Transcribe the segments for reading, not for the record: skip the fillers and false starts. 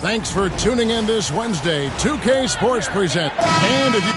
Thanks for tuning in this Wednesday. 2K Sports presents. And if you...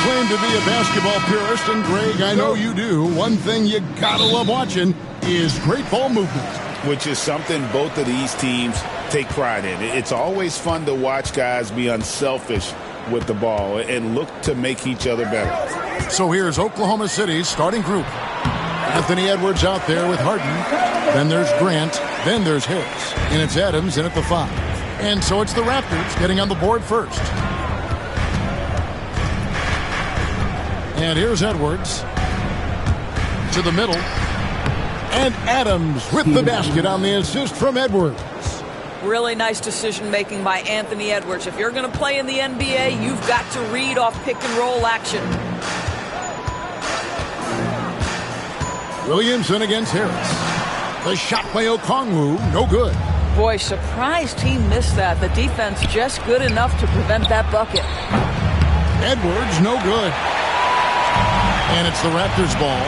claim to be a basketball purist, and Greg, I know you do. One thing you gotta love watching is great ball movement. Which is something both of these teams take pride in. It's always fun to watch guys be unselfish with the ball and look to make each other better. So here's Oklahoma City's starting group. Anthony Edwards out there with Harden. Then there's Grant. Then there's Harris. And it's Adams in at the 5. And so it's the Raptors getting on the board first. And here's Edwards to the middle. And Adams with the basket on the assist from Edwards. Really nice decision-making by Anthony Edwards. If you're going to play in the NBA, you've got to read off pick-and-roll action. Williamson against Harris. The shot by Okongwu, no good. Boy, surprised he missed that. The defense just good enough to prevent that bucket. Edwards, no good. And it's the Raptors ball.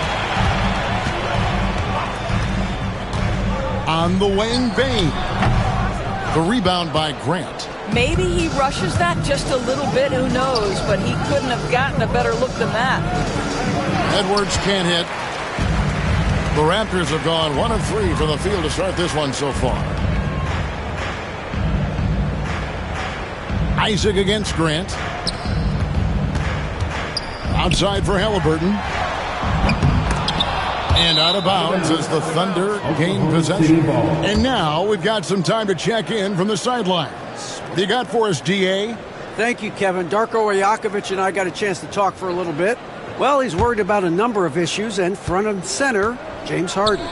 On the wing, Bain. The rebound by Grant. Maybe he rushes that just a little bit, who knows, but he couldn't have gotten a better look than that. Edwards can't hit. The Raptors have gone 1 of 3 from the field to start this one so far. Isaac against Grant. Outside for Halliburton. And out of bounds as the Thunder gain possession. And now we've got some time to check in from the sidelines. You got for us, DA? Thank you, Kevin. Darko Rajakovic and I got a chance to talk for a little bit. Well, he's worried about a number of issues, and front and center, James Harden.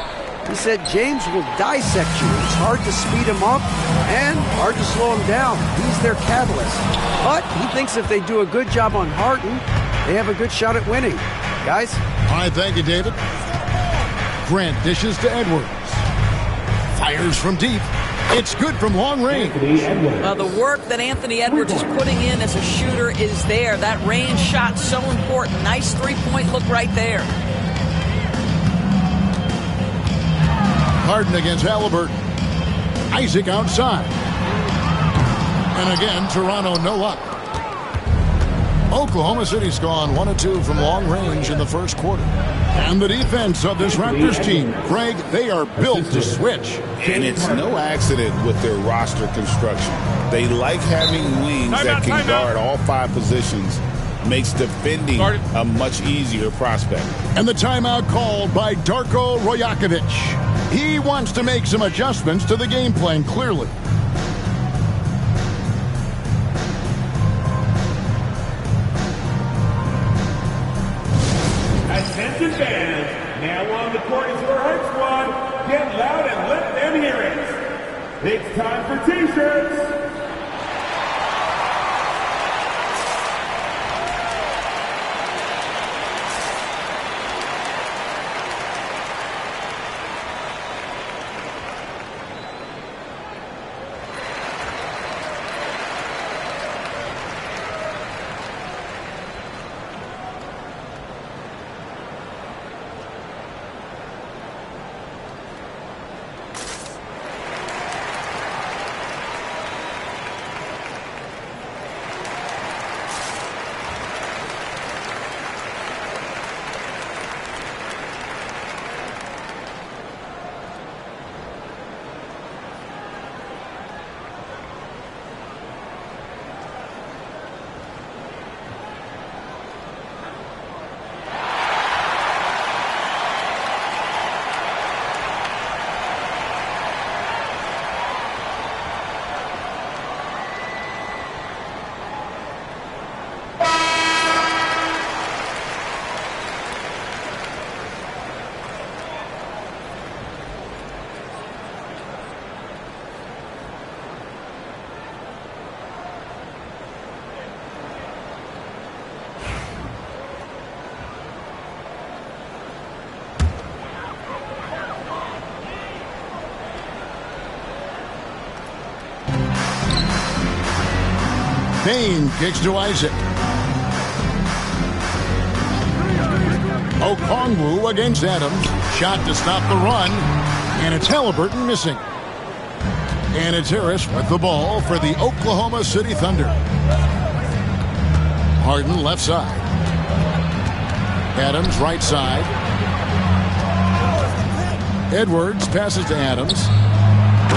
He said James will dissect you. It's hard to speed him up and hard to slow him down. He's their catalyst. But he thinks if they do a good job on Harden, they have a good shot at winning. Guys? All right, thank you, David. Grant dishes to Edwards. Fires from deep. It's good from long range. The work that Anthony Edwards is putting in as a shooter is there. That range shot so important. Nice three-point look right there. Harden against Halliburton. Isaac outside. And again, Toronto no up. Oklahoma City's gone 1 of 2 from long range in the first quarter. And the defense of this Raptors team, Greg, they are built to switch. And it's no accident with their roster construction. They like having wings that can guard all 5 positions. Makes defending a much easier prospect. And the timeout called by Darko Rajakovic. He wants to make some adjustments to the game plan, clearly. Attention fans, now on the court is your hype squad. Get loud and let them hear it. It's time for t-shirts. Bain kicks to Isaac. Okongwu against Adams. Shot to stop the run. And it's Halliburton missing. And it's Harris with the ball for the Oklahoma City Thunder. Harden left side. Adams right side. Edwards passes to Adams.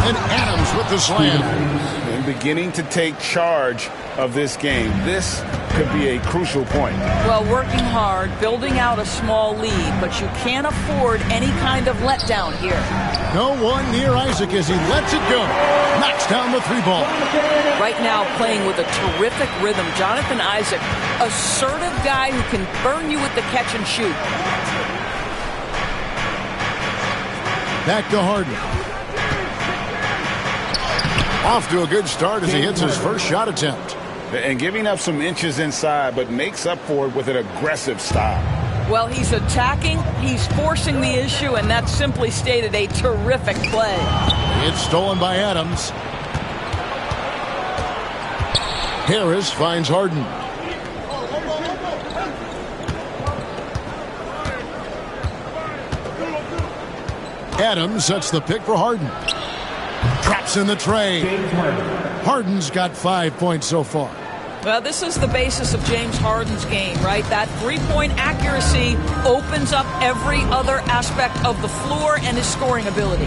And Adams with the slam. And beginning to take charge of this game. This could be a crucial point. Well, working hard, building out a small lead, but you can't afford any kind of letdown here. No one near Isaac as he lets it go. Knocks down the three ball. Right now playing with a terrific rhythm. Jonathan Isaac, assertive guy who can burn you with the catch and shoot. Back to Harden. Off to a good start as he hits his first shot attempt. And giving up some inches inside, but makes up for it with an aggressive style. Well, he's attacking, he's forcing the issue, and that's simply stated a terrific play. It's stolen by Adams. Harris finds Harden. Adams sets the pick for Harden. Drops in the tray. Harden's got 5 points so far. Well, this is the basis of James Harden's game, right? That three-point accuracy opens up every other aspect of the floor and his scoring ability.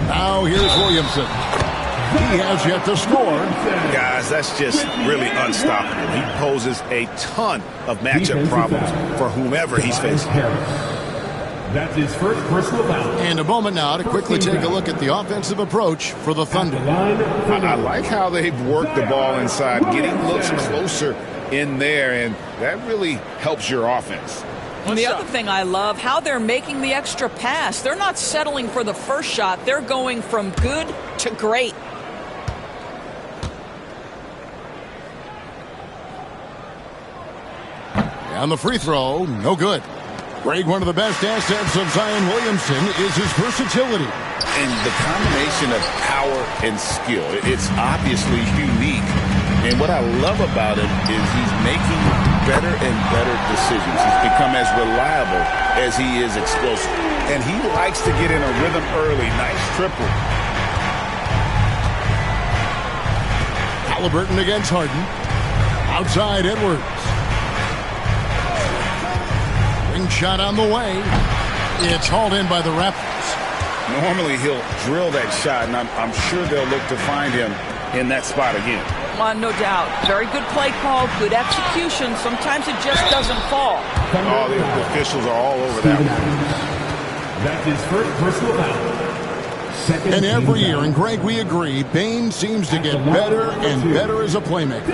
Now here's Williamson. He has yet to score. Guys, that's just really unstoppable. He poses a ton of matchup problems for whomever he's facing. That's his first personal foul. And a moment now to quickly take a look at the offensive approach for the Thunder. I like how they've worked the ball inside, getting looks closer in there, and that really helps your offense. And the other thing I love, how they're making the extra pass. They're not settling for the first shot. They're going from good to great. And the free throw, no good. Greg, one of the best assets of Zion Williamson is his versatility. And the combination of power and skill, it's obviously unique. And what I love about him is he's making better and better decisions. He's become as reliable as he is explosive. And he likes to get in a rhythm early. Nice triple. Halliburton against Harden. Outside Edwards. Shot on the way. It's hauled in by the Raptors. Normally he'll drill that shot, and I'm sure they'll look to find him in that spot again. No doubt. Very good play call, good execution. Sometimes it just doesn't fall. All the officials are all over that one. That's his first personal foul. And every year, and Greg, we agree, Bain seems to get better and better as a playmaker.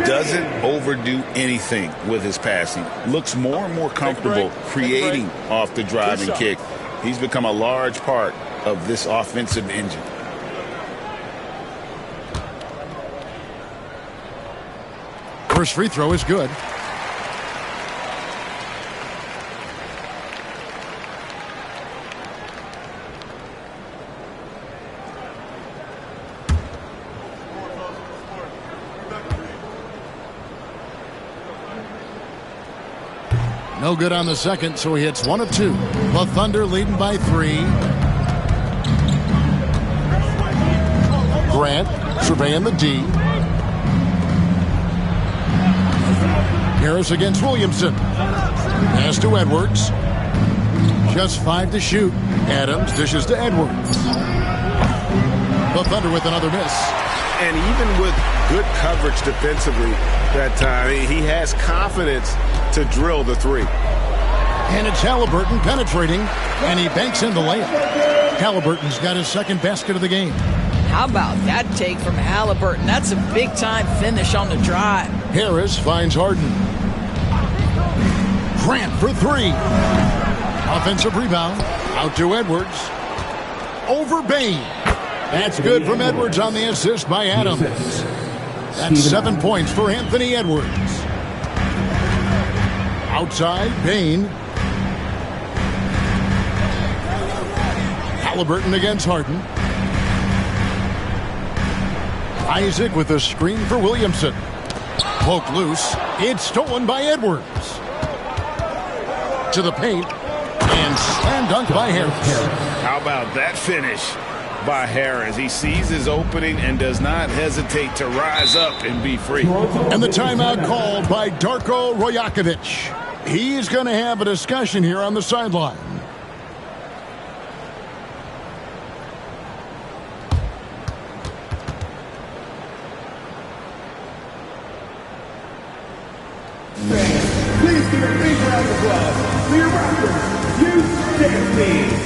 Doesn't overdo anything with his passing. Looks more and more comfortable creating off the driving kick. He's become a large part of this offensive engine. First free throw is good. No good on the second, so he hits 1 of 2. The Thunder leading by 3. Grant surveying the D. Harris against Williamson. Pass to Edwards. Just 5 to shoot. Adams dishes to Edwards. The Thunder with another miss. And even with good coverage defensively that time, he has confidence to drill the three. And it's Halliburton penetrating, and he banks in the layup. Halliburton's got his second basket of the game. How about that take from Halliburton? That's a big-time finish on the drive. Harris finds Harden. Grant for 3. Offensive rebound. Out to Edwards. Over Bain. That's good from Edwards on the assist by Adams. That's 7 points for Anthony Edwards. Outside, Bain. Halliburton against Harden. Isaac with a screen for Williamson. Poked loose. It's stolen by Edwards. To the paint. And slam dunk by Harris. How about that finish by Harris? He sees his opening and does not hesitate to rise up and be free. And the timeout called by Darko Rojakovic. He's going to have a discussion here on the sideline. Please give a big round of applause for your Raptors, Bs10.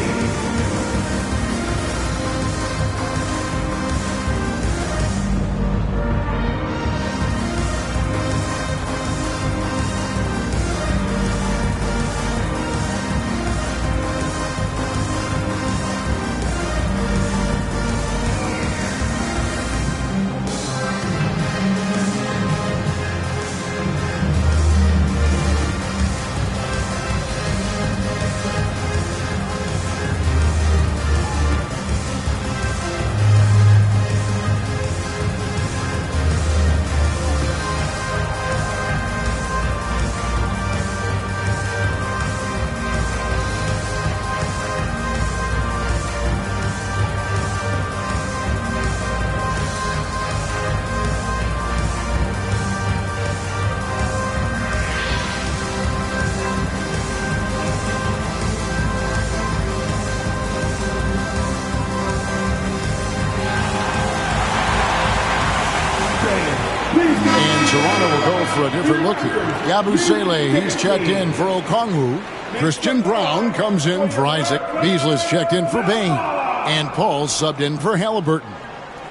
Toronto will go for a different look here. Yabusele, he's checked in for Okongwu. Christian Brown comes in for Isaac. Beasley's checked in for Bain. And Paul subbed in for Halliburton.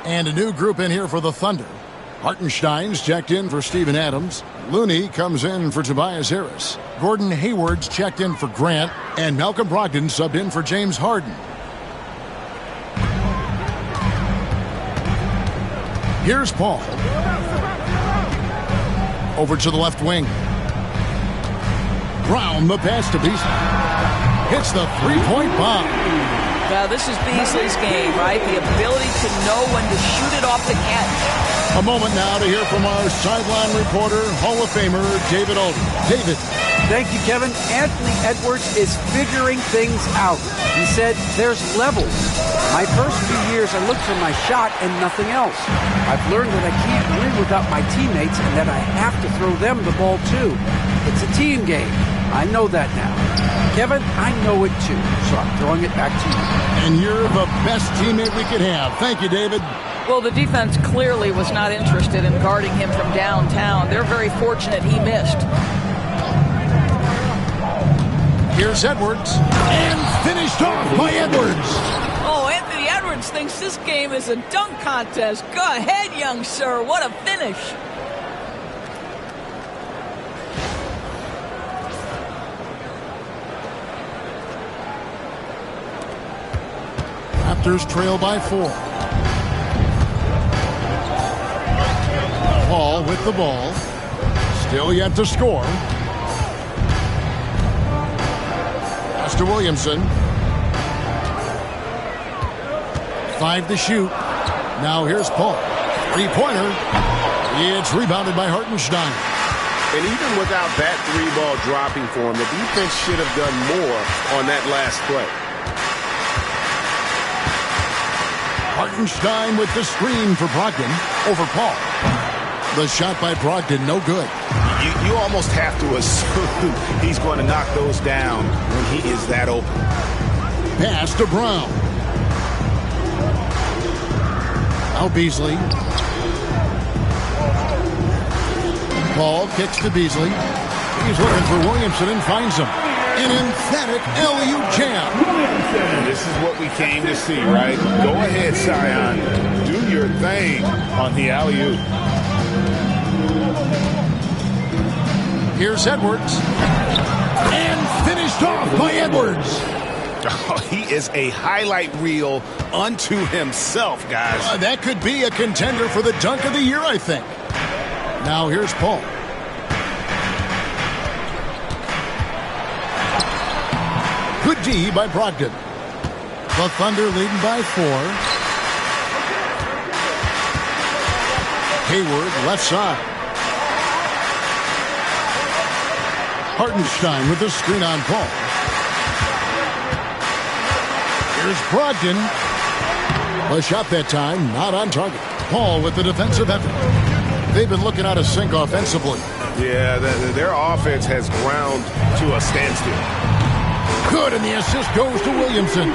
And a new group in here for the Thunder. Hartenstein's checked in for Steven Adams. Looney comes in for Tobias Harris. Gordon Hayward's checked in for Grant. And Malcolm Brogdon subbed in for James Harden. Here's Paul. Over to the left wing. Brown, the pass to Beasley. Hits the three-point bomb. Now, this is Beasley's game, right? The ability to know when to shoot it off the catch. A moment now to hear from our sideline reporter, Hall of Famer, David Alden. David. Thank you, Kevin. Anthony Edwards is figuring things out. He said, there's levels. My first few years, I looked for my shot and nothing else. I've learned that I can't win without my teammates and that I have to throw them the ball too. It's a team game. I know that now. Kevin, I know it too, so I'm throwing it back to you. And you're the best teammate we could have. Thank you, David. Well, the defense clearly was not interested in guarding him from downtown. They're very fortunate he missed. Here's Edwards, and finished off by Edwards. Oh, Anthony Edwards thinks this game is a dunk contest. Go ahead, young sir. What a finish. Raptors trail by 4. Paul with the ball. Still yet to score. Pass to Williamson. 5 to shoot. Now here's Paul. Three-pointer. It's rebounded by Hartenstein. And even without that three-ball dropping for him, the defense should have done more on that last play. Hartenstein with the screen for Brogdon over Paul. The shot by Brogdon, no good. You almost have to assume he's going to knock those down when he is that open. Pass to Brown. Now Beasley. Ball kicks to Beasley. He's looking for Williamson and finds him. An emphatic LU jam. This is what we came to see, right? Go ahead, Sion. Do your thing on the alley-oop. Here's Edwards. And finished off by Edwards. Oh, he is a highlight reel unto himself, guys. That could be a contender for the dunk of the year, I think. Now here's Paul. Good D by Brogdon. The Thunder leading by 4. Hayward left side. Hartenstein with the screen on Paul. Here's Brogdon. A shot that time, not on target. Paul with the defensive effort. They've been looking out of sync offensively. Yeah, their offense has ground to a standstill. Good, and the assist goes to Williamson.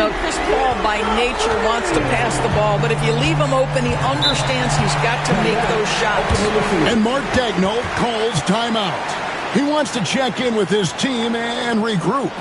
Now, Chris Paul, by nature, wants to pass the ball, but if you leave him open, he understands he's got to make those shots. And Mark Daigneault calls timeout. He wants to check in with his team and regroup.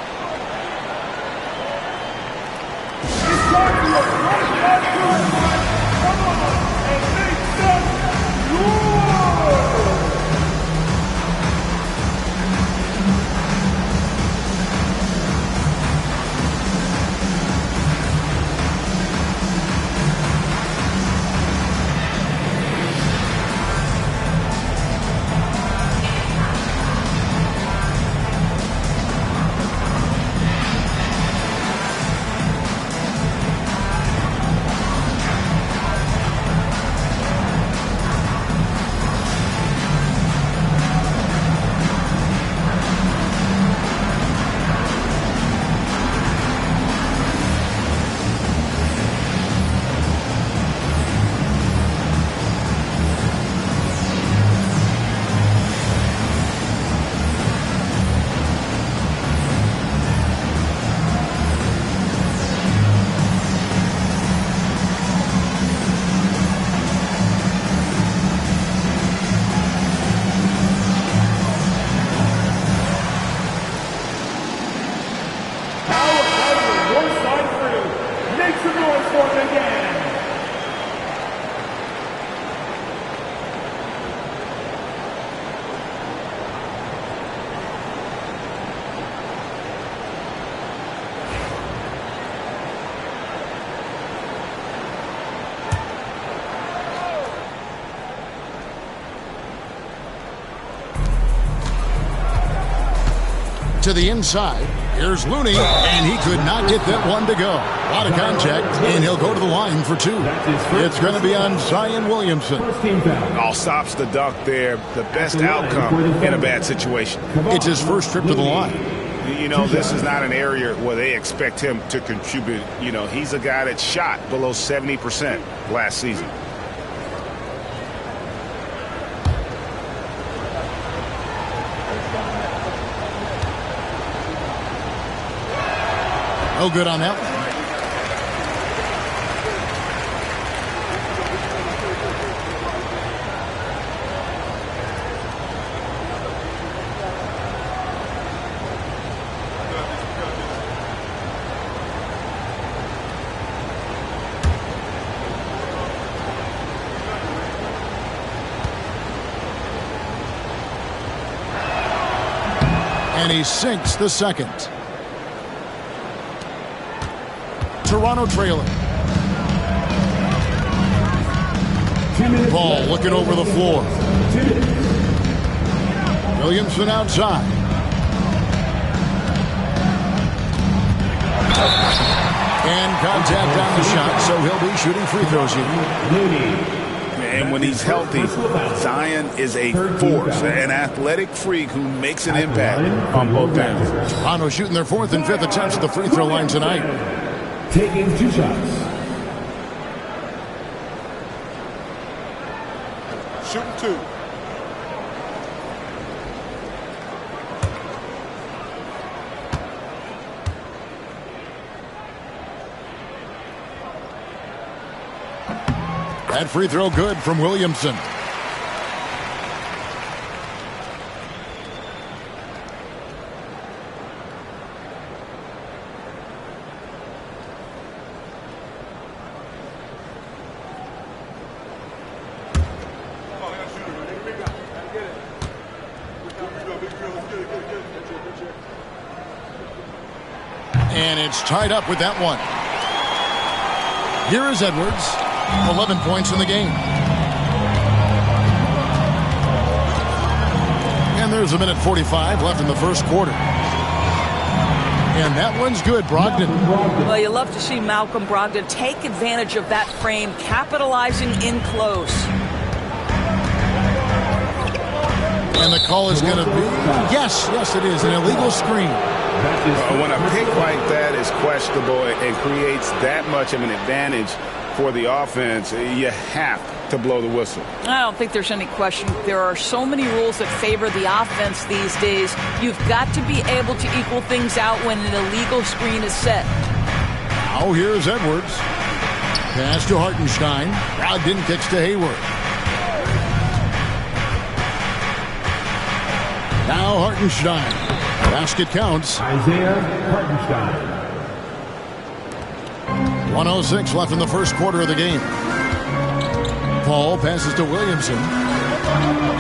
To the inside. Here's Looney, and he could not get that one to go. A lot of contact, and he'll go to the line for two. It's going to be on Zion Williamson. All stops the dunk there. The best outcome in a bad situation. It's his first trip to the line. You know, this is not an area where they expect him to contribute. You know, he's a guy that shot below 70% last season. No good on that one. And he sinks the second. Toronto trailing. Ball looking over the floor. Williamson outside. And contact on the shot, so he'll be shooting free throws here. And when he's healthy, Zion is a force, an athletic freak who makes an impact on both ends. Toronto shooting their fourth and fifth attempts at the free throw line tonight. Taking 2 shots. Shooting 2. That free throw good from Williamson. And it's tied up with that one. Here is Edwards. 11 points in the game. And there's a minute 45 left in the first quarter. And that one's good, Brogdon. Well, you love to see Malcolm Brogdon take advantage of that frame, capitalizing in close. And the call is going to be, yes, it is, an illegal screen. When a pick like that is questionable and creates that much of an advantage for the offense, you have to blow the whistle. I don't think there's any question. There are so many rules that favor the offense these days. You've got to be able to equal things out when an illegal screen is set. Now here's Edwards. Pass to Hartenstein. Brogdon kicks to Hayward. Now Hartenstein. Basket counts. Isaiah Hartenstein. 1:06 left in the first quarter of the game. Paul passes to Williamson.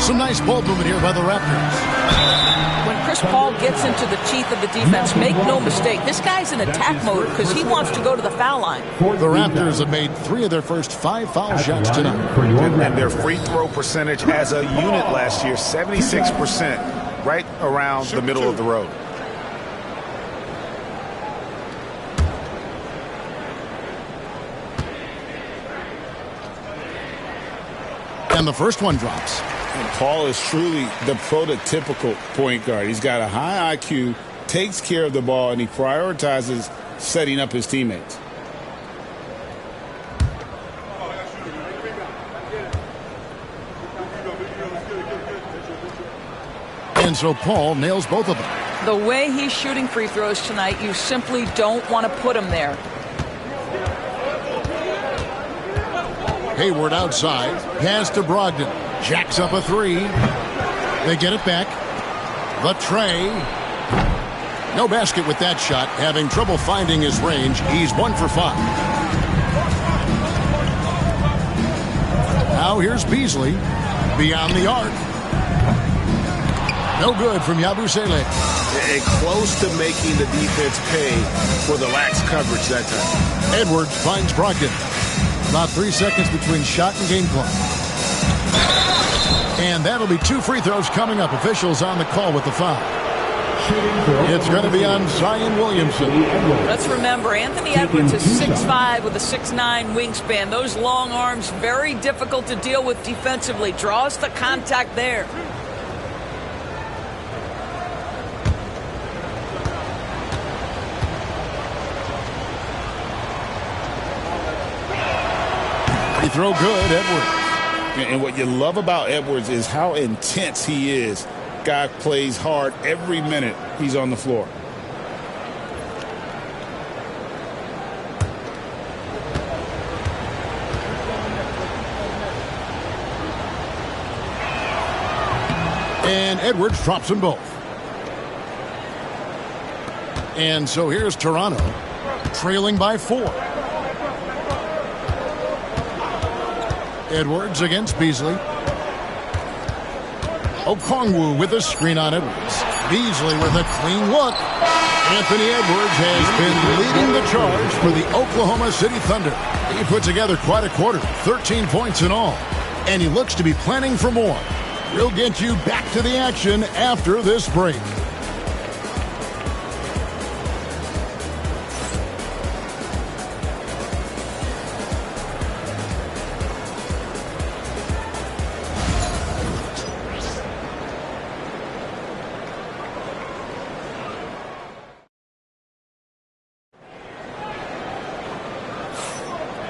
Some nice ball movement here by the Raptors. When Chris Paul gets into the teeth of the defense, make no mistake, this guy's in attack mode because he wants to go to the foul line. The Raptors have made 3 of their first 5 foul shots tonight. And their free throw percentage as a unit last year, 76%, right around the middle of the road. And the first one drops. And Paul is truly the prototypical point guard. He's got a high IQ, takes care of the ball, and he prioritizes setting up his teammates. And so Paul nails both of them. The way he's shooting free throws tonight, you simply don't want to put him there. Hayward outside. Pass to Brogdon. Jacks up a 3. They get it back. The tray. No basket with that shot. Having trouble finding his range. He's 1 for 5. Now here's Beasley. Beyond the arc. No good from Yabusele. And close to making the defense pay for the lax coverage that time. Edwards finds Brogdon. About 3 seconds between shot and game clock. And that'll be 2 free throws coming up. Officials on the call with the foul. It's going to be on Zion Williamson. Let's remember, Anthony Edwards is 6'5" with a 6'9" wingspan. Those long arms, very difficult to deal with defensively. Draws the contact there. Free throw good, Edwards. And what you love about Edwards is how intense he is. Guy plays hard every minute he's on the floor. And Edwards drops them both. And so here's Toronto, trailing by 4. Edwards against Beasley. Okongwu with a screen on Edwards. Beasley with a clean look. Anthony Edwards has been leading the charge for the Oklahoma City Thunder. He put together quite a quarter, 13 points in all. And he looks to be planning for more. We'll get you back to the action after this break.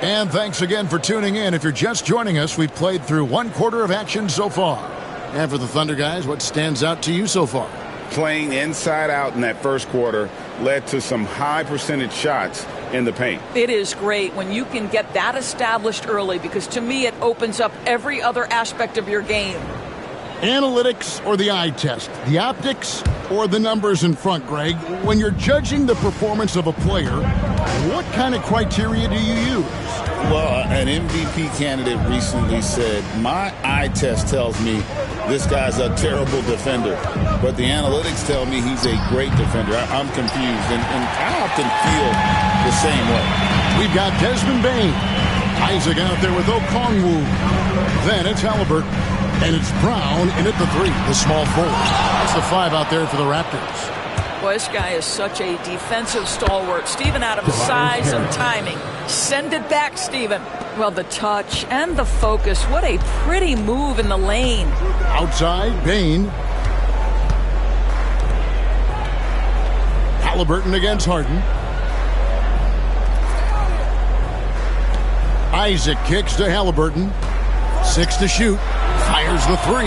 And thanks again for tuning in. If you're just joining us, we've played through 1 quarter of action so far. And for the Thunder guys, what stands out to you so far? Playing inside out in that first quarter led to some high percentage shots in the paint. It is great when you can get that established early because to me it opens up every other aspect of your game. Analytics or the eye test? The optics or the numbers in front, Greg? When you're judging the performance of a player, what kind of criteria do you use? Well, an MVP candidate recently said, my eye test tells me this guy's a terrible defender, but the analytics tell me he's a great defender. I'm confused, and I often feel the same way. We've got Desmond Bain. Isaac out there with Okongwu. Then it's Halliburton. And it's Brown in at the 3, the small forward. That's the 5 out there for the Raptors. Boy, this guy is such a defensive stalwart. Steven Adams' size and timing. Send it back, Steven. Well, the touch and the focus. What a pretty move in the lane. Outside, Bain. Halliburton against Harden. Isaac kicks to Halliburton. 6 to shoot. Fires the 3.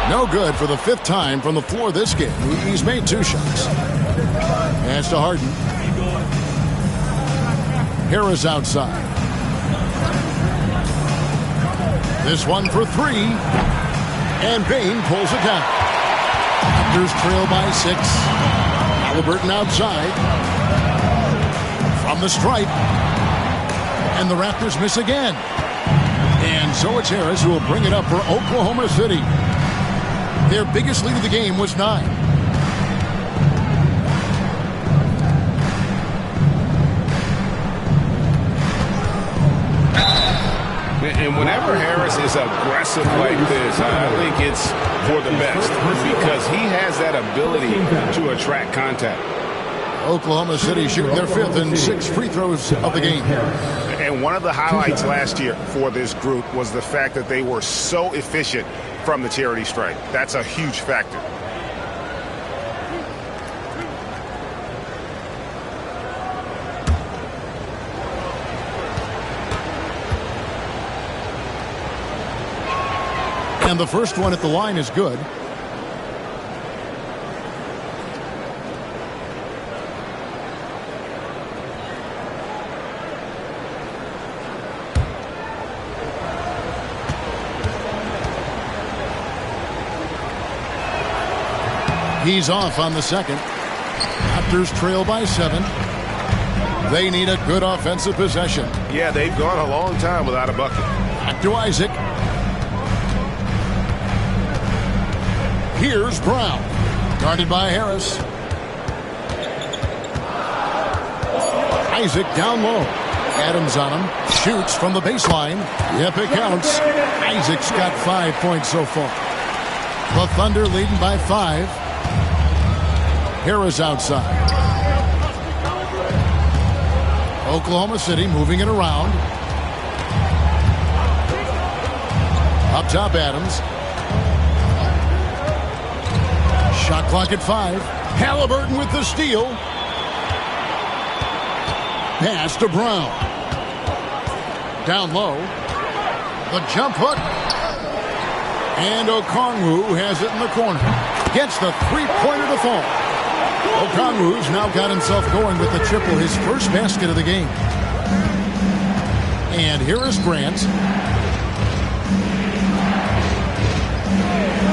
No good for the 5th time from the floor this game. He's made 2 shots. Pass to Harden. Harris outside. This one for 3. And Bain pulls it down. Raptors trail by 6. Halliburton outside. From the stripe. And the Raptors miss again. And so it's Harris who will bring it up for Oklahoma City. Their biggest lead of the game was 9. And whenever Harris is aggressive like this, I think it's for the best because he has that ability to attract contact. Oklahoma City shooting their 5th and 6 free throws of the game. And one of the highlights last year for this group was the fact that they were so efficient from the charity stripe. That's a huge factor. And the first one at the line is good. He's off on the second. Raptors trail by 7. They need a good offensive possession. Yeah, they've gone a long time without a bucket. Back to Isaac. Here's Brown. Guarded by Harris. Isaac down low. Adams on him. Shoots from the baseline. Yep, it counts. Isaac's got 5 points so far. The Thunder leading by 5. Harris outside. Oklahoma City moving it around. Up top, Adams. Shot clock at 5. Halliburton with the steal. Pass to Brown. Down low. The jump hook. And Okongwu has it in the corner. Gets the 3-pointer to fall. Okongwu's now got himself going with the triple, his first basket of the game. And here is Grant.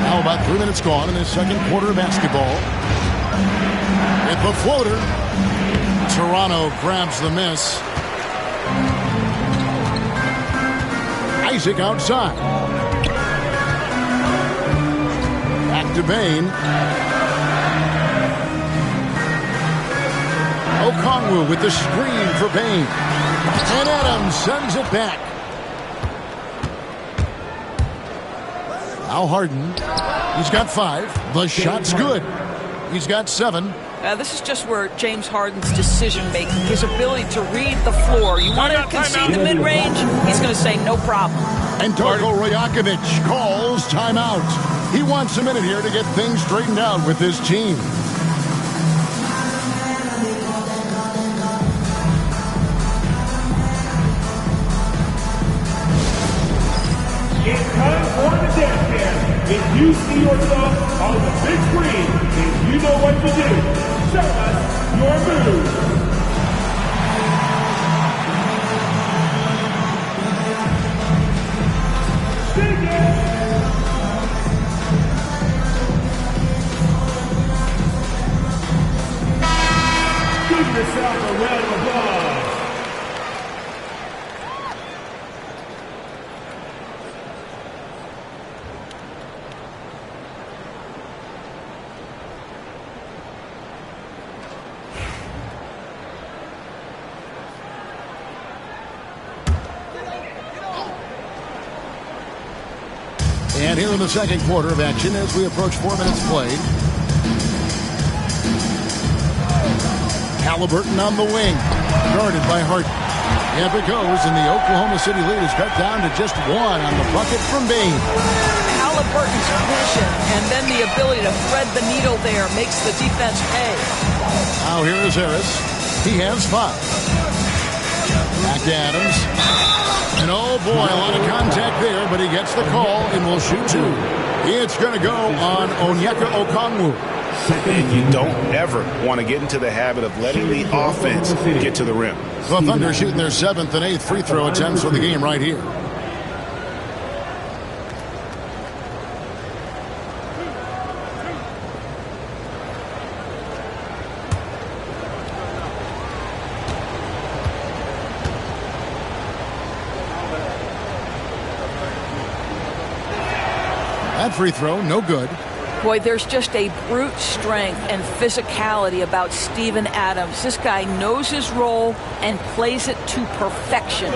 Now about 3 minutes gone in the second quarter of basketball. At the floater. Toronto grabs the miss. Isaac outside. Back to Bain. Okongwu with the screen for Bain. And Adams sends it back. Now Harden. He's got 5. The shot's good. He's got 7. This is just where James Harden's decision-making, his ability to read the floor. You want to concede the mid-range? He's going to say no problem. And Darko Rajakovic calls timeout. He wants a minute here to get things straightened out with his team. It's time for the dance cam. If you see yourself on the big screen, then you know what to do. Show us your move. Shake it. Give yourself a round of applause. And here in the second quarter of action as we approach 4 minutes played. Halliburton on the wing, guarded by Harden. Yep, it goes, and the Oklahoma City lead is cut down to just one on the bucket from Bane. Halliburton's vision and then the ability to thread the needle there makes the defense pay. Now here is Harris. He has 5. Back to Adams. And oh boy, a lot of contact there, but he gets the call and will shoot 2. It's going to go on Onyeka Okongwu. And you don't ever want to get into the habit of letting the offense get to the rim. The Thunder shooting their 7th and 8th free throw attempts for the game right here. That free throw, no good. Boy, there's just a brute strength and physicality about Steven Adams. This guy knows his role and plays it to perfection.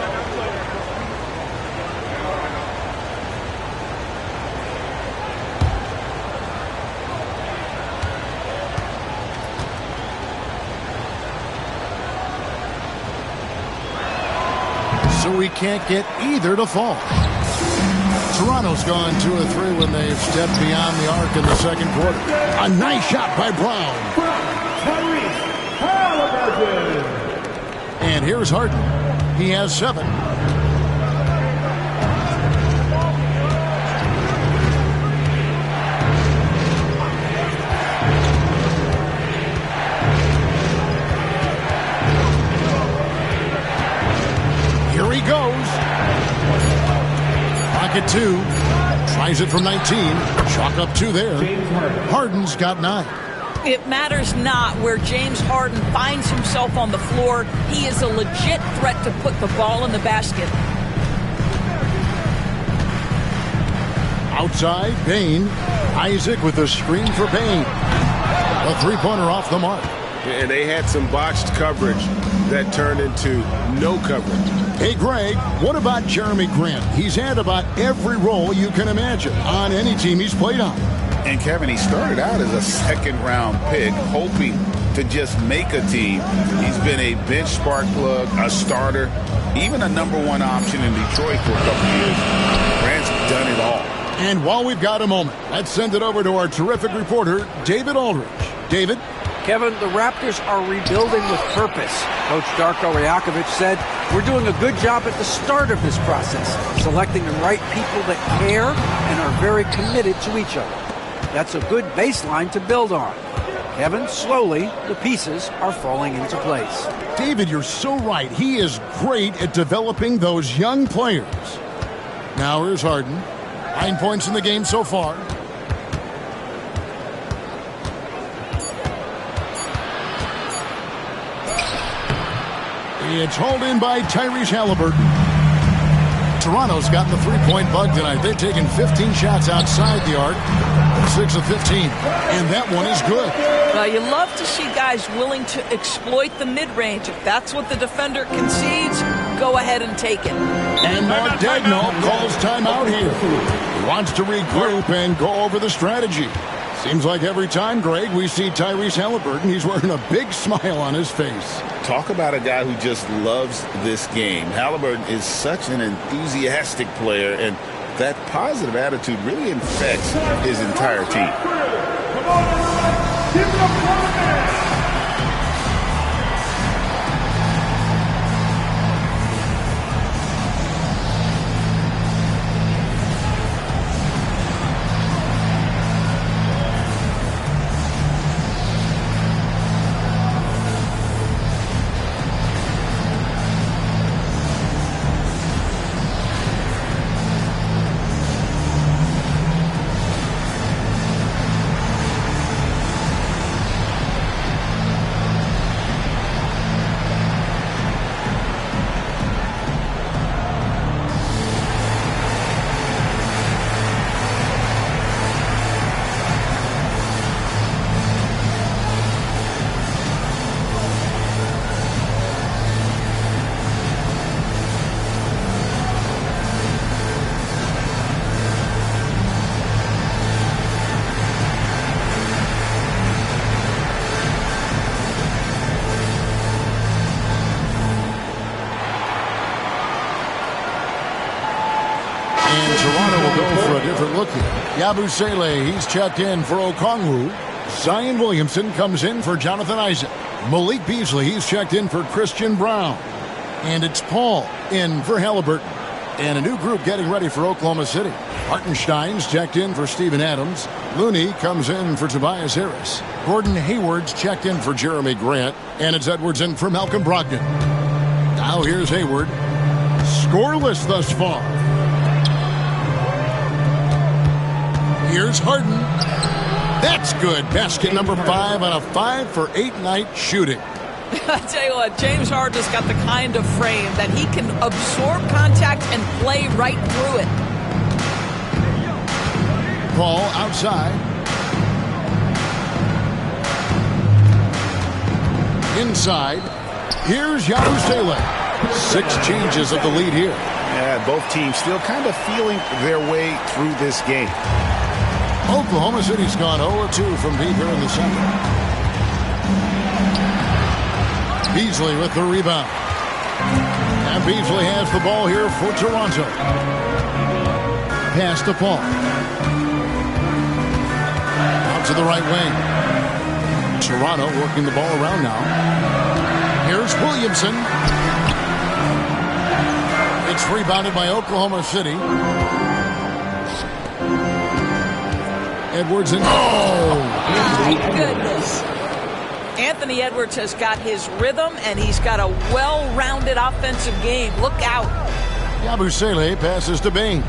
So we can't get either to fall. Toronto's gone 2 of 3 when they've stepped beyond the arc in the second quarter. A nice shot by Brown. And here's Harden. He has 7. Here he goes. Pocket 2. Tries it from 19. Chalk up 2 there. Harden's got 9. It matters not where James Harden finds himself on the floor. He is a legit threat to put the ball in the basket. Outside, Bane. Isaac with a screen for Bane. A 3-pointer off the mark. And they had some botched coverage that turned into no coverage. Hey, Greg, what about Jeremy Grant? He's had about every role you can imagine on any team he's played on. And, Kevin, he started out as a second-round pick, hoping to just make a team. He's been a bench spark plug, a starter, even a number 1 option in Detroit for a couple years. Grant's done it all. And while we've got a moment, let's send it over to our terrific reporter, David Aldridge. David? Kevin, the Raptors are rebuilding with purpose. Coach Darko Rajakovic said, "We're doing a good job at the start of this process, selecting the right people that care and are very committed to each other. That's a good baseline to build on." Kevin, slowly, the pieces are falling into place. David, you're so right. He is great at developing those young players. Now here's Harden. 9 points in the game so far. It's hauled in by Tyrese Halliburton. Toronto's gotten the 3-point bug tonight. They've taken 15 shots outside the arc, 6 of 15, and that one is good. You love to see guys willing to exploit the mid-range. If that's what the defender concedes, go ahead and take it. And Mark Daigneault calls timeout here. He wants to regroup and go over the strategy. Seems like every time, Greg, we see Tyrese Halliburton, he's wearing a big smile on his face. Talk about a guy who just loves this game. Halliburton is such an enthusiastic player, and that positive attitude really infects his entire team. Give it up for the man. different look here. Yabusele, he's checked in for Okongwu. Zion Williamson comes in for Jonathan Isaac. Malik Beasley, he's checked in for Christian Brown. And it's Paul in for Halliburton. And a new group getting ready for Oklahoma City. Hartenstein's checked in for Steven Adams. Looney comes in for Tobias Harris. Gordon Hayward's checked in for Jeremy Grant. And it's Edwards in for Malcolm Brogdon. Now here's Hayward. Scoreless thus far. Here's Harden. That's good. Basket number 5 on a 5-for-8 night shooting. I tell you what, James Harden's got the kind of frame that he can absorb contact and play right through it. Ball outside. Inside. Here's Yabusele. 6 changes of the lead here. Yeah, both teams still kind of feeling their way through this game. Oklahoma City's gone 0-2 from deep here in the second. Beasley with the rebound. And Beasley has the ball here for Toronto. Pass to Paul. Out to the right wing. Toronto working the ball around now. Here's Williamson. It's rebounded by Oklahoma City. Edwards and my goodness. Anthony Edwards has got his rhythm and he's got a well-rounded offensive game. Look out. Yabusele passes to Bain.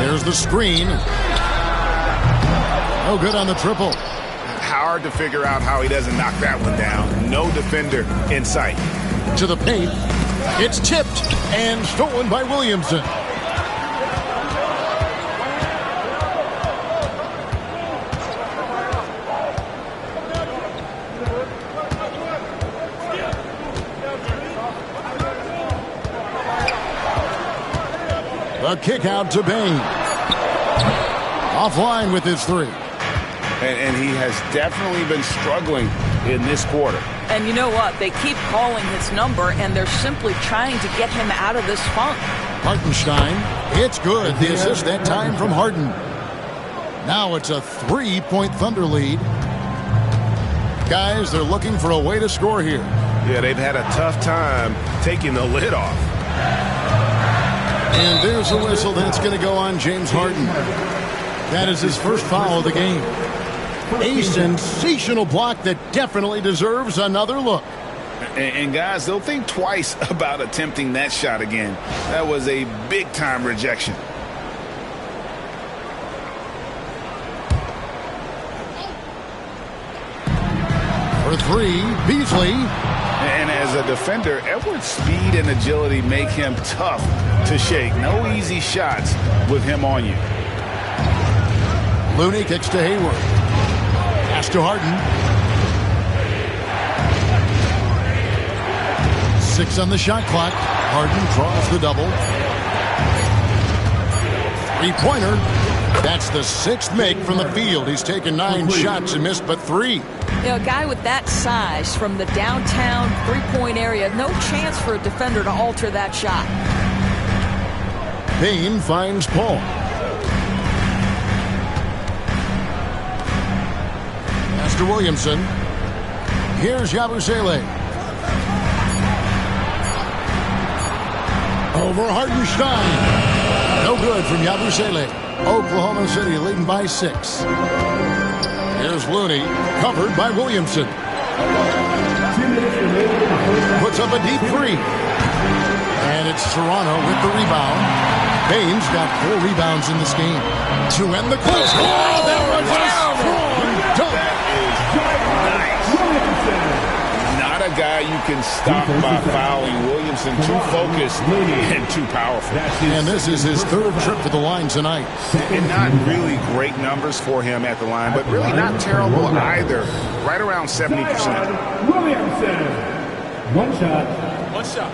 There's the screen. No good on the triple. Hard to figure out how he doesn't knock that one down. No defender in sight. To the paint. It's tipped and stolen by Williamson. A kick out to Bain. Offline with his 3. And he has definitely been struggling in this quarter. And you know what? They keep calling his number, and they're simply trying to get him out of this funk. Hartenstein. It's good. The assist that time from Harden. Now it's a 3-point Thunder lead. Guys, they're looking for a way to score here. Yeah, they've had a tough time taking the lid off. And there's a whistle that's going to go on James Harden. That is his first foul of the game. A sensational block that definitely deserves another look. And guys, they'll think twice about attempting that shot again. That was a big-time rejection. For 3, Beasley. And as a defender, Edwards' speed and agility make him tough to shake. No easy shots with him on you. Looney kicks to Hayward. Pass to Harden. 6 on the shot clock. Harden draws the double. 3-pointer. That's the 6th make from the field. He's taken 9 shots and missed but 3. You know, a guy with that size from the downtown 3-point area, no chance for a defender to alter that shot. Bain finds Paul. Pass to Williamson. Here's Yabusele. Over Hartenstein. No good from Yabusele. Oklahoma City leading by 6. Here's Looney, covered by Williamson. Puts up a deep 3. And it's Toronto with the rebound. Bain's got 4 rebounds in this game. To end the close. Oh, that was a strong dunk. Not a guy you can stop by fouling. Williamson too focused and too powerful. And this is his 3rd trip to the line tonight. And not really great numbers for him at the line, but really not terrible either. Right around 70%. Williamson. One shot. One shot.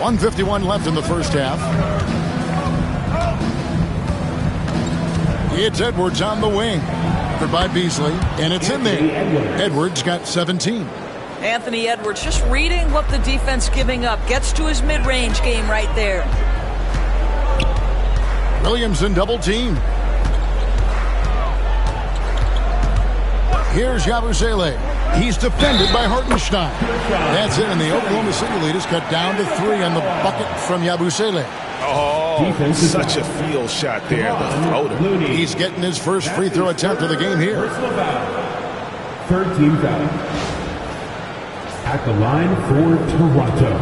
1:51 left in the first half. It's Edwards on the wing. Covered by Beasley, and it's in there. Edwards got 17. Anthony Edwards just reading what the defense giving up. Gets to his mid-range game right there. Williamson double team. Here's Yabusele. He's defended by Hartenstein. That's it, and the Oklahoma City lead is cut down to 3 on the bucket from Yabusele. Oh, such a field shot there, the floater. He's getting his first free throw attempt of the game here. Third team foul. At the line for Toronto,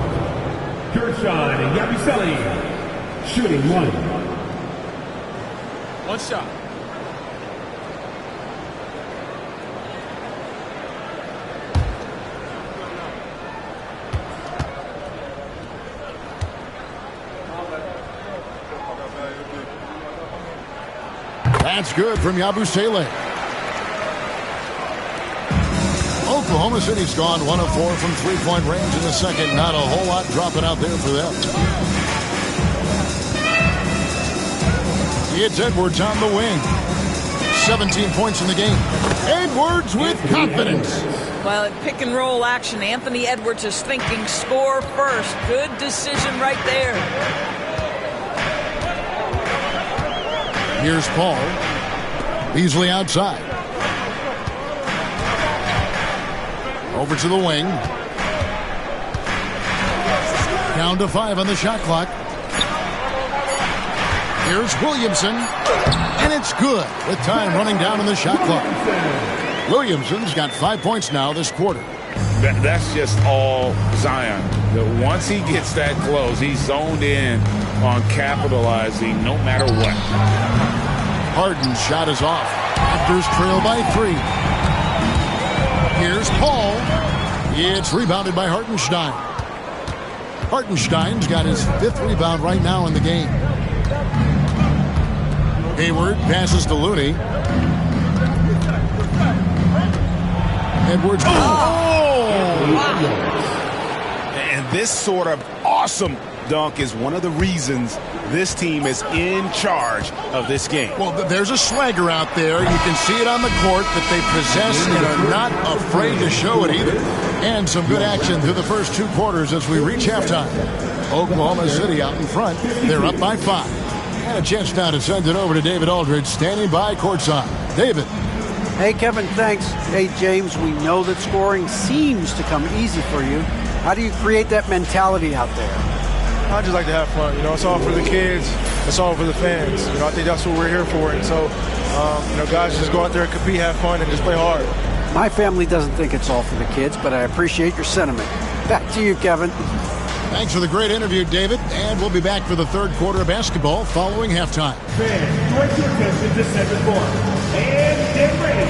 Gershon and Yabusele shooting 1. One shot. That's good from Yabusele. Oklahoma City's gone 1 of 4 from three-point range in the second. Not a whole lot dropping out there for them. It's Edwards on the wing. 17 points in the game. Edwards with confidence. Well, in pick and roll action, Anthony Edwards is thinking score first. Good decision right there. Here's Paul. Beasley outside. Over to the wing. Down to 5 on the shot clock. Here's Williamson. And it's good with time running down on the shot clock. Williamson's got 5 points now this quarter. That's just all Zion. Once he gets that close, he's zoned in on capitalizing no matter what. Harden's shot is off. Raptors trail by 3. Here's Paul. It's rebounded by Hartenstein. Hartenstein's got his 5th rebound right now in the game. Hayward passes to Looney. Edwards. And this sort of awesome dunk is one of the reasons this team is in charge of this game. Well, there's a swagger out there. You can see it on the court that they possess and are not afraid to show it either. And some good action through the first 2 quarters as we reach halftime. Oklahoma City out in front. They're up by 5. And a chance now to send it over to David Aldridge standing by courtside. David. Hey, Kevin, thanks. Hey, James, we know that scoring seems to come easy for you. How do you create that mentality out there? I just like to have fun. You know, it's all for the kids. It's all for the fans. You know, I think that's what we're here for. And so, you know, guys just go out there and compete, have fun, and just play hard. My family doesn't think it's all for the kids, but I appreciate your sentiment. Back to you, Kevin. Thanks for the great interview, David. And we'll be back for the 3rd quarter of basketball following halftime. Fans, direct your attention to center court. And get ready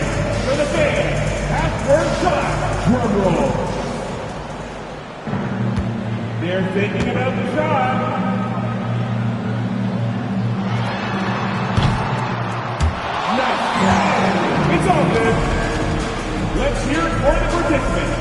for the fans. Half-court shot. Drum roll. They're thinking about the shot. Nice. It's all good. Let's hear it for the participants.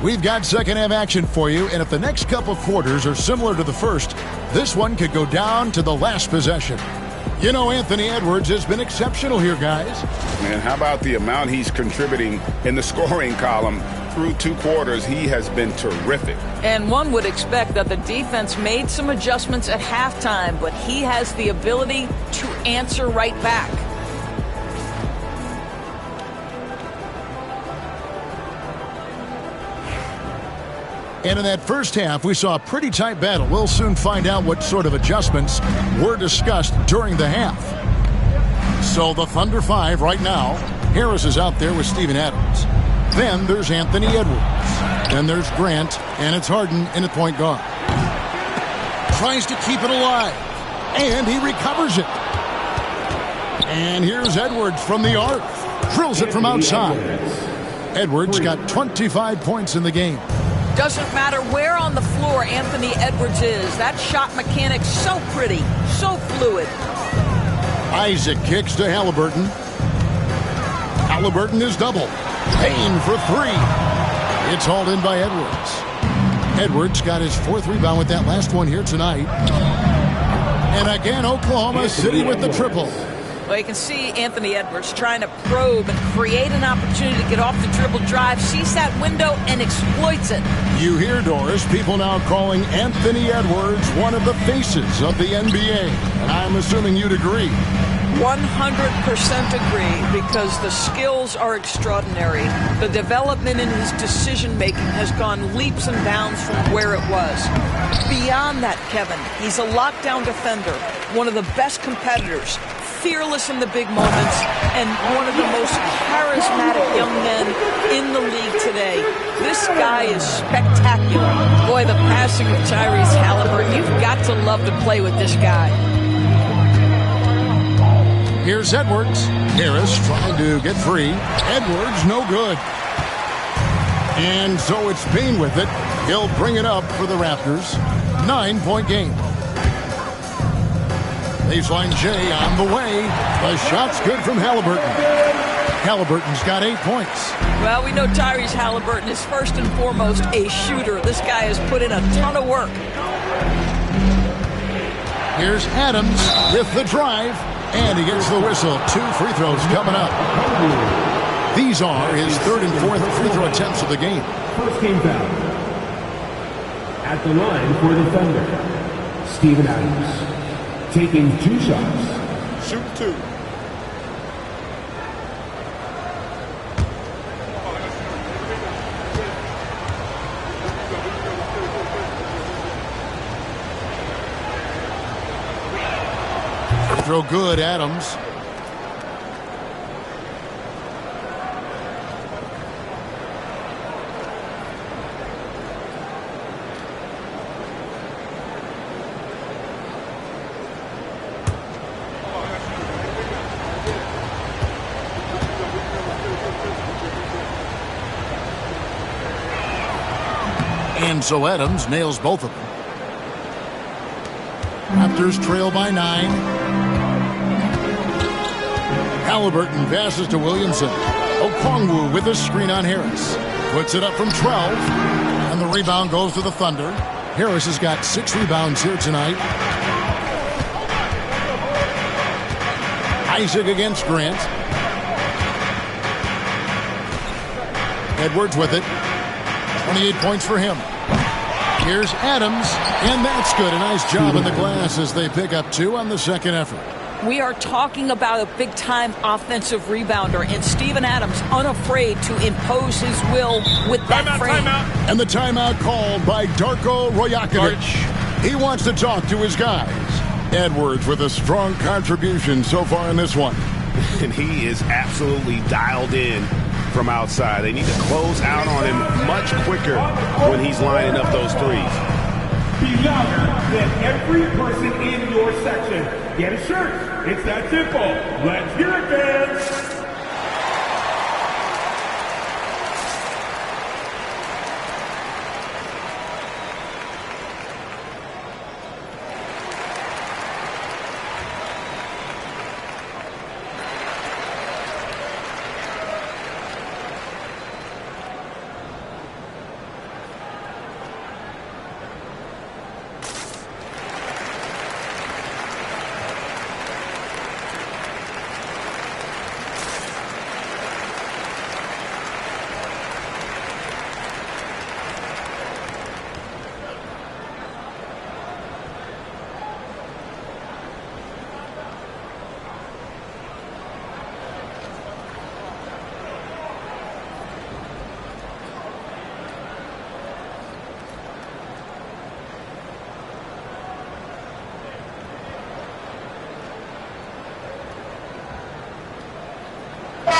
We've got second half action for you, and if the next couple quarters are similar to the first, this one could go down to the last possession. You know, Anthony Edwards has been exceptional here, guys. Man, how about the amount he's contributing in the scoring column? Through 2 quarters, he has been terrific. And one would expect that the defense made some adjustments at halftime, but he has the ability to answer right back. And in that first half, we saw a pretty tight battle. We'll soon find out what sort of adjustments were discussed during the half. So the Thunder 5 right now. Harris is out there with Steven Adams. Then there's Anthony Edwards. Then there's Grant, and it's Harden in at point guard. Tries to keep it alive, and he recovers it. And here's Edwards from the arc. Drills it from outside. Edwards got 25 points in the game. Doesn't matter where on the floor Anthony Edwards is. That shot mechanic's so pretty, so fluid. Isaac kicks to Halliburton. Halliburton is double. Payne for three. It's hauled in by Edwards. Edwards got his fourth rebound with that last one here tonight. And again, Oklahoma City with the triple. Well, you can see Anthony Edwards trying to probe and create an opportunity to get off the dribble drive, sees that window, and exploits it. You hear, Doris, people now calling Anthony Edwards one of the faces of the NBA. And I'm assuming you'd agree. 100% agree, because the skills are extraordinary. The development in his decision-making has gone leaps and bounds from where it was. Beyond that, Kevin, he's a lockdown defender, one of the best competitors, fearless in the big moments, and one of the most charismatic young men in the league today. This guy is spectacular. Boy, the passing of Tyrese Halliburton, you've got to love to play with this guy. Here's Edwards. Harris trying to get free. Edwards, no good. And so it's Payne with it. He'll bring it up for the Raptors. 9-point game. Baseline J on the way. The shot's good from Halliburton. Halliburton's got 8 points. Well, we know Tyrese Halliburton is first and foremost a shooter. This guy has put in a ton of work. Here's Adams with the drive. And he gets the whistle. 2 free throws coming up. These are his third and fourth free throw attempts of the game. First game foul. At the line for the Thunder, Steven Adams. Taking 2 shots. Shoot 2. Throw good, Adams. And so Adams nails both of them. Raptors trail by 9. Halliburton passes to Williamson. Okongwu with a screen on Harris. Puts it up from 12. And the rebound goes to the Thunder. Harris has got 6 rebounds here tonight. Isaac against Grant. Edwards with it. 28 points for him. Here's Adams. And that's good. A nice job in the glass as they pick up 2 on the second effort. We are talking about a big-time offensive rebounder, and Steven Adams unafraid to impose his will with that frame. Timeout. And the timeout called by Darko Rajakovic. He wants to talk to his guys. Edwards with a strong contribution so far in this one. And he is absolutely dialed in from outside. They need to close out on him much quicker when he's lining up those threes. Be louder than every person in your section. Get a shirt. It's that simple. Let's hear it, fans.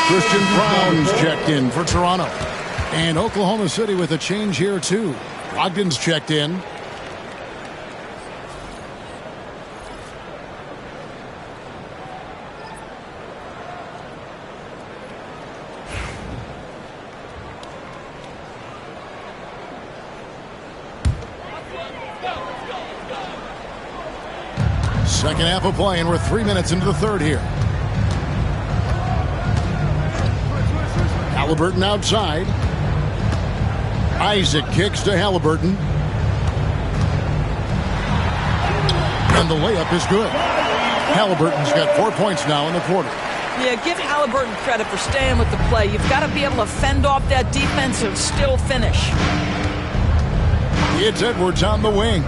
Christian Brown's checked in for Toronto. And Oklahoma City with a change here, too. Ogden's checked in. Second half of play, and we're 3 minutes into the third here. Halliburton outside. Isaac kicks to Halliburton. And the layup is good. Halliburton's got 4 points now in the quarter. Yeah, give Halliburton credit for staying with the play. You've got to be able to fend off that defense and still finish. It's Edwards on the wing.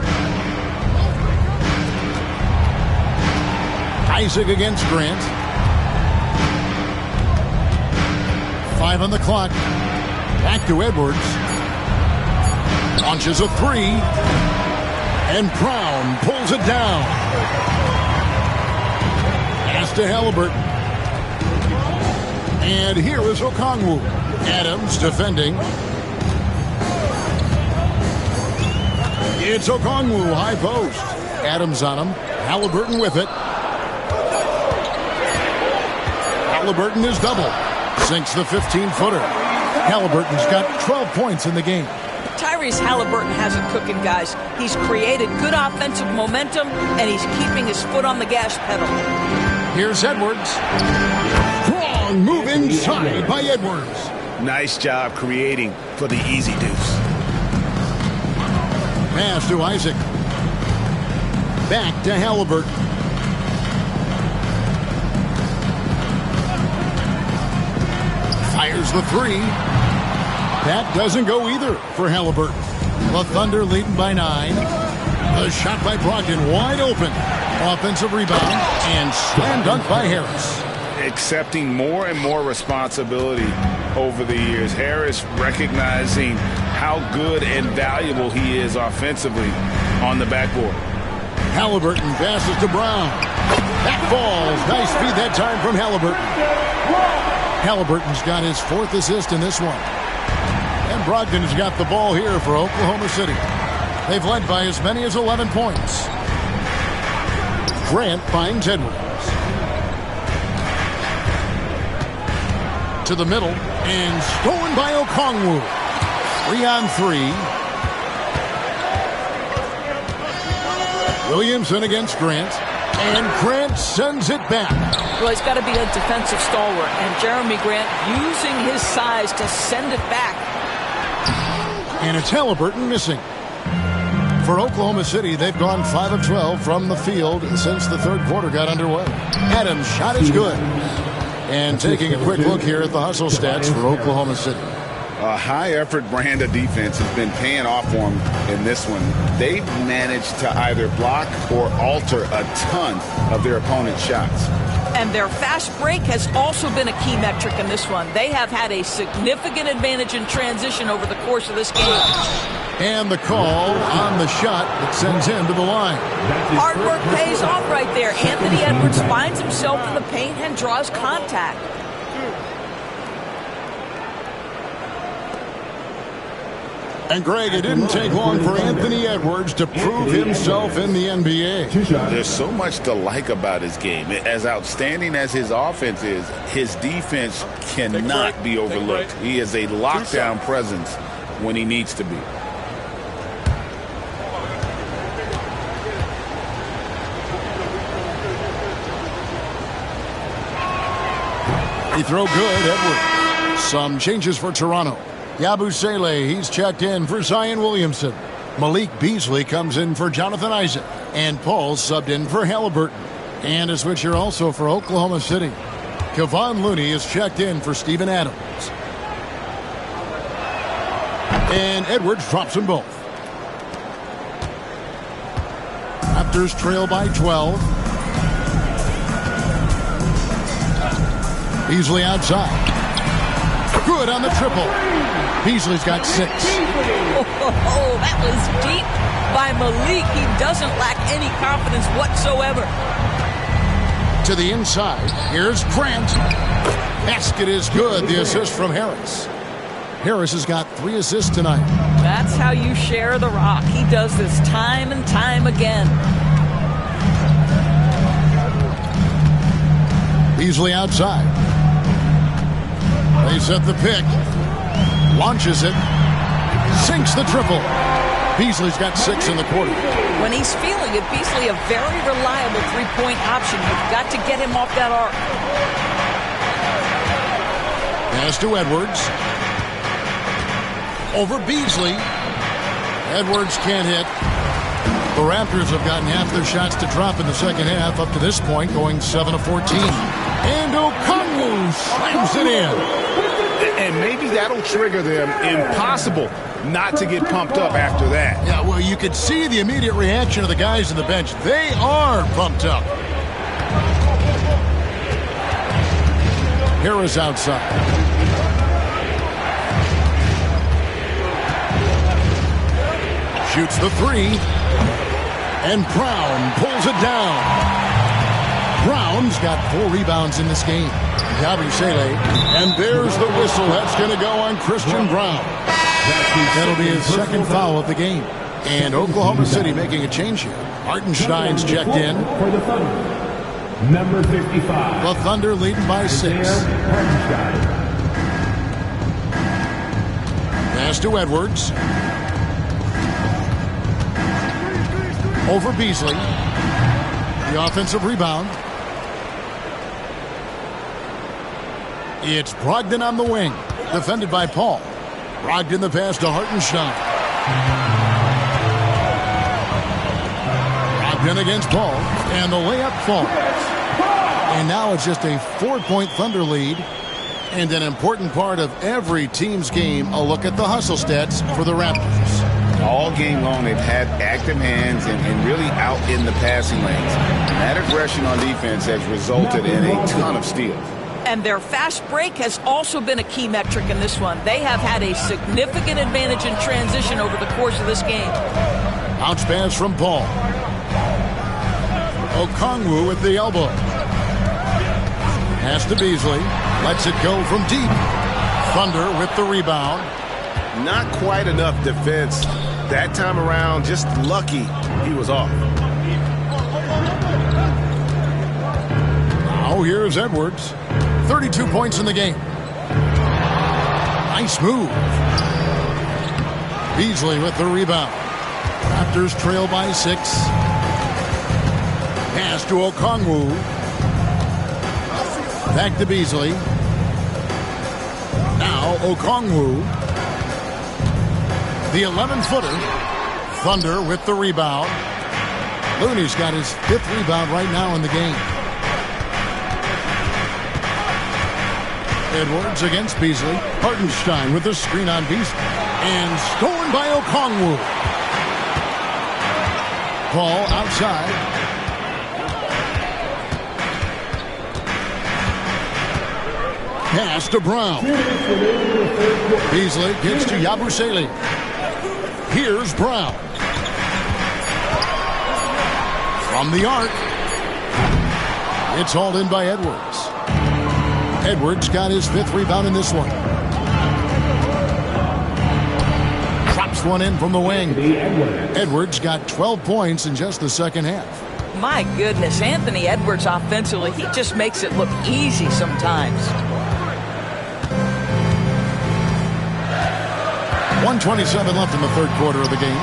Isaac against Grant. 5 on the clock. Back to Edwards. Launches a three. And Brown pulls it down. Pass to Halliburton. And here is Okongwu. Adams defending. It's Okongwu, high post. Adams on him. Halliburton with it. Halliburton is double. Sinks the 15-footer. Halliburton's got 12 points in the game. Tyrese Halliburton has it cooking, guys. He's created good offensive momentum, and he's keeping his foot on the gas pedal. Here's Edwards. Strong move inside by Edwards. Nice job creating for the easy deuce. Pass to Isaac. Back to Halliburton. Fires the three. That doesn't go either for Halliburton. The Thunder leading by 9. The shot by Brogdon wide open. Offensive rebound and slam dunk by Harris. Accepting more and more responsibility over the years. Harris recognizing how good and valuable he is offensively on the backboard. Halliburton passes to Brown. That falls. Nice feed that time from Halliburton. Halliburton's got his 4th assist in this one. And Brogdon has got the ball here for Oklahoma City. They've led by as many as 11 points. Grant finds Edwards. To the middle, and stolen by Okongwu. 3-on-3. Williamson against Grant. And Grant sends it back. Well, he's got to be a defensive stalwart. And Jeremy Grant using his size to send it back. And it's Halliburton missing. For Oklahoma City, they've gone 5 of 12 from the field since the third quarter got underway. Adams' shot is good. And taking a quick look here at the hustle stats for Oklahoma City. A high-effort brand of defense has been paying off for them in this one. They've managed to either block or alter a ton of their opponent's shots. And their fast break has also been a key metric in this one. They have had a significant advantage in transition over the course of this game. And the call on the shot that sends him to the line. Hard work pays off right there. Anthony Edwards finds himself in the paint and draws contact. And Greg, it didn't take long for Anthony Edwards to prove himself in the NBA. There's so much to like about his game. As outstanding as his offense is, his defense cannot be overlooked. He is a lockdown presence when he needs to be. He throw good, Edwards. Some changes for Toronto. Yabusele, he's checked in for Zion Williamson. Malik Beasley comes in for Jonathan Isaac. And Paul subbed in for Halliburton. And a switcher also for Oklahoma City. Kevon Looney is checked in for Steven Adams. And Edwards drops them both. Raptors trail by 12. Beasley outside. Good on the triple. Beasley's got 6. Oh, that was deep by Malik. He doesn't lack any confidence whatsoever. To the inside. Here's Grant. Basket is good. The assist from Harris. Harris has got 3 assists tonight. That's how you share the rock. He does this time and time again. Beasley outside. They set the pick. Launches it. Sinks the triple. Beasley's got 6 in the quarter. When he's feeling it, Beasley a very reliable three-point option. You've got to get him off that arc. Pass to Edwards. Over Beasley. Edwards can't hit. The Raptors have gotten half their shots to drop in the second half up to this point, going 7 of 14. And Okongwu slams it in. And maybe that'll trigger them. Impossible not to get pumped up after that. Yeah, well, you could see the immediate reaction of the guys on the bench. They are pumped up. Harris outside. Shoots the 3. And Brown pulls it down. Brown's got 4 rebounds in this game. Yabusele. And there's the whistle. That's going to go on Christian Brown. That'll be his second foul of the game. And Oklahoma City making a change here. Hartenstein's checked in. For the Thunder, number 55. The Thunder leading by 6. Pass to Edwards. Over Beasley. The offensive rebound. It's Brogdon on the wing. Defended by Paul. Brogdon the pass to Hartenstein. Brogdon against Paul. And the layup falls. And now it's just a 4-point Thunder lead. And an important part of every team's game, a look at the hustle stats for the Raptors. All game long, they've had active hands and really out in the passing lanes. That aggression on defense has resulted in a ton of steals. And their fast break has also been a key metric in this one. They have had a significant advantage in transition over the course of this game. Bounce pass from Paul. Okongwu with the elbow. Pass to Beasley. Lets it go from deep. Thunder with the rebound. Not quite enough defense that time around. Just lucky he was off. Now here's Edwards. 32 points in the game. Nice move. Beasley with the rebound. Raptors trail by 6. Pass to Okongwu. Back to Beasley. Now Okongwu. The 11-footer. Thunder with the rebound. Looney's got his 5th rebound right now in the game. Edwards against Beasley. Hartenstein with the screen on Beasley. And stolen by Okongwu. Paul outside. Pass to Brown. Beasley gets to Yabusele. Here's Brown. From the arc. It's hauled in by Edwards. Edwards got his 5th rebound in this one. Drops one in from the wing. Edwards got 12 points in just the second half. My goodness, Anthony Edwards offensively, he just makes it look easy sometimes. 1:27 left in the third quarter of the game.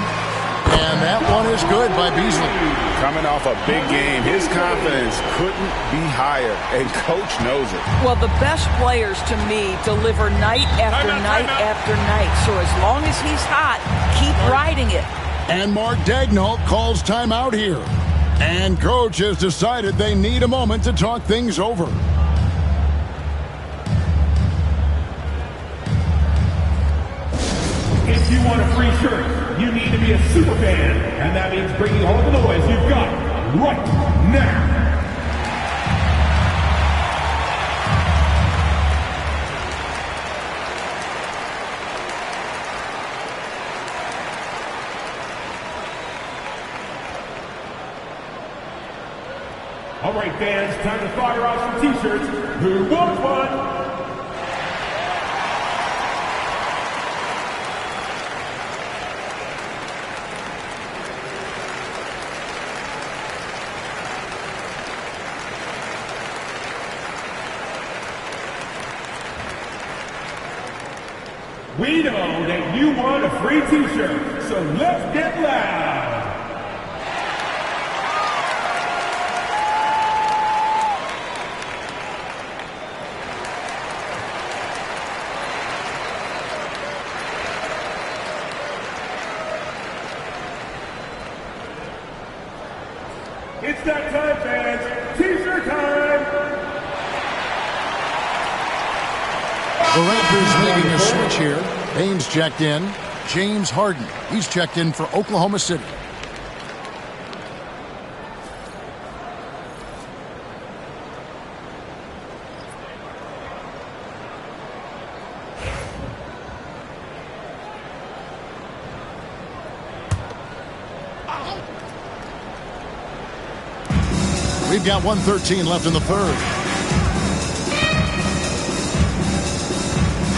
And that one is good by Beasley. Coming off a big game, his confidence couldn't be higher, and Coach knows it. Well, the best players to me deliver night after night after night. So as long as he's hot, keep riding it. And Mark Daigneault calls timeout here. And Coach has decided they need a moment to talk things over. If you want a free shirt, you need to be a super fan, and that means bringing all the noise you've got right now. All right, fans, time to fire off some t-shirts. Who wants one? We know that you want a free t-shirt, so let's get loud. It's that time, fans. T-shirt time. The Raptors making a switch here. Baines checked in. James Harden, he's checked in for Oklahoma City. We've got 1:13 left in the third.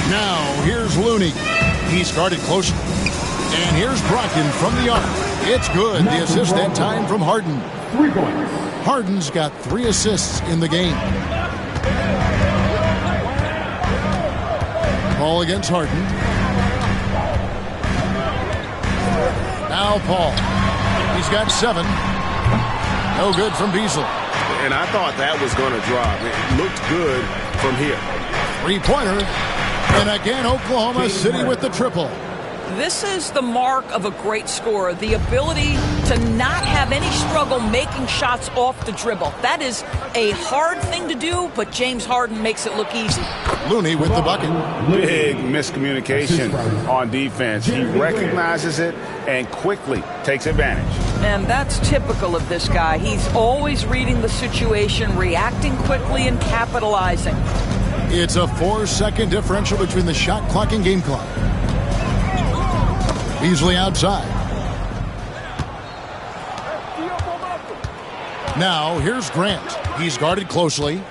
Now, here's Looney. He's guarded closely. And here's Brogdon from the arc. It's good. The assist that time from Harden. 3 points. Harden's got 3 assists in the game. Ball against Harden. Now Paul. He's got 7. No good from Beasley. And I thought that was going to drop. It looked good from here. 3-pointer. And again, Oklahoma City with the triple. This is the mark of a great scorer, the ability to not have any struggle making shots off the dribble. That is a hard thing to do, but James Harden makes it look easy. Looney with the bucket. Big miscommunication on defense. He recognizes it and quickly takes advantage. And that's typical of this guy. He's always reading the situation, reacting quickly, and capitalizing. It's a 4-second differential between the shot clock and game clock. Beasley outside. Now, here's Grant. He's guarded closely.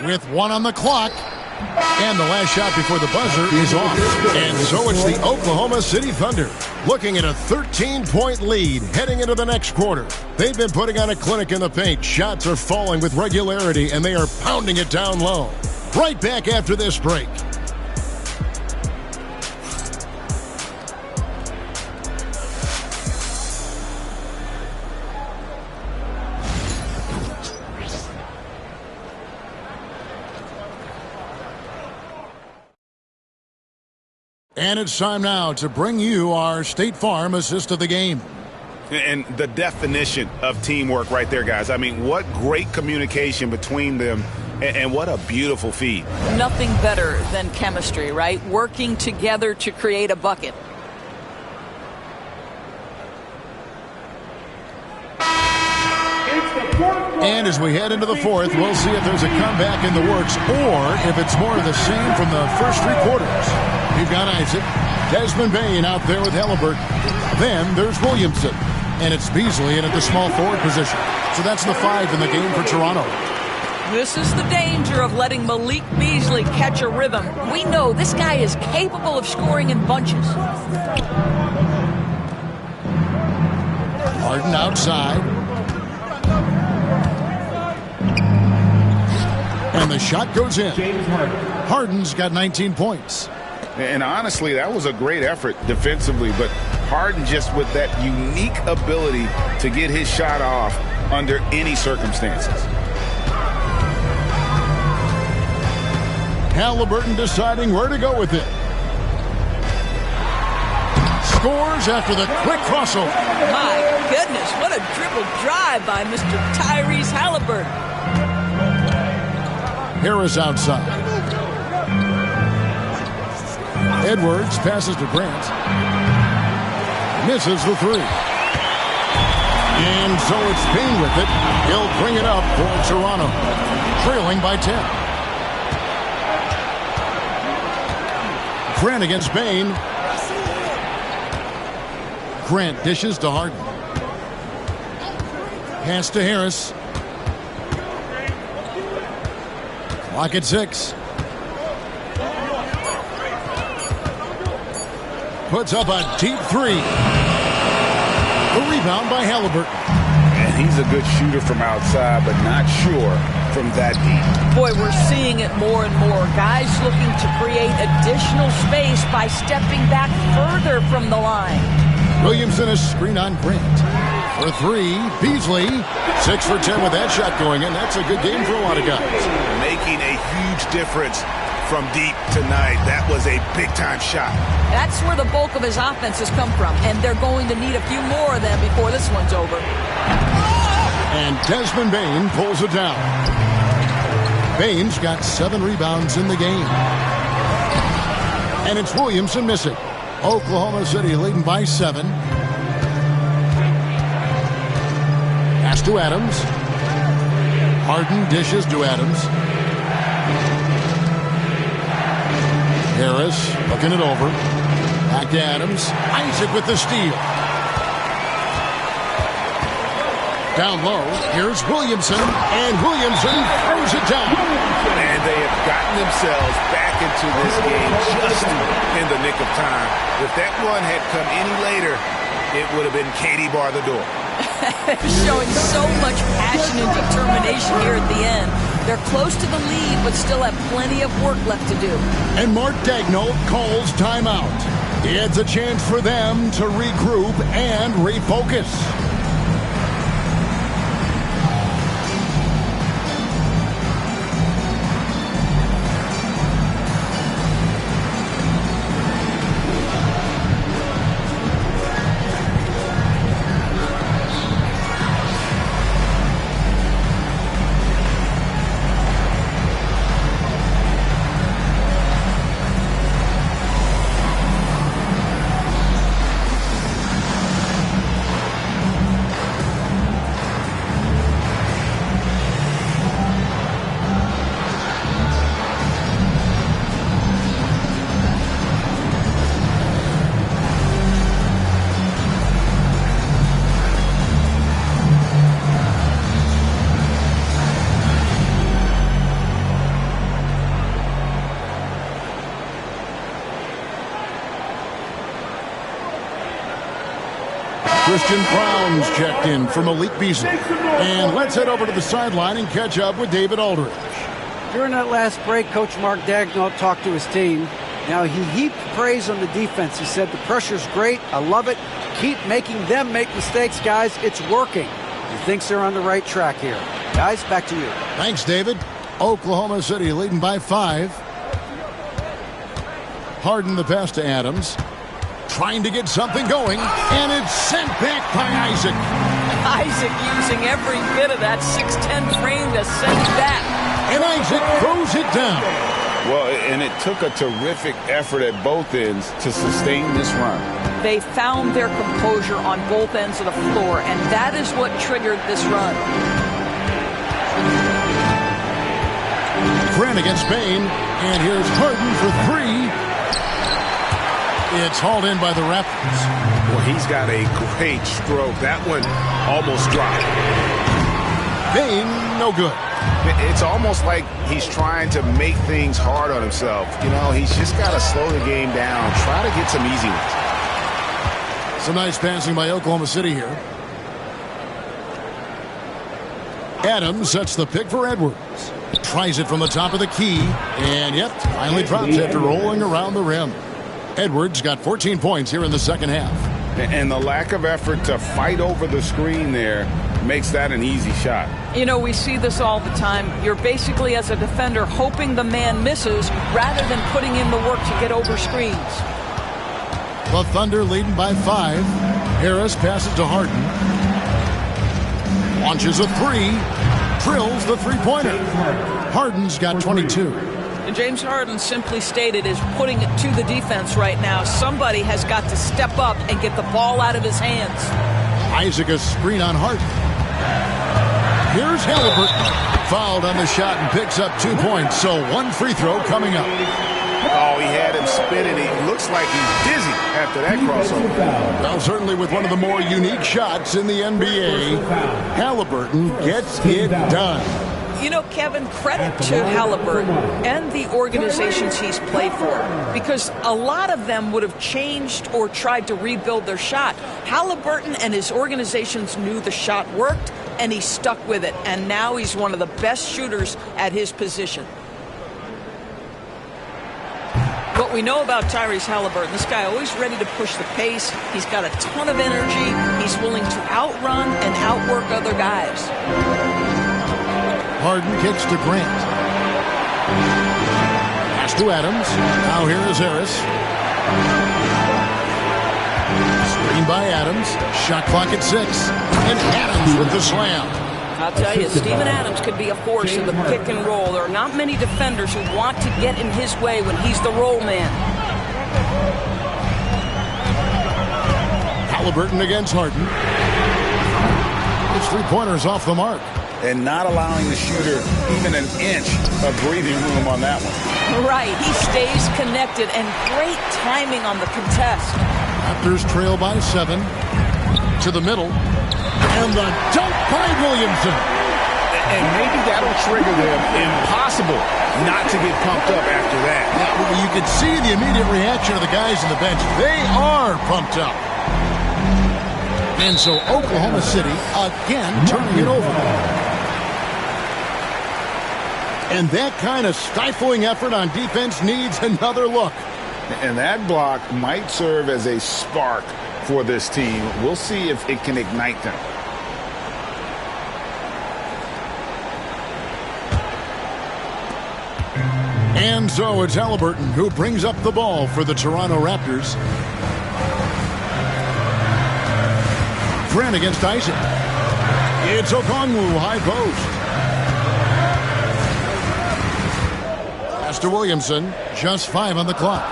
With 1 on the clock. And the last shot before the buzzer is off. And so it's the Oklahoma City Thunder looking at a 13-point lead heading into the next quarter. They've been putting on a clinic in the paint. Shots are falling with regularity, and they are pounding it down low. Right back after this break. And it's time now to bring you our State Farm assist of the game. And the definition of teamwork right there, guys. I mean, what great communication between them, and what a beautiful feed. Nothing better than chemistry, right? Working together to create a bucket. And as we head into the fourth, we'll see if there's a comeback in the works or if it's more of the same from the first 3 quarters. We've got Isaac, Desmond Bain out there with Halliburton. Then there's Williamson. And it's Beasley in at the small forward position. So that's the 5 in the game for Toronto. This is the danger of letting Malik Beasley catch a rhythm. We know this guy is capable of scoring in bunches. Harden outside. And the shot goes in. Harden's got 19 points. And honestly, that was a great effort defensively, but Harden just with that unique ability to get his shot off under any circumstances. Halliburton deciding where to go with it. Scores after the quick crossover. My goodness, what a dribble drive by Mr. Tyrese Halliburton. Harris outside. Edwards passes to Grant. Misses the 3. And so it's Bain with it. He'll bring it up for Toronto. Trailing by 10. Grant against Bain. Grant dishes to Harden. Pass to Harris. Clock at 6. Puts up a deep 3. The rebound by Halliburton. And he's a good shooter from outside, but not sure from that deep. Boy, we're seeing it more and more. Guys looking to create additional space by stepping back further from the line. Williamson a screen on Grant. For three, Beasley. 6 for 10 with that shot going in. That's a good game for a lot of guys. Making a huge difference from deep tonight. That was a big-time shot. That's where the bulk of his offense has come from, and they're going to need a few more of them before this one's over. And Desmond Bane pulls it down. Bane's got 7 rebounds in the game. And it's Williamson missing. Oklahoma City leading by 7. Pass to Adams. Harden dishes to Adams. Harris looking it over. Back to Adams. Isaac with the steal. Down low, here's Williamson, and Williamson throws it down. And they have gotten themselves back into this game just in the nick of time. If that one had come any later, it would have been Katie bar the door. Showing so much passion and determination here at the end. They're close to the lead, but still have plenty of work left to do. And Mark Daigneault calls timeout. It's a chance for them to regroup and refocus. Christian Brown's checked in for Malik Beasley. And let's head over to the sideline and catch up with David Aldridge. During that last break, Coach Mark Daigneault talked to his team. Now, he heaped praise on the defense. He said, the pressure's great. I love it. Keep making them make mistakes, guys. It's working. He thinks they're on the right track here. Guys, back to you. Thanks, David. Oklahoma City leading by 5. Harden the pass to Adams. Trying to get something going, and it's sent back by Isaac. Isaac using every bit of that 6'10 frame to send it back. And Isaac throws it down. Well, and it took a terrific effort at both ends to sustain this run. They found their composure on both ends of the floor, and that is what triggered this run. Grant against Bane, and here's Harden for 3. It's hauled in by the Raptors. Well, he's got a great stroke. That one almost dropped. Bane, no good. It's almost like he's trying to make things hard on himself. You know, he's just got to slow the game down. Try to get some easy ones. Some nice passing by Oklahoma City here. Adams sets the pick for Edwards. Tries it from the top of the key. And, yep, finally drops after rolling around the rim. Edwards got 14 points here in the second half. And the lack of effort to fight over the screen there makes that an easy shot. You know, we see this all the time. You're basically, as a defender, hoping the man misses rather than putting in the work to get over screens. The Thunder leading by 5. Harris passes to Harden. Launches a 3. Drills the three-pointer. Harden's got 22. And James Harden simply stated is putting it to the defense right now. Somebody has got to step up and get the ball out of his hands. Isaac a screen on Harden. Here's Halliburton. Fouled on the shot and picks up 2 points. So 1 free throw coming up. Oh, he had him spinning. He looks like he's dizzy after that crossover. Well, certainly with one of the more unique shots in the NBA, Halliburton gets it done. You know, Kevin, credit to Halliburton and the organizations he's played for, because a lot of them would have changed or tried to rebuild their shot. Halliburton and his organizations knew the shot worked. and he stuck with it. And now he's one of the best shooters at his position. What we know about Tyrese Halliburton, this guy always ready to push the pace. He's got a ton of energy. He's willing to outrun and outwork other guys. Harden kicks to Grant. Pass to Adams. Now here is Harris. Screen by Adams. Shot clock at 6. And Adams with the slam. I'll tell you, Steven Adams could be a force in the pick and roll. There are not many defenders who want to get in his way when he's the roll man. Halliburton against Harden. It's 3-pointers off the mark. And not allowing the shooter even an inch of breathing room on that one. Right, he stays connected, and great timing on the contest. Raptors trail by 7. To the middle. And the dunk by Williamson. And maybe that'll trigger them. Impossible not to get pumped up after that. Yeah, you can see the immediate reaction of the guys on the bench. They are pumped up. And so Oklahoma City again turning it over. And that kind of stifling effort on defense needs another look. And that block might serve as a spark for this team. We'll see if it can ignite them. And so it's Halliburton who brings up the ball for the Toronto Raptors. Grant against Isaac. It's Okongwu, high post. Pass to Williamson. Just 5 on the clock.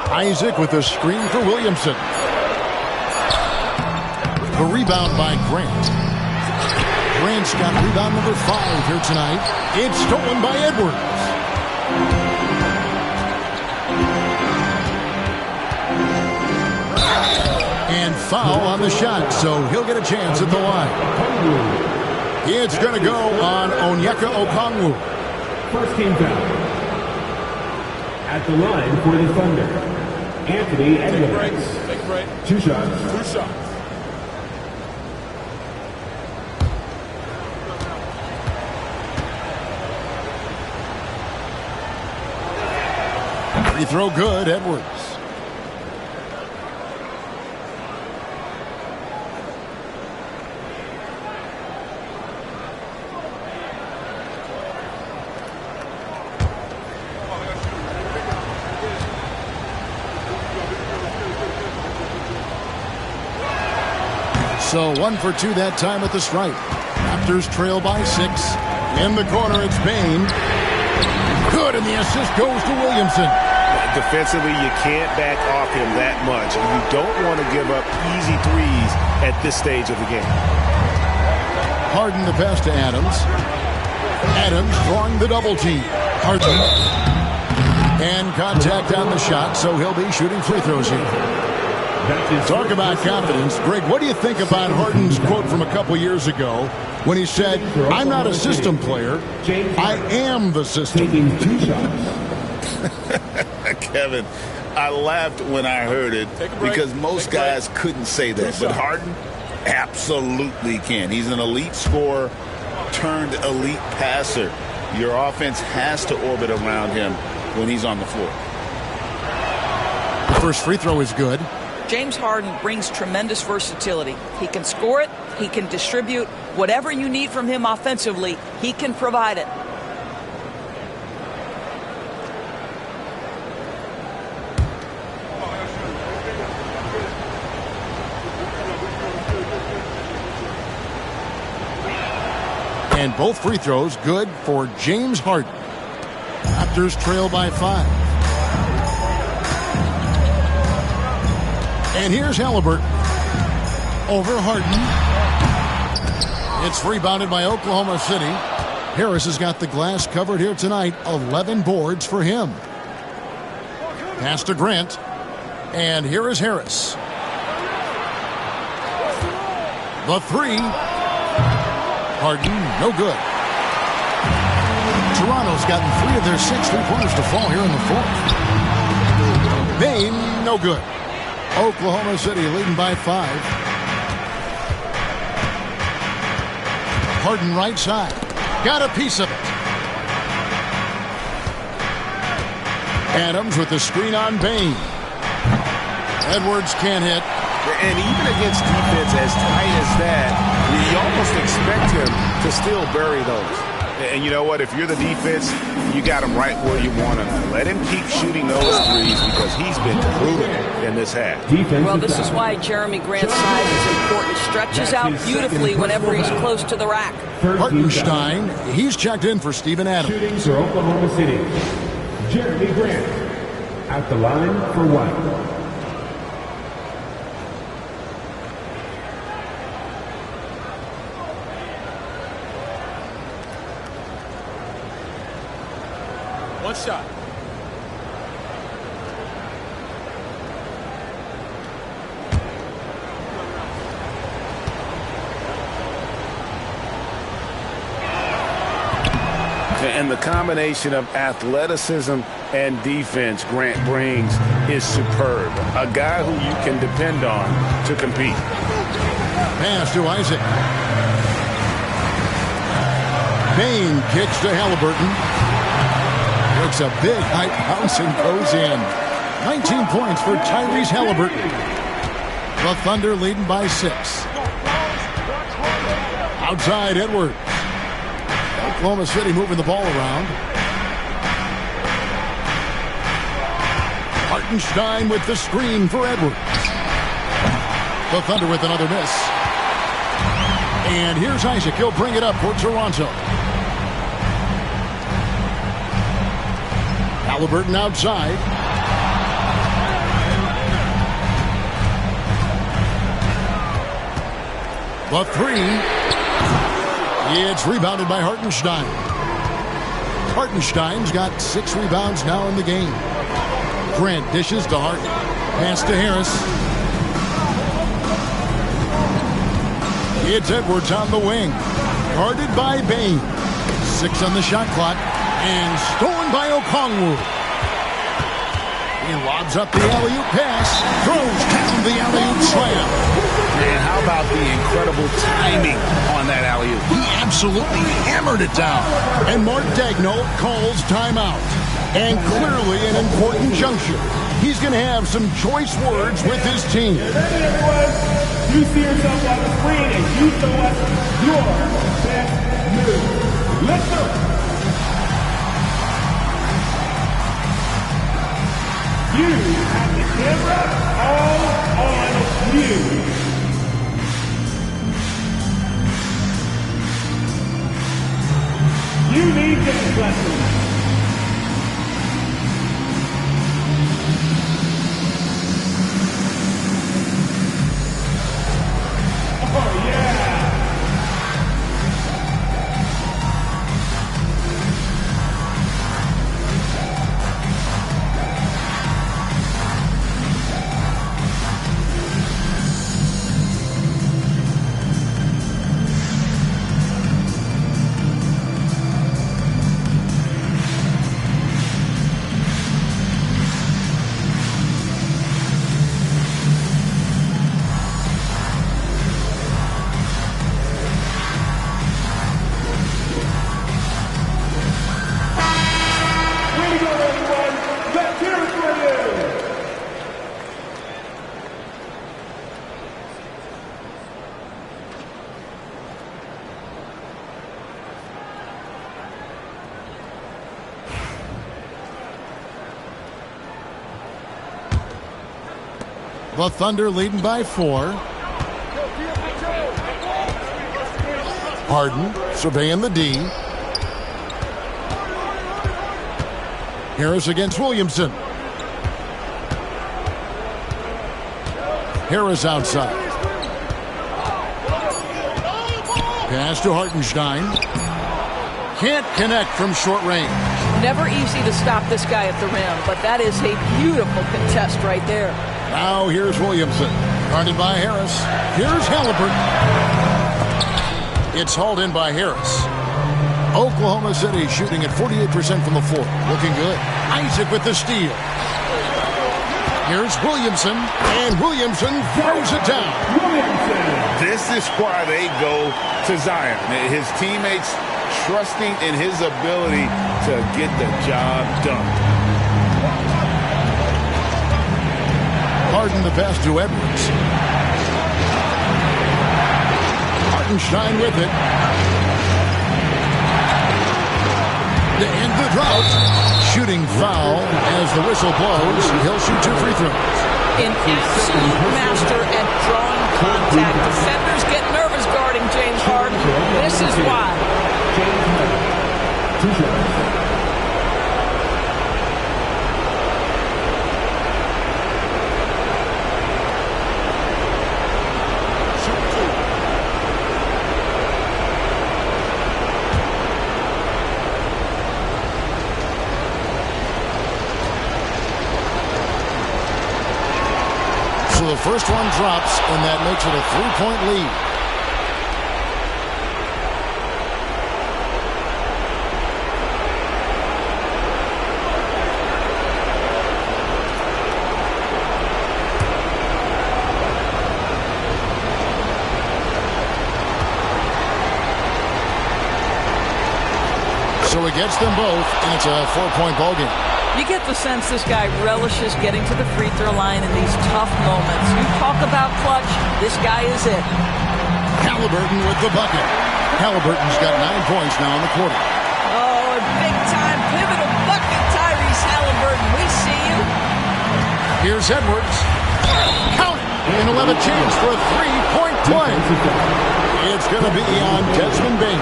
Isaac with a screen for Williamson. The rebound by Grant. Grant's got rebound number 5 here tonight. It's stolen by Edwards. And foul on the shot, so he'll get a chance at the line. It's going to go on Onyeka Okongwu. First team foul. At the line for the Thunder, Anthony Edwards. Take a break. 2 shots. 2 shots. Free throw good, Edwards. So 1 for 2 that time at the stripe. Raptors trail by 6. In the corner, it's Bane. Good, and the assist goes to Williamson. Defensively, you can't back off him that much. You don't want to give up easy threes at this stage of the game. Harden the pass to Adams. Adams drawing the double team. Harden. And contact on the shot, so he'll be shooting free throws here. Talk about confidence. Greg, what do you think about Harden's quote from a couple years ago when he said, "I'm not a system player, I am the system"? Taking 2 shots. Kevin, I laughed when I heard it because most guys couldn't say that. But Harden absolutely can. He's an elite scorer turned elite passer. Your offense has to orbit around him when he's on the floor. The first free throw is good. James Harden brings tremendous versatility. He can score it, he can distribute. Whatever you need from him offensively, he can provide it. And both free throws good for James Harden. Raptors trail by 5. And here's Halliburton. Over Harden. It's rebounded by Oklahoma City. Harris has got the glass covered here tonight. 11 boards for him. Pass to Grant. And here is Harris. The 3. Harden, no good. Toronto's gotten 3 of their 6 3-pointers to fall here in the 4th. Bane, no good. Oklahoma City leading by 5. Harden right side. Got a piece of it. Adams with the screen on Bain. Edwards can't hit. And even against defense as tight as that, you almost expect him to still bury those. And you know what? If you're the defense, you got him right where you want him. Let him keep shooting those threes because he's been brutal in this half. Well, this is why Jeremy Grant's size is important. Stretches out beautifully whenever he's close to the rack. Hartenstein, he's checked in for Steven Adams. Shooting for Oklahoma City, Jeremy Grant at the line for one. One shot. And the combination of athleticism and defense Grant brings is superb. A guy who you can depend on to compete. Pass to Isaac. Bain kicks to Halliburton. Looks a big high bounce and goes in. 19 points for Tyrese Halliburton. The Thunder leading by 6. Outside Edwards. Oklahoma City moving the ball around. Hartenstein with the screen for Edwards. The Thunder with another miss. And here's Isaac. He'll bring it up for Toronto. Halliburton outside. The three. It's rebounded by Hartenstein. Hartenstein's got 6 rebounds now in the game. Grant dishes to Harden. Pass to Harris. It's Edwards on the wing. Guarded by Bain. 6 on the shot clock. And stolen by Okongwu. He lobs up the alley-oop pass. Throws down the alley-oop slam. And how about the incredible timing on that alley-oop? He absolutely hammered it down. And Mark Daigneault calls timeout. And clearly an important juncture. He's going to have some choice words with his team. Get ready, everyone. You see yourself on the screen and you show us your best move. Let's go. You have the camera all on you. You need dance lessons. Oh, yeah. The Thunder leading by 4. Harden surveying the D. Harris against Williamson. Harris outside. Pass to Hartenstein. Can't connect from short range. Never easy to stop this guy at the rim, but that is a beautiful contest right there. Now here's Williamson. Guarded by Harris. Here's Halliburton. It's hauled in by Harris. Oklahoma City shooting at 48% from the floor. Looking good. Isaac with the steal. Here's Williamson. And Williamson throws it down. This is why they go to to Zion. His teammates trusting in his ability to get the job done. Harden the pass to Edwards. Hartenstein with it. To end the drought. Shooting foul as the whistle blows. He'll shoot 2 free throws. An absolute master at drawing contact. Defenders get nervous guarding James Harden. This is why. James Harden, 2 shots. So the first one drops, and that makes it a 3-point lead. So it gets them both, and it's a 4-point ball game. You get the sense this guy relishes getting to the free throw line in these tough moments. You talk about clutch, this guy is it. Halliburton with the bucket. Halliburton's got 9 points now in the quarter. Oh, a big-time pivotal bucket, Tyrese Halliburton. We see you. Here's Edwards. Count it. And he'll have a chance for a 3-point play. It's going to be on Desmond Bain.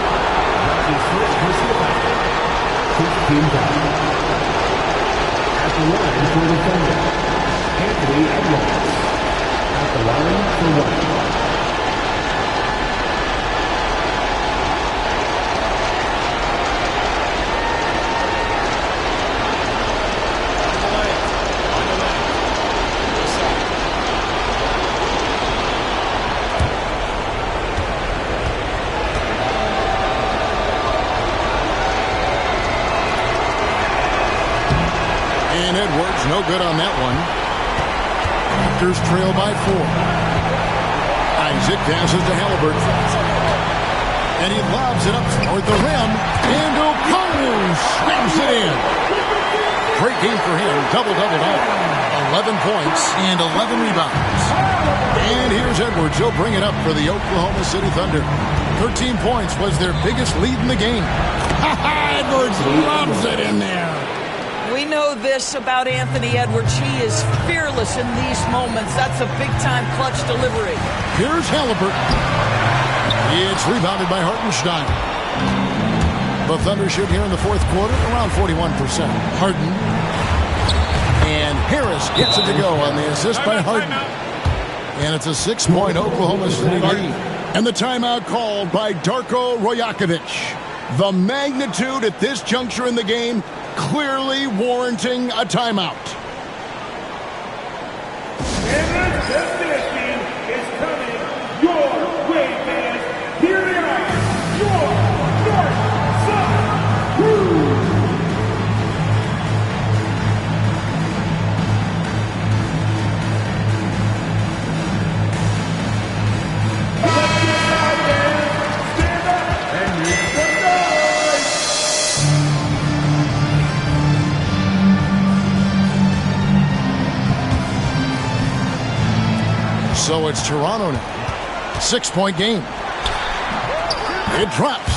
At the line for the Thunder, Anthony Edwards. At the line for 1. And Edwards, no good on that one. Raptors trail by 4. Isaac passes to Halliburton. And he lobs it up toward the rim. And O'Connor swings it in. Great game for him. Double-double now. 11 points and 11 rebounds. And here's Edwards. He'll bring it up for the Oklahoma City Thunder. 13 points was their biggest lead in the game. Edwards lobs it in there. We know this about Anthony Edwards. He is fearless in these moments. That's a big-time clutch delivery. Here's Halliburton. It's rebounded by Hartenstein. The Thunder shoot here in the fourth quarter around 41%. Harden. And Harris gets it to go on the assist by Harden. And it's a 6-point Oklahoma City lead. And the timeout called by Darko Rajakovic. The magnitude at this juncture in the game clearly warranting a timeout. And the destination is coming your way, fans. Here they are, your North-South Crew. Let's get live, fans. Stand up and make some noise. So it's Toronto now. 6-point game. It drops.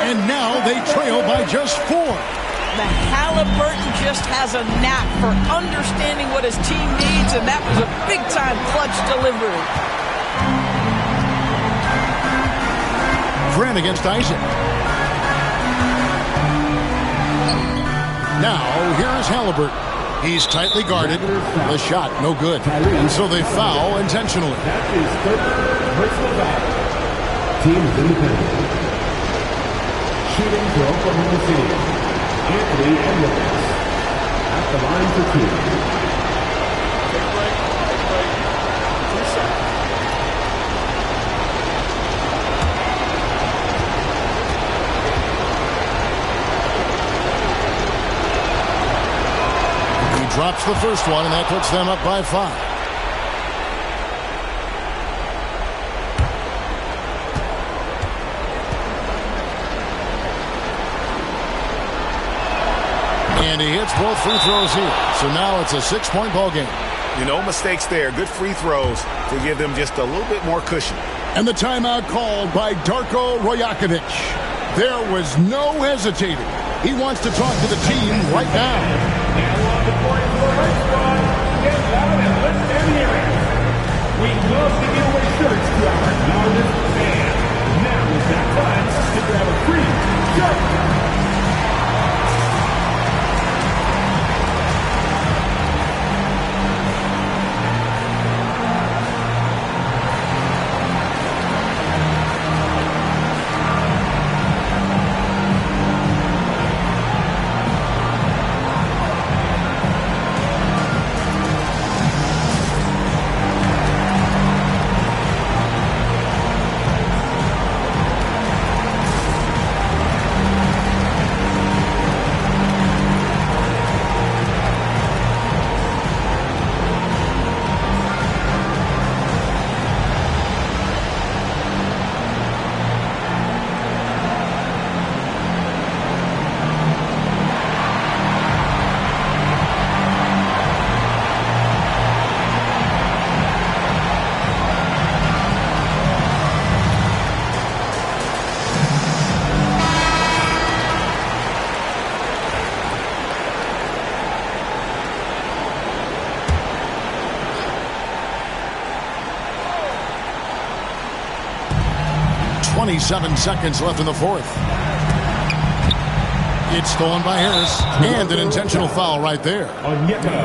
And now they trail by just 4. The Halliburton just has a knack for understanding what his team needs, and that was a big-time clutch delivery. Grant against Isaac. Now, here is Halliburton. He's tightly guarded. The shot, no good. And so they foul intentionally. That is third personal foul. Team is independent. Shooting for Oklahoma City, Anthony Edwards. At the line for 2. Drops the first one, and that puts them up by 5. And he hits both free throws here. So now it's a 6-point ball game. No mistakes there. Good free throws to give them just a little bit more cushion. And the timeout called by Darko Rojakovic. There was no hesitating. He wants to talk to the team right now. Now on the court for the Red Squad. Get loud and let them hear it. We love to give away shirts to our loudest fans. Now is that time to grab a free shirt. .7 seconds left in the fourth. It's stolen by Harris, and an intentional foul right there.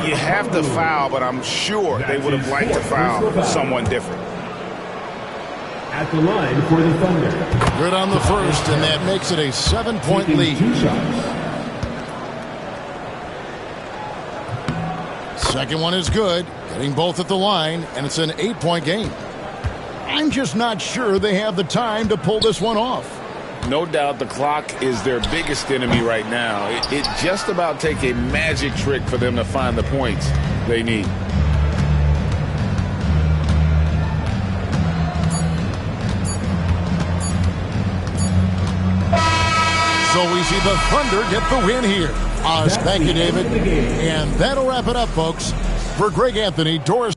You have to foul, but I'm sure they would have liked to foul someone different. At the line for the Thunder. Good on the first, and that makes it a 7-point lead. 2 shots. Second one is good, getting both at the line, and it's an 8-point game. I'm just not sure they have the time to pull this one off. No doubt the clock is their biggest enemy right now. It just about take a magic trick for them to find the points they need. So we see the Thunder get the win here. Thank you, David. And that'll wrap it up, folks. For Greg Anthony, Doris.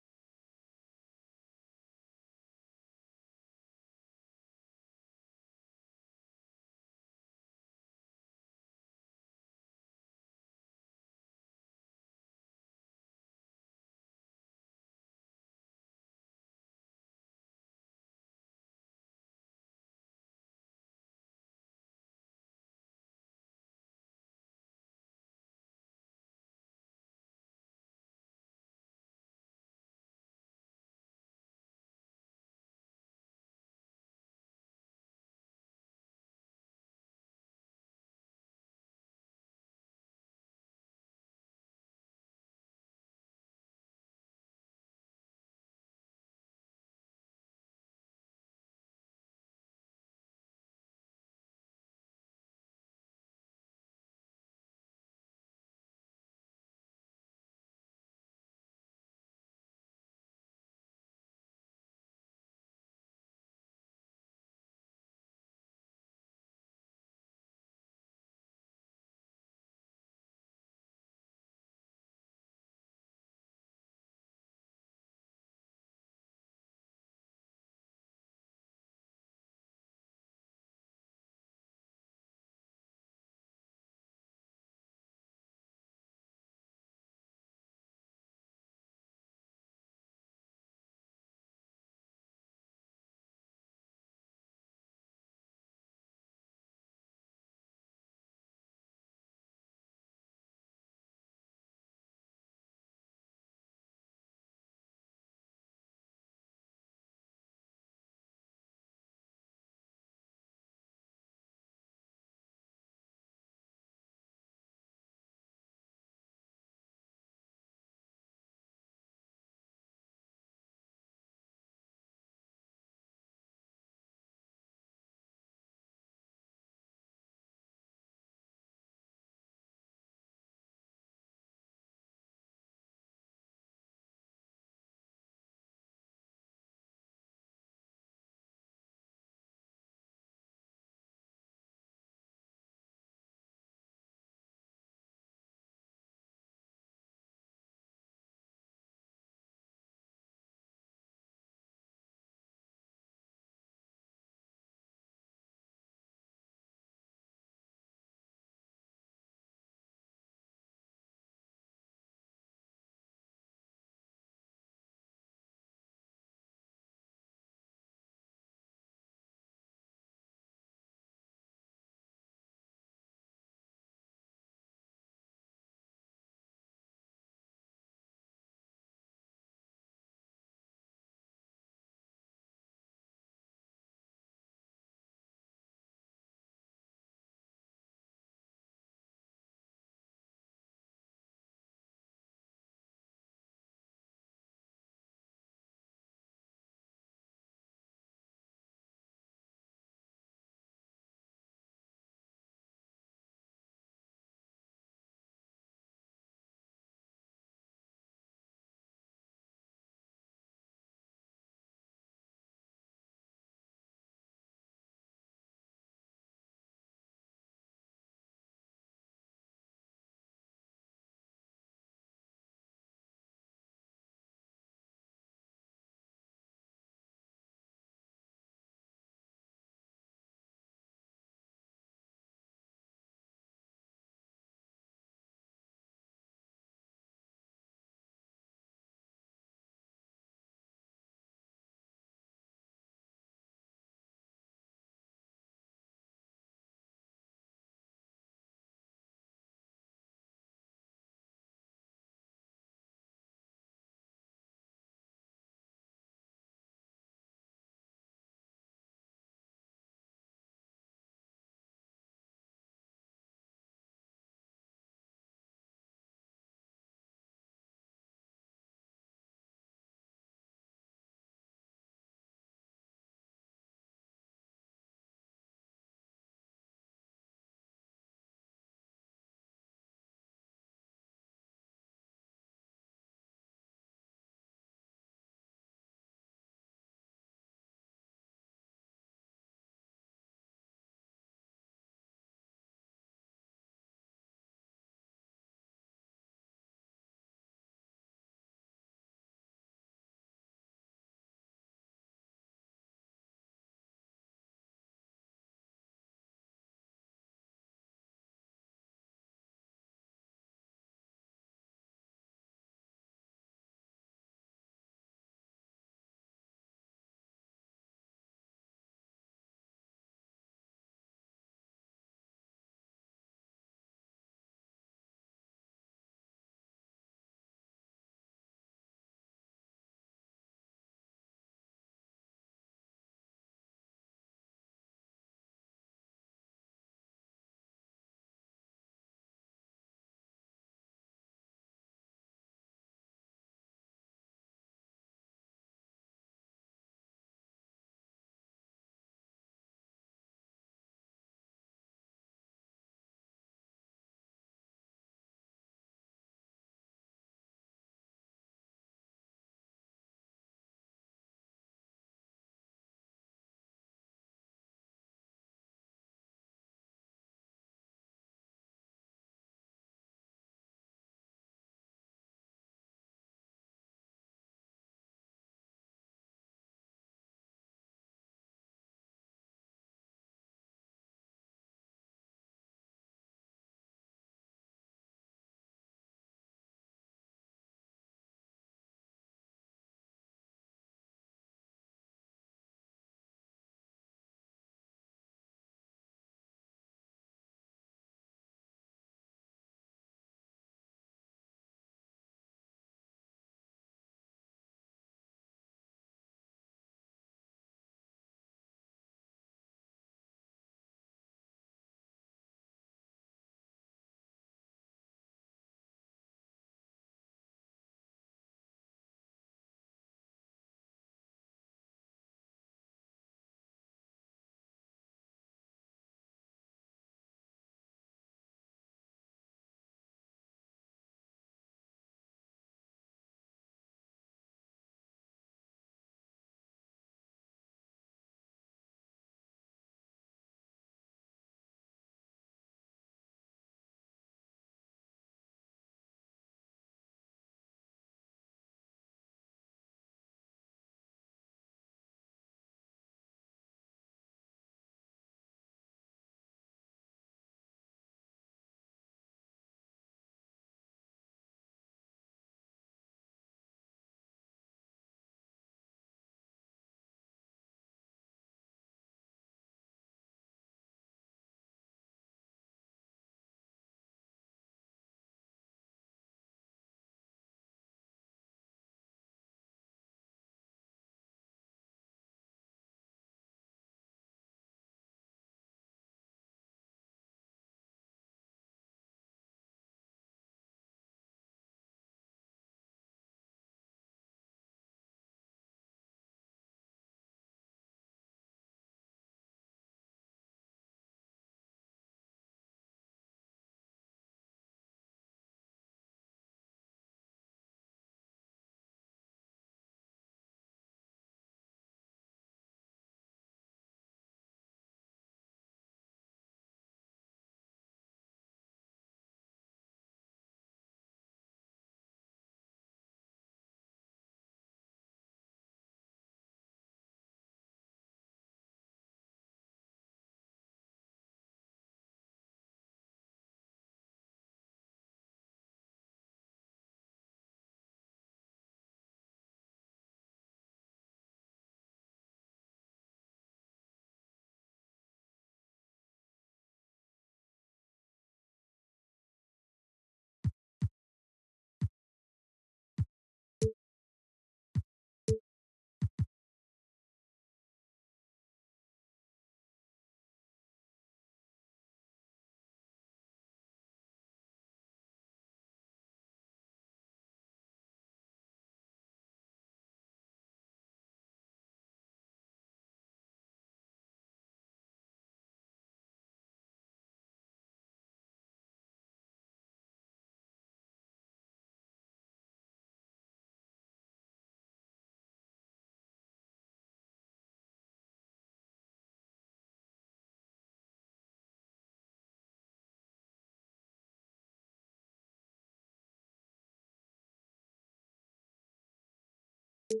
Let's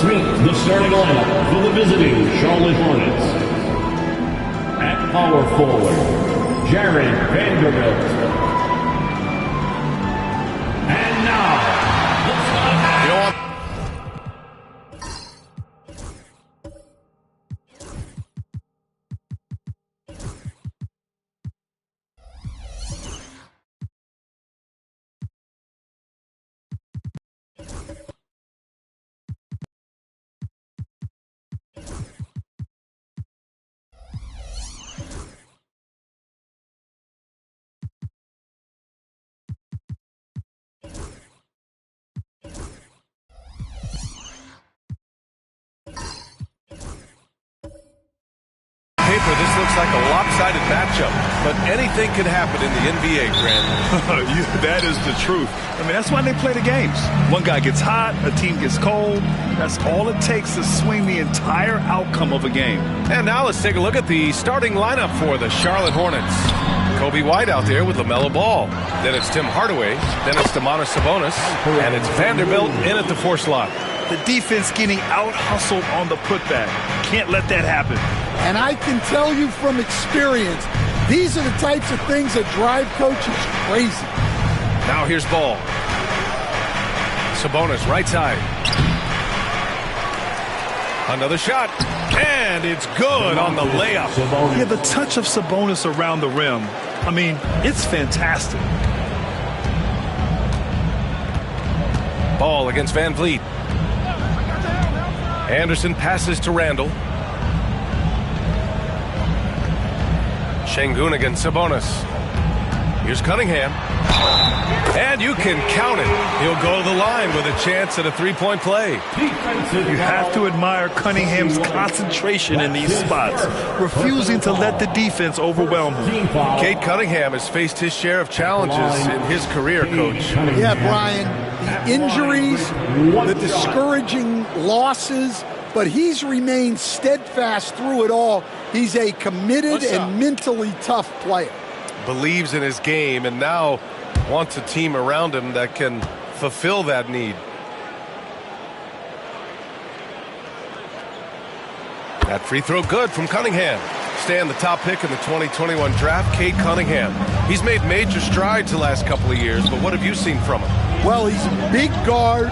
meet the starting lineup for the visiting Charlotte Hornets. At power forward, Jared Vanderbilt. And now, let's This looks like a lopsided matchup, but anything can happen in the NBA, Grant. That is the truth. I mean, that's why they play the games. One guy gets hot, a team gets cold. That's all it takes to swing the entire outcome of a game. And now let's take a look at the starting lineup for the Charlotte Hornets. Kobe White out there with LaMelo Ball. Then it's Tim Hardaway. Then it's Domantas Sabonis. And it's Vanderbilt in at the 4 slot. The defense getting out-hustled on the putback. Can't let that happen. And I can tell you from experience, these are the types of things that drive coaches crazy. Now here's Ball. Sabonis, right side. Another shot. And it's good on the layup. Yeah, the touch of Sabonis around the rim. I mean, it's fantastic. Ball against Van Vliet. Anderson passes to Randall. Şengün against Sabonis. Here's Cunningham. And you can count it. He'll go to the line with a chance at a three-point play. You have to admire Cunningham's concentration in these spots, refusing to let the defense overwhelm him. Cade Cunningham has faced his share of challenges in his career, Coach. Yeah, Brian, the injuries, the discouraging losses, but he's remained steadfast through it all. He's a committed and mentally tough player. Believes in his game and now wants a team around him that can fulfill that need. That free throw good from Cunningham. Staying the top pick in the 2021 draft, Cade Cunningham. He's made major strides the last couple of years, but what have you seen from him? Well, he's a big guard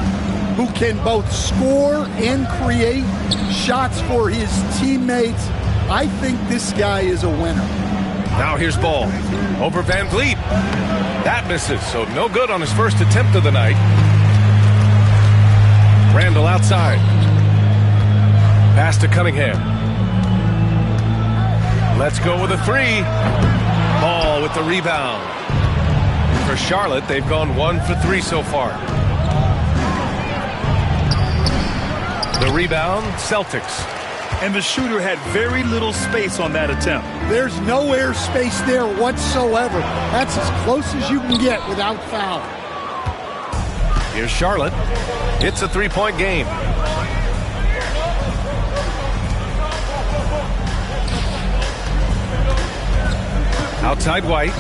who can both score and create shots for his teammates. I think this guy is a winner. Now here's Ball over Van Vliet. That misses, so no good on his first attempt of the night. Randall outside. Pass to Cunningham. Let's go with a three. Ball with the rebound. For Charlotte, they've gone 1 for 3 so far. The rebound, Celtics. And the shooter had very little space on that attempt. There's no air space there whatsoever. That's as close as you can get without foul. Here's Charlotte. It's a three-point game. Outside White.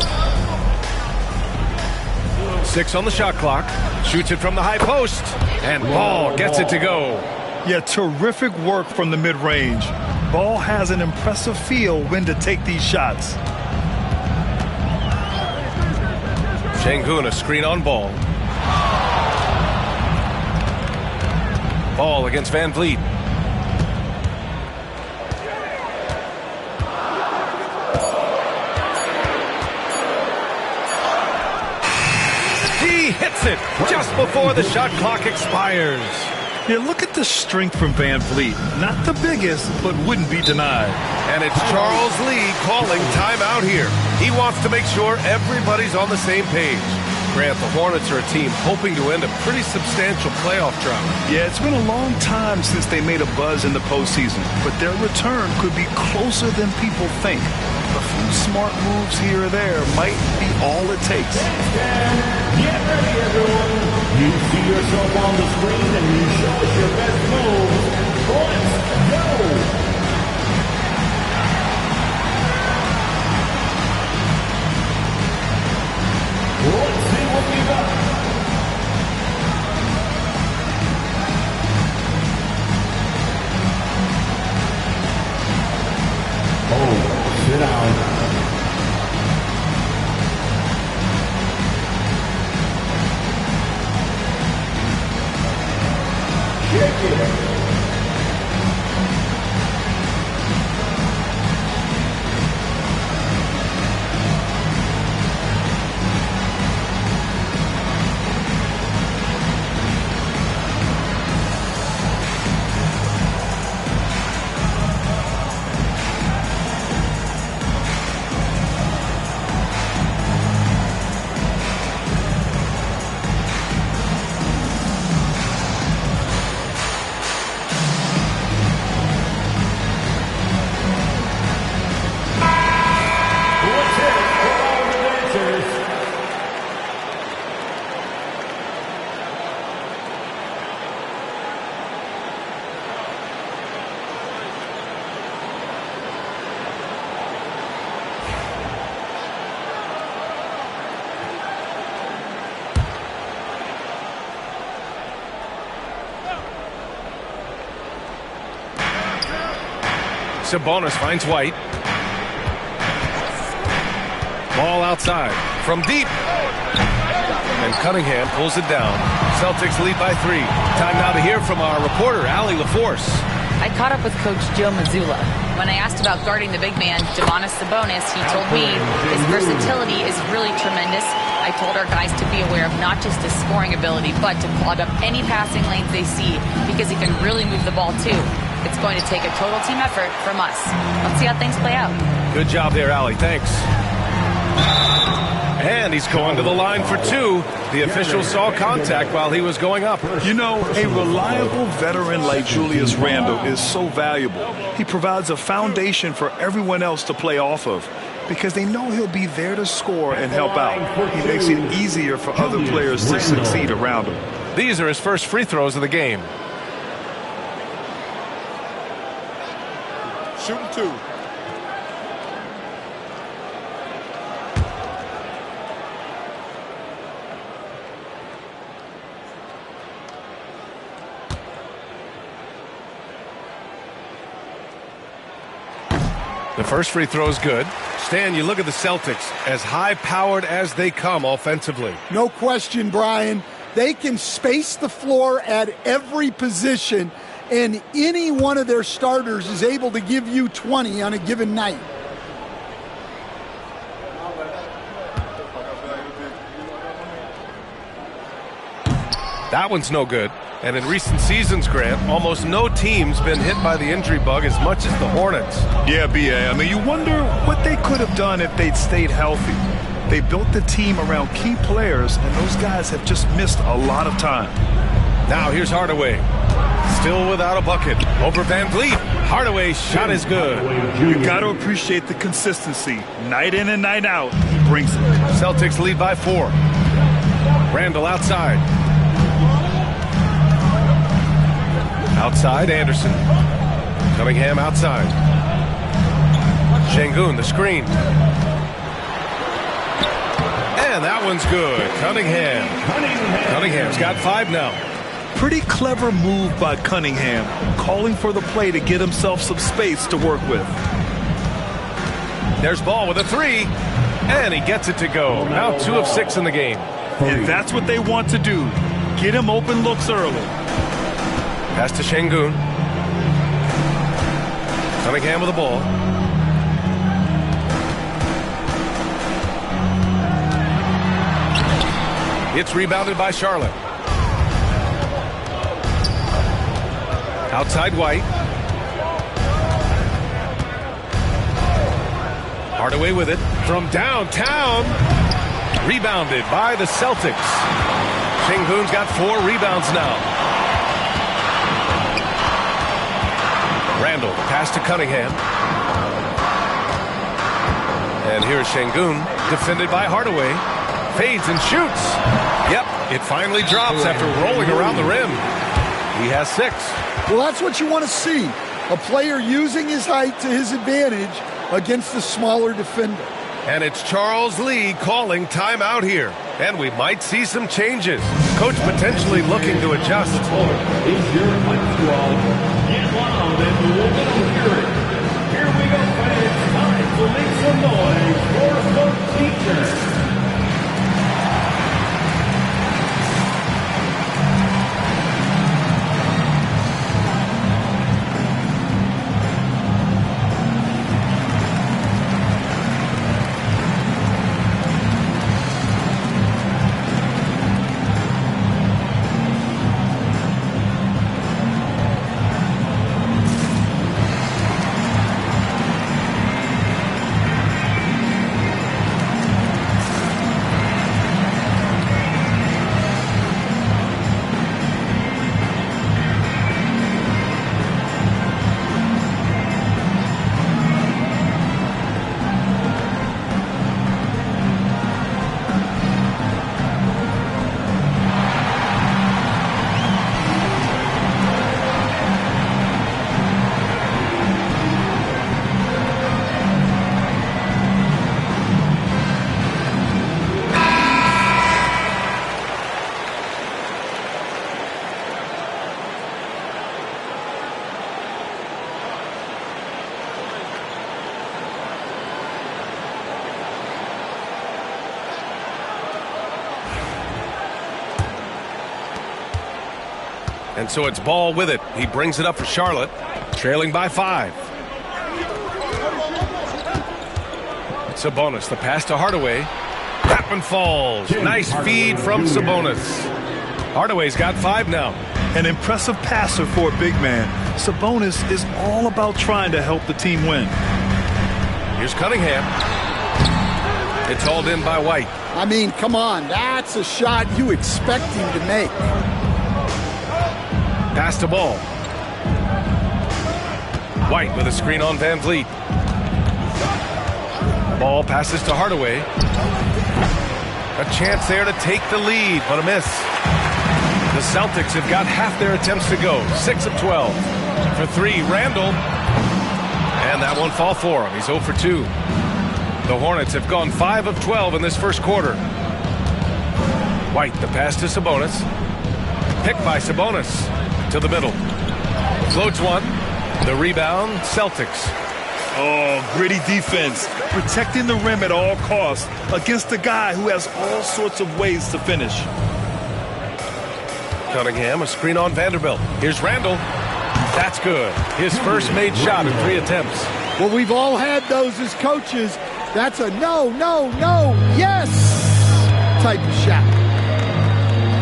6 on the shot clock. Shoots it from the high post. And Ball gets it to go. Yeah, terrific work from the mid-range. Ball has an impressive feel when to take these shots. Şengün, a screen on Ball. Ball against Van Vliet. He hits it just before the shot clock expires. Yeah, look at the strength from Van Vliet. Not the biggest, but wouldn't be denied. And it's Charles Lee calling timeout here. He wants to make sure everybody's on the same page. Grant, the Hornets are a team hoping to end a pretty substantial playoff drought. Yeah, it's been a long time since they made a buzz in the postseason, but their return could be closer than people think. A few smart moves here or there might be all it takes. Get ready, everyone. You see yourself on the screen and you show us your best moves. Let's go. Sabonis finds White. Ball outside from deep. And Cunningham pulls it down. Celtics lead by 3. Time now to hear from our reporter, Allie LaForce. I caught up with Coach Joe Mazzulla. When I asked about guarding the big man, Domantas Sabonis, he told me his versatility is really tremendous. I told our guys to be aware of not just his scoring ability, but to clog up any passing lanes they see, because he can really move the ball too. It's going to take a total team effort from us. Let's see how things play out. Good job there, Allie. Thanks. And he's going to the line for 2. The official saw contact while he was going up. You know, a reliable veteran like Julius Randle is so valuable. He provides a foundation for everyone else to play off of, because they know he'll be there to score and help out. He makes it easier for other players to succeed around him. These are his first free throws of the game. Shooting 2. The first free throw is good. Stan, you look at the Celtics, as high-powered as they come offensively. No question, Brian. They can space the floor at every position, and any one of their starters is able to give you 20 on a given night. That one's no good. And in recent seasons, Grant, almost no team's been hit by the injury bug as much as the Hornets. Yeah, B.A. I mean, you wonder what they could have done if they'd stayed healthy. They built the team around key players, and those guys have just missed a lot of time. Now here's Hardaway. Still without a bucket. Over Van Vliet. Hardaway's shot is good. You got to appreciate the consistency. Night in and night out, he brings it. Celtics lead by 4. Randall outside. Outside, Anderson. Cunningham outside. Şengün, the screen. And that one's good. Cunningham's got 5 now. Pretty clever move by Cunningham, calling for the play to get himself some space to work with. There's Ball with a 3, and he gets it to go. Now 2 of 6 in the game. And that's what they want to do. Get him open looks early. Pass to Şengün. Cunningham with the ball. It's rebounded by Charlotte. Outside White. Hardaway with it from downtown. Rebounded by the Celtics. Şengün's got 4 rebounds now. Randall, pass to Cunningham. And here's Şengün, defended by Hardaway. Fades and shoots. Yep, it finally drops after rolling around the rim. He has 6. Well, that's what you want to see. A player using his height to his advantage against a smaller defender. And it's Charles Lee calling timeout here. And we might see some changes. Coach potentially looking to adjust. Is your fight squad. Get loud and we'll hear it. Here we go, fans. It's time to make some noise for the teacher. And so it's Ball with it. He brings it up for Charlotte, trailing by 5. Sabonis, the pass to Hardaway. That one falls. Nice feed from Sabonis. Hardaway's got 5 now. An impressive passer for a big man. Sabonis is all about trying to help the team win. Here's Cunningham. It's hauled in by White. I mean, come on. That's a shot you expect him to make. Pass to Ball. White with a screen on Van Vliet. Ball passes to Hardaway. A chance there to take the lead, but a miss. The Celtics have got half their attempts to go. 6 of 12. For 3, Randall. And that won't fall for him. He's 0 for 2. The Hornets have gone 5 of 12 in this first quarter. White, the pass to Sabonis. Picked by Sabonis. To the middle. Floats one. The rebound, Celtics. Oh, gritty defense. Protecting the rim at all costs against a guy who has all sorts of ways to finish. Cunningham, a screen on Vanderbilt. Here's Randall. That's good. His first made shot in 3 attempts. Well, we've all had those as coaches. That's a no, no, no, yes type of shot.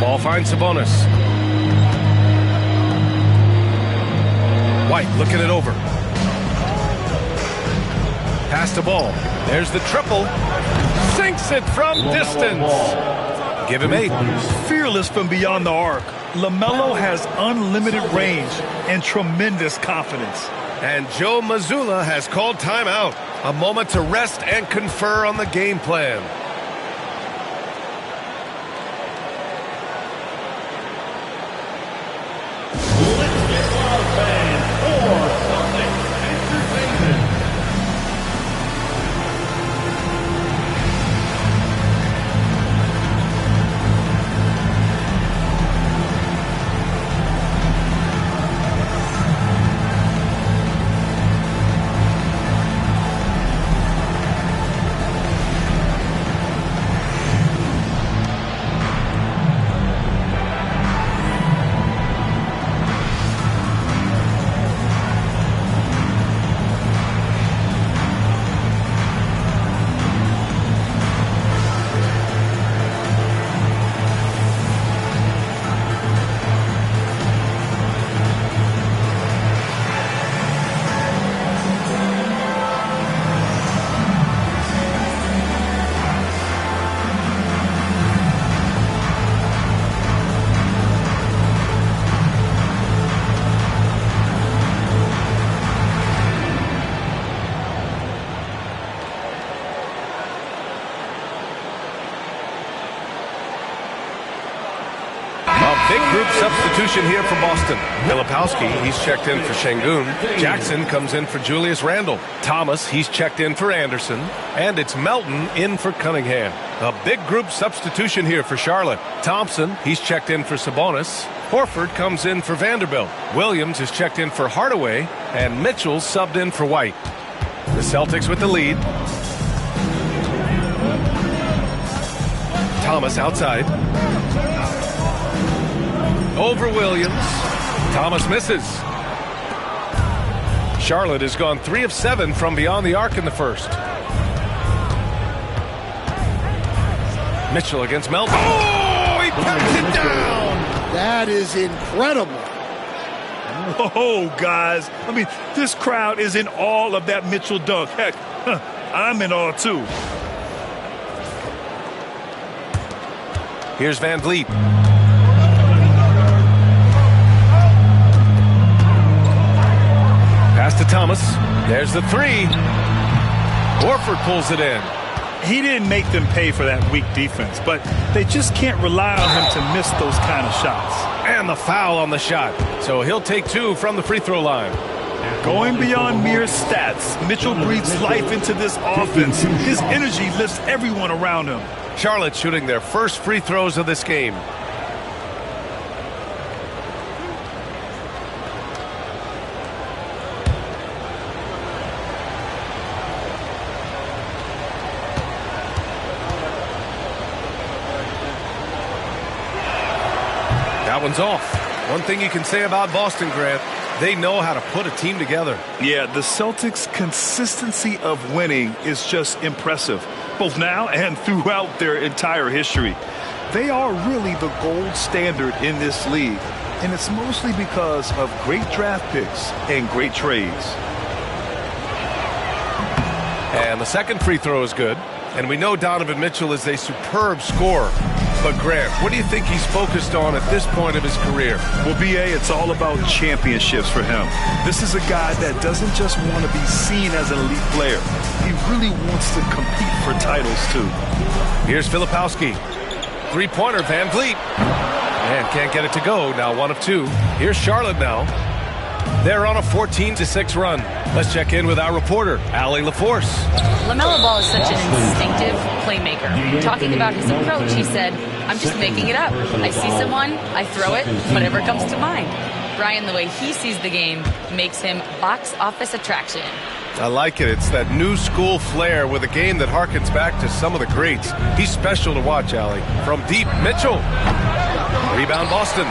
Ball finds Sabonis. White looking it over. Pass to Ball. There's the triple. Sinks it from distance. Give him 8. Fearless from beyond the arc. LaMelo has unlimited range and tremendous confidence. And Joe Mazzulla has called timeout. A moment to rest and confer on the game plan. Big group substitution here for Boston. Filipowski, he's checked in for Şengün. Jackson comes in for Julius Randle. Thomas, he's checked in for Anderson. And it's Melton in for Cunningham. A big group substitution here for Charlotte. Thompson, he's checked in for Sabonis. Horford comes in for Vanderbilt. Williams is checked in for Hardaway. And Mitchell subbed in for White. The Celtics with the lead. Thomas outside. Over Williams. Thomas misses. Charlotte has gone 3 of 7 from beyond the arc in the first. Mitchell against Melton. Oh, he pats it down. That is incredible. Oh, guys. I mean, this crowd is in awe of that Mitchell dunk. Heck, I'm in awe, too. Here's Van Vliet. Pass to Thomas. There's the 3. Horford pulls it in. He didn't make them pay for that weak defense, but they just can't rely on him to miss those kind of shots. And the foul on the shot. So he'll take 2 from the free throw line. Going beyond mere stats, Mitchell breathes life into this offense. His energy lifts everyone around him. Charlotte shooting their first free throws of this game. That one's off. One thing you can say about Boston, Grant, they know how to put a team together. Yeah, the Celtics' consistency of winning is just impressive, both now and throughout their entire history. They are really the gold standard in this league, and it's mostly because of great draft picks and great trades. And the second free throw is good. And we know Donovan Mitchell is a superb scorer. But Grant, what do you think he's focused on at this point of his career? Well, B.A., it's all about championships for him. This is a guy that doesn't just want to be seen as an elite player. He really wants to compete for titles, too. Here's Filipowski. Three-pointer, Van Vliet. And can't get it to go. Now 1 of 2. Here's Charlotte now. They're on a 14-6 run. Let's check in with our reporter, Allie LaForce. LaMelo Ball is such an instinctive playmaker. Talking about his approach, he said, I'm just making it up. I see someone, I throw it, whatever comes to mind. Brian, the way he sees the game makes him box office attraction. I like it. It's that new school flair with a game that harkens back to some of the greats. He's special to watch, Allie. From deep, Mitchell. Rebound, Boston.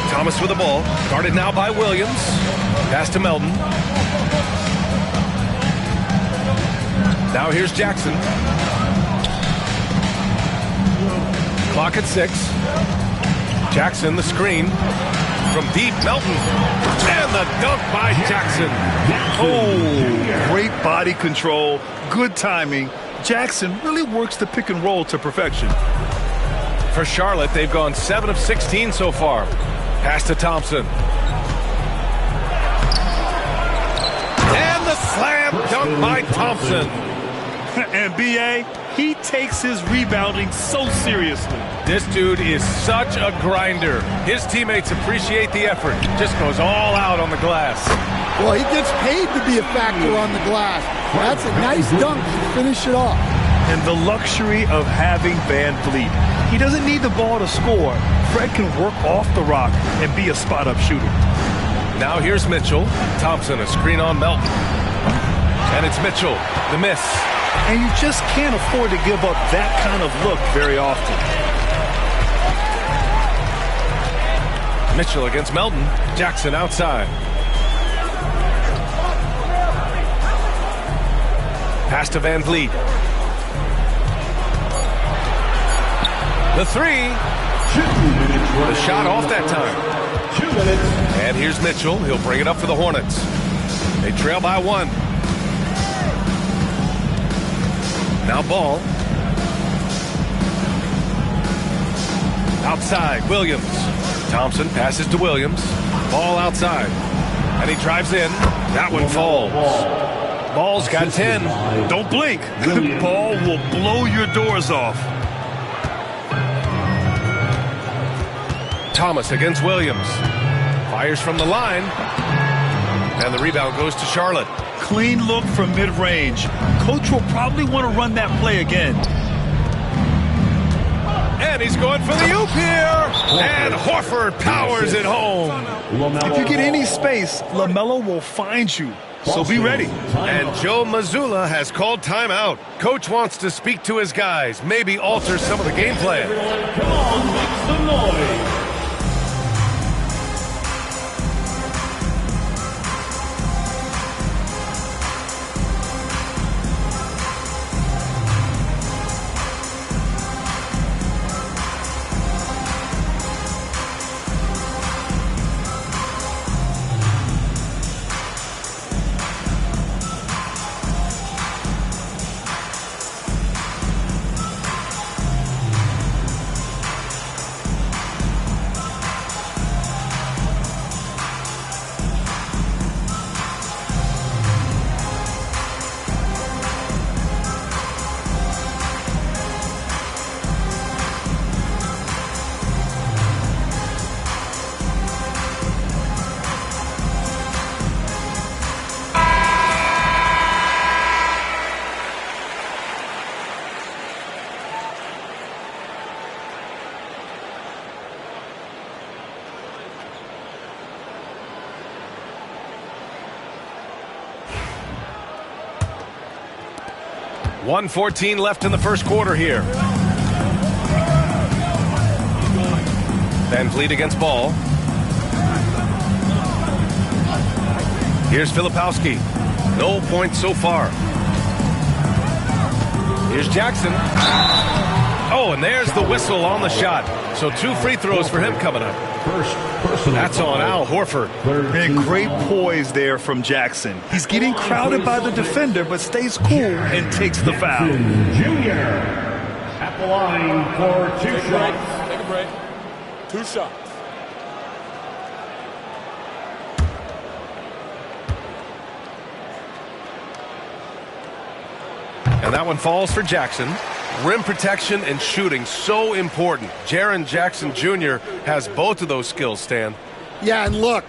Thomas with the ball. Guarded now by Williams. Pass to Melton. Now here's Jackson. Clock at 6. Jackson, the screen. From deep, Melton. And the dunk by Jackson. Oh, great body control. Good timing. Jackson really works the pick and roll to perfection. For Charlotte, they've gone 7 of 16 so far. Pass to Thompson. And the slam dunk by Thompson. And B.A., he takes his rebounding so seriously. This dude is such a grinder. His teammates appreciate the effort. Just goes all out on the glass. Well, he gets paid to be a factor on the glass. That's a nice dunk to finish it off. And the luxury of having Van Vliet. He doesn't need the ball to score. Fred can work off the rock and be a spot-up shooter. Now here's Mitchell. Thompson, a screen on Melton. And it's Mitchell, the miss. And you just can't afford to give up that kind of look very often. Mitchell against Melton. Jackson outside. Pass to Van Vliet. The three. The shot off that time. And here's Mitchell. He'll bring it up for the Hornets. They trail by 1. Now Ball. Outside, Williams. Thompson passes to Williams. Ball outside. And he drives in. That one falls. Ball's got 10. Don't blink. The ball will blow your doors off. Thomas against Williams. Fires from the line. And the rebound goes to Charlotte. Clean look from mid-range. Coach will probably want to run that play again. And he's going for the oop here. And Horford powers it home. If you get any space, LaMelo will find you. So be ready. And Joe Mazzulla has called timeout. Coach wants to speak to his guys, maybe alter some of the game plan. Come on, make some noise. .114 left in the first quarter here. Van Vliet against Ball. Here's Filipowski. No points so far. Here's Jackson. Oh, and there's the whistle on the shot. So 2 free throws for him coming up. That's on Al Horford. And great poise there from Jackson. He's getting crowded by the defender, but stays cool and takes the foul. Junior at the line for 2 shots. Take a break. 2 shots. And that one falls for Jackson. Rim protection and shooting, so important. Jaren Jackson Jr. has both of those skills, Stan. Yeah, and look,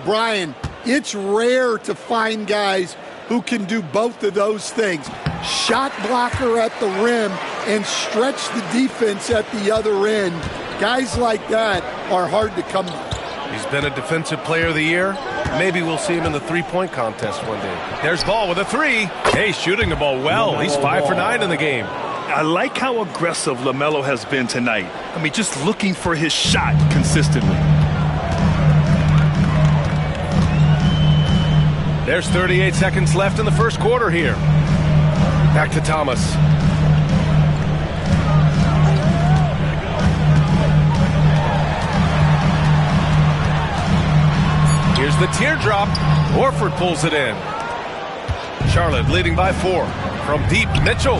Brian, it's rare to find guys who can do both of those things. Shot blocker at the rim and stretch the defense at the other end. Guys like that are hard to come by. He's been a defensive player of the year. Maybe we'll see him in the three-point contest one day. There's Ball with a 3. Hey, shooting the ball well. He's 5 for 9 in the game. I like how aggressive LaMelo has been tonight. I mean, just looking for his shot consistently. There's 38 seconds left in the first quarter here. Back to Thomas. Here's the teardrop. Horford pulls it in. Charlotte leading by 4. From deep, Mitchell.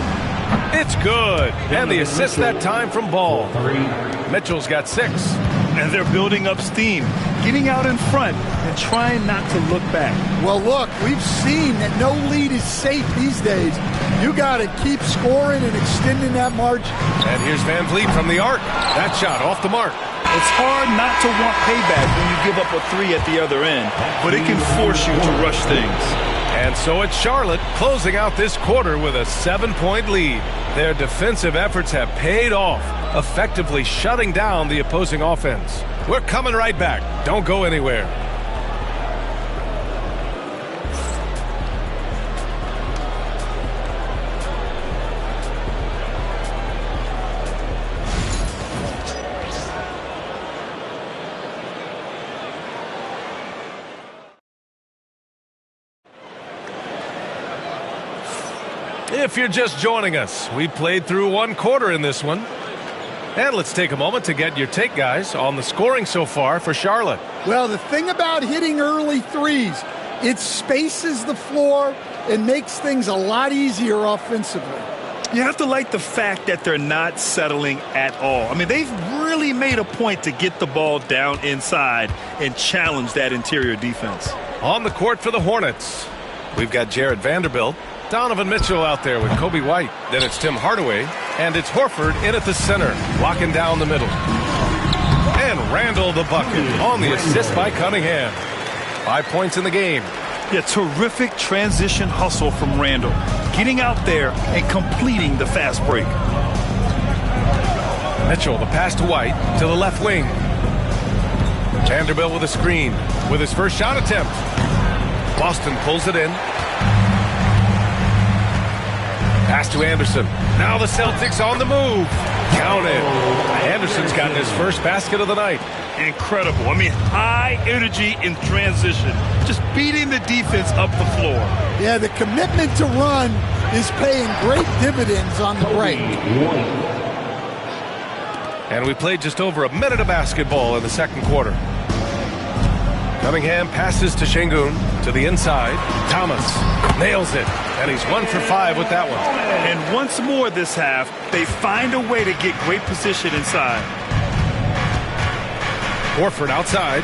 It's good. And the assist that time from Ball. Mitchell's got 6. And they're building up steam, getting out in front and trying not to look back. Well, look, we've seen that no lead is safe these days. You got to keep scoring and extending that margin. And here's Van Vliet from the arc. That shot off the mark. It's hard not to want payback when you give up a 3 at the other end, but it can force you to rush things. And so it's Charlotte closing out this quarter with a 7-point lead. Their defensive efforts have paid off, effectively shutting down the opposing offense. We're coming right back. Don't go anywhere. If you're just joining us, we played through 1 quarter in this one. And let's take a moment to get your take, guys, on the scoring so far for Charlotte. Well, the thing about hitting early threes, it spaces the floor and makes things a lot easier offensively. You have to like the fact that they're not settling at all. I mean, they've really made a point to get the ball down inside and challenge that interior defense. On the court for the Hornets, we've got Jared Vanderbilt. Donovan Mitchell out there with Kobe White. Then it's Tim Hardaway. And it's Horford in at the center, locking down the middle. And Randall the bucket on the assist by Cunningham. 5 points in the game. Yeah, terrific transition hustle from Randall. Getting out there and completing the fast break. Mitchell, the pass to White, to the left wing. Vanderbilt with a screen, with his first shot attempt. Boston pulls it in. Pass to Anderson. Now the Celtics on the move. Counted. Anderson's gotten his first basket of the night. Incredible. I mean, high energy in transition. Just beating the defense up the floor. Yeah, the commitment to run is paying great dividends on the break. And we played just over a minute of basketball in the second quarter. Cunningham passes to Şengün to the inside. Thomas nails it. And he's 1 for 5 with that one. And once more this half, they find a way to get great position inside. Horford outside.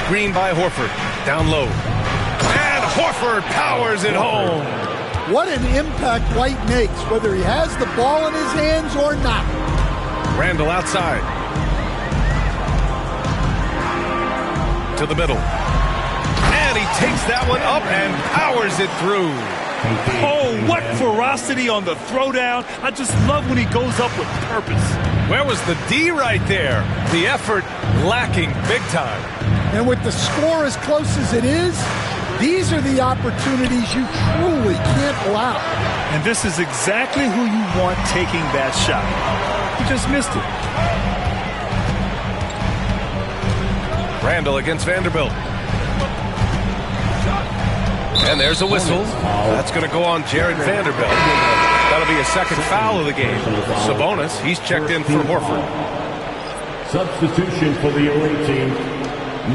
Screen by Horford. Down low. And Horford powers it home. What an impact White makes, whether he has the ball in his hands or not. Randall outside. To the middle. And he takes that one up and powers it through. Oh, what ferocity on the throwdown. I just love when he goes up with purpose. Where was the D right there? The effort lacking big time. And with the score as close as it is, these are the opportunities you truly can't allow. And this is exactly who you want taking that shot. He just missed it. Randall against Vanderbilt. And there's a whistle. That's going to go on Jared Vanderbilt. That'll be a second foul of the game. Sabonis, he's checked in for Horford. Substitution for the away team,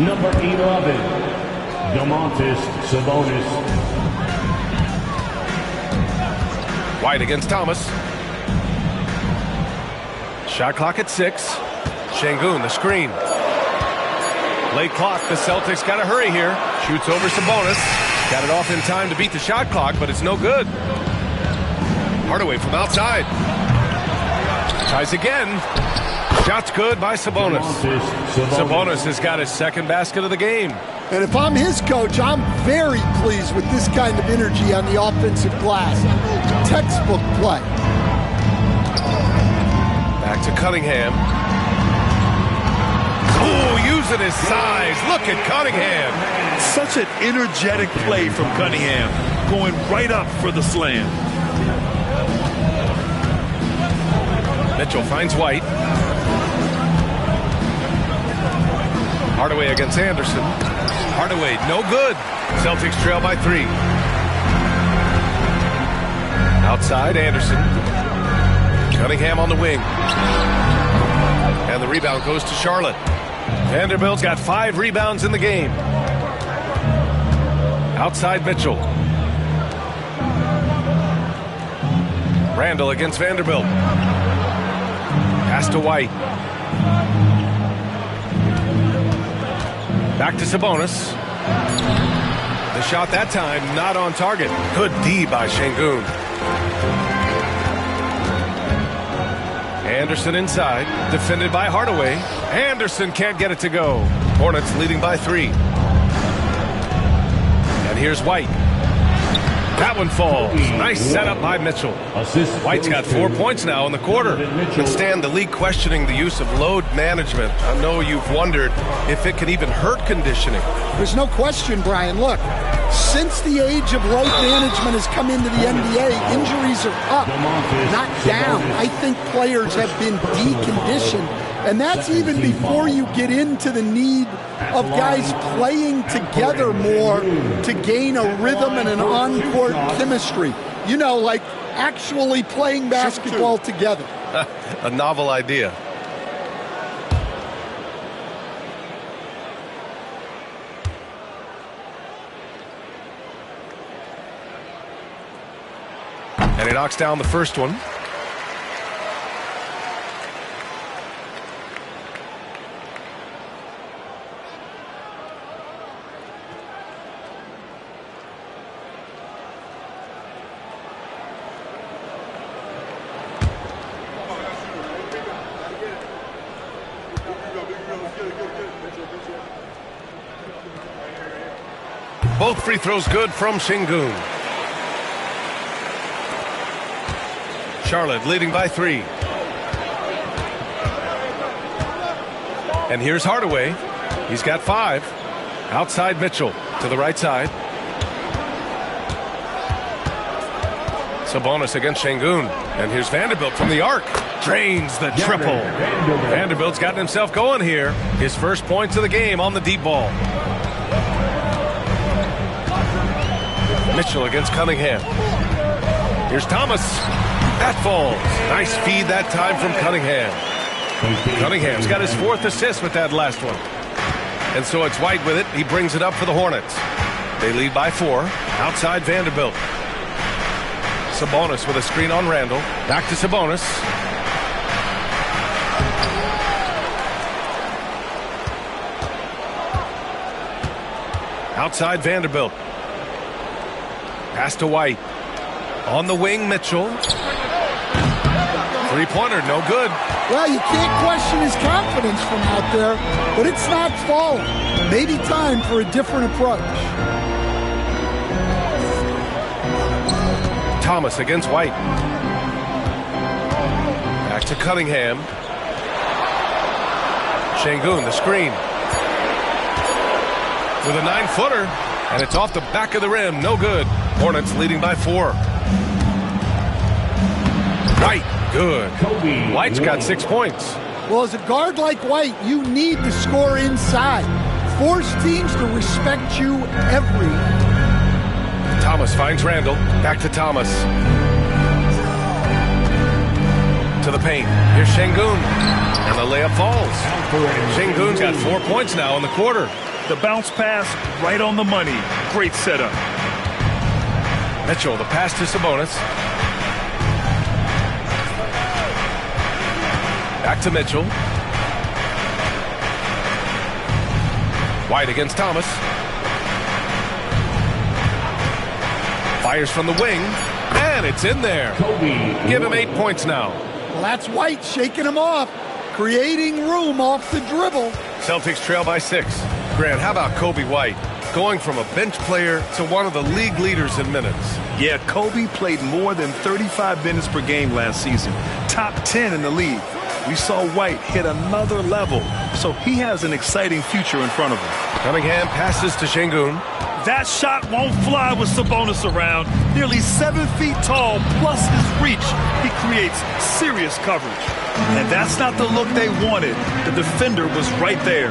number 11, Domantas Sabonis. White against Thomas. Shot clock at 6. Şengün, the screen. Late clock, the Celtics got to hurry here. Shoots over Sabonis. Got it off in time to beat the shot clock, but it's no good. Hardaway from outside. Tries again. Shot's good by Sabonis. Sabonis has got his second basket of the game. And if I'm his coach, I'm very pleased with this kind of energy on the offensive glass. Textbook play. Back to Cunningham. Oh, using his size. Look at Cunningham. Such an energetic play from Cunningham, going right up for the slam. Mitchell finds White. Hardaway against Anderson. Hardaway, no good. Celtics trail by 3. Outside, Anderson. Cunningham on the wing. And the rebound goes to Charlotte. Vanderbilt's got 5 rebounds in the game. Outside Mitchell. Randall against Vanderbilt. Pass to White. Back to Sabonis. The shot that time not on target. Good D by Şengün. Anderson inside. Defended by Hardaway. Anderson can't get it to go. Hornets leading by 3. And here's White. That one falls. Nice setup by Mitchell. White's got 4 points now in the quarter. And Stan, the league questioning the use of load management. I know you've wondered if it can even hurt conditioning. There's no question, Brian. Look, since the age of load management has come into the NBA, injuries are up, not down. I think players have been deconditioned. And that's even before you get into the need of guys playing together more to gain a rhythm and an on-court chemistry. You know, like actually playing basketball together. A novel idea. And he knocks down the first one. Both free throws good from Şengün. Charlotte leading by 3. And here's Hardaway. He's got 5. Outside Mitchell to the right side. Sabonis against Şengün. And here's Vanderbilt from the arc. Drains the triple. Vanderbilt's gotten himself going here. His first points of the game on the deep ball. Mitchell against Cunningham. Here's Thomas. That falls. Nice feed that time from Cunningham. Cunningham's got his 4th assist with that last one. And so it's White with it. He brings it up for the Hornets. They lead by 4. Outside Vanderbilt. Sabonis with a screen on Randall. Back to Sabonis. Outside Vanderbilt. Pass to White. On the wing, Mitchell. Three-pointer, no good. Well, you can't question his confidence from out there, but it's not falling. Maybe time for a different approach. Thomas against White. Back to Cunningham. Şengün, the screen. With a 9-footer, and it's off the back of the rim. No good. Hornets leading by 4. White, good. White's got 6 points. Well, as a guard like White, you need to score inside. Force teams to respect you every. Thomas finds Randall. Back to Thomas. To the paint. Here's Şengün. And the layup falls. Şengün's got 4 points now in the quarter. The bounce pass right on the money. Great setup. Mitchell, the pass to Sabonis. Back to Mitchell. White against Thomas. Fires from the wing. And it's in there. Give him 8 points now. Well, that's White shaking him off, creating room off the dribble. Celtics trail by 6. Grant, how about Kobe White? Going from a bench player to one of the league leaders in minutes. Yeah, Kobe played more than 35 minutes per game last season. Top 10 in the league. We saw White hit another level, so he has an exciting future in front of him. Cunningham passes to Şengün. That shot won't fly with Sabonis around. Nearly 7 feet tall, plus his reach. He creates serious coverage. And that's not the look they wanted. The defender was right there.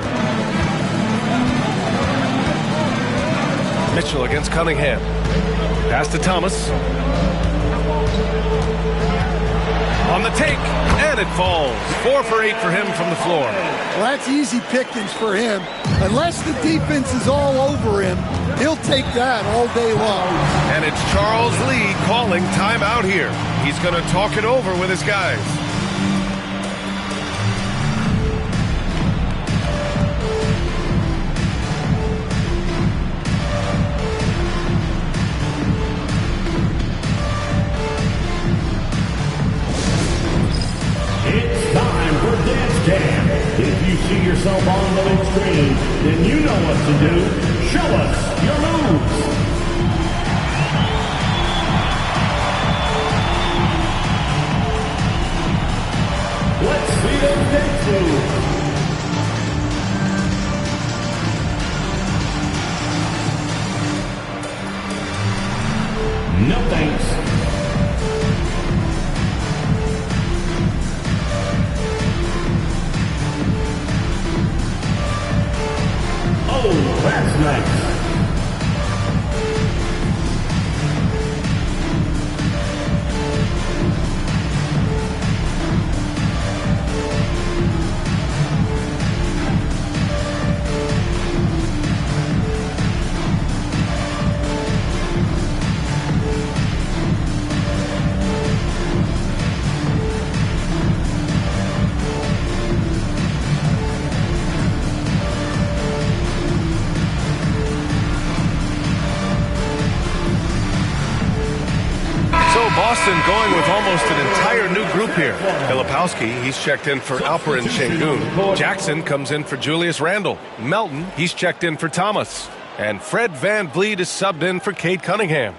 Mitchell against Cunningham. Pass to Thomas. On the take, and it falls. 4 for 8 for him from the floor. Well, that's easy pickings for him. Unless the defense is all over him, he'll take that all day long. And it's Charles Lee calling timeout here. He's going to talk it over with his guys. If you see yourself on the big screen, then you know what to do. Show us your moves. Let's see those dance moves. No thanks. Oh, that's nice. Boston going with almost an entire new group here. Filipowski, he's checked in for Alperen Şengün. Jackson comes in for Julius Randle. Melton, he's checked in for Thomas. And Fred VanVleet is subbed in for Cade Cunningham.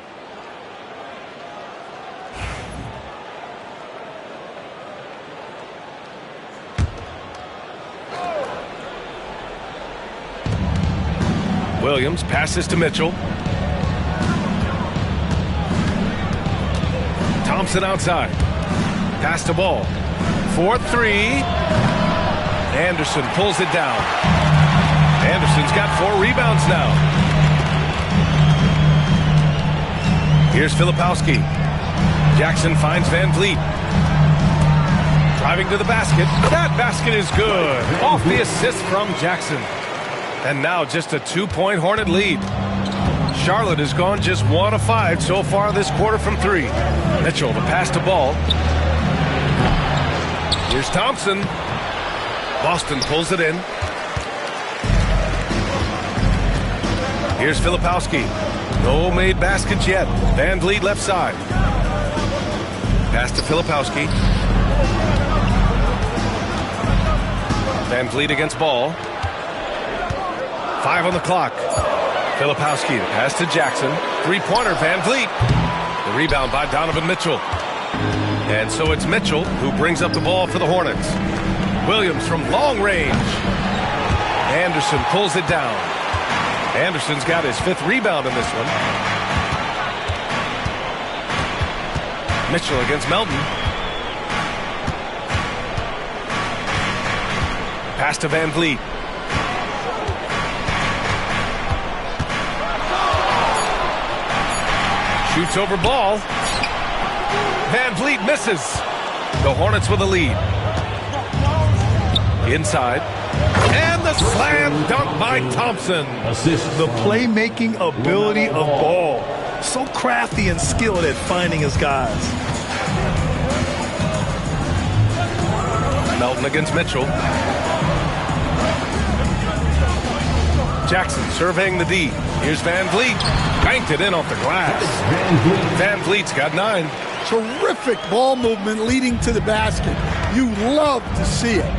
Williams passes to Mitchell. Thompson outside. Pass to Ball. 4-3. Anderson pulls it down. Anderson's got 4 rebounds now. Here's Filipowski. Jackson finds VanVleet. Driving to the basket. That basket is good. Off the assist from Jackson. And now just a 2-point Hornet lead. Charlotte has gone just 1 of 5 so far this quarter from 3. Mitchell, the pass to Ball. Here's Thompson. Boston pulls it in. Here's Filipowski. No made baskets yet. VanVleet left side. Pass to Filipowski. VanVleet against Ball. 5 on the clock. Filipowski, the pass to Jackson. 3-pointer, VanVleet. The rebound by Donovan Mitchell. And so it's Mitchell who brings up the ball for the Hornets. Williams from long range. Anderson pulls it down. Anderson's got his 5th rebound in this one. Mitchell against Melton. Pass to VanVleet. Shoots over ball. Van Vliet misses. The Hornets with a lead. Inside. And the slam dunk by Thompson. The playmaking ability of Ball. So crafty and skilled at finding his guys. Melton against Mitchell. Jackson surveying the D. Here's Van Vliet. Banked it in off the glass. Van Vliet's got 9. Terrific ball movement leading to the basket. You love to see it.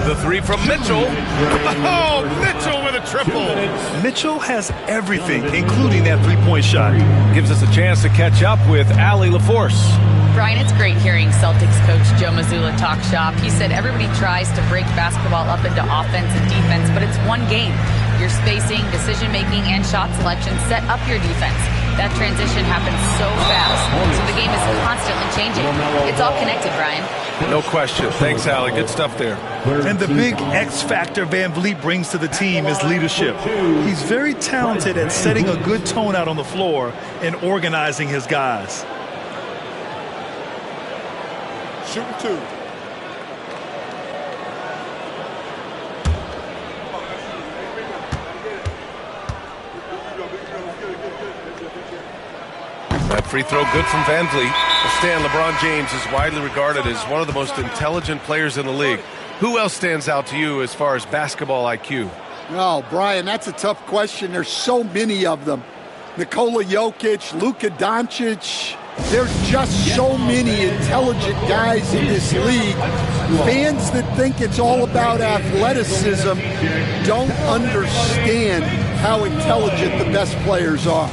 The 3 from Mitchell. Oh, Mitchell with a triple. Mitchell has everything, including that three-point shot. Gives us a chance to catch up with Allie LaForce. Brian, it's great hearing Celtics coach Joe Mazzulla talk shop. He said everybody tries to break basketball up into offense and defense, but it's one game. Your spacing, decision-making, and shot selection set up your defense. That transition happens so fast, so the game is constantly changing. It's all connected, Brian. No question. Thanks, Allie. Good stuff there. And the big X factor Van Vliet brings to the team is leadership. He's very talented at setting a good tone out on the floor and organizing his guys. Shooting 2. That free throw good from Van Vliet. Stan, LeBron James is widely regarded as one of the most intelligent players in the league. Who else stands out to you as far as basketball IQ? Oh, Brian, that's a tough question. There's so many of them. Nikola Jokic, Luka Doncic. There's just so many intelligent guys in this league. Fans that think it's all about athleticism don't understand how intelligent the best players are.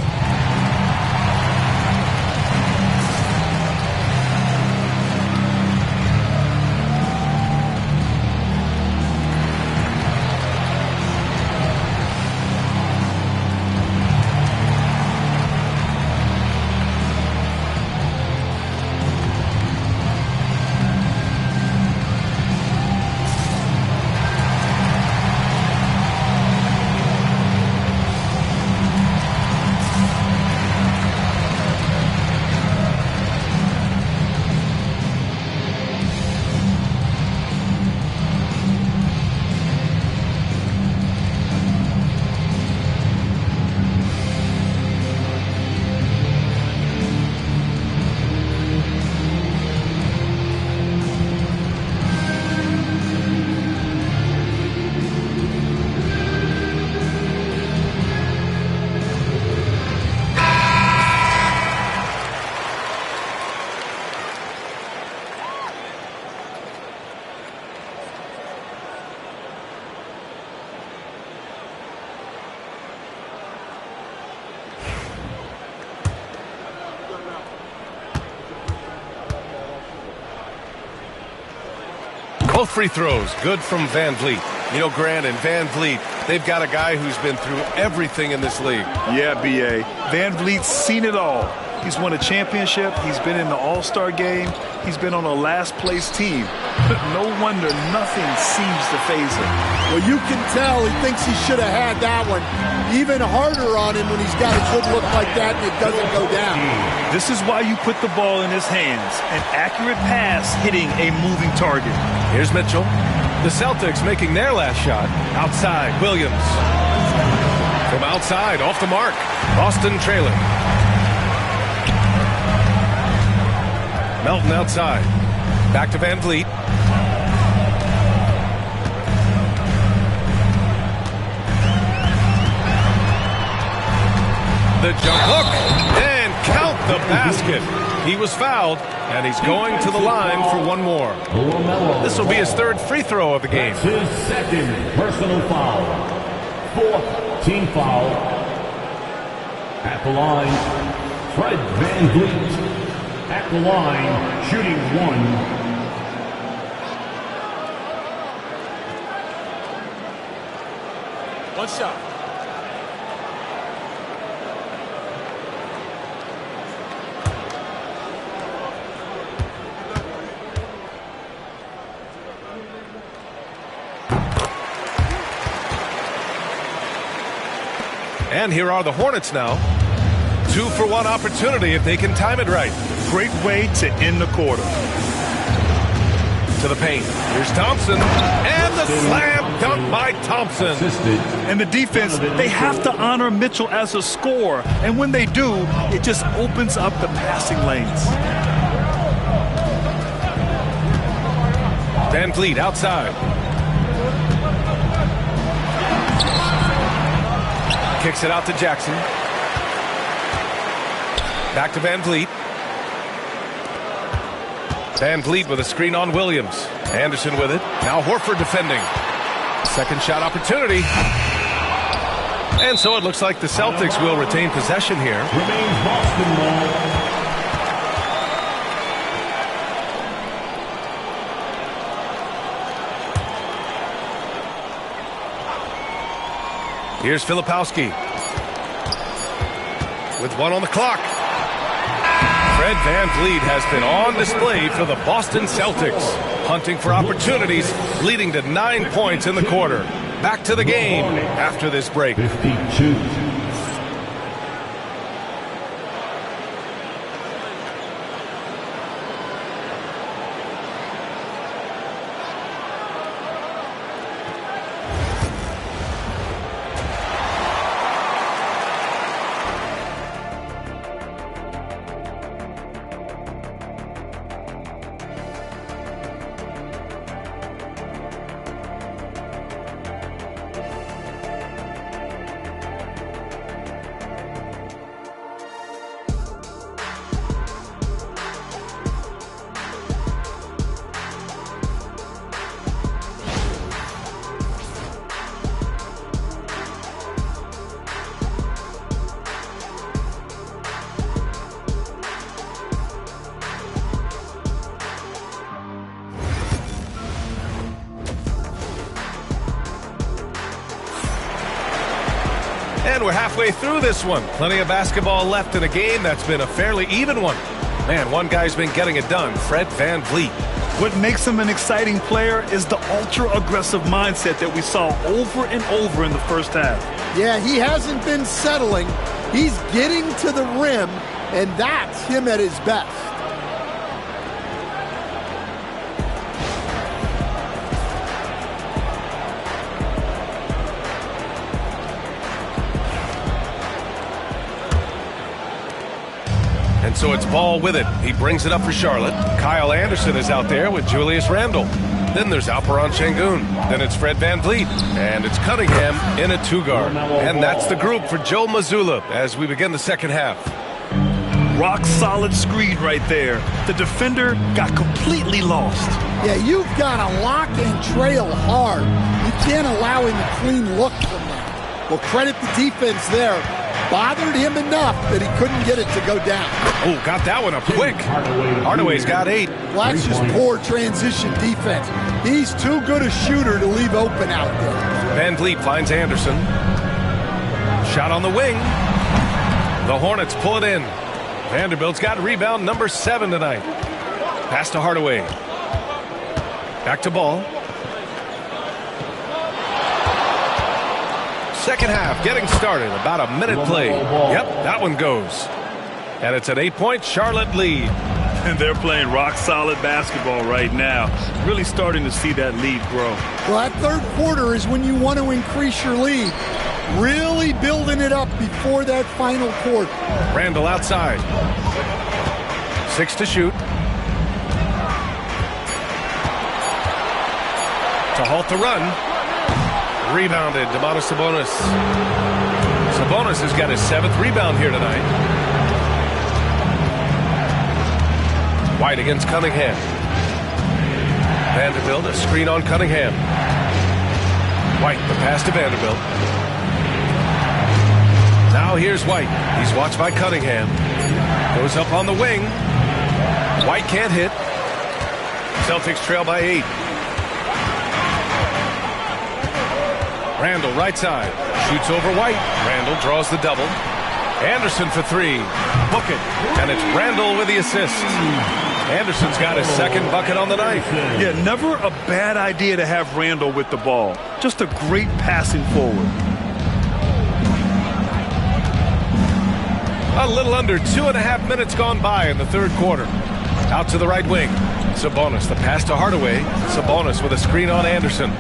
Both free throws good from Van Vliet. You know, Grant and Van Vliet, they've got a guy who's been through everything in this league. Yeah, B.A. Van Vliet's seen it all. He's won a championship. He's been in the All-Star game. He's been on a last-place team. No wonder nothing seems to faze him. Well, you can tell he thinks he should have had that one. Even harder on him when he's got a good look like that and it doesn't go down. This is why you put the ball in his hands. An accurate pass hitting a moving target. Here's Mitchell. The Celtics making their last shot. Outside, Williams. From outside, off the mark. Boston trailing. Melton outside. Back to Van Vliet. The jump hook. And count the basket. He was fouled, and he's going to the line for one more. This will be his third free throw of the game. His second personal foul. Fourth team foul. At the line, Fred Van Vliet. At the line, shooting 1 shot. And here are the Hornets now. 2-for-1 opportunity if they can time it right. Great way to end the quarter. To the paint. Here's Thompson. And the slam dunk by Thompson. And the defense, they have to honor Mitchell as a scorer. And when they do, it just opens up the passing lanes. Van Vliet outside. Kicks it out to Jackson. Back to Van Vliet. Van Vliet with a screen on Williams. Anderson with it. Now Horford defending. Second shot opportunity. And so it looks like the Celtics will retain possession here. Remains Boston ball. Here's Filipowski. With 1 on the clock. Fred Van Vliet has been on display for the Boston Celtics. Hunting for opportunities, leading to 9 points in the quarter. Back to the game after this break. 52. And we're halfway through this one. Plenty of basketball left in a game that's been a fairly even one. Man, one guy's been getting it done, Fred Van Vliet. What makes him an exciting player is the ultra-aggressive mindset that we saw over and over in the first half. Yeah, he hasn't been settling. He's getting to the rim, and that's him at his best. So it's Ball with it. He brings it up for Charlotte. Kyle Anderson is out there with Julius Randle. Then there's Alperon Şengün. Then it's Fred Van Vliet. And it's Cunningham in a 2-guard. And that's the group for Joe Mazzulla as we begin the second half. Rock solid screen right there. The defender got completely lost. Yeah, you've got to lock and trail hard. You can't allow him a clean look from that. Well, credit the defense there. Bothered him enough that he couldn't get it to go down. Oh, got that one up quick. Hardaway's got 8. Well, that's just poor transition defense. He's too good a shooter to leave open out there. Van Vliet finds Anderson. Shot on the wing. The Hornets pull it in. Vanderbilt's got rebound number 7 tonight. Pass to Hardaway. Back to Ball. Second half getting started. About a minute played. Yep, that one goes. And it's an 8-point Charlotte lead. And they're playing rock-solid basketball right now. Really starting to see that lead grow. Well, that third quarter is when you want to increase your lead. Really building it up before that final quarter. Randle outside. 6 to shoot. To halt the run. Rebounded, Domantas Sabonis. Sabonis has got his 7th rebound here tonight. White against Cunningham. Vanderbilt, a screen on Cunningham. White, the pass to Vanderbilt. Now here's White. He's watched by Cunningham. Goes up on the wing. White can't hit. Celtics trail by 8. Randle right side. Shoots over White. Randle draws the double. Anderson for 3. Book it. And it's Randle with the assist. Anderson's got his 2nd bucket on the night. Yeah, never a bad idea to have Randle with the ball. Just a great passing forward. A little under 2.5 minutes gone by in the third quarter. Out to the right wing. Sabonis, the pass to Hardaway. Sabonis with a screen on Anderson.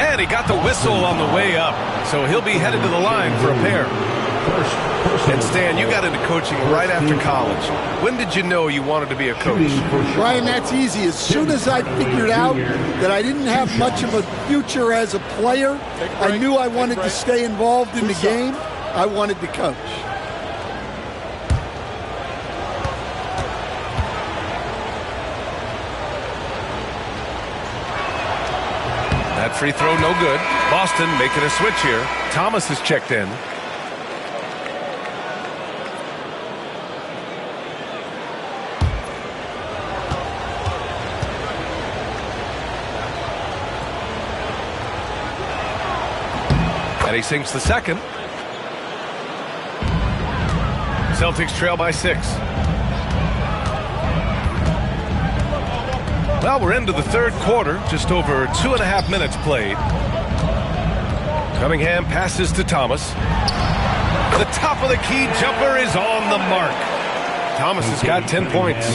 And he got the whistle on the way up. So he'll be headed to the line for a pair. And Stan, you got into coaching right after college. When did you know you wanted to be a coach? Ryan, that's easy. As soon as I figured out that I didn't have much of a future as a player, I knew I wanted to stay involved in the game. I wanted to coach. That free throw no good. Boston making a switch here. Thomas is checked in. And he sinks the second. Celtics trail by 6. Well, we're into the third quarter. Just over 2.5 minutes played. Cunningham passes to Thomas. The top of the key jumper is on the mark. Thomas has got 10 points.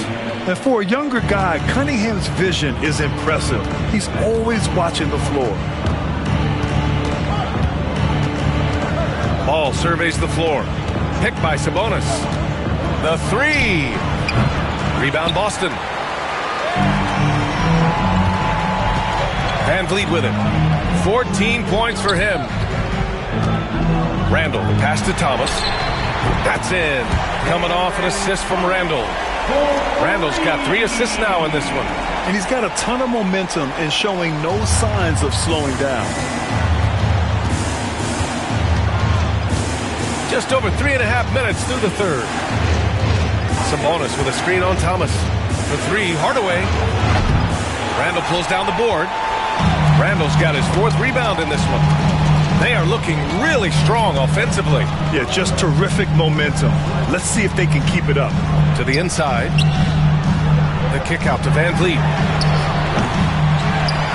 And for a younger guy, Cunningham's vision is impressive. He's always watching the floor. Ball surveys the floor. Picked by Sabonis. The 3. Rebound Boston. Van Vliet with it. 14 points for him. Randall, the pass to Thomas. That's in. Coming off an assist from Randall. Randall's got 3 assists now in this one. And he's got a ton of momentum and showing no signs of slowing down. Just over 3.5 minutes through the third. Sabonis with a screen on Thomas. The 3, Hardaway. Randall pulls down the board. Randall's got his 4th rebound in this one. They are looking really strong offensively. Yeah, just terrific momentum. Let's see if they can keep it up. To the inside. The kick out to Van Vliet.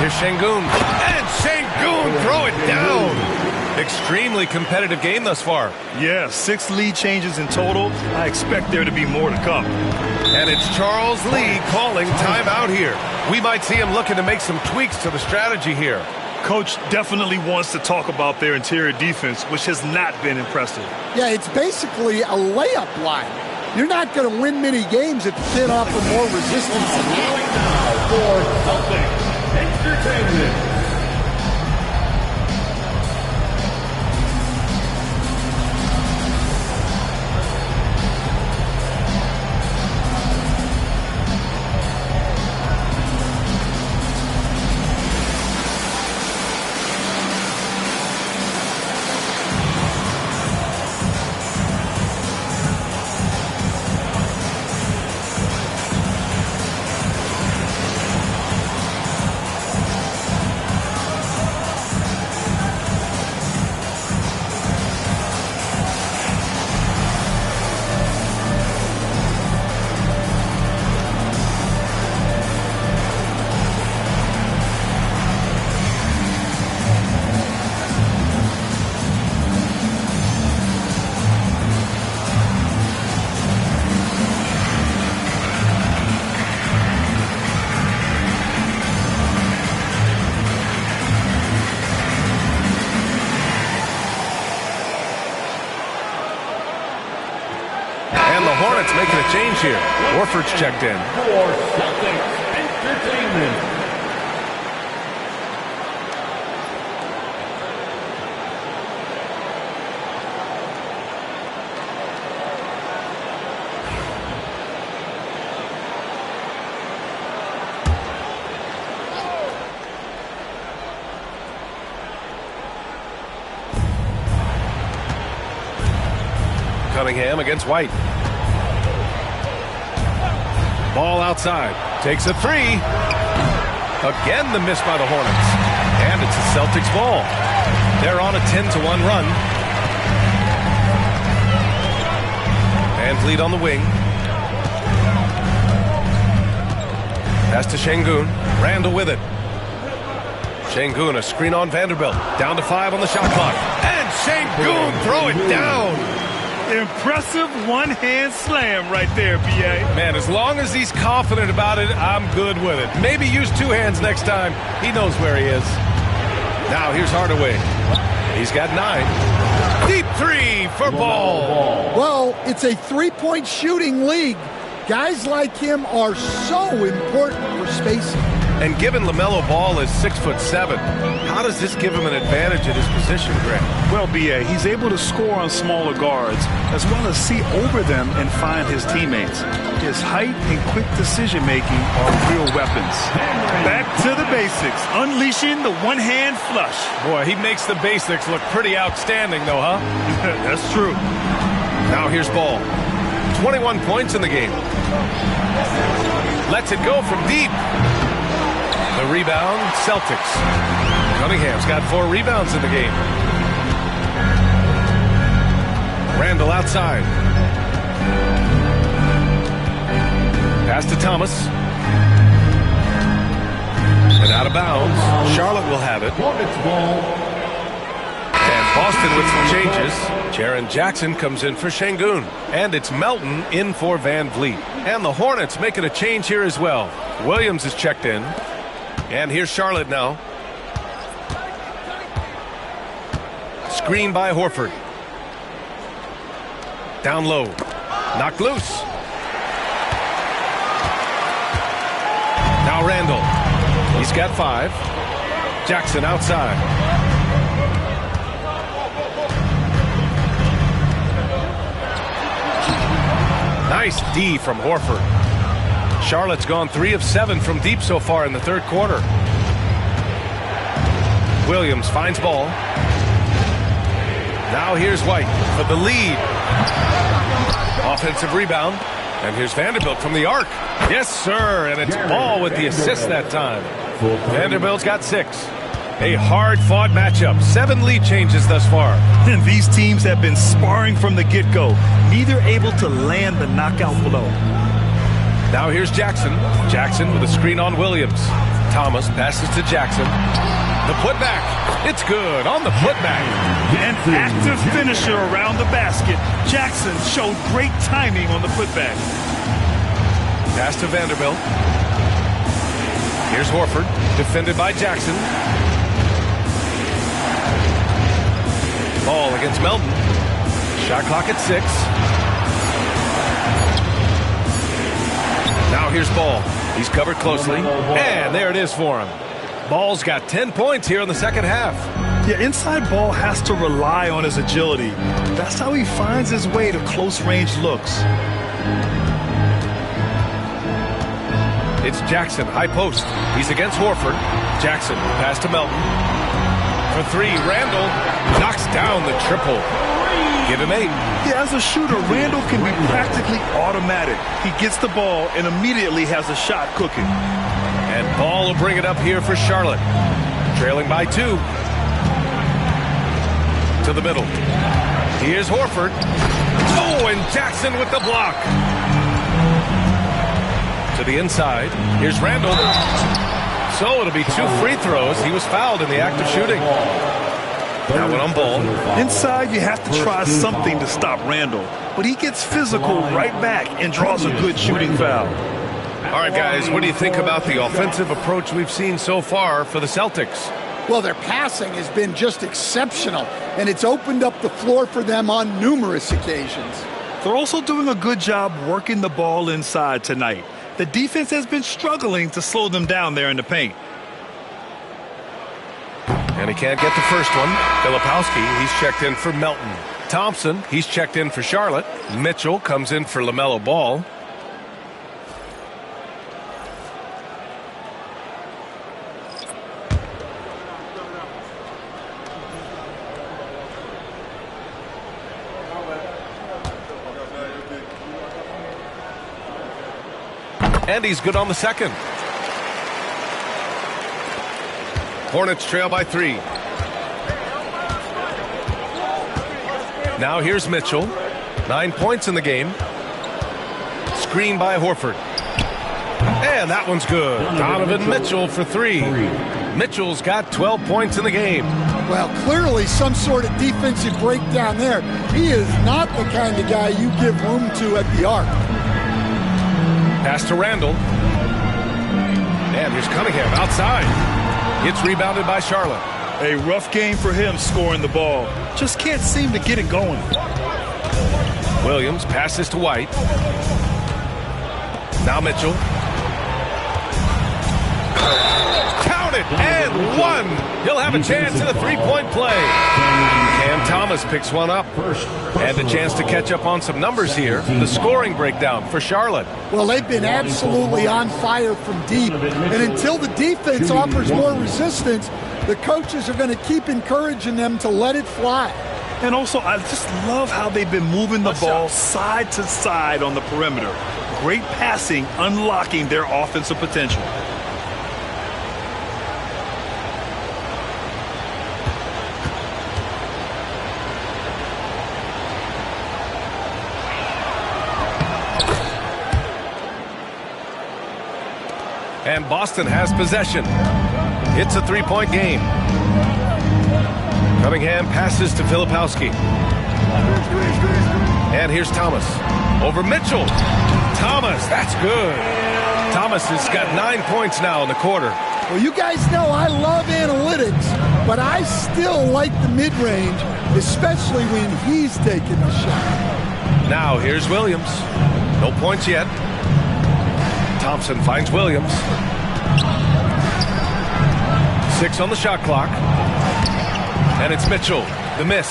Here's Şengün. And Şengün throw it down. Extremely competitive game thus far. Yeah, 6 lead changes in total. I expect there to be more to come. And it's Charles Lee calling timeout here. We might see him looking to make some tweaks to the strategy here. Coach definitely wants to talk about their interior defense, which has not been impressive. Yeah, it's basically a layup line. You're not going to win many games if you can't offer more resistance than that. For Celtics Entertainment. Hornets making a change here. Horford's checked in. For Celtics Entertainment. Cunningham against White. Ball outside. Takes a 3. Again, the miss by the Hornets. And it's the Celtics ball. They're on a 10-1 run. Van Vliet on the wing. Pass to Şengün. Randall with it. Şengün, a screen on Vanderbilt. Down to 5 on the shot clock. And Şengün throw it down. Impressive one-hand slam right there, B.A. Man, as long as he's confident about it, I'm good with it. Maybe use two hands next time. He knows where he is. Now here's Hardaway. He's got 9. Deep three for Ball. Well, it's a three-point shooting league. Guys like him are so important for spacing. And given LaMelo Ball is 6'7", how does this give him an advantage at his position, Greg? Well, B.A., he's able to score on smaller guards as well as see over them and find his teammates. His height and quick decision-making are real weapons. Back to the basics, unleashing the one-hand flush. Boy, he makes the basics look pretty outstanding, though, huh? That's true. Now here's Ball. 21 points in the game. Lets it go from deep. The rebound, Celtics. Cunningham's got 4 rebounds in the game. Randall outside. Pass to Thomas. And out of bounds. Charlotte will have it. And Boston with some changes. Jaren Jackson comes in for Şengün. And it's Melton in for Van Vliet. And the Hornets making a change here as well. Williams is checked in. And here's Charlotte now. Screen by Horford. Down low. Knocked loose. Now Randall. He's got 5. Jackson outside. Nice D from Horford. Charlotte's gone 3 of 7 from deep so far in the third quarter. Williams finds Ball. Now here's White for the lead. Offensive rebound. And here's Vanderbilt from the arc. Yes, sir. And it's Ball with the assist that time. Vanderbilt's got 6. A hard-fought matchup. 7 lead changes thus far. And these teams have been sparring from the get-go. Neither able to land the knockout blow. Now here's Jackson. Jackson with a screen on Williams. Thomas passes to Jackson. The putback. It's good on the putback. An active finisher around the basket. Jackson showed great timing on the putback. Pass to Vanderbilt. Here's Horford. Defended by Jackson. Ball against Melton. Shot clock at 6. Now here's Ball. He's covered closely. And there it is for him. Ball's got 10 points here in the second half. Yeah, inside Ball has to rely on his agility. That's how he finds his way to close-range looks. It's Jackson, high post. He's against Horford. Jackson, pass to Melton. For 3, Randall knocks down the triple. Give him 8. Yeah, as a shooter, Randall can be practically automatic. He gets the ball and immediately has a shot cooking. And Ball will bring it up here for Charlotte. Trailing by 2. To the middle. Here's Horford. Oh, and Jackson with the block. To the inside. Here's Randall. So it'll be 2 free throws. He was fouled in the act of shooting. Now one on Ball. Inside, you have to try something to stop Randall. But he gets physical right back and draws a good shooting foul. All right, guys, what do you think about the offensive approach we've seen so far for the Celtics? Well, their passing has been just exceptional, and it's opened up the floor for them on numerous occasions. They're also doing a good job working the ball inside tonight. The defense has been struggling to slow them down there in the paint. And he can't get the first one. Filipowski, he's checked in for Melton. Thompson, he's checked in for Charlotte. Mitchell comes in for LaMelo Ball. And he's good on the second. Hornets trail by 3. Now here's Mitchell. 9 points in the game. Screen by Horford. And that one's good. Donovan Mitchell for 3. Mitchell's got 12 points in the game. Well, clearly some sort of defensive breakdown there. He is not the kind of guy you give room to at the arc. Pass to Randall. And here's Cunningham outside. It's rebounded by Charlotte. A rough game for him scoring the ball. Just can't seem to get it going. Williams passes to White. Now Mitchell. Counted and one. He'll have a chance at a three-point play. Cam Thomas picks one up. And a chance to catch up on some numbers here. The scoring breakdown for Charlotte. Well, they've been absolutely on fire from deep. And until the defense offers more resistance, the coaches are going to keep encouraging them to let it fly. And also, I just love how they've been moving the ball side to side on the perimeter. Great passing, unlocking their offensive potential. And Boston has possession. It's a three-point game. Cunningham passes to Filipowski. And here's Thomas. Over Mitchell. Thomas, that's good. Thomas has got 9 points now in the quarter. Well, you guys know I love analytics, but I still like the mid-range, especially when he's taking the shot. Now here's Williams. No points yet. Thompson finds Williams. 6 on the shot clock. And it's Mitchell. The miss.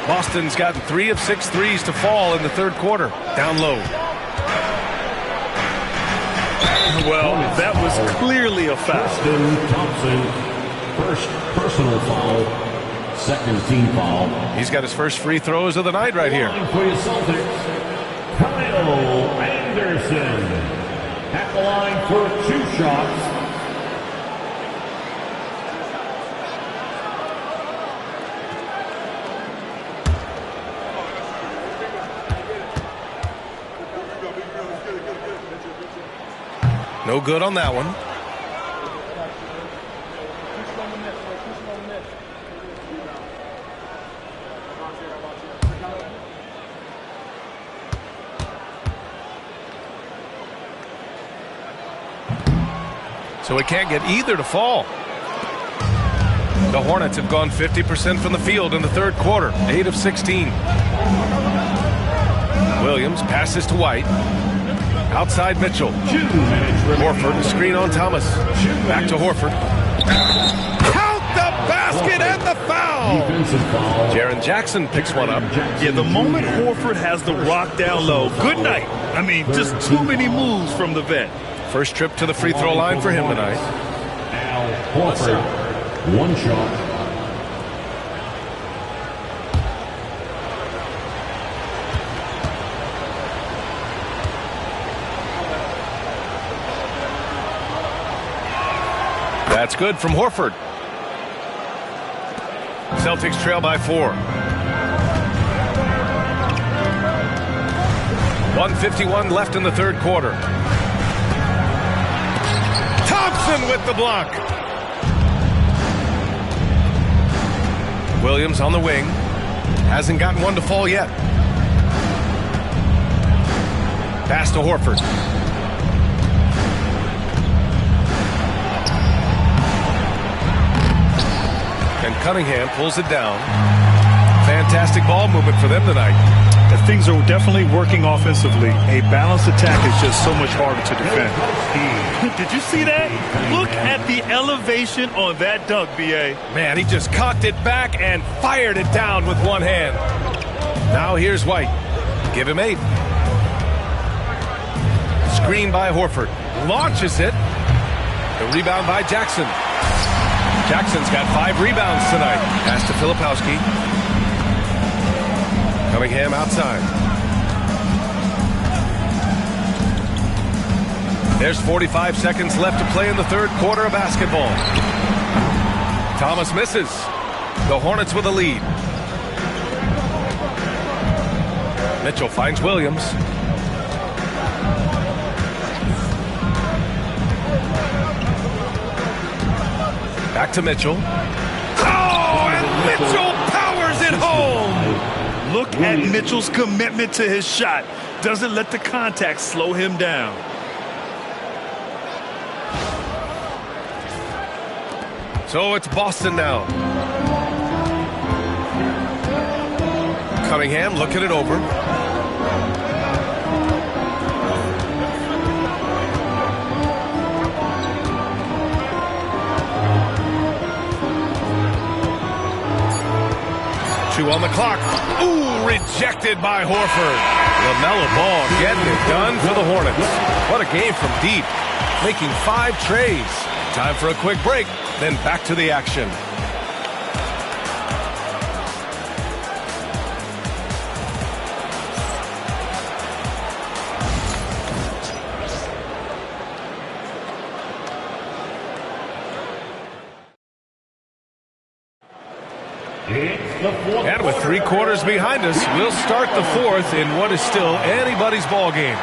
Boston's gotten 3 of 6 threes to fall in the third quarter. Down low. Well, that was clearly a foul. Thompson, first personal foul, second team foul. He's got his first free throws of the night right here. For your Celtics, Kyle Anderson at the line for 2 shots. No good on that one. So he can't get either to fall. The Hornets have gone 50% from the field in the third quarter, 8 of 16. Williams passes to White. Outside Mitchell. Horford, screen on Thomas. Back to Horford. Count the basket and the foul! Jaren Jackson picks one up. Yeah, the moment Horford has the rock down low, good night. I mean, just too many moves from the vet. First trip to the free throw line for him tonight. Al Horford, 1 shot. That's good from Horford. Celtics trail by 4. 1:51 left in the third quarter. Thompson with the block. Williams on the wing. Hasn't gotten one to fall yet. Pass to Horford. And Cunningham pulls it down. Fantastic ball movement for them tonight. Things are definitely working offensively. A balanced attack is just so much harder to defend. Did you see that? Look at the elevation on that dunk, B.A. Man, he just cocked it back and fired it down with one hand. Now here's White. Give him 8. Screen by Horford. Launches it. The rebound by Jackson. Jackson's got 5 rebounds tonight. Pass to Filipowski. Cunningham outside. There's 45 seconds left to play in the third quarter of basketball. Thomas misses. The Hornets with a lead. Mitchell finds Williams. Back to Mitchell. Oh, and Mitchell powers it home. Look at Mitchell's commitment to his shot. Doesn't let the contact slow him down. So it's Boston now. Cunningham looking it over. Two on the clock. Ooh, rejected by Horford. LaMelo Ball getting it done for the Hornets. What a game from deep. Making 5 trays. Time for a quick break, then back to the action. And with 3 quarters behind us, we'll start the 4th in what is still anybody's ball game.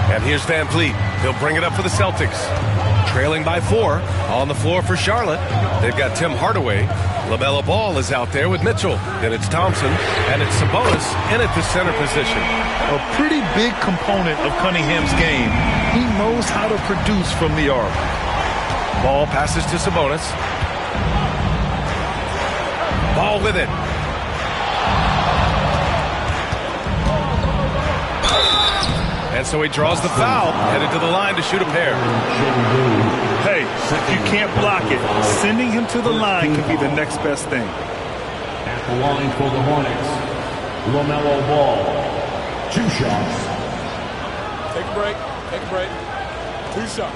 And here's Van Vliet. He'll bring it up for the Celtics. Trailing by 4 on the floor for Charlotte. They've got Tim Hardaway. LaMelo Ball is out there with Mitchell. Then it's Thompson, and it's Sabonis in at the center position. A pretty big component of Cunningham's game. He knows how to produce from the arc. Ball passes to Sabonis. Ball with it. And so he draws the foul, headed to the line to shoot a pair. Hey, if you can't block it, sending him to the line could be the next best thing. At the line for the Hornets, LaMelo Ball. 2 shots. Take a break. Take a break. 2 shots.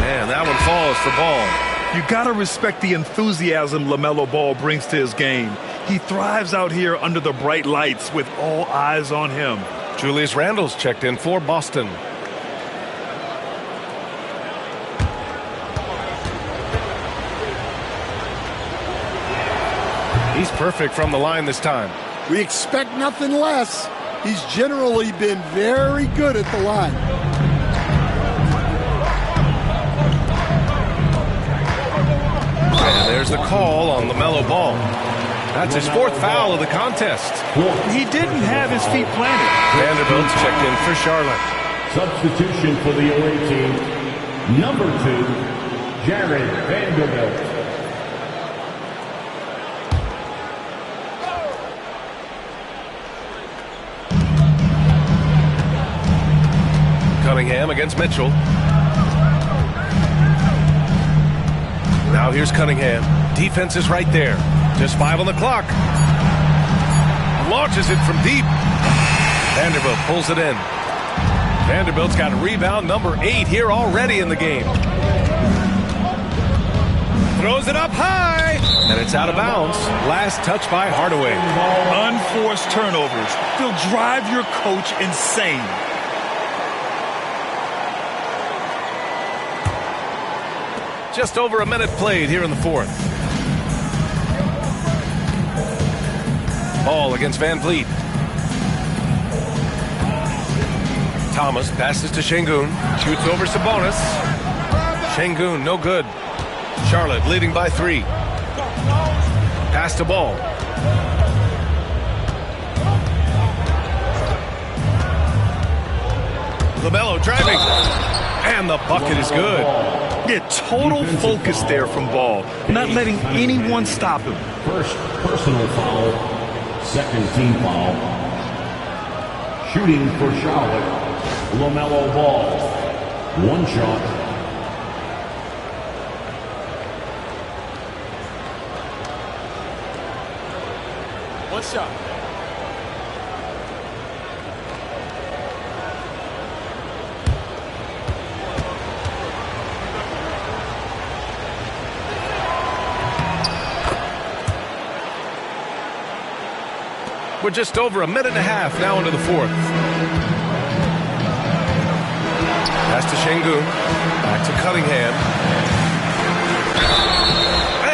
Man, that one falls for Ball. You gotta respect the enthusiasm LaMelo Ball brings to his game. He thrives out here under the bright lights with all eyes on him. Julius Randle's checked in for Boston. He's perfect from the line this time. We expect nothing less. He's generally been very good at the line. And there's the call on LaMelo Ball. That's his 4th foul of the contest. He didn't have his feet planted. Vanderbilt's checked in for Charlotte. Substitution for the away team, number 2, Jared Vanderbilt. Cunningham against Mitchell. Now here's Cunningham. Defense is right there. Just 5 on the clock. Launches it from deep. Vanderbilt pulls it in. Vanderbilt's got rebound number 8 here already in the game. Throws it up high. And it's out of bounds. Last touch by Hardaway. Unforced turnovers. They'll drive your coach insane. Just over a minute played here in the 4th. Ball against Van Vliet. Thomas passes to Şengün. Shoots over Sabonis. Şengün, no good. Charlotte leading by 3. Pass to Ball. LaMelo driving. And the bucket is good. Yeah, total focus there from Ball. Not letting anyone stop him. First personal foul, 2nd team foul. Shooting for Charlotte, LaMelo Ball. 1 shot. One shot. We're just over a minute and a half now into the 4th. Pass to Şengün. Back to Cunningham.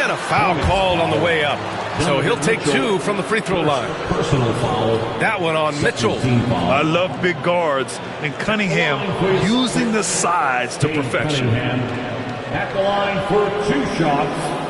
And a foul called on the way up. So he'll take 2 from the free throw line. Personal foul. That one on Mitchell. I love big guards, and Cunningham using the size to perfection. Cunningham at the line for 2 shots.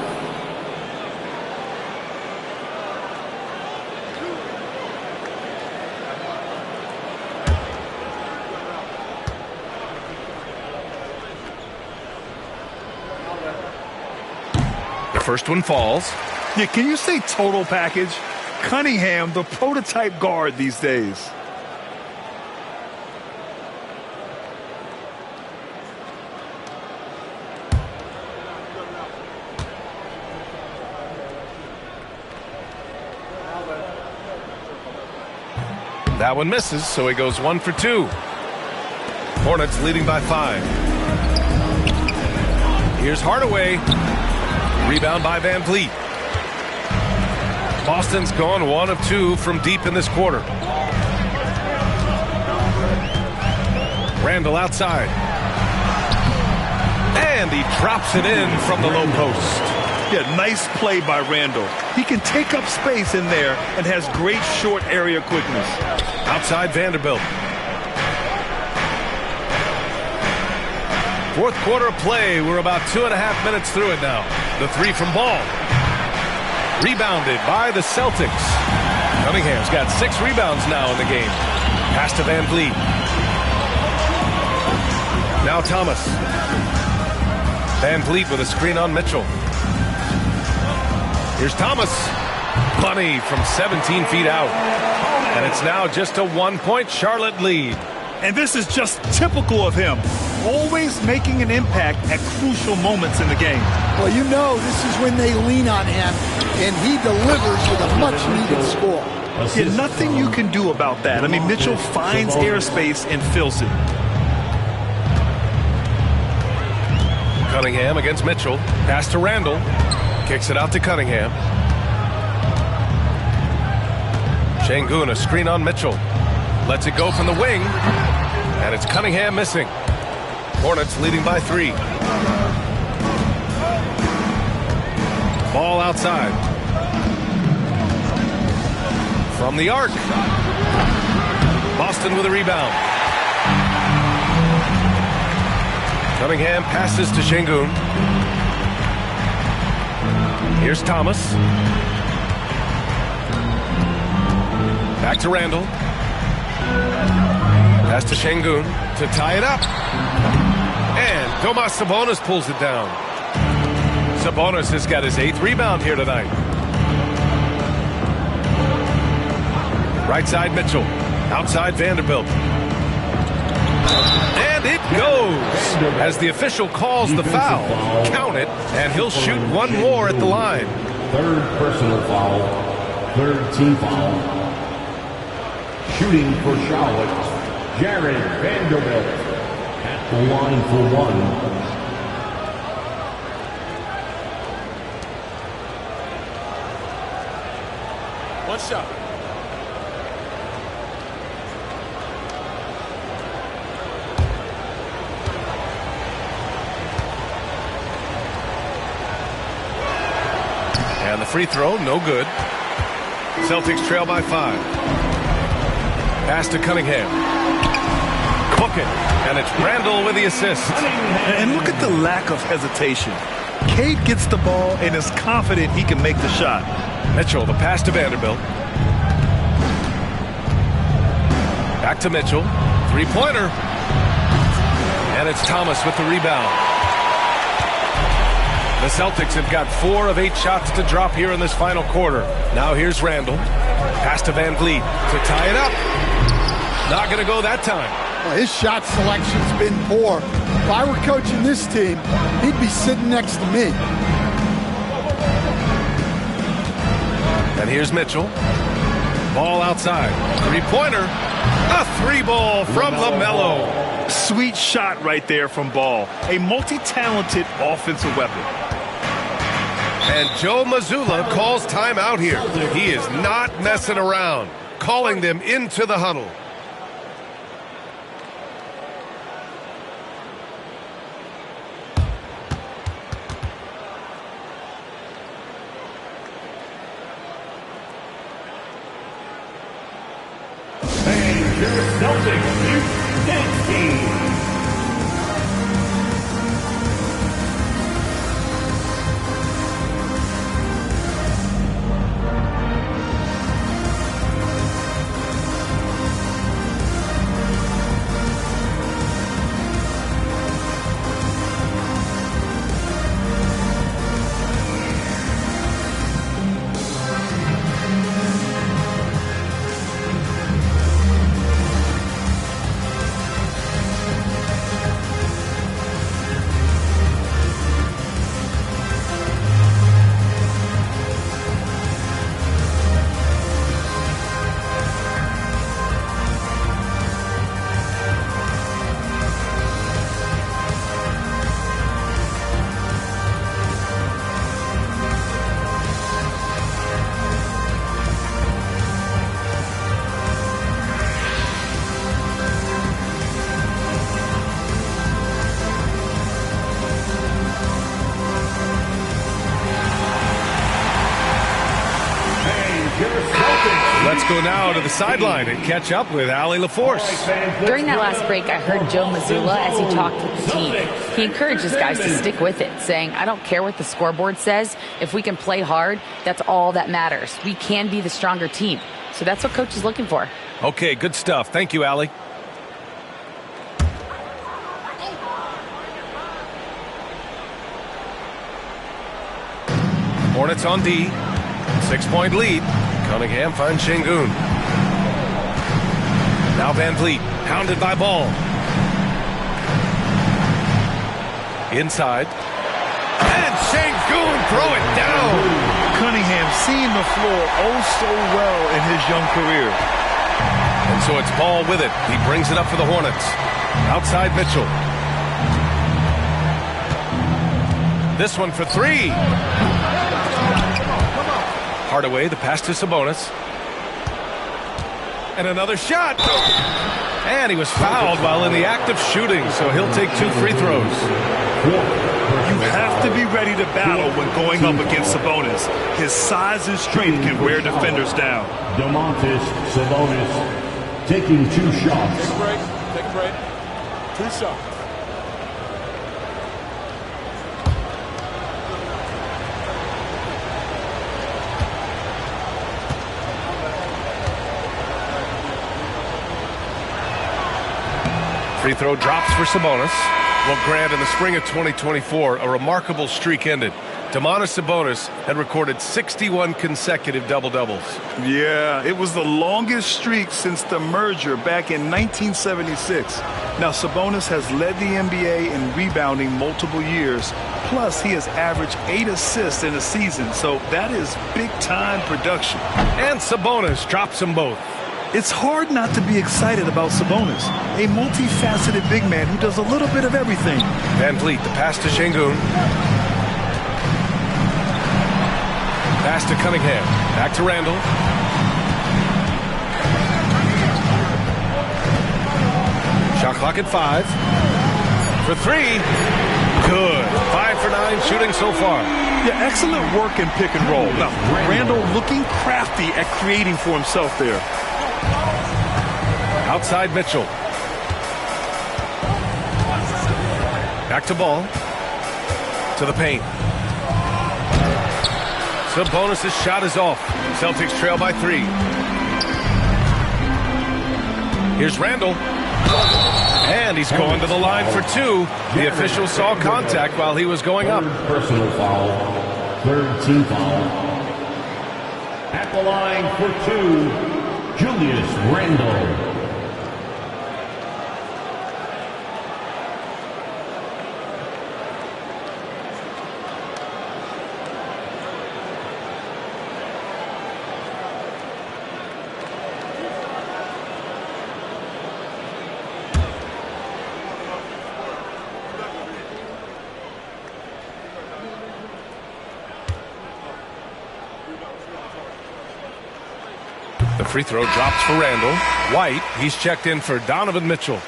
The first one falls. Yeah, can you say total package? Cunningham, the prototype guard these days. That one misses, so he goes 1 for 2. Hornets leading by 5. Here's Hardaway. Rebound by Van Vliet. Boston's gone 1 of 2 from deep in this quarter. Randall outside. And he drops it in from the low post. Yeah, nice play by Randall. He can take up space in there and has great short area quickness. Outside Vanderbilt. Fourth quarter of play. We're about 2.5 minutes through it now. The 3 from Ball. Rebounded by the Celtics. Cunningham's got 6 rebounds now in the game. Pass to Van Vliet. Now Thomas. Van Vliet with a screen on Mitchell. Here's Thomas. Bunny from 17 feet out. And it's now just a 1-point Charlotte lead. And this is just typical of him. Always making an impact at crucial moments in the game. Well, you know this is when they lean on him, and he delivers with a much-needed score. Yeah, nothing you can do about that. I mean, Mitchell finds airspace and fills it. Cunningham against Mitchell. Pass to Randall. Kicks it out to Cunningham. Şengün, a screen on Mitchell. Lets it go from the wing. And it's Cunningham missing. Hornets leading by 3. Ball outside. From the arc. Boston with a rebound. Cunningham passes to Şengün. Here's Thomas. Back to Randall. Pass to Şengün to tie it up. And Domas Sabonis pulls it down. Sabonis has got his 8th rebound here tonight. Right side Mitchell. Outside Vanderbilt. And it goes as the official calls the foul. Count it, and he'll shoot 1 more at the line. 3rd personal foul. 3rd team foul. Shooting for Charlotte, Jared Vanderbilt at the line for 1. One shot. And the free throw, no good. Celtics trail by 5. Pass to Cunningham. Cook it. And it's Randall with the assist. And look at the lack of hesitation. Cade gets the ball and is confident he can make the shot. Mitchell, the pass to Vanderbilt. Back to Mitchell. 3-pointer. And it's Thomas with the rebound. The Celtics have got 4 of 8 shots to drop here in this final quarter. Now here's Randall. Pass to Van Vliet to tie it up. Not going to go that time. Well, his shot selection's been poor. If I were coaching this team, he'd be sitting next to me. And here's Mitchell. Ball outside. 3-pointer. A 3-ball from LaMelo. Sweet shot right there from Ball. A multi-talented offensive weapon. And Joe Mazzulla calls timeout here. He is not messing around. Calling them into the huddle. your Celtics, Bs10. Let's go now to the sideline and catch up with Allie LaForce. During that last break, I heard Joe Mazzulla as he talked with the team. He encourages guys to stick with it, saying, I don't care what the scoreboard says. If we can play hard, that's all that matters. We can be the stronger team. So that's what Coach is looking for. Okay, good stuff. Thank you, Allie. Hornets on D. 6-point lead. Cunningham finds Şengün. Now Van Vliet, pounded by Ball. Inside. And Şengün throw it down. Cunningham seeing the floor oh so well in his young career. And so it's Ball with it. He brings it up for the Hornets. Outside Mitchell. This one for three. Hardaway, the pass to Sabonis. And another shot. And he was fouled while in the act of shooting, so he'll take 2 free throws. You have to be ready to battle when going up against Sabonis. His size and strength can wear defenders down. Domantas Sabonis taking 2 shots. Take a break. Take a break. 2 shots. Free throw drops for Sabonis. Well, Grant, in the spring of 2024, a remarkable streak ended. Domantas Sabonis had recorded 61 consecutive double-doubles. Yeah, it was the longest streak since the merger back in 1976. Now, Sabonis has led the NBA in rebounding multiple years. Plus, he has averaged 8 assists in a season, so that is big-time production. And Sabonis drops them both. It's hard not to be excited about Sabonis, a multifaceted big man who does a little bit of everything. Van Vliet, the pass to Şengün. Pass to Cunningham. Back to Randall. Shot clock at 5. For 3. Good. 5 for 9 shooting so far. Yeah, excellent work in pick and roll. Now, Randall looking crafty at creating for himself there. Outside Mitchell. Back to Ball. To the paint. Sabonis' shot is off. Celtics trail by 3. Here's Randall. And he's going to the line for 2. The official saw contact while he was going up. Personal foul. 3rd team foul. At the line for 2, Julius Randle. The free throw drops for Randall. White, he's checked in for Donovan Mitchell.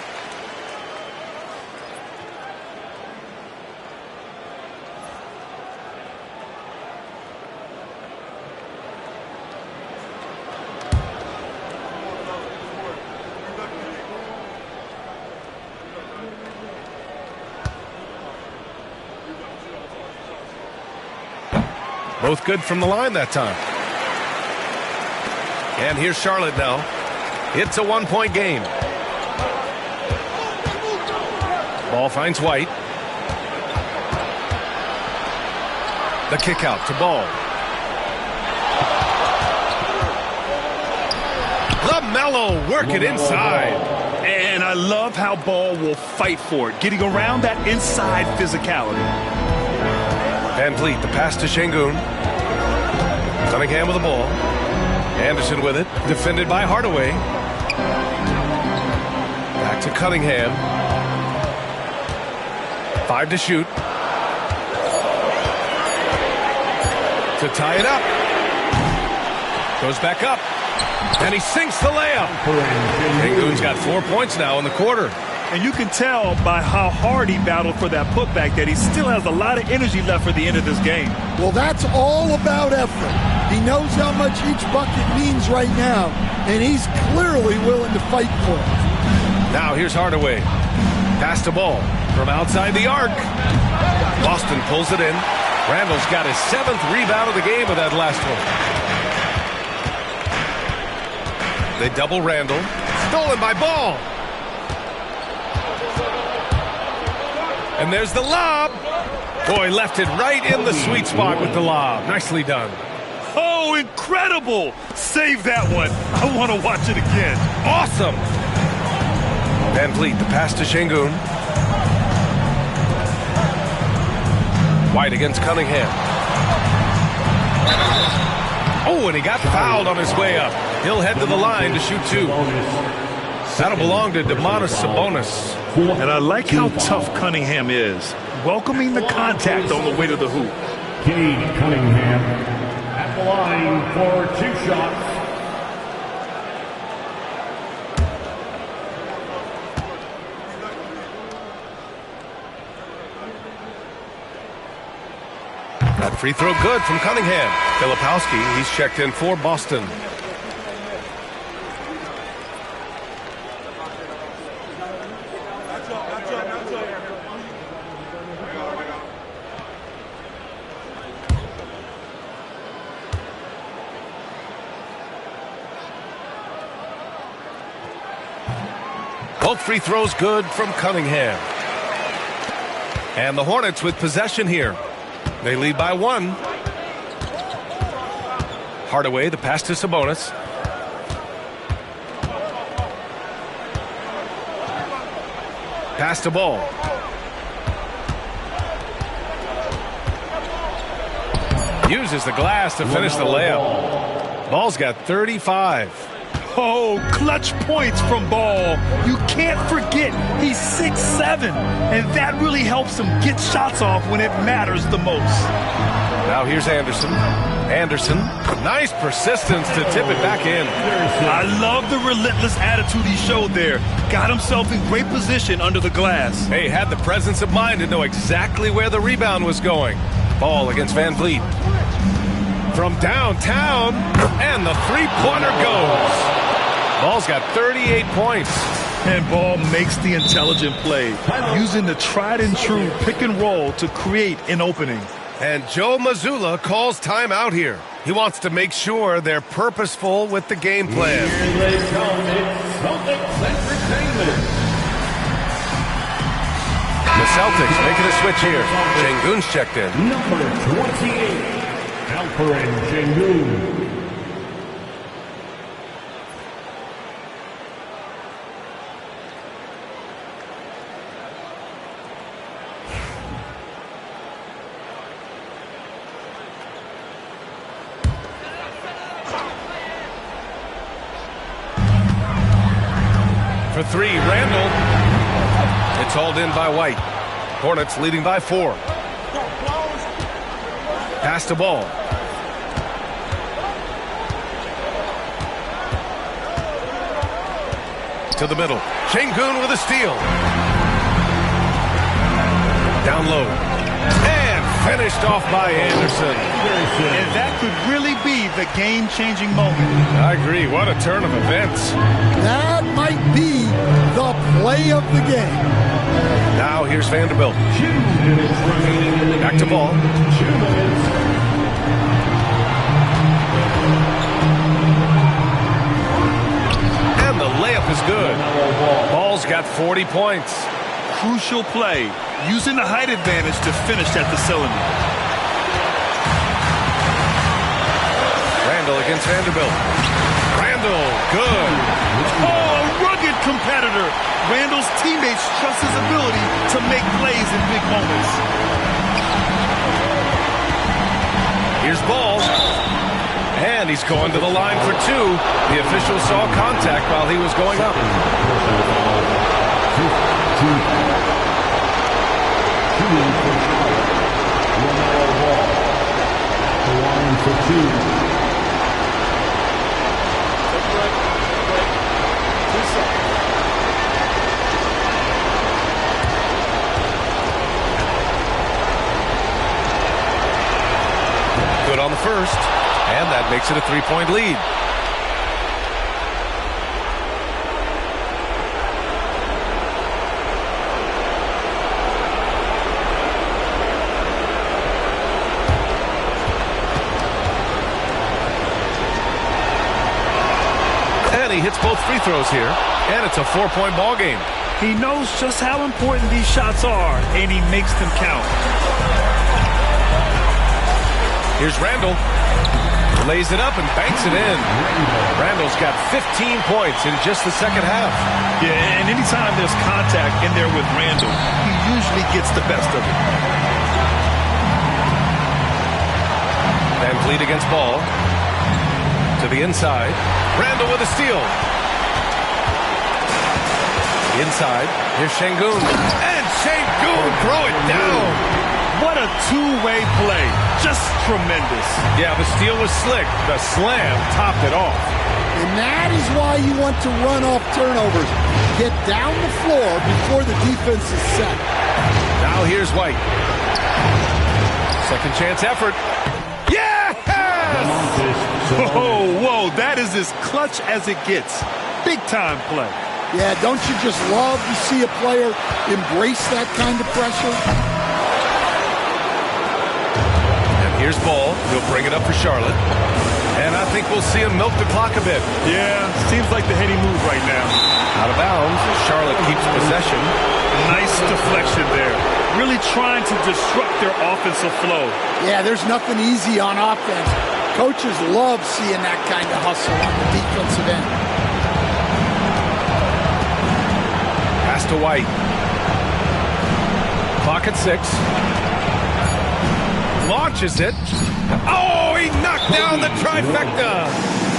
Both good from the line that time. And here's Charlotte now. It's a 1-point game. Ball finds White. The kick out to Ball. LaMelo working inside. And I love how Ball will fight for it, getting around that inside physicality. Van Vliet, the pass to Şengün. Cunningham with the ball. Anderson with it, defended by Hardaway. Back to Cunningham. 5 to shoot. To tie it up. Goes back up. And he sinks the layup. Şengün's got 4 points now in the quarter. And you can tell by how hard he battled for that putback that he still has a lot of energy left for the end of this game. Well, that's all about effort. He knows how much each bucket means right now, and he's clearly willing to fight for it. Now here's Hardaway. Pass the ball from outside the arc. Boston pulls it in. Randall's got his 7th rebound of the game with that last one. They double Randall. Stolen by Ball. And there's the lob. Boy, left it right in the sweet spot with the lob. Nicely done. Oh, incredible. Save that one. I want to watch it again. Awesome. Van Vliet, the pass to Şengün. White against Cunningham. Oh, and he got fouled on his way up. He'll head to the line to shoot 2. That'll belong to Domantas Sabonis. And I like how tough Cunningham is, welcoming the contact on the way to the hoop. Cade Cunningham at the line for 2 shots. That free throw good from Cunningham. Filipowski, he's checked in for Boston. Both free throws good from Cunningham. And the Hornets with possession here. They lead by 1. Hardaway, the pass to Sabonis. Pass to Ball. Uses the glass to finish the layup. Ball's got 35. Oh, clutch points from Ball. You can't forget he's 6'7", and that really helps him get shots off when it matters the most. Now here's Anderson. Anderson, nice persistence to tip it back in. I love the relentless attitude he showed there. Got himself in great position under the glass. Hey, had the presence of mind to know exactly where the rebound was going. Ball against Van Vliet. From downtown, and the three-pointer goes. Ball's got 38 points. And Ball makes the intelligent play, using the tried-and-true pick and roll to create an opening. And Joe Mazzulla calls timeout here. He wants to make sure they're purposeful with the game plan. Here they come. It's Celtics Entertainment. The Celtics making a switch here. Şengün's checked in. Number 28, Alperen Şengün. For 3, Randall. It's hauled in by White. Hornets leading by 4. Pass the ball. To the middle. Şengün with a steal. Down low. And finished off by Anderson. And that could really be the game-changing moment. I agree. What a turn of events. That might be the play of the game. Now here's Vanderbilt. Back to Ball. 40 points. Crucial play, using the height advantage to finish at the cylinder. Randall against Vanderbilt. Randall, good. Oh, a rugged competitor. Randall's teammates trust his ability to make plays in big moments. Here's Ball. And he's going to the line for two. The official saw contact while he was going up. Good on the first. And that makes it a 3-point lead. And he hits both free throws here. And it's a 4-point ball game. He knows just how important these shots are, and he makes them count. Here's Randall. Lays it up and banks it in. Randall's got 15 points in just the second half. Yeah, and anytime there's contact in there with Randall, he usually gets the best of it. Van Vliet against Ball. To the inside. Randall with a steal. Inside. Here's Şengün. And Şengün throw it down. What a two-way play. Just tremendous. Yeah, the steal was slick. The slam topped it off. And that is why you want to run off turnovers. Get down the floor before the defense is set. Now here's White. Second chance effort. Yes! Whoa, that is as clutch as it gets. Big-time play. Yeah, don't you just love to see a player embrace that kind of pressure? Here's Ball. He'll bring it up for Charlotte. And I think we'll see him milk the clock a bit. Yeah, seems like the heady move right now. Out of bounds. Charlotte keeps possession. Nice deflection there. Really trying to disrupt their offensive flow. Yeah, there's nothing easy on offense. Coaches love seeing that kind of hustle on the defensive end. Pass to White. Clock at 6. Launches it. Oh, he knocked down the trifecta.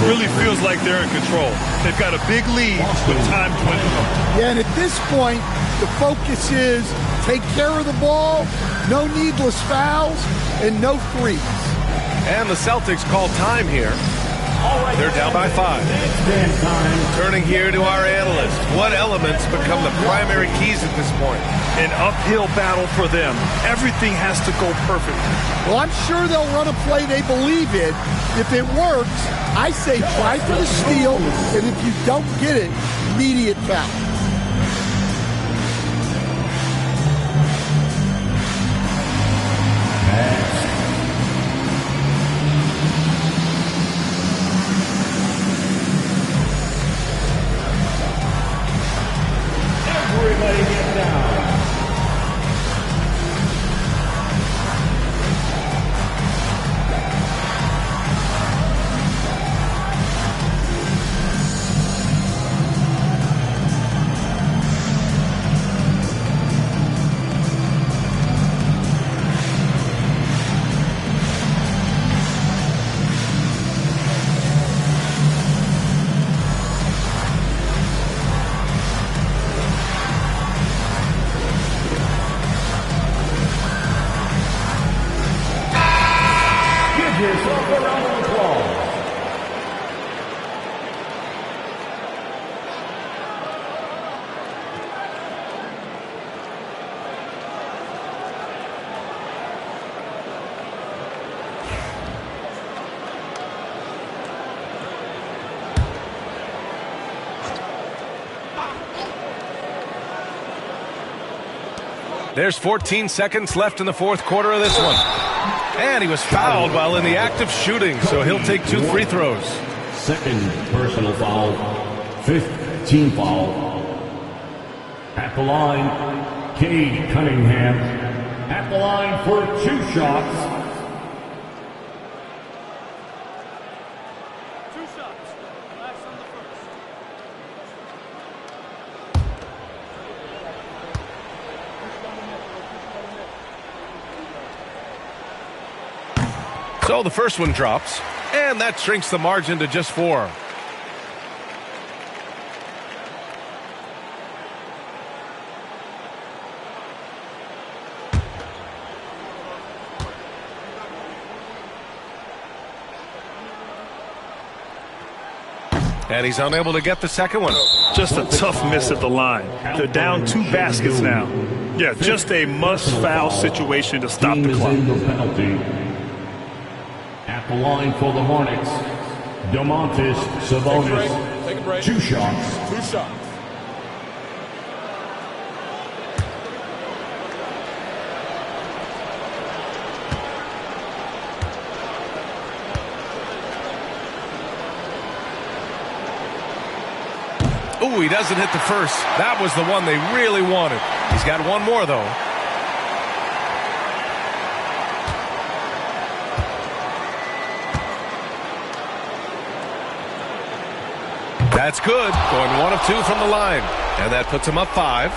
Really feels like they're in control. They've got a big lead with time dwindling. Yeah, and at this point, the focus is take care of the ball, no needless fouls, and no threes. And the Celtics call time here. They're down by 5. Turning here to our analyst. What elements become the primary keys at this point? An uphill battle for them. Everything has to go perfect. Well, I'm sure they'll run a play they believe in. If it works, I say try for the steal, and if you don't get it, immediate foul. Everybody get down. Yourself a round of applause. There's 14 seconds left in the fourth quarter of this one. And he was fouled while in the act of shooting, so he'll take 2 free throws. Second personal foul, 5th team foul. At the line, Cade Cunningham. At the line for 2 shots. So the first one drops, and that shrinks the margin to just 4. And he's unable to get the second one. Just a tough miss at the line. They're down 2 baskets now. Yeah, just a must-foul situation to stop the clock. At the line for the Hornets, Domantas Sabonis. Take a break. 2 shots. 2 shots. Ooh, he doesn't hit the first. That was the one they really wanted. He's got one more, though. That's good. Going 1 of 2 from the line. And that puts him up 5.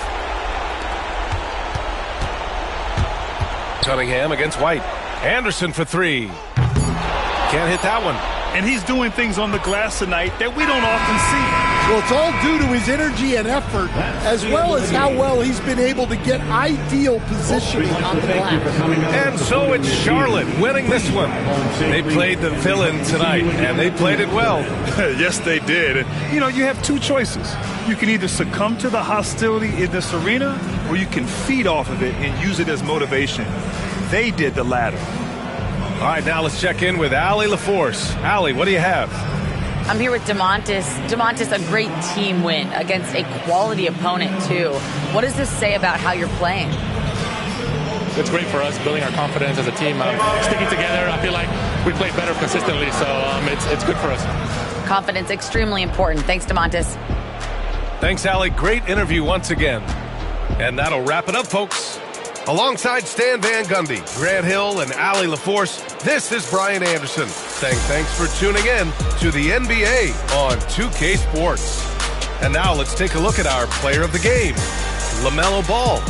Cunningham against White. Anderson for 3. Can't hit that one. And he's doing things on the glass tonight that we don't often see. Well, it's all due to his energy and effort, as well as how well he's been able to get ideal positioning on the glass. And so it's Charlotte winning this one. They played the villain tonight, and they played it well. Yes, they did. And, you know, you have 2 choices. You can either succumb to the hostility in this arena, or you can feed off of it and use it as motivation. They did the latter. All right, now let's check in with Allie LaForce. Allie, what do you have? I'm here with Domantas. Domantas, a great team win against a quality opponent, too. What does this say about how you're playing? It's great for us, building our confidence as a team. Sticking together, I feel like we play better consistently, so it's good for us. Confidence, extremely important. Thanks, Domantas. Thanks, Allie. Great interview once again. And that'll wrap it up, folks. Alongside Stan Van Gundy, Grant Hill, and Allie LaForce, this is Brian Anderson saying thanks for tuning in to the NBA on 2K Sports. And now let's take a look at our player of the game, LaMelo Ball.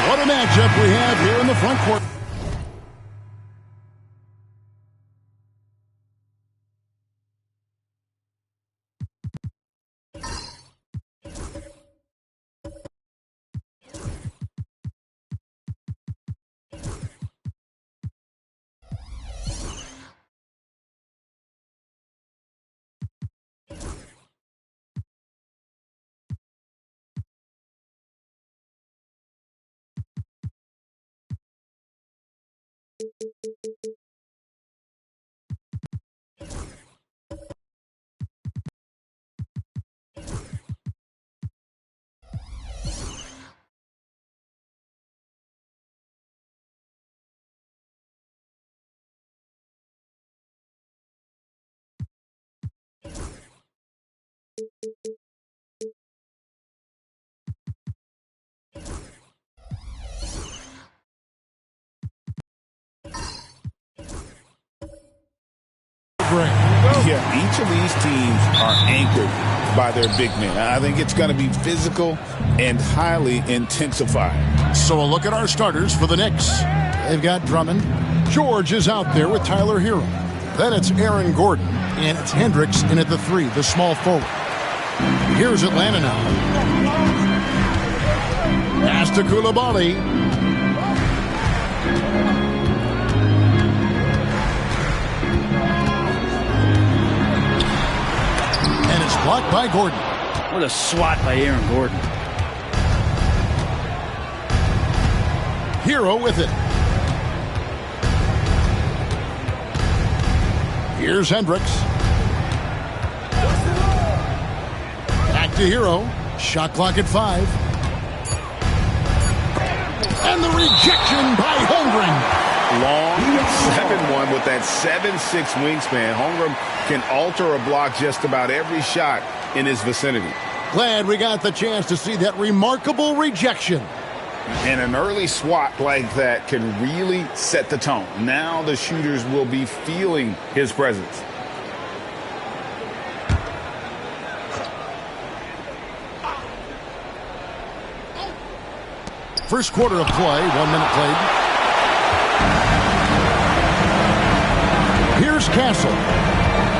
What a matchup we have here in the front court. Yeah, each of these teams are anchored by their big men. I think it's going to be physical and highly intensified. So a look at our starters for the Knicks. They've got Drummond. George is out there with Tyler Hero. Then it's Aaron Gordon. And it's Hendricks in at the 3, the small forward. Here's Atlanta now. Pass to Koulibaly. And it's blocked by Gordon. What a swat by Aaron Gordon. Hero with it. Here's Hendricks. Back to Hero. Shot clock at 5. And the rejection by Holmgren. Long 7-1 with that 7'6" wingspan. Holmgren can alter a block just about every shot in his vicinity. Glad we got the chance to see that remarkable rejection. And an early swat like that can really set the tone. Now the shooters will be feeling his presence. First quarter of play, 1 minute played. Here's Castle.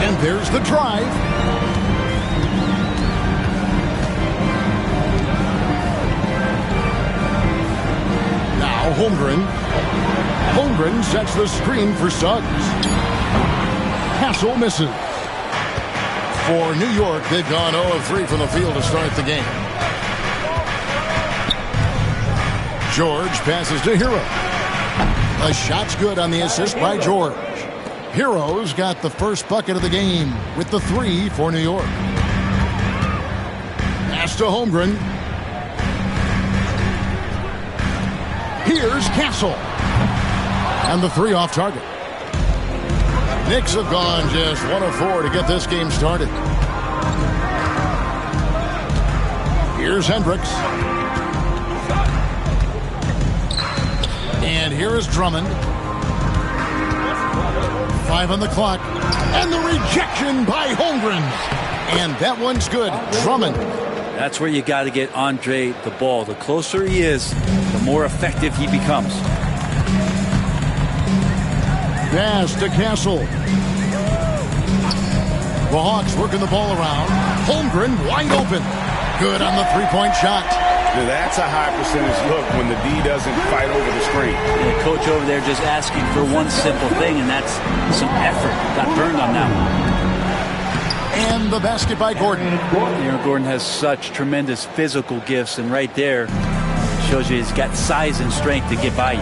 And there's the drive. Now Holmgren. Holmgren sets the screen for Suggs. Castle misses. For New York, they've gone 0 of 3 from the field to start the game. George passes to Hero. The shot's good on the assist by George. Hero's got the first bucket of the game with the 3 for New York. Pass to Holmgren. Here's Castle. And the 3 off target. Knicks have gone just 1 of 4 to get this game started. Here's Hendricks. And here is Drummond. 5 on the clock. And the rejection by Holmgren. And that one's good. Drummond. That's where you got to get Andre the ball. The closer he is, the more effective he becomes. Pass to Castle. The Hawks working the ball around. Holmgren wide open. Good on the three-point shot. Now that's a high percentage look when the D doesn't fight over the screen. The coach over there just asking for one simple thing, and that's some effort. Got burned on that one. And the basket by Gordon. Aaron Gordon has such tremendous physical gifts, and right there shows you he's got size and strength to get by you.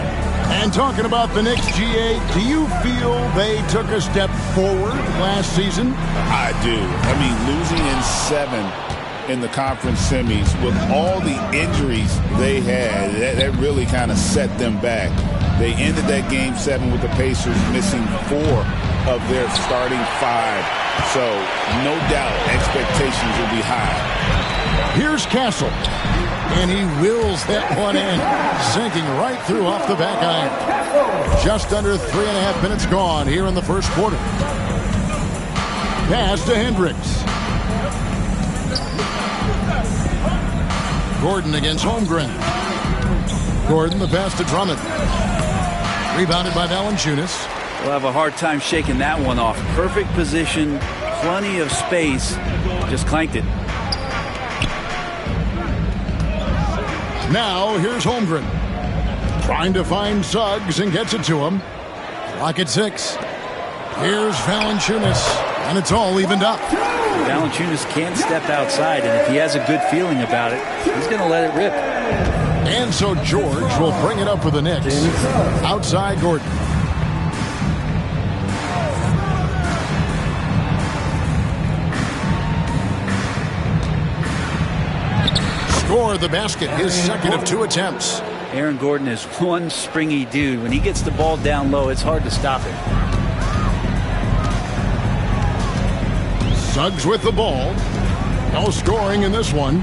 And talking about the Knicks, GA, do you feel they took a step forward last season? I do. I mean, losing in 7 in the conference semis with all the injuries they had, that really kind of set them back. They ended that game 7 with the Pacers missing 4 of their starting 5. So no doubt expectations will be high. Here's Castle. And he wills that one in, sinking right through off the back iron. Just under 3.5 minutes gone here in the first quarter. Pass to Hendricks. Gordon against Holmgren. Gordon, the pass to Drummond. Rebounded by Valanciunas. We'll have a hard time shaking that one off. Perfect position, plenty of space. Just clanked it. Now, here's Holmgren. Trying to find Suggs and gets it to him. Clock at 6. Here's Valanciunas. And it's all evened up. Valanciunas can't step outside, and if he has a good feeling about it, he's going to let it rip. And so George will bring it up for the Knicks. Outside Gordon. Scored the basket, his second of 2 attempts. Aaron Gordon is one springy dude. When he gets the ball down low, it's hard to stop him. Suggs with the ball. No scoring in this one.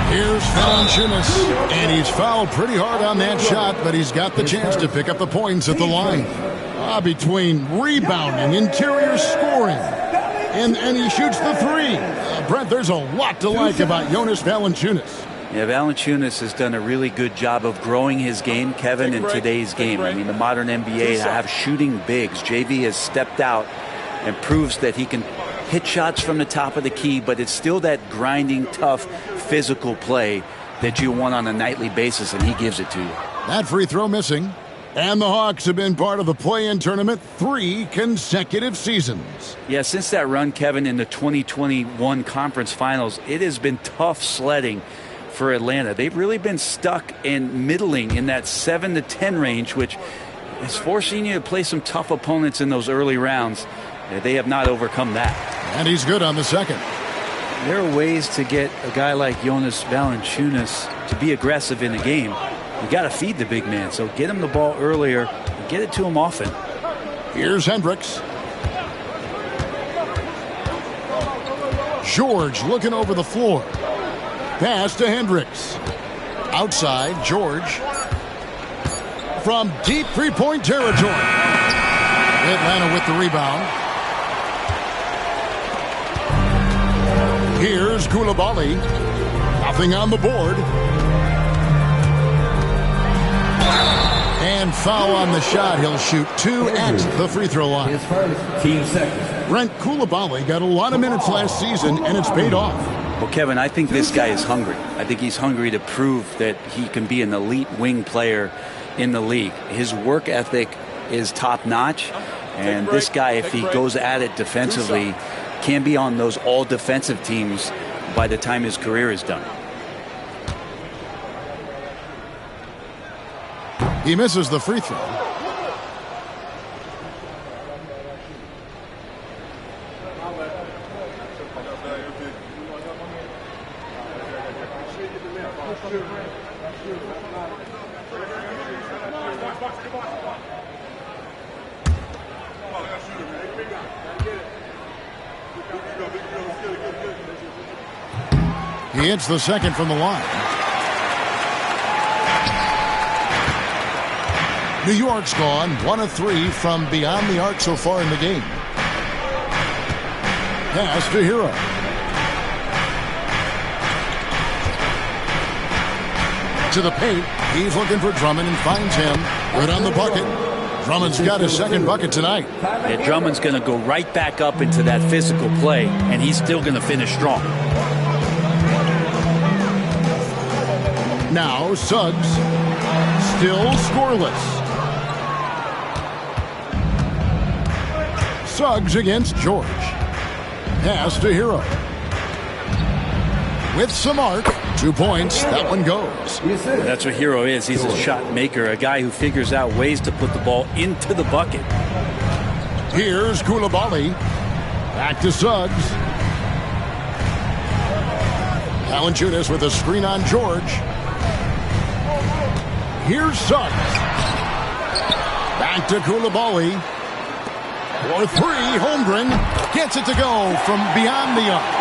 Here's Valanciunas. And he's fouled pretty hard on that shot, but he's got the chance to pick up the points at the line. Between rebounding, interior scoring, and he shoots the 3. Brent, there's a lot to like about Jonas Valanciunas. Yeah, Valanciunas has done a really good job of growing his game, Kevin, in today's game. I mean, the modern NBA have shooting bigs. JV has stepped out and proves that he can hit shots from the top of the key, but it's still that grinding, tough, physical play that you want on a nightly basis, and he gives it to you. That free throw missing. And the Hawks have been part of the play-in tournament 3 consecutive seasons. Yeah, since that run, Kevin, in the 2021 conference finals, it has been tough sledding for Atlanta. They've really been stuck in middling in that 7 to 10 range, which is forcing you to play some tough opponents in those early rounds. They have not overcome that. And he's good on the second. There are ways to get a guy like Jonas Valanciunas to be aggressive in the game. You got to feed the big man, so get him the ball earlier and get it to him often. Here's Hendricks. George looking over the floor. Pass to Hendricks. Outside, George. From deep three-point territory. Atlanta with the rebound. Here's Coulibaly. Nothing on the board. And foul on the shot. He'll shoot 2 at the free throw line. Team second. Brent Coulibaly got a lot of minutes last season, and it's paid off. Well, Kevin, I think this guy is hungry. I think he's hungry to prove that he can be an elite wing player in the league. His work ethic is top-notch, and this guy, if he goes at it defensively, can be on those all-defensive teams by the time his career is done. He misses the free throw. He hits the second from the line. New York's gone 1 of 3 from beyond the arc so far in the game. Pass to Hero. To the paint. He's looking for Drummond and finds him. Good on the bucket. Drummond's got his second bucket tonight. Yeah, Drummond's going to go right back up into that physical play, and he's still going to finish strong. Now Suggs. Still scoreless. Suggs against George. Pass to Hero. With some arc. 2 points. That one goes. That's what Hero is. He's a shot maker, a guy who figures out ways to put the ball into the bucket. Here's Coulibaly. Back to Suggs. Valanciunas with a screen on George. Here's Suggs. Back to Coulibaly. For 3, Holmgren gets it to go from beyond the arc.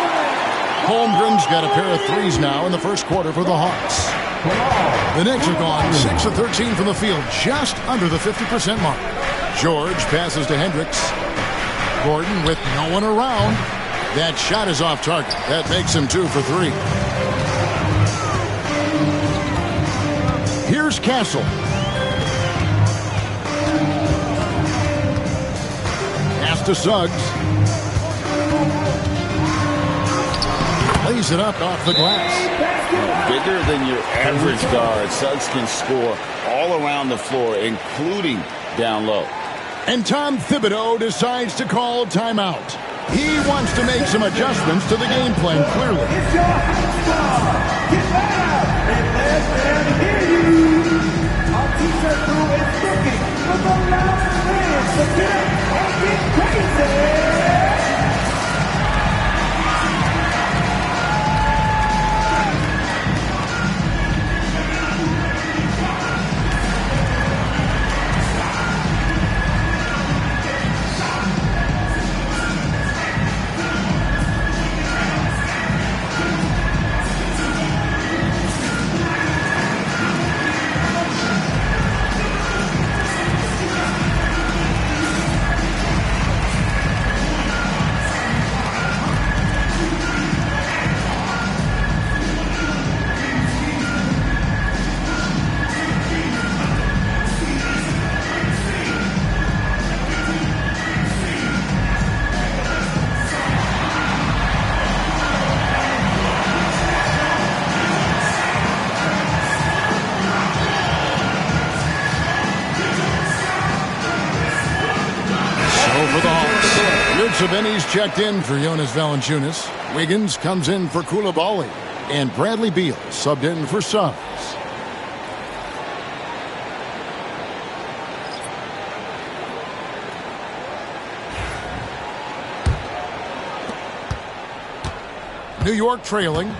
Holmgren's got a pair of threes now in the first quarter for the Hawks. The Knicks are gone 6 of 13 from the field, just under the 50% mark. George passes to Hendricks. Gordon with no one around. That shot is off target. That makes him 2 for 3. Here's Castle. Pass to Suggs. Lays it up off the glass. Bigger than your average guard, Suggs can score all around the floor, including down low. And Tom Thibodeau decides to call timeout. He wants to make some adjustments to the game plan, clearly. It's your house. Get loud and let them hear you. Our t-shirt crew is looking for the loudest fans. So get up and get crazy. Yurtseven's checked in for Jonas Valanciunas. Wiggins comes in for Coulibaly. And Bradley Beal subbed in for Suggs. New York trailing.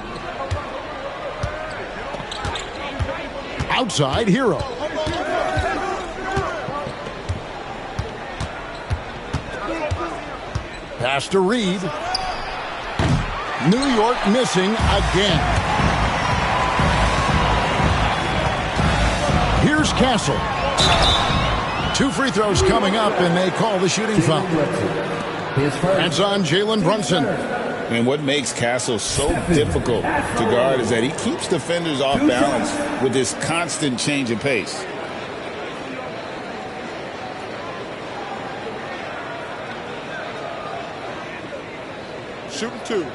Outside, Hero. Pass to Reed. New York missing again. Here's Castle. 2 free throws coming up, and they call the shooting foul. That's on Jalen Brunson. And what makes Castle so difficult to guard is that he keeps defenders off balance with this constant change in pace. Shooting 2.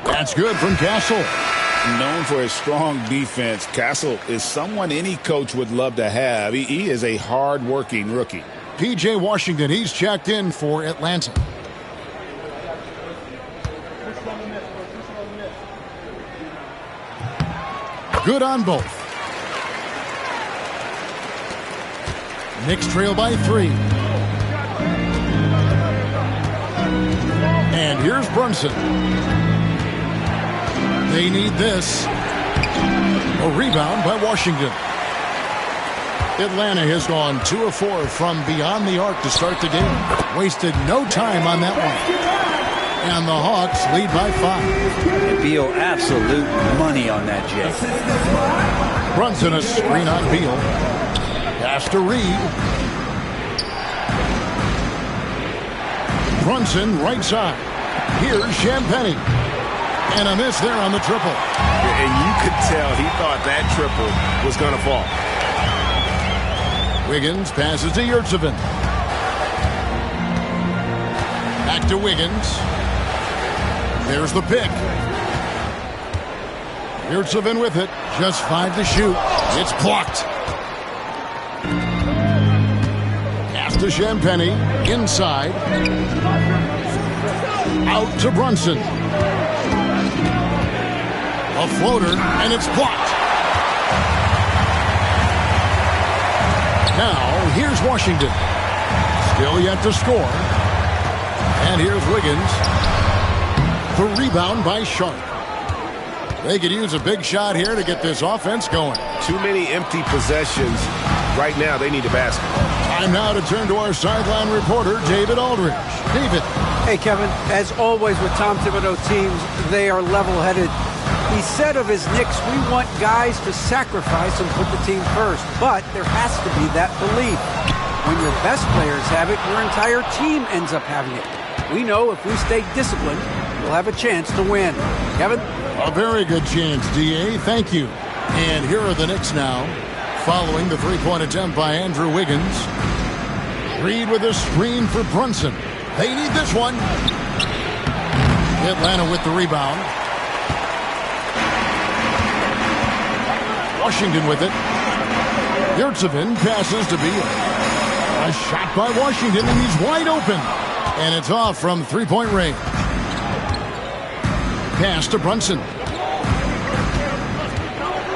That's good from Castle. Known for his strong defense, Castle is someone any coach would love to have. He is a hard-working rookie. P.J. Washington, he's checked in for Atlanta. Good on both. Knicks trail by 3. And here's Brunson. They need this. A rebound by Washington. Atlanta has gone 2 of 4 from beyond the arc to start the game. Wasted no time on that one. And the Hawks lead by 5. And Beal, absolute money on that, Jay. Brunson a screen on Beal. Pass to Reed. Brunson right side. Here's Champagnie. And a miss there on the triple. And you could tell he thought that triple was going to fall. Wiggins passes to Yurtseven. Back to Wiggins. There's the pick. Yurtseven with it. Just 5 to shoot. It's blocked. Pass to Champagnie. Inside. Out to Brunson. A floater, and it's blocked. Now, here's Washington. Still yet to score. And here's Wiggins. The rebound by Sharp. They could use a big shot here to get this offense going. Too many empty possessions. Right now, they need a basket. Time now to turn to our sideline reporter, David Aldridge. David. Hey, Kevin. As always with Tom Thibodeau teams, they are level-headed. He said of his Knicks, we want guys to sacrifice and put the team first. But there has to be that belief. When your best players have it, your entire team ends up having it. We know if we stay disciplined, we'll have a chance to win. Kevin? A very good chance, D.A. Thank you. And here are the Knicks now, following the three-point attempt by Andrew Wiggins. Reed with a screen for Brunson. They need this one. Atlanta with the rebound. Washington with it. Yurtseven passes to Beal. A shot by Washington, and he's wide open. And it's off from three-point range. Pass to Brunson.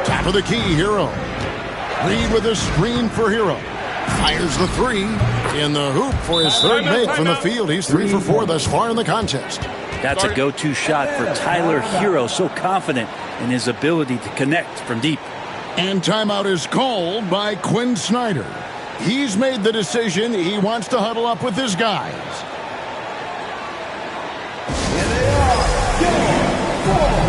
Top of the key, Hero. Reed with a screen for Hero. Fires the 3 in the hoop for his third make from the field. He's 3 for 4 thus far in the contest. That's a go-to shot for Tyler Hero, so confident in his ability to connect from deep. And timeout is called by Quinn Snyder. He's made the decision. He wants to huddle up with his guys. And they are Game 4.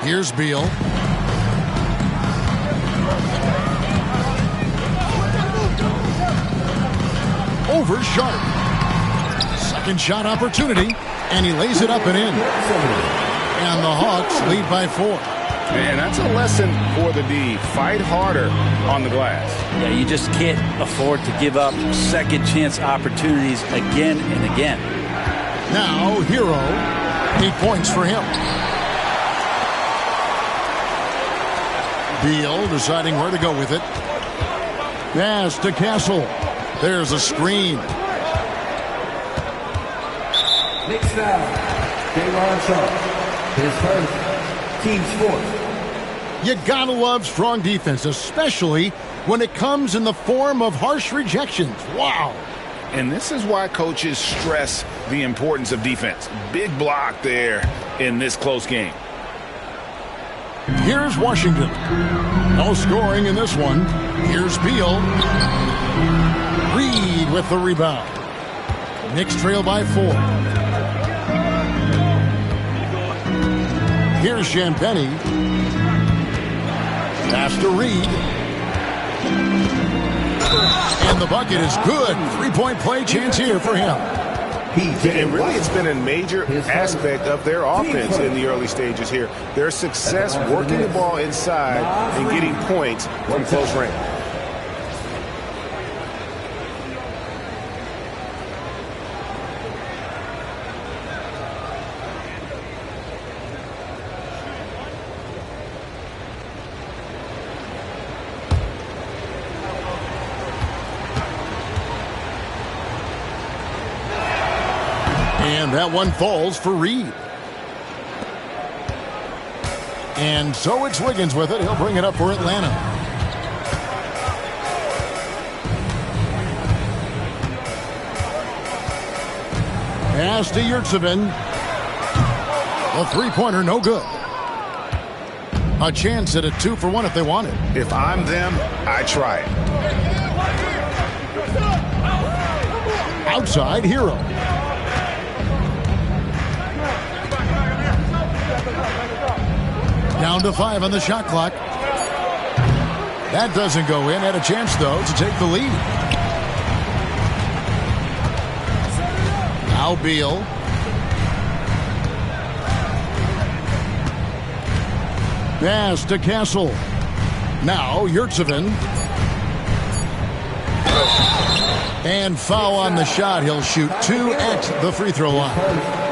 Here's Beal. Over Sharp. Second shot opportunity, and he lays it up and in. And the Hawks lead by 4. Man, that's a lesson for the D. Fight harder on the glass. Yeah, you just can't afford to give up second chance opportunities again and again. Now, Hero, 8 points for him. Beal deciding where to go with it. Pass to Castle. There's a screen. Next foul, Davon Sharp. His first, team's fourth. You gotta love strong defense, especially when it comes in the form of harsh rejections. Wow. And this is why coaches stress the importance of defense. Big block there in this close game. Here's Washington. No scoring in this one. Here's Beal. Reed with the rebound. Knicks trail by 4. Here's Champagny. Pass to Reed. And the bucket is good. 3-point play chance here for him. And really, it's been a major aspect of their offense in the early stages here. Their success working the ball inside and getting points from close range. And that one falls for Reed. And so it's Wiggins with it. He'll bring it up for Atlanta. Pass to Yurtsevin. The three-pointer, no good. A chance at a 2-for-1 if they want it. If I'm them, I try it. Outside, Hero. Down to 5 on the shot clock. That doesn't go in. Had a chance, though, to take the lead. Now Beal. Pass to Castle. Now Yurtsevin. And foul on the shot. He'll shoot 2 at the free throw line.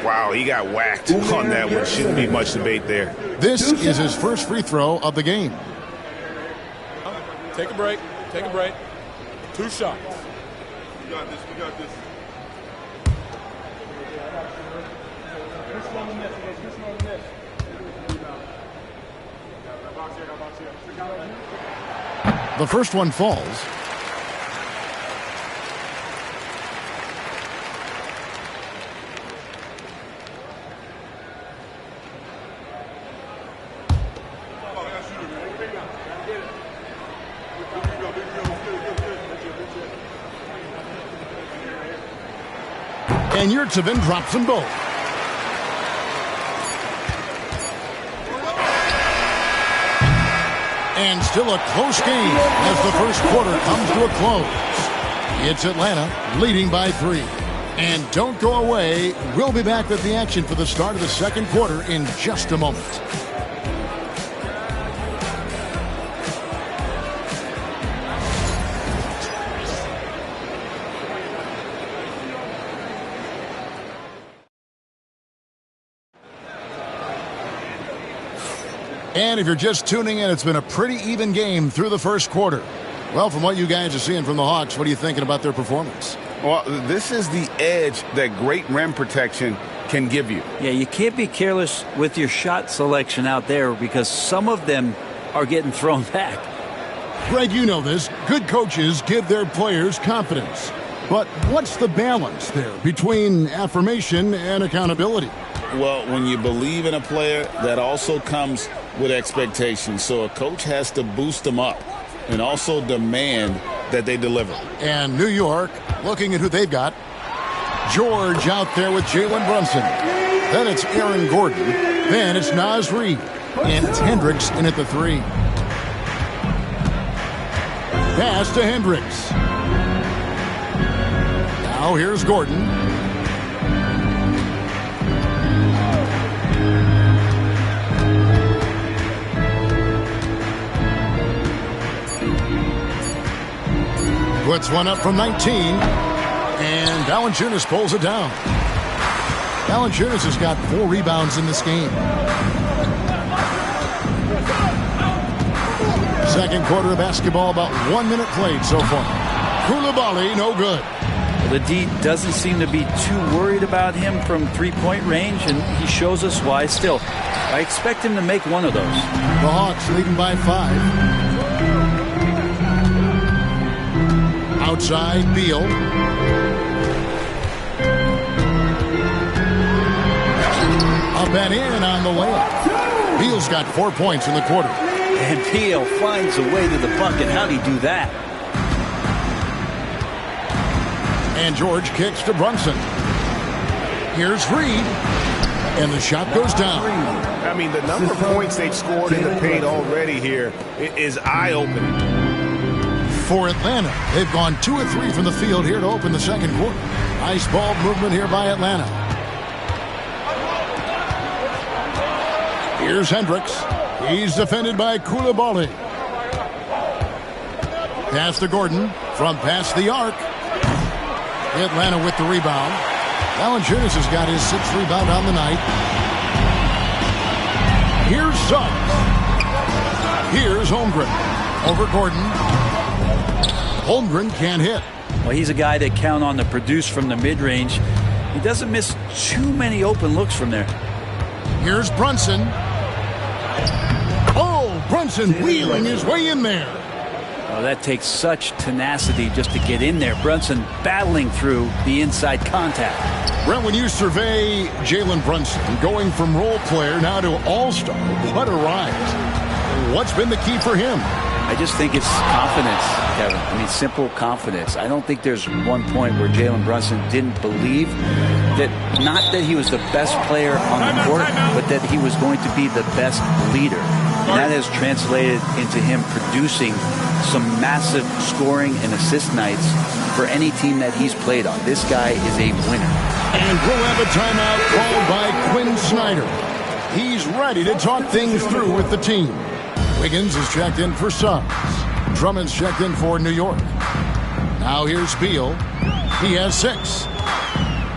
Wow, he got whacked on that one. Shouldn't be much debate there. This is his first free throw of the game. Take a break. 2 shots. We got this. The first one falls. And Yurtsevin drops them both. And still a close game as the first quarter comes to a close. It's Atlanta leading by 3. And don't go away. We'll be back with the action for the start of the second quarter in just a moment. And if you're just tuning in, it's been a pretty even game through the first quarter. Well, from what you guys are seeing from the Hawks, what are you thinking about their performance? Well, this is the edge that great rim protection can give you. Yeah, you can't be careless with your shot selection out there because some of them are getting thrown back. Greg, you know this. Good coaches give their players confidence. But what's the balance there between affirmation and accountability? Well, when you believe in a player, that also comes with expectations. So a coach has to boost them up and also demand that they deliver. And New York, looking at who they've got. George out there with Jalen Brunson. Then it's Aaron Gordon. Then it's Naz Reid. And it's Hendricks in at the 3. Pass to Hendricks. Now here's Gordon. Puts one up from 19. And Valanciunas pulls it down. Valanciunas has got 4 rebounds in this game. Second quarter of basketball, about 1 minute played so far. Coulibaly, no good. The D doesn't seem to be too worried about him from three-point range, and he shows us why. Still, I expect him to make one of those. The Hawks leading by 5. Outside, Beal. Up and in on the layup. Beal's got 4 points in the quarter. And Beal finds a way to the bucket. How'd he do that? And George kicks to Brunson. Here's Reid. And the shot goes down. I mean, the number of points they've scored in the paint already here is eye-opening. For Atlanta, they've gone 2 of 3 from the field here to open the second quarter. Nice ball movement here by Atlanta. Here's Hendricks. He's defended by Coulibaly. Pass to Gordon from past the arc. Atlanta with the rebound. Valanciunas has got his 6th rebound on the night. Here's Suggs. Here's Holmgren. Over Gordon. Holmgren can't hit. Well, he's a guy that count on to produce from the mid-range. He doesn't miss too many open looks from there. Here's Brunson. Oh, Brunson wheeling his way in there. Oh, that takes such tenacity just to get in there. Brunson battling through the inside contact. Brent, when you survey Jalen Brunson going from role player now to all-star, what a rise. What's been the key for him? I just think it's confidence, Kevin. I mean, simple confidence. I don't think there's one point where Jalen Brunson didn't believe that, not that he was the best player on the court, but that he was going to be the best leader. And that has translated into him producing some massive scoring and assist nights for any team that he's played on. This guy is a winner. And we'll have a timeout called by Quinn Snyder. He's ready to talk things through with the team. Wiggins is checked in for Suggs. Drummond's checked in for New York. Now here's Beal. He has 6.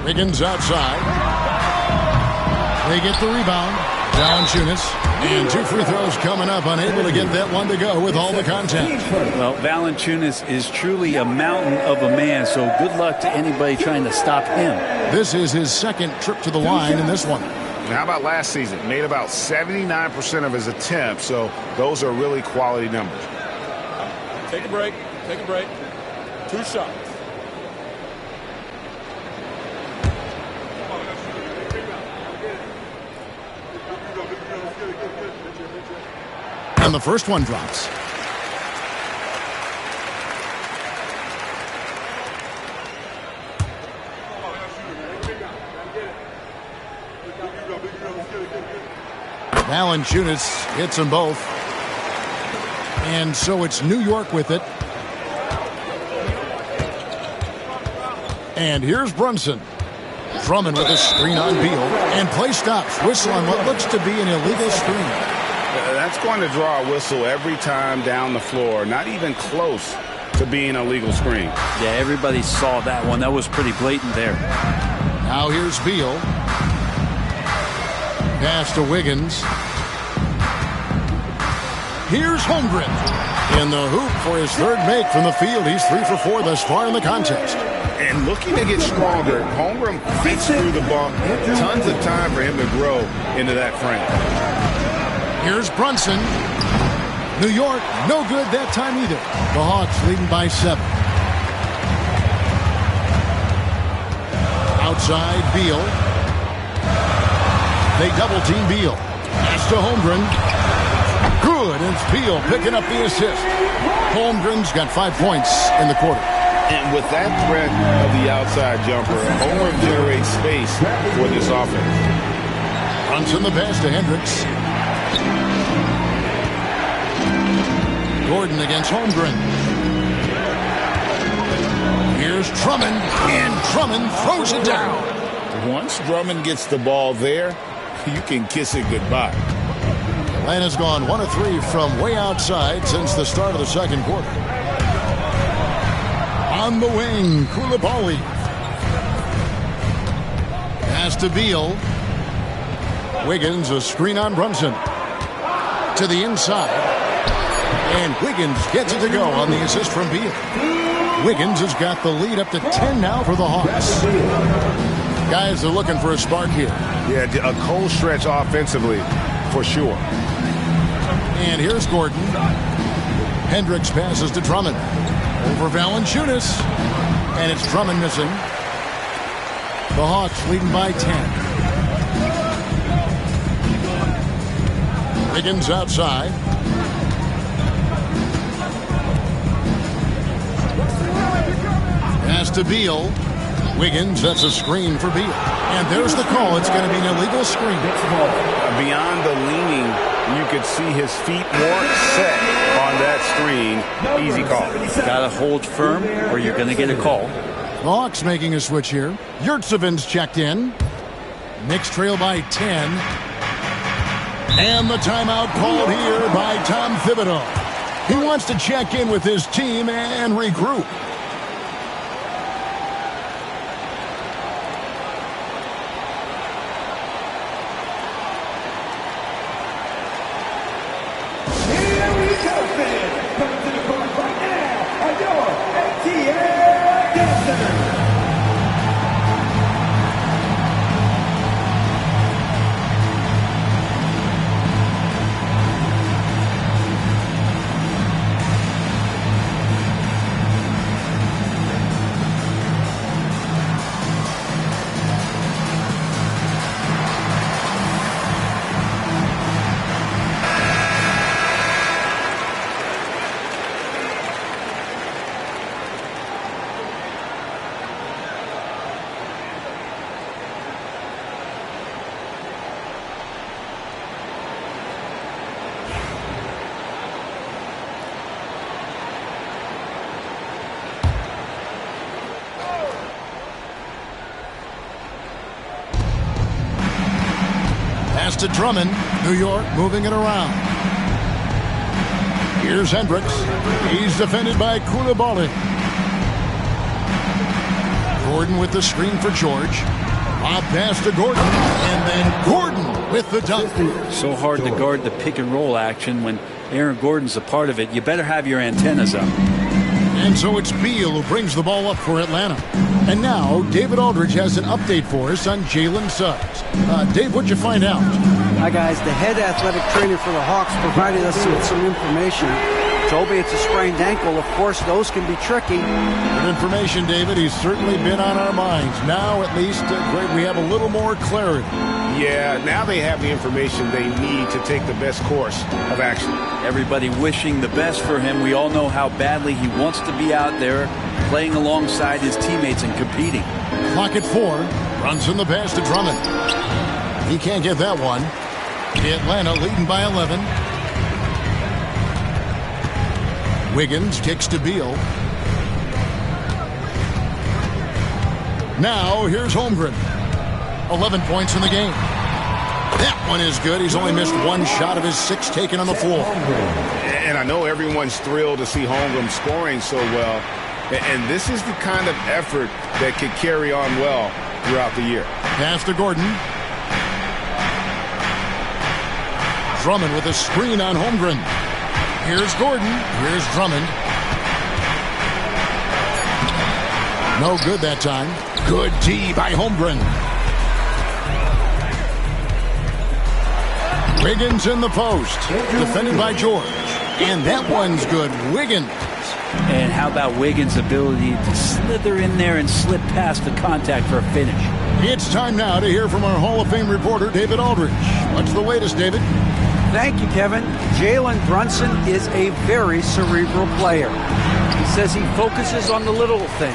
Wiggins outside. They get the rebound. Valanciunas. And 2 free throws coming up. Unable to get that one to go with all the contact. Well, Valanciunas is truly a mountain of a man, so good luck to anybody trying to stop him. This is his 2nd trip to the line in this one. How about last season? Made about 79% of his attempts, so those are really quality numbers. Take a break. Take a break. 2 shots. And the first one drops. Valanciunas hits them both. And so it's New York with it. And here's Brunson. Drummond with a screen on Beal. And play stops. Whistle on what looks to be an illegal screen. That's going to draw a whistle every time down the floor. Not even close to being a legal screen. Yeah, everybody saw that one. That was pretty blatant there. Now here's Beal. Pass to Wiggins. Here's Holmgren. In the hoop for his 3rd make from the field. He's 3 for 4 thus far in the contest. And looking to get stronger, Holmgren fits through the bump. Tons of time for him to grow into that frame. Here's Brunson. New York, no good that time either. The Hawks leading by 7. Outside, Beal. They double-team Beal. Pass to Holmgren. Good, and it's Beal picking up the assist. Holmgren's got 5 points in the quarter. And with that threat of the outside jumper, Holmgren generates space for this offense. Runs in the pass to Hendricks. Gordon against Holmgren. Here's Drummond, and Drummond throws it down. Once Drummond gets the ball there, you can kiss it goodbye. Atlanta's gone 1 of 3 from way outside since the start of the second quarter. On the wing, Koulibaly. Pass to Beal. Wiggins, a screen on Brunson. To the inside. And Wiggins gets it to go on the assist from Beal. Wiggins has got the lead up to 10 now for the Hawks. Guys are looking for a spark here. Yeah, a cold stretch offensively, for sure. And here's Gordon. Hendricks passes to Drummond. Over Valanciunas. And it's Drummond missing. The Hawks leading by 10. Wiggins outside. Pass to Beal. Wiggins, that's a screen for Beal. And there's the call. It's going to be an illegal screen. Beyond the leaning, you could see his feet weren't set on that screen. Easy call. Got to hold firm or you're going to get a call. The Hawks making a switch here. Yurtseven's checked in. Knicks trail by 10. And the timeout called here by Tom Thibodeau. He wants to check in with his team and regroup. Pass to Drummond. New York moving it around. Here's Hendricks. He's defended by Koulibaly. Gordon with the screen for George. Lob pass to Gordon. And then Gordon with the dunk. So hard to guard the pick and roll action when Aaron Gordon's a part of it. You better have your antennas up. And so it's Beal who brings the ball up for Atlanta. And now David Aldridge has an update for us on Jalen Suggs. Dave, what'd you find out? Hi, guys. The head athletic trainer for the Hawks provided us with some information. Toby, it's a sprained ankle. Of course, those can be tricky. Good information, David. He's certainly been on our minds. Now, at least, Greg, we have a little more clarity. Yeah, now they have the information they need to take the best course of action. Everybody wishing the best for him. We all know how badly he wants to be out there playing alongside his teammates and competing. Clock at 4. Runs in the pass to Drummond. He can't get that one. Atlanta leading by 11. Wiggins kicks to Beal. Now here's Holmgren. 11 points in the game. That one is good. He's only missed one shot of his 6 taken on the floor. And I know everyone's thrilled to see Holmgren scoring so well. And this is the kind of effort that could carry on well throughout the year. Pass to Gordon. Drummond with a screen on Holmgren. Here's Gordon. Here's Drummond. No good that time. Good D by Holmgren. Wiggins in the post. Defended by George. And that one's good. Wiggins. And how about Wiggins' ability to slither in there and slip past the contact for a finish? It's time now to hear from our Hall of Fame reporter, David Aldridge. What's the latest, David? Thank you, Kevin. Jalen Brunson is a very cerebral player. He says he focuses on the little things.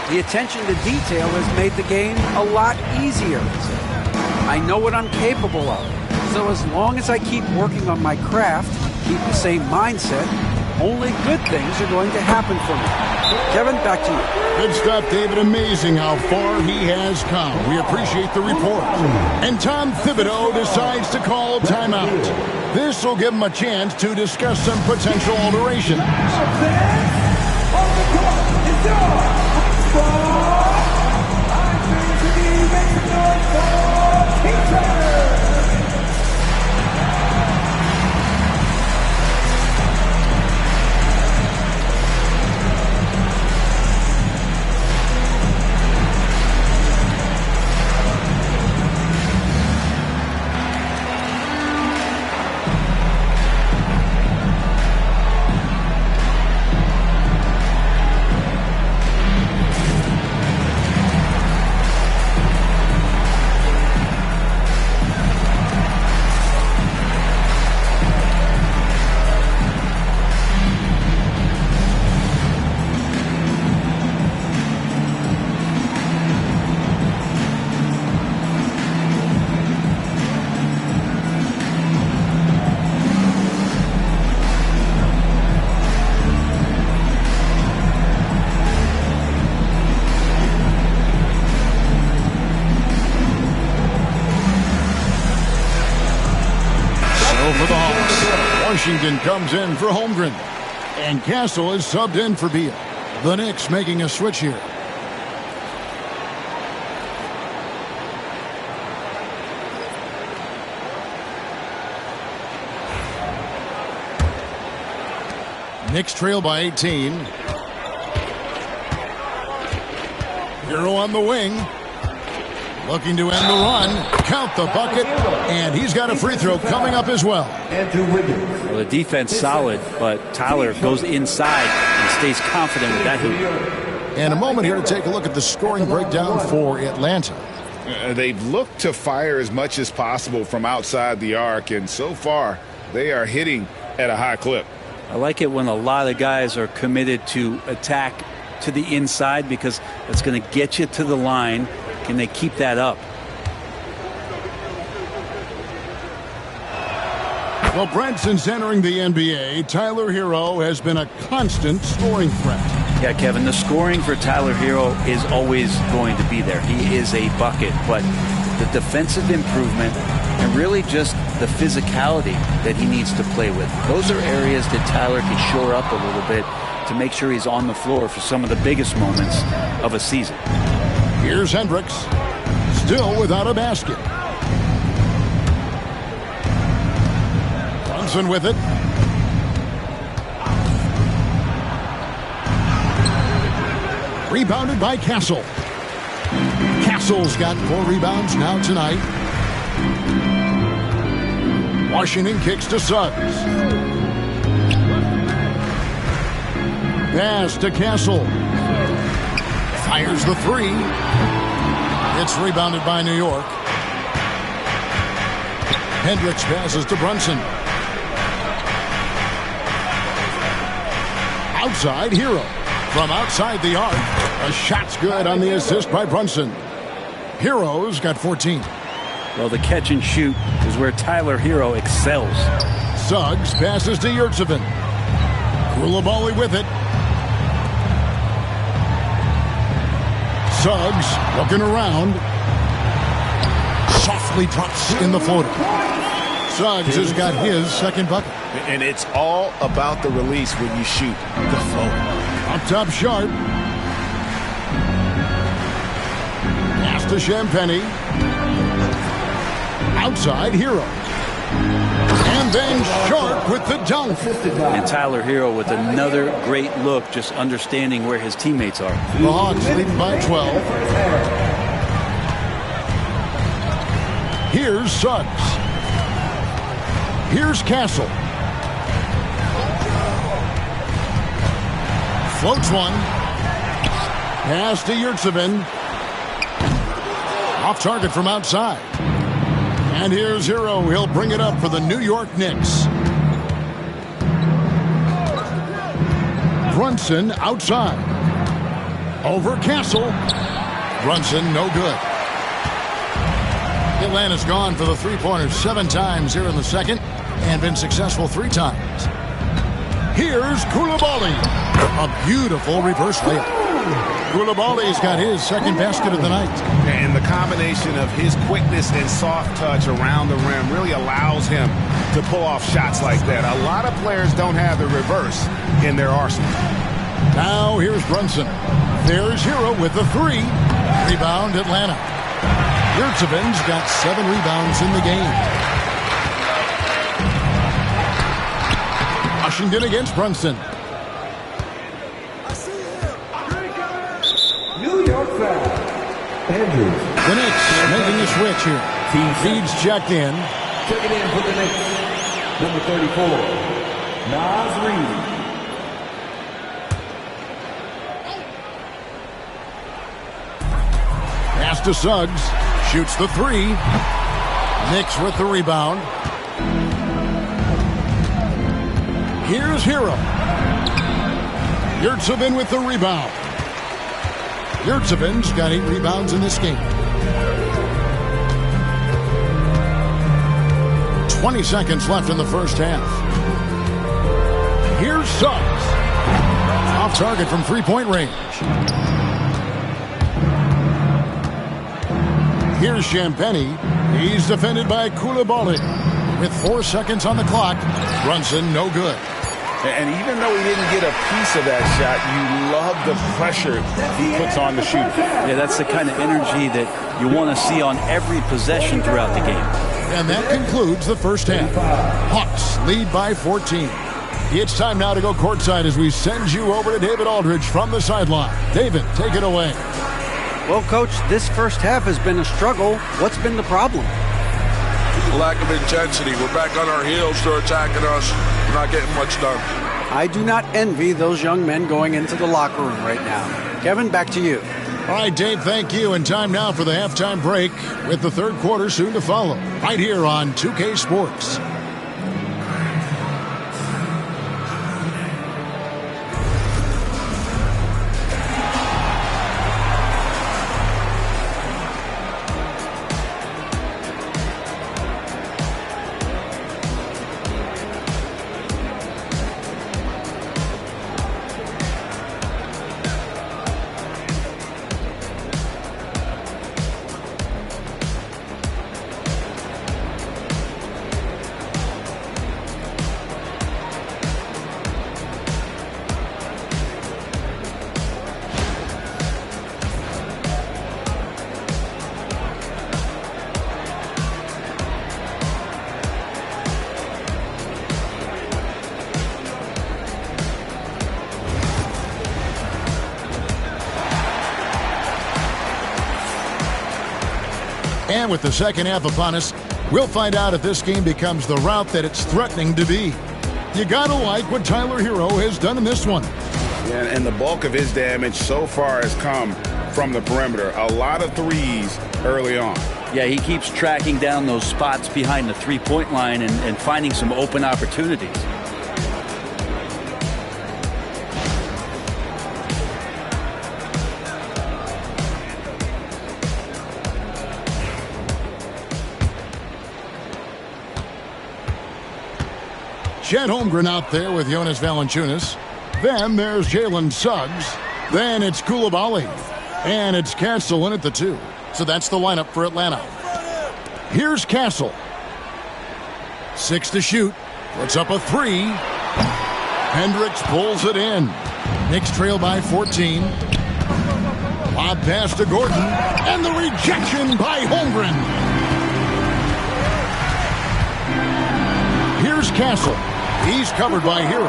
The attention to detail has made the game a lot easier. I know what I'm capable of. So as long as I keep working on my craft, keep the same mindset, only good things are going to happen for me. Kevin, back to you. Good stuff, David. Amazing how far he has come. We appreciate the report. And Tom Thibodeau decides to call timeout. This will give him a chance to discuss some potential alterations. Washington comes in for Holmgren. And Castle is subbed in for Beal. The Knicks making a switch here. Knicks trail by 18. Hero on the wing. Looking to end the run. Count the bucket. And he's got a free throw coming up as well. Well, the defense solid, but Tyler goes inside and stays confident with that hoop. And a moment here to take a look at the scoring breakdown for Atlanta. They've looked to fire as much as possible from outside the arc, and so far they are hitting at a high clip. I like it when a lot of guys are committed to attack to the inside because it's going to get you to the line. Can they keep that up? Well, Brent, since entering the NBA, Tyler Hero has been a constant scoring threat. Yeah, Kevin, the scoring for Tyler Hero is always going to be there. He is a bucket, but the defensive improvement and really just the physicality that he needs to play with. Those are areas that Tyler can shore up a little bit to make sure he's on the floor for some of the biggest moments of a season. Here's Hendricks, still without a basket. Brunson with it. Rebounded by Castle. Castle's got 4 rebounds now tonight. Washington kicks to Suggs. Pass to Castle. Fires the 3. It's rebounded by New York. Hendricks passes to Brunson. Outside, Hero. From outside the arc. A shot's good on the assist by Brunson. Hero's got 14. Well, the catch and shoot is where Tyler Hero excels. Suggs passes to Yurtsevin. Koulibaly with it. Suggs looking around. Softly drops in the floater. Suggs has got his second bucket. And it's all about the release when you shoot the floater. Up top, Sharp. Pass to Champagny. Outside, Hero. And then Sharp with the dunk. And Tyler Hero with another great look, just understanding where his teammates are. The Hawks lead by 12. Here's Suggs. Here's Castle. Floats one. Pass to Yurtsevin. Off target from outside. And here's Hero. He'll bring it up for the New York Knicks. Brunson outside. Over Castle. Brunson no good. Atlanta's gone for the three-pointers 7 times here in the second and been successful 3 times. Here's Koulibaly. A beautiful reverse layup. Koulibaly's got his second basket of the night. And the combination of his quickness and soft touch around the rim really allows him to pull off shots like that. A lot of players don't have the reverse in their arsenal. Now here's Brunson. There's Hero with the 3. Rebound Atlanta. Yurtseven's got 7 rebounds in the game. Washington against Brunson. New York foul. Andrews. The Knicks making a switch here. Feeds checked in. Checking in for the Knicks. Number 34, Naz Reid. Pass to Suggs. Shoots the 3. Knicks with the rebound. Here's Hero. Yurtseven with the rebound. Yurtseven's got 8 rebounds in this game. 20 seconds left in the first half. Here's Suggs. Off target from three-point range. Here's Champagny. He's defended by Koulibaly. With 4 seconds on the clock, Brunson no good. And even though he didn't get a piece of that shot, you love the pressure he puts on the shooter. Yeah, that's the kind of energy that you want to see on every possession throughout the game. And that concludes the first half. Hawks lead by 14. It's time now to go courtside as we send you over to David Aldridge from the sideline. David, take it away. Well, Coach, this first half has been a struggle. What's been the problem? Lack of intensity. We're back on our heels. They're attacking us. We're not getting much done. I do not envy those young men going into the locker room right now. Kevin, back to you. All right, Dave, thank you. And time now for the halftime break with the third quarter soon to follow. Right here on 2K Sports. And with the second half upon us, we'll find out if this game becomes the route that it's threatening to be. You gotta like what Tyler Hero has done in this one. Yeah, and the bulk of his damage so far has come from the perimeter. A lot of threes early on. Yeah, he keeps tracking down those spots behind the three-point line and finding some open opportunities. Chet Holmgren out there with Jonas Valanciunas. Then there's Jalen Suggs. Then it's Koulibaly. And it's Castle in at the 2. So that's the lineup for Atlanta. Here's Castle. 6 to shoot. Puts up a 3. Hendricks pulls it in. Knicks trail by 14. Lob pass to Gordon. And the rejection by Holmgren. Here's Castle. He's covered by Hero.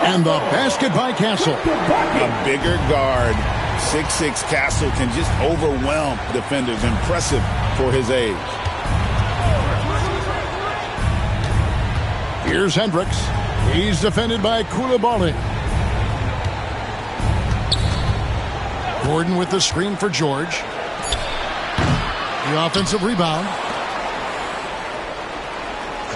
And the basket by Castle. A bigger guard, 6'6" Castle, can just overwhelm defenders. Impressive for his age. Here's Hendricks. He's defended by Koulibaly. Gordon with the screen for George. The offensive rebound.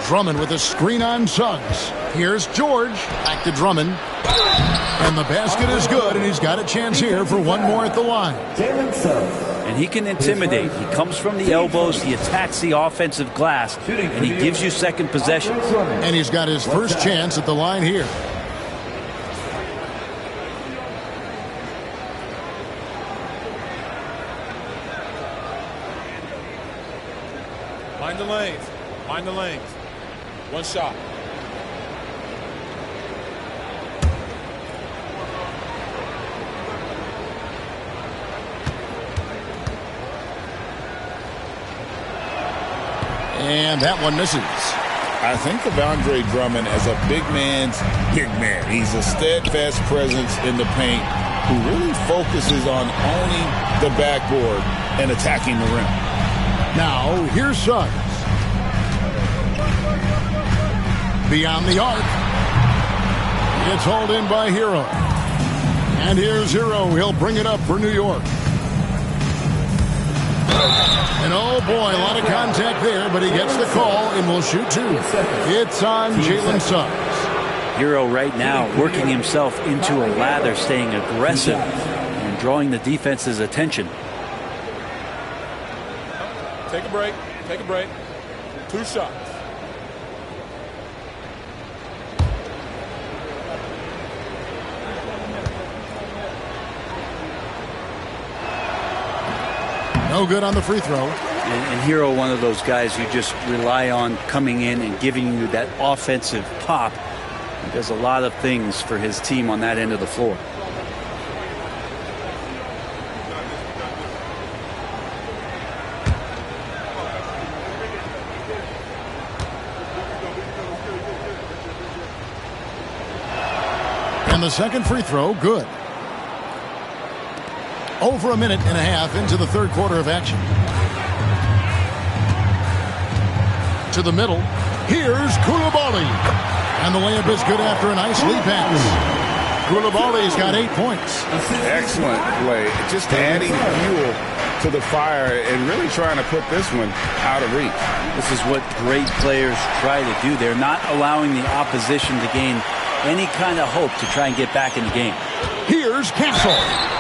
Drummond with a screen on Suggs. Here's George. Back to Drummond. And the basket is good, and he's got a chance here for one more at the line. And he can intimidate. He comes from the elbows, he attacks the offensive glass, and he gives you second possessions. And he's got his first chance at the line here. Mind the lanes. Mind the lanes. One shot. And that one misses. I think of Andre Drummond as a big man's big man. He's a steadfast presence in the paint who really focuses on owning the backboard and attacking the rim. Now, here's Suggs. Beyond the arc. It's hauled in by Hero. And here's Hero. He'll bring it up for New York. And oh boy, a lot of contact there, but he gets the call and will shoot two. It's on Jalen Suggs. Hero right now working himself into a lather, staying aggressive and drawing the defense's attention. Take a break. Take a break. 2 shots. No good on the free throw. And Hero, one of those guys you just rely on coming in and giving you that offensive pop. He does a lot of things for his team on that end of the floor. And the second free throw, good. Over a minute and a half into the third quarter of action. To the middle. Here's Koulibaly. And the layup is good after a nice lead pass. Koulibaly's got 8 points. Excellent play. Just adding fuel to the fire and really trying to put this one out of reach. This is what great players try to do. They're not allowing the opposition to gain any kind of hope to try and get back in the game. Here's Castle.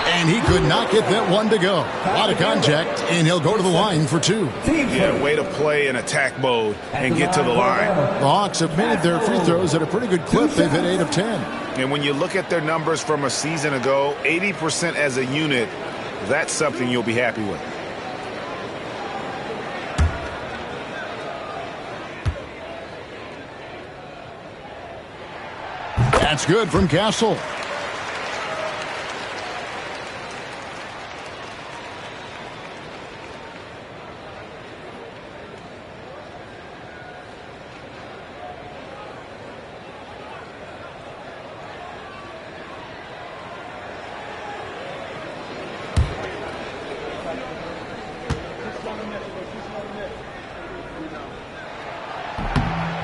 And he could not get that one to go. A lot of contact, and he'll go to the line for 2. Yeah, way to play in attack mode and get to the line. The Hawks have made their free throws at a pretty good clip. They've hit 8 of 10. And when you look at their numbers from a season ago, 80% as a unit, that's something you'll be happy with. That's good from Castle.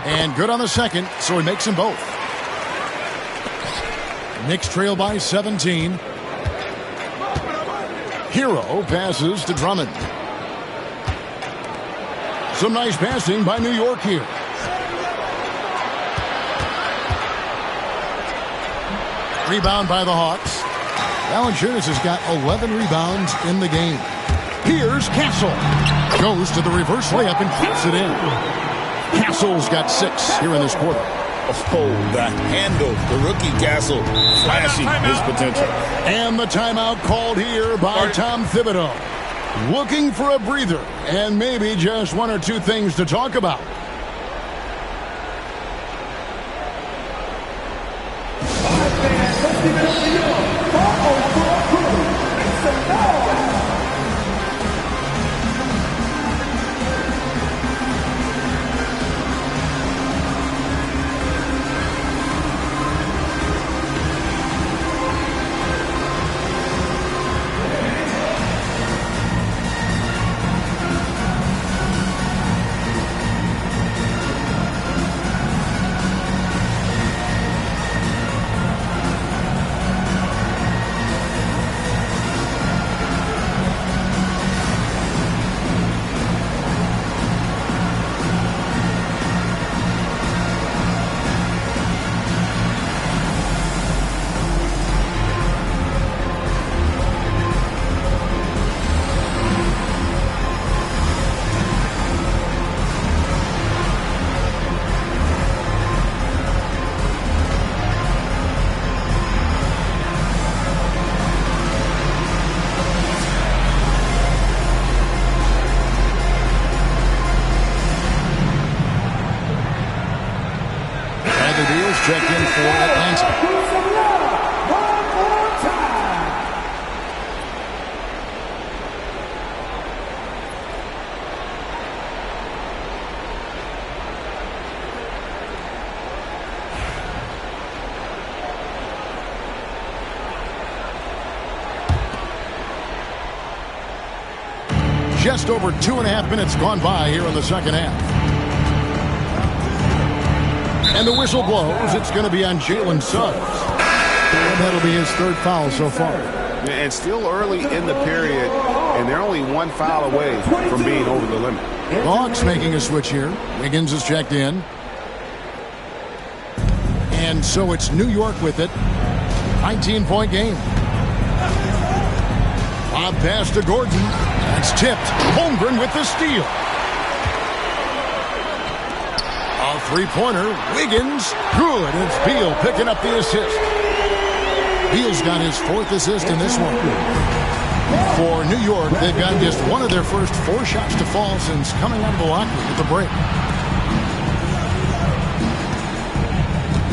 And good on the second, so he makes them both. Knicks trail by 17. Hero passes to Drummond. Some nice passing by New York here. Rebound by the Hawks. Valanciunas has got 11 rebounds in the game. Here's Castle. Goes to the reverse layup and puts it in. Castle's got 6 here in this quarter. Oh, the handle. The rookie Castle flashing his potential. And the timeout called here by Tom Thibodeau. Looking for a breather and maybe just 1 or 2 things to talk about. for Atlanta. Just over 2.5 minutes gone by here in the second half. And the whistle blows. It's going to be on Jalen Suggs. And that'll be his third foul so far. And still early in the period, and they're only one foul away from being over the limit. The Hawks making a switch here. Wiggins is checked in. And so it's New York with it. 19-point game. Lob pass to Gordon. That's tipped. Holmgren with the steal. A three-pointer. Wiggins. Good. And it's Beal picking up the assist. Beal's got his fourth assist in this one. For New York, they've got just one of their first 4 shots to fall since coming out of the locker room at the break.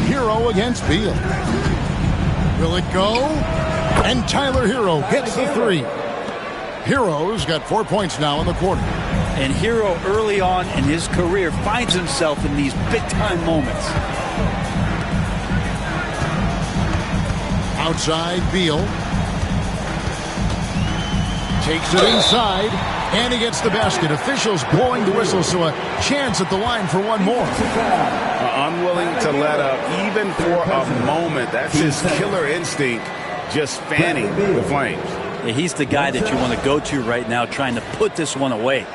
Hero against Beal. Will it go? And Tyler Hero hits the three. Hero's got 4 points now in the quarter. And Hero early on in his career finds himself in these big-time moments. Outside, Beal. Takes it inside, and he gets the basket. Officials blowing the whistle, so a chance at the line for one more. Unwilling to let up, even for a moment. That's his killer instinct, just fanning the flames. Yeah, he's the guy that you want to go to right now, trying to put this one away.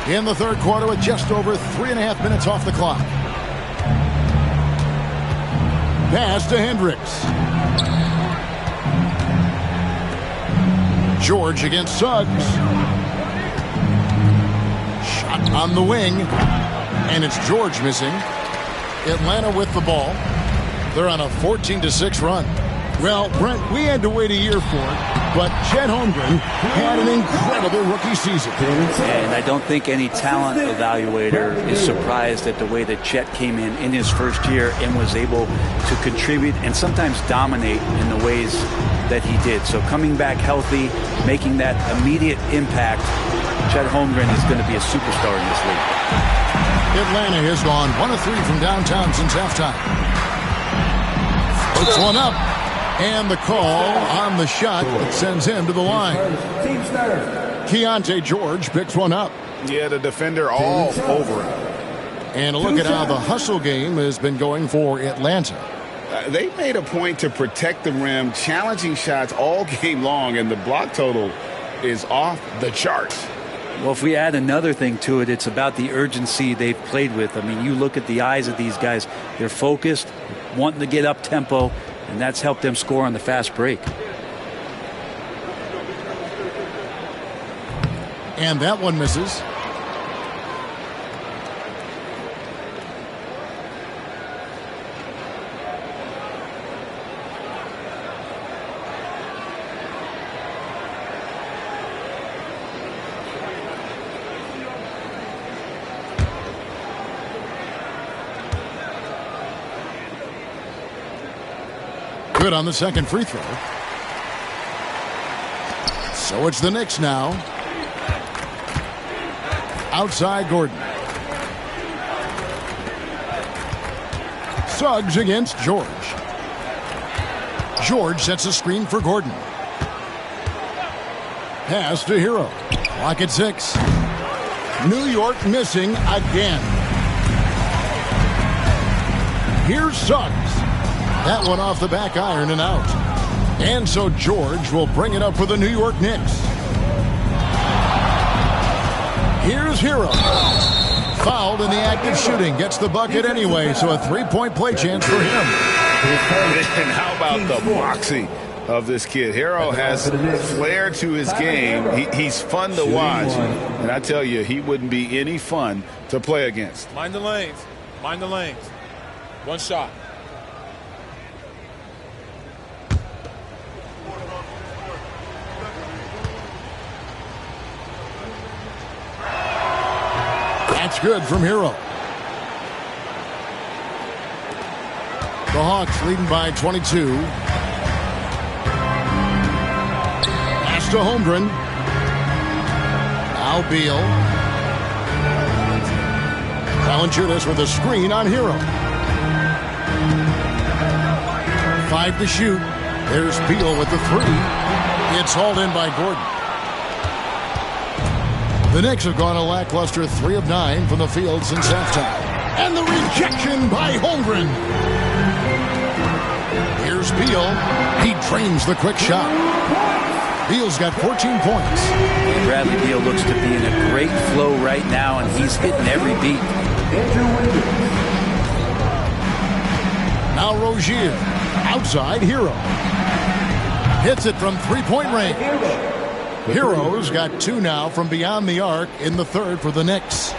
In the third quarter with just over 3.5 minutes off the clock. Pass to Hendricks. George against Suggs. Shot on the wing. And it's George missing. Atlanta with the ball. They're on a 14-6 run. Well, Brent, we had to wait a year for it, but Chet Holmgren had an incredible rookie season. And I don't think any talent evaluator is surprised at the way that Chet came in his first year and was able to contribute and sometimes dominate in the ways that he did. So coming back healthy, making that immediate impact, Chet Holmgren is going to be a superstar in this league. Atlanta has gone 1 of 3 from downtown since halftime. Puts one up. And the call on the shot that sends him to the line. Keontae George picks one up. Yeah, the defender all over him. And a look at how the hustle game has been going for Atlanta. They made a point to protect the rim, challenging shots all game long, and the block total is off the charts. Well, if we add another thing to it, it's about the urgency they've played with. I mean, you look at the eyes of these guys. They're focused, wanting to get up tempo, and that's helped them score on the fast break. And that one misses. Good on the second free throw. So it's the Knicks now. Outside Gordon. Suggs against George. George sets a screen for Gordon. Pass to Hero. Clock at 6. New York missing again. Here's Suggs. That one off the back iron and out. And so George will bring it up for the New York Knicks. Here's Hero. Fouled in the act of shooting. Gets the bucket anyway, so a 3-point play chance for him. And how about the boxing of this kid. Hero has flair to his game. He's fun to watch. And I tell you, he wouldn't be any fun to play against. Mind the lanes. Mind the lanes. One shot. That's good from Hero. The Hawks leading by 22. Pass to Holmgren. Now Beal. Valanciunas with a screen on Hero. 5 to shoot. There's Beal with the 3. It's hauled in by Gordon. The Knicks have gone a lackluster 3 of 9 from the field since halftime. And the rejection by Holmgren. Here's Beal. He drains the quick shot. Beal's got 14 points. And Bradley Beal looks to be in a great flow right now, and he's hitting every beat. Now Rozier. Outside, Hero. Hits it from three-point range. Hero's got 2 now from beyond the arc in the third for the Knicks.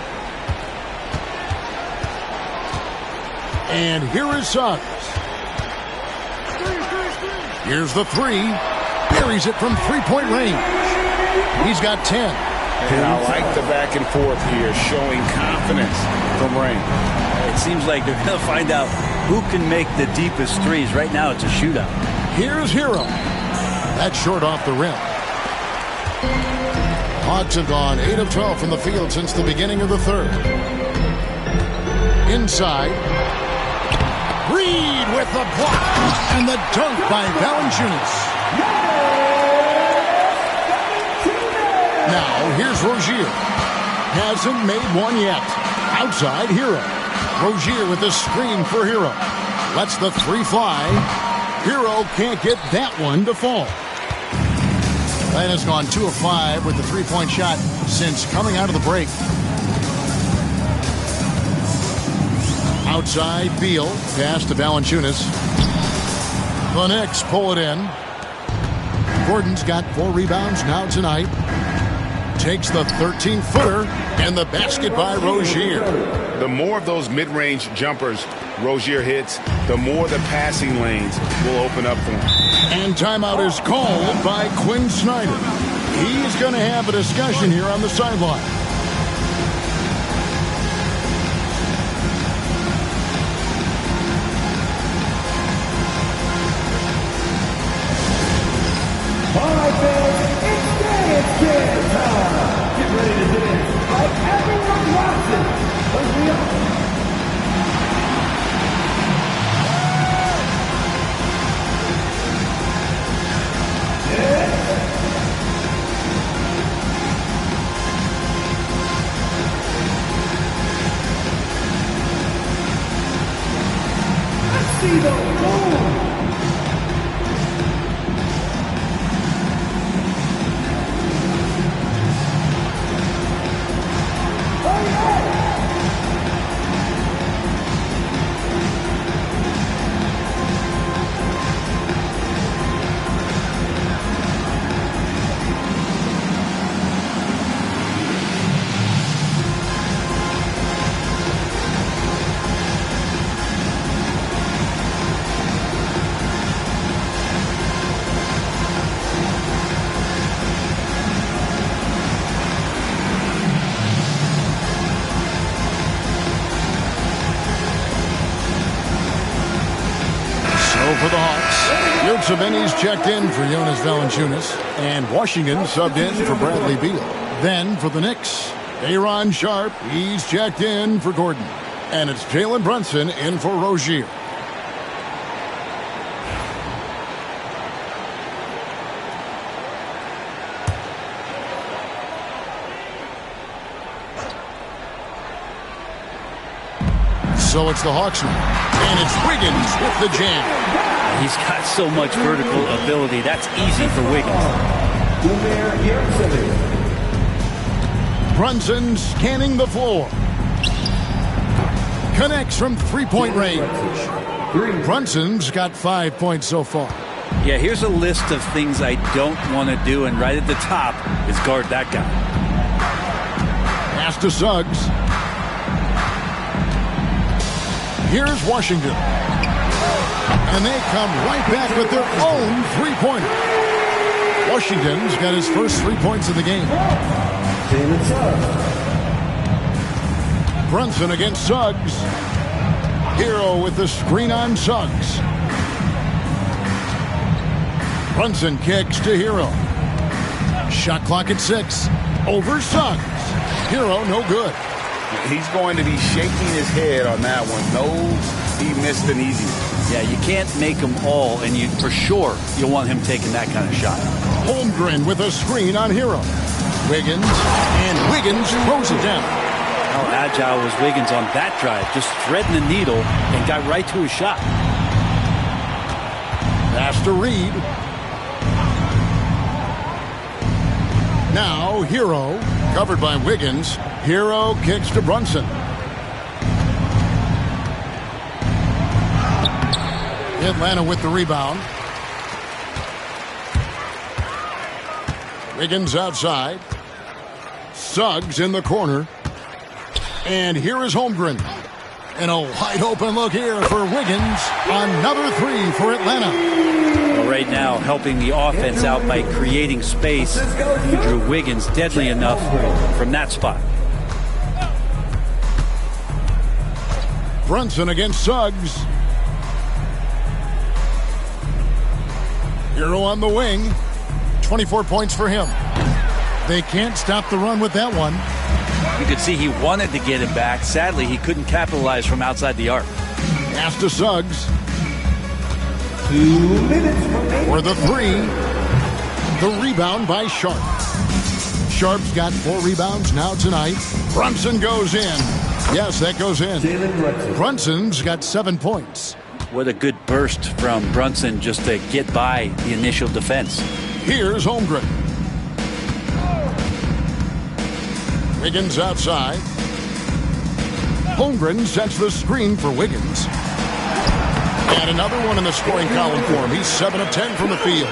And here is Suggs. Here's the 3. Buries it from three-point range. He's got 10. And I like the back and forth here, showing confidence from Rain. It seems like they're going to find out who can make the deepest threes. Right now, it's a shootout. Here's Hero. That's short off the rim. Hawks have gone 8 of 12 from the field since the beginning of the third. Inside. Reed with the block. And the dunk by Valanciunas. Now, here's Rozier. Hasn't made one yet. Outside, Hero. Rozier with the screen for Hero. Lets the 3 fly. Hero can't get that one to fall. Atlanta's gone 2 of 5 with the three-point shot since coming out of the break. Outside, Beal. Pass to Valanciunas. The Knicks pull it in. Gordon's got 4 rebounds now tonight. Takes the 13-footer and the basket by Rozier. The more of those mid-range jumpers Rozier hits, the more the passing lanes will open up for him. And timeout is called by Quinn Snyder. He's going to have a discussion here on the sideline. All right, fans, it's dance time. Get ready to dance like everyone watching. Let's see the goal. For the Hawks, Sabini's checked in for Jonas Valanciunas, and Washington subbed in for Bradley Beal. Then for the Knicks, Aaron Sharp, he's checked in for Gordon. And it's Jalen Brunson in for Rozier. So it's the Hawks now, and it's Wiggins with the jam. He's got so much vertical ability. That's easy for Wiggins. Brunson scanning the floor. Connects from three-point range. Brunson's got 5 points so far. Yeah, here's a list of things I don't want to do, and right at the top is guard that guy. Pass to Suggs. Here's Washington. And they come right back with their own three-pointer. Washington's got his first 3 points of the game. Brunson against Suggs. Hero with the screen on Suggs. Brunson kicks to Hero. Shot clock at 6. Over Suggs. Hero no good. He's going to be shaking his head on that one. No, he missed an easy one. Yeah, you can't make them all, and you for sure you'll want him taking that kind of shot. Holmgren with a screen on Hero. Wiggins, and Wiggins throws it down. How agile was Wiggins on that drive? Just threading the needle and got right to his shot. Pass to Reed. Now Hero, covered by Wiggins. Hero kicks to Brunson. Atlanta with the rebound. Wiggins outside. Suggs in the corner. And here is Holmgren. And a wide open look here for Wiggins. Another three for Atlanta. Well, right now, helping the offense out by creating space. Drew Wiggins deadly enough from that spot. Brunson against Suggs. Hero on the wing. 24 points for him. They can't stop the run with that one. You could see he wanted to get him back. Sadly, he couldn't capitalize from outside the arc. Pass to Suggs. 2 minutes remaining. For the three. The rebound by Sharp. Sharp's got 4 rebounds now tonight. Brunson goes in. Yes, that goes in. Brunson's got 7 points. What a good burst from Brunson just to get by the initial defense. Here's Holmgren. Wiggins outside. Holmgren sets the screen for Wiggins. And another one in the scoring column for him. He's 7 of 10 from the field.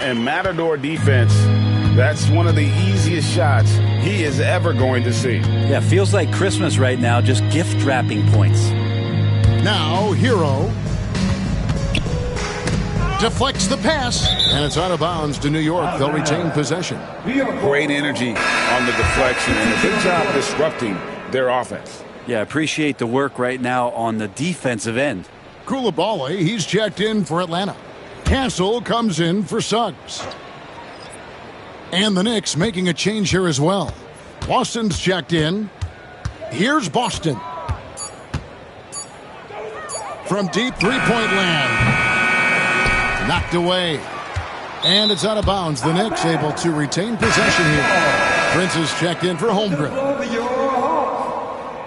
And Matador defense, that's one of the easiest shots he is ever going to see. Yeah, feels like Christmas right now, just gift wrapping points. Now, Hero deflects the pass, and it's out of bounds to New York. They'll retain possession. Great energy on the deflection and a good job disrupting their offense. Yeah, appreciate the work right now on the defensive end. Coulibaly, he's checked in for Atlanta. Castle comes in for Suggs. And the Knicks making a change here as well. Boston's checked in. Here's Boston. From deep three-point land. Knocked away. And it's out of bounds. The Knicks able to retain possession here. Prince is checked in for Holmgren.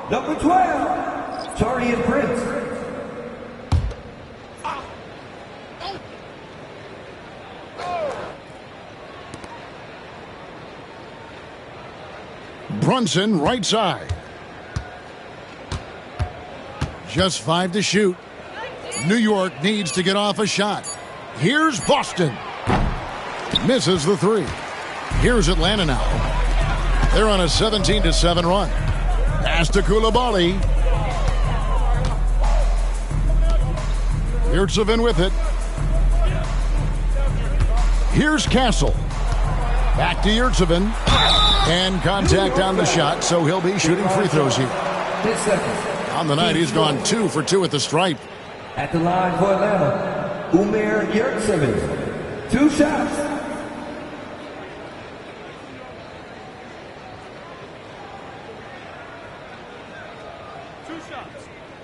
Number 12, Taurean Prince. Brunson right side. Just 5 to shoot. New York needs to get off a shot. Here's Boston. Misses the 3. Here's Atlanta now. They're on a 17-7 run. Pass to Coulibaly. Yurtsevin with it. Here's Castle. Back to Yurtsevin. And contact on the shot, so he'll be shooting free throws here. 10 seconds. On the night, he's gone 2 for 2 at the stripe. At the line for Atlanta, Umair Yurtsevin. 2 shots.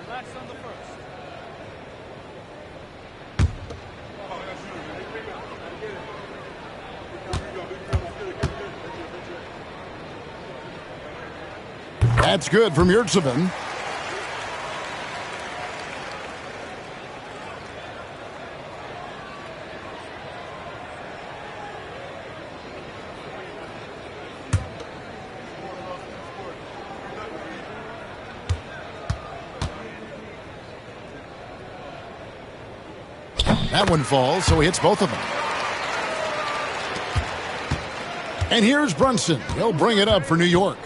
Relax on the first. That's good from Yurtsevin. That one falls, so he hits both of them. And here's Brunson. He'll bring it up for New York.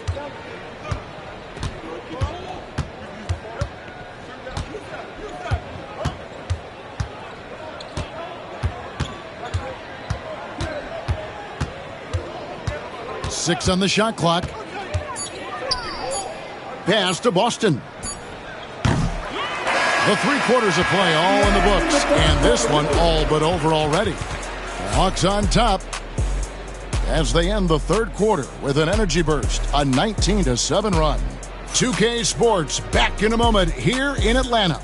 Six on the shot clock. Pass to Boston. The 3 quarters of play all in the books, and this one all but over already. The Hawks on top as they end the 3rd quarter with an energy burst, a 19-7 run. 2K Sports back in a moment here in Atlanta.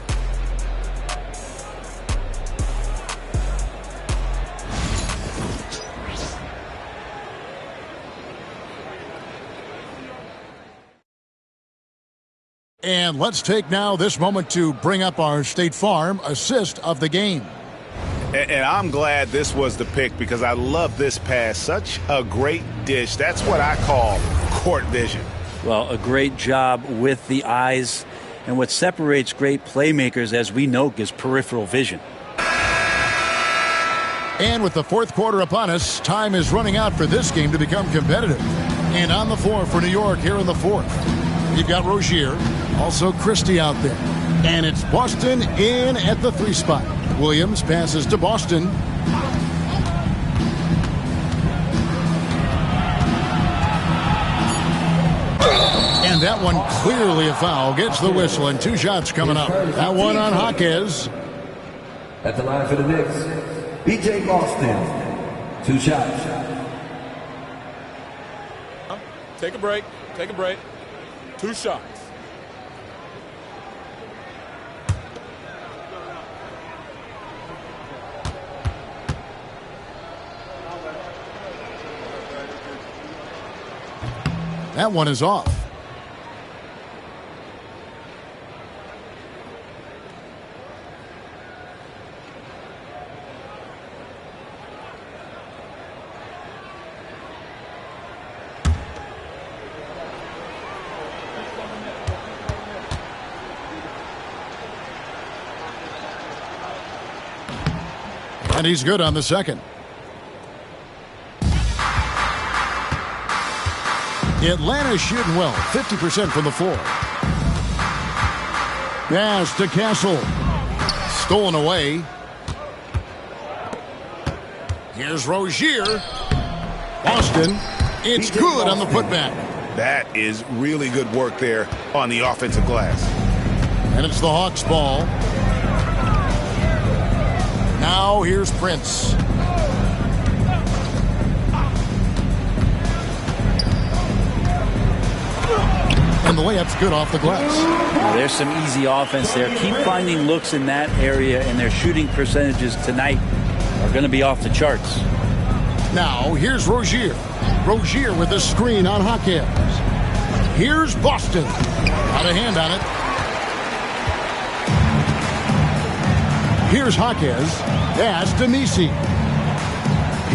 And let's take now this moment to bring up our State Farm assist of the game. And I'm glad this was the pick because I love this pass. Such a great dish. That's what I call court vision. Well, a great job with the eyes. And what separates great playmakers, as we know, is peripheral vision. And with the 4th quarter upon us, time is running out for this game to become competitive. And on the floor for New York here in the 4th, you've got Rozier, also Christie out there. And it's Boston in at the 3 spot. Williams passes to Boston. And that one clearly a foul. Gets the whistle and 2 shots coming up. That one on Jaquez. At the line for the Knicks, B.J. Boston. 2 shots. Take a break. Take a break. 2 shots. That one is off. And he's good on the second. Atlanta's shooting well, 50% from the floor. Pass to Castle. Stolen away. Here's Rozier. Boston. It's good on the putback. That is really good work there on the offensive glass. And it's the Hawks' ball. Now here's Prince. And the layup's good off the glass. There's some easy offense there. Keep finding looks in that area, and their shooting percentages tonight are going to be off the charts. Now, here's Rozier. Rozier with the screen on Jaquez. Here's Boston. Got a hand on it. Here's Jaquez. Pass to Nisi.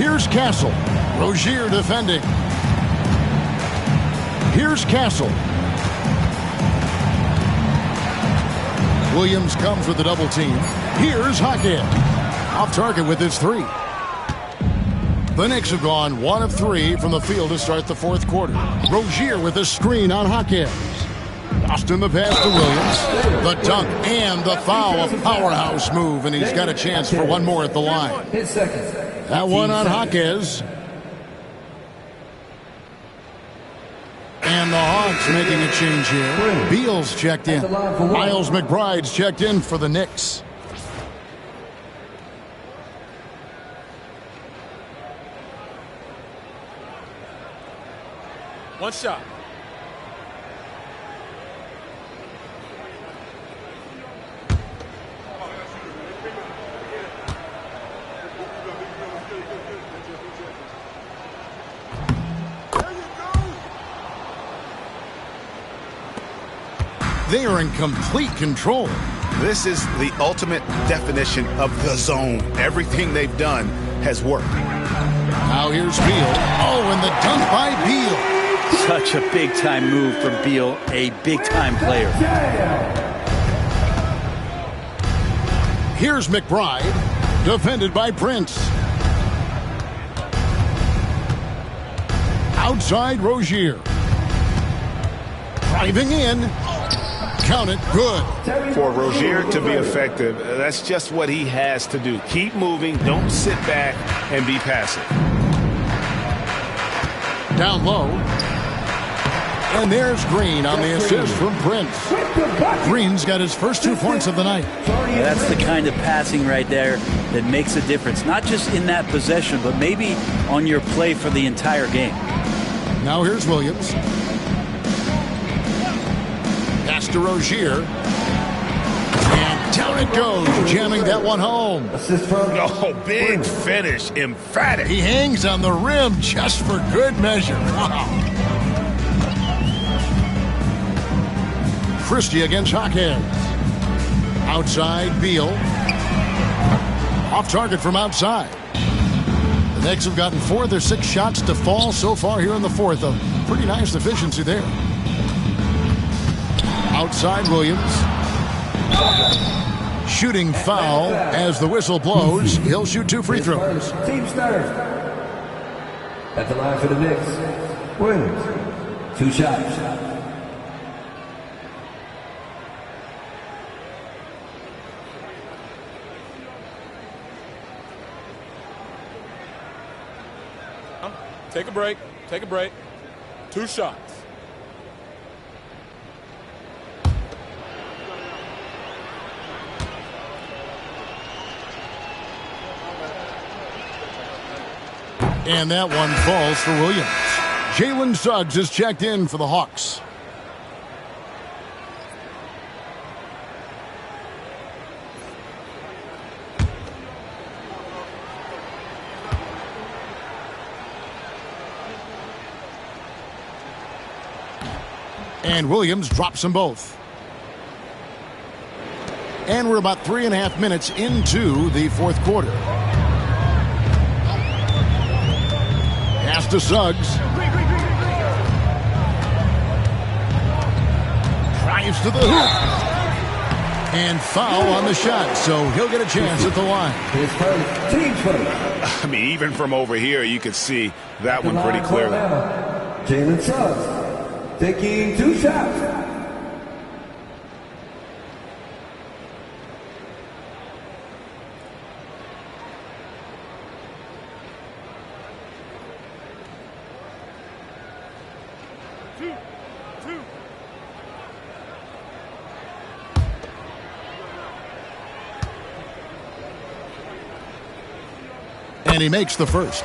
Here's Castle. Rozier defending. Here's Castle. Williams comes with the double team. Here's Jaquez. Off target with his 3. The Knicks have gone 1 of 3 from the field to start the 4th quarter. Rozier with a screen on Jaquez. Boston the pass to Williams. The dunk and the foul. A powerhouse move, and he's got a chance for one more at the line. That one on Jaquez. And the Hawks making a change here. Beal's checked in. Miles McBride's checked in for the Knicks. One shot. They are in complete control. This is the ultimate definition of the zone. Everything they've done has worked. Now here's Beal. Oh, and the dunk by Beal. Such a big-time move from Beal, a big-time player. Here's McBride. Defended by Prince. Outside Rozier. Driving in. Count it, good. For Rozier to be effective, that's just what he has to do. Keep moving, don't sit back and be passive. Down low. And there's Green on the assist from Prince. Green's got his first 2 points of the night. That's the kind of passing right there that makes a difference. Not just in that possession, but maybe on your play for the entire game. Now here's Williams. Pass to Rozier. And down it goes, jamming that one home. Oh, big finish, emphatic. He hangs on the rim just for good measure. Wow. Christie against Hawkins. Outside, Beal. Off target from outside. The Knicks have gotten 4 of their 6 shots to fall so far here in the fourth. A pretty nice efficiency there. Outside, Williams. Shooting foul as the whistle blows. He'll shoot 2 free throws. Team starters. At the line for the Knicks. Williams. 2 shots. Take a break. Take a break. 2 shots. And that one falls for Williams. Jalen Suggs is checked in for the Hawks. And Williams drops them both. And we're about 3.5 minutes into the fourth quarter. Pass to Suggs. Drives to the hoop. And foul on the shot, so he'll get a chance at the line. I mean, even from over here, you could see that one pretty clearly. Jalen Suggs. Taking 2 shots. And he makes the first.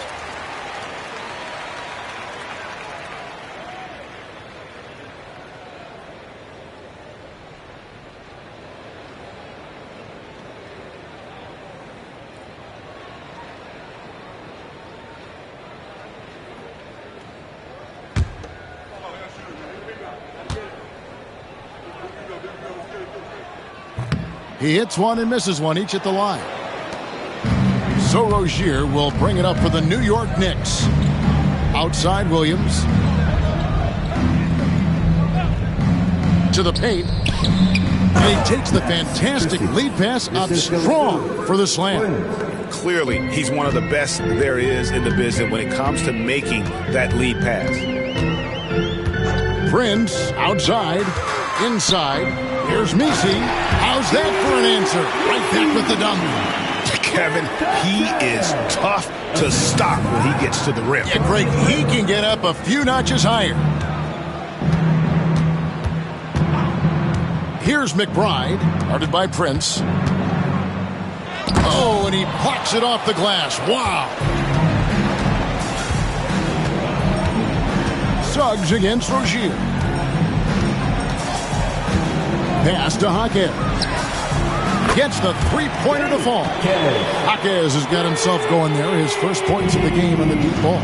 He hits one and misses one, each at the line. So Rozier will bring it up for the New York Knicks. Outside Williams. To the paint. And he takes the fantastic lead pass up strong for the slam. Clearly, he's one of the best there is in the business when it comes to making that lead pass. Prince outside, inside. Here's Messi. How's that for an answer? Right back with the dunk. Kevin, he is tough to stop when he gets to the rim. Yeah, Greg, he can get up a few notches higher. Here's McBride, guarded by Prince. Oh, and he plucks it off the glass. Wow. Suggs against Rozier. Pass to Hawkins. Gets the three-pointer to fall. Hawkins has got himself going there. His first points of the game on the deep ball.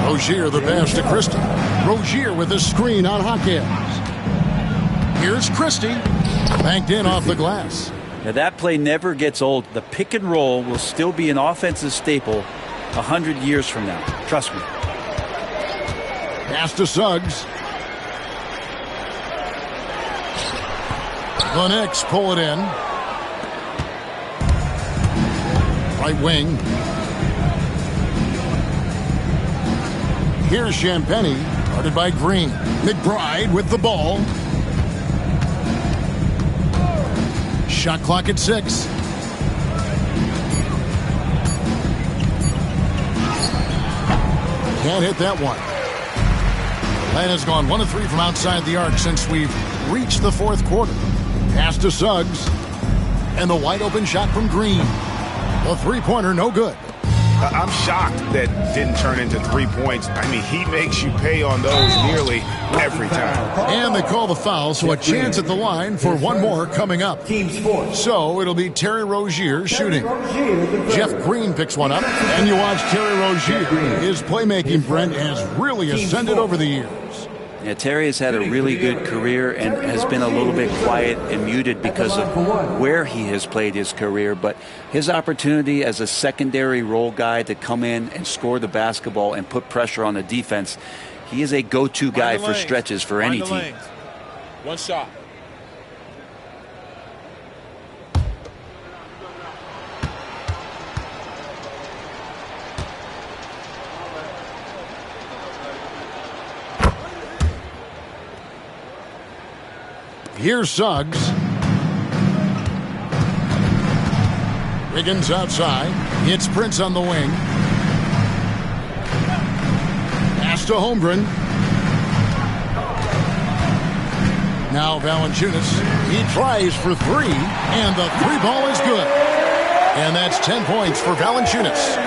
Rozier the pass to Christie. Rozier with a screen on Hawkins. Here's Christie. Banked in off the glass. Now that play never gets old. The pick and roll will still be an offensive staple 100 years from now. Trust me. Pass to Suggs. The Knicks pull it in. Right wing. Here's Champagny, guarded by Green. McBride with the ball. Shot clock at 6. Can't hit that one. Atlanta's gone 1 of 3 from outside the arc since we've reached the 4th quarter. Pass to Suggs. And the wide open shot from Green. The three-pointer no good. I'm shocked that didn't turn into 3 points. I mean, he makes you pay on those nearly every time. And they call the foul, so a chance at the line for one more coming up. So it'll be Terry Rozier shooting. Jeff Green picks one up, and you watch Terry Rozier. His playmaking, Brent, has really ascended over the years. Yeah, Terry has had a really good career and has been a little bit quiet and muted because of where he has played his career. But his opportunity as a secondary role guy to come in and score the basketball and put pressure on the defense, he is a go-to guy for stretches for any team. One shot. Here's Suggs. Wiggins outside. It's Prince on the wing. Pass to Holmgren. Now Valanciunas. He tries for 3, and the 3-ball is good. And that's 10 points for Valanciunas.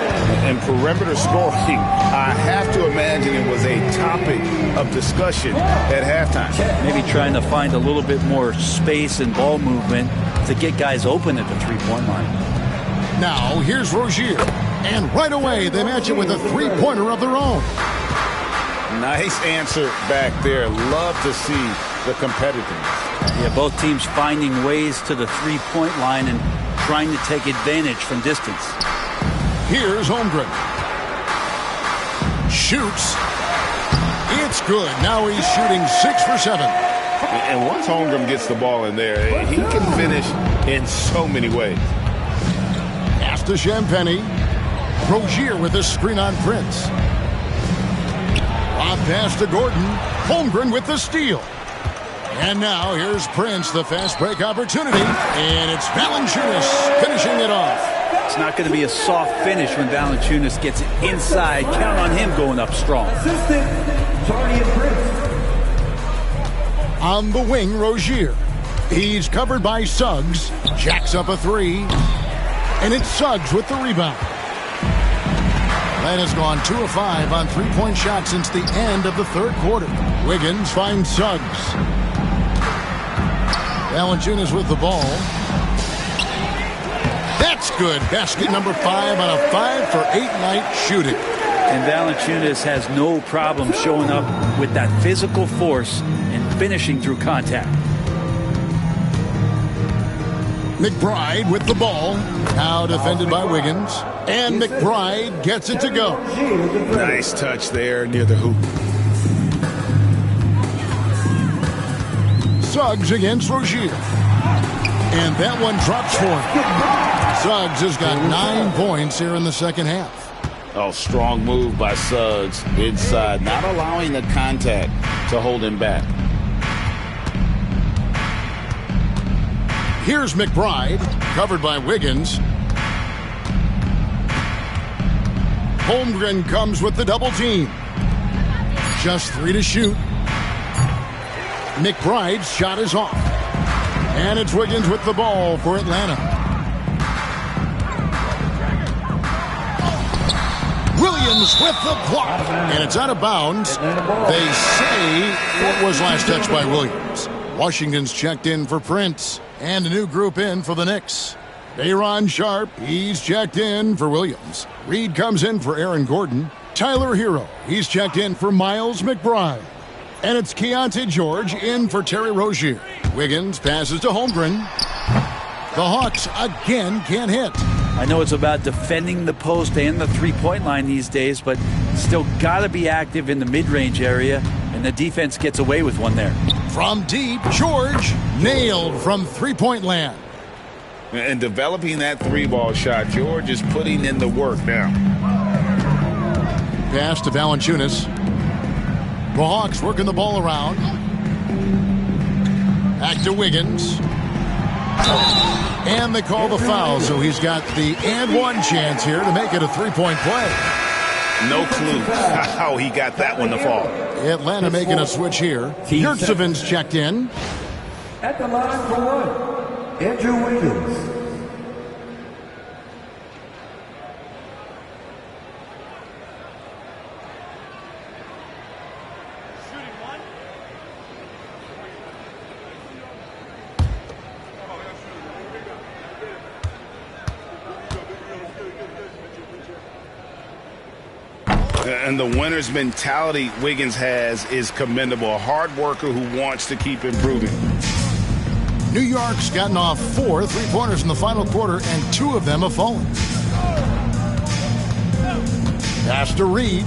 And perimeter scoring, I have to imagine it was a topic of discussion at halftime. Maybe trying to find a little bit more space and ball movement to get guys open at the three-point line. Now here's Rozier. And right away they match it with a three-pointer of their own. Nice answer back there. Love to see the competitiveness. Yeah, both teams finding ways to the three-point line and trying to take advantage from distance. Here's Holmgren. Shoots. It's good. Now he's shooting 6 for 7. And once Holmgren gets the ball in there, he can finish in so many ways. Pass to Champagny. Rozier with a screen on Prince. Off pass to Gordon. Holmgren with the steal. And now here's Prince, the fast break opportunity, and it's Valanciunas finishing it off. It's not going to be a soft finish when Valanciunas gets it inside. Count on him going up strong. On the wing, Rozier. He's covered by Suggs. Jacks up a 3, and it's Suggs with the rebound. Atlanta's gone 2 of 5 on three-point shots since the end of the 3rd quarter. Wiggins finds Suggs. Valanciunas with the ball. That's good. Basket number 5 on a 5 for 8 night shooting. And Valanciunas has no problem showing up with that physical force and finishing through contact. McBride with the ball. Now defended by Wiggins. And McBride gets it to go. Nice touch there near the hoop. Suggs against Rozier. And that one drops for him. Suggs has got 9 points here in the second half. Oh, strong move by Suggs inside, not allowing the contact to hold him back. Here's McBride, covered by Wiggins. Holmgren comes with the double team. Just 3 to shoot. McBride's shot is off. And it's Wiggins with the ball for Atlanta. Williams with the block. And it's out of bounds. They say it was last touched by Williams. Washington's checked in for Prince. And a new group in for the Knicks. Bayron Sharp, he's checked in for Williams. Reed comes in for Aaron Gordon. Tyler Hero, he's checked in for Miles McBride. And it's Keontae George in for Terry Rozier. Wiggins passes to Holmgren. The Hawks again can't hit. I know it's about defending the post and the three-point line these days, but still got to be active in the mid-range area, and the defense gets away with one there. From deep, George nailed from three-point land. And developing that 3-ball shot, George is putting in the work now. Pass to Valanciunas. The Hawks working the ball around. Back to Wiggins. And they call the foul, so he's got the and one chance here to make it a three-point play. No clue how he got that one to fall. Atlanta making a switch here. Yurtsevic's checked in. At the line for one, Andrew Wiggins. And the winner's mentality Wiggins has is commendable. A hard worker who wants to keep improving. New York's gotten off 4 3-pointers in the final quarter, and 2 of them have fallen. Pass to Reed.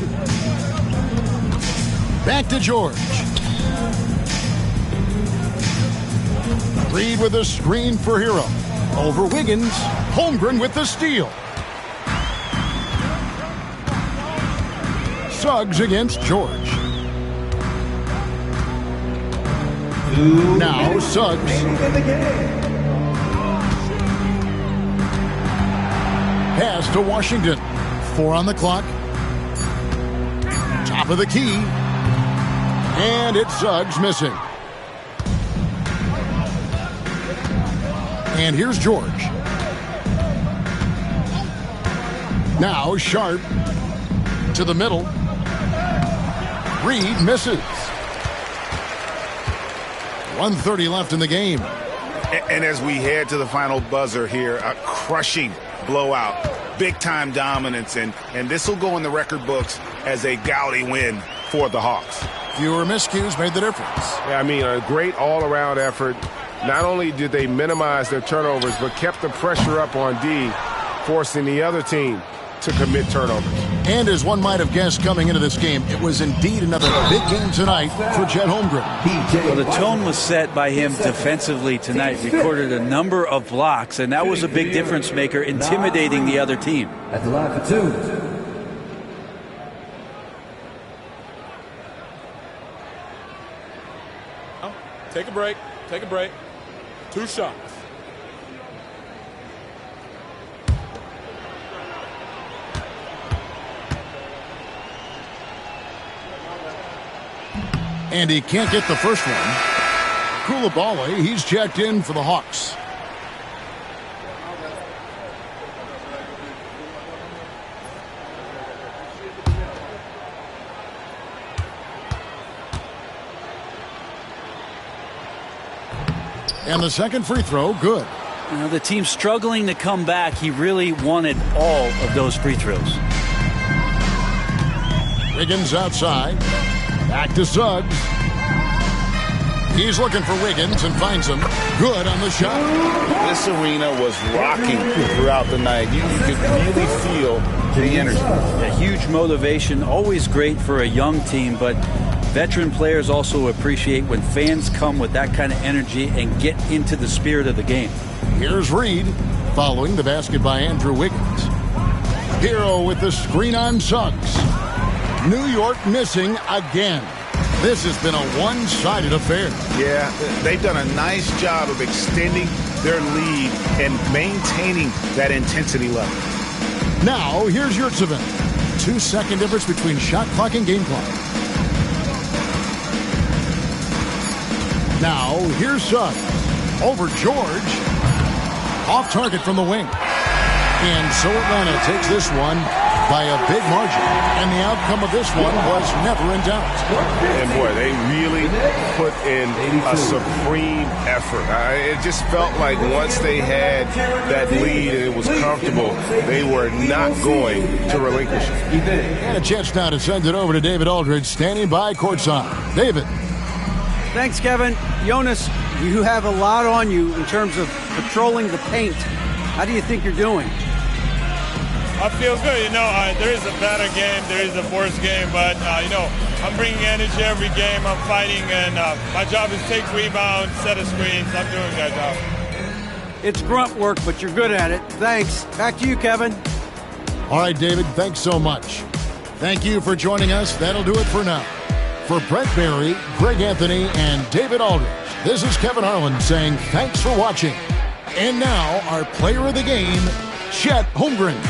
Back to George. Reed with a screen for Hero. Over Wiggins. Holmgren with the steal. Suggs against George. Now Suggs. Pass to Washington. 4 on the clock. Top of the key. And it's Suggs missing. And here's George. Now Sharp to the middle. Reed misses. 1:30 left in the game. And as we head to the final buzzer here, a crushing blowout, big-time dominance, and this will go in the record books as a gaudy win for the Hawks. Fewer miscues made the difference. Yeah, I mean, a great all-around effort. Not only did they minimize their turnovers, but kept the pressure up on D, forcing the other team to commit turnovers. And as one might have guessed coming into this game, it was indeed another big game tonight for Chet Holmgren. Well, the tone was set by him defensively tonight. Recorded a number of blocks, and that was a big difference maker, intimidating the other team. At the line for 2. Take a break. Take a break. 2 shots. And he can't get the first one. Koulibaly, he's checked in for the Hawks. And the second free throw, good. Now, the team's struggling to come back. He really wanted all of those free throws. Wiggins outside. Back to Suggs. He's looking for Wiggins and finds him. Good on the shot. This arena was rocking throughout the night. You could really feel the energy. A huge motivation, always great for a young team, but veteran players also appreciate when fans come with that kind of energy and get into the spirit of the game. Here's Reed, following the basket by Andrew Wiggins. Hero with the screen on Suggs. New York missing again. This has been a one-sided affair. Yeah, they've done a nice job of extending their lead and maintaining that intensity level. Now, here's Yurtseven. 2-second difference between shot clock and game clock. Now, here's Suggs. Over George. Off target from the wing. And so Atlanta takes this one by a big margin. And the outcome of this one was never in doubt. And boy, they really put in a supreme effort. It just felt like once they had that lead and it was comfortable, they were not going to relinquish it. And a chance now to send it over to David Aldridge, standing by courtside. David. Thanks, Kevin. Jonas, you have a lot on you in terms of patrolling the paint. How do you think you're doing? I feel good. There is a better game, there is a worse game, but, I'm bringing energy every game. I'm fighting, and my job is take rebounds, set of screens. I'm doing that job. It's grunt work, but you're good at it. Thanks. Back to you, Kevin. All right, David, thanks so much. Thank you for joining us. That'll do it for now. For Brent Barry, Greg Anthony, and David Aldridge, this is Kevin Harlan saying thanks for watching. And now, our player of the game, Chet Holmgren.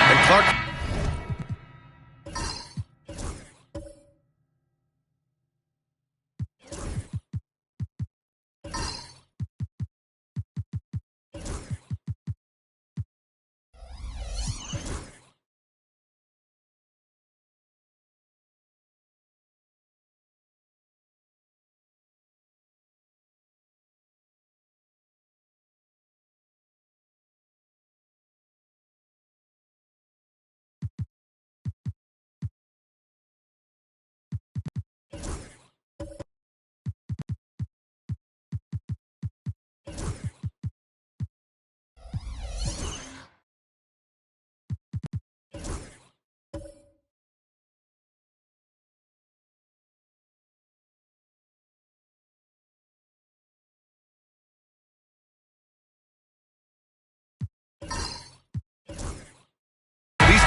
And Clark.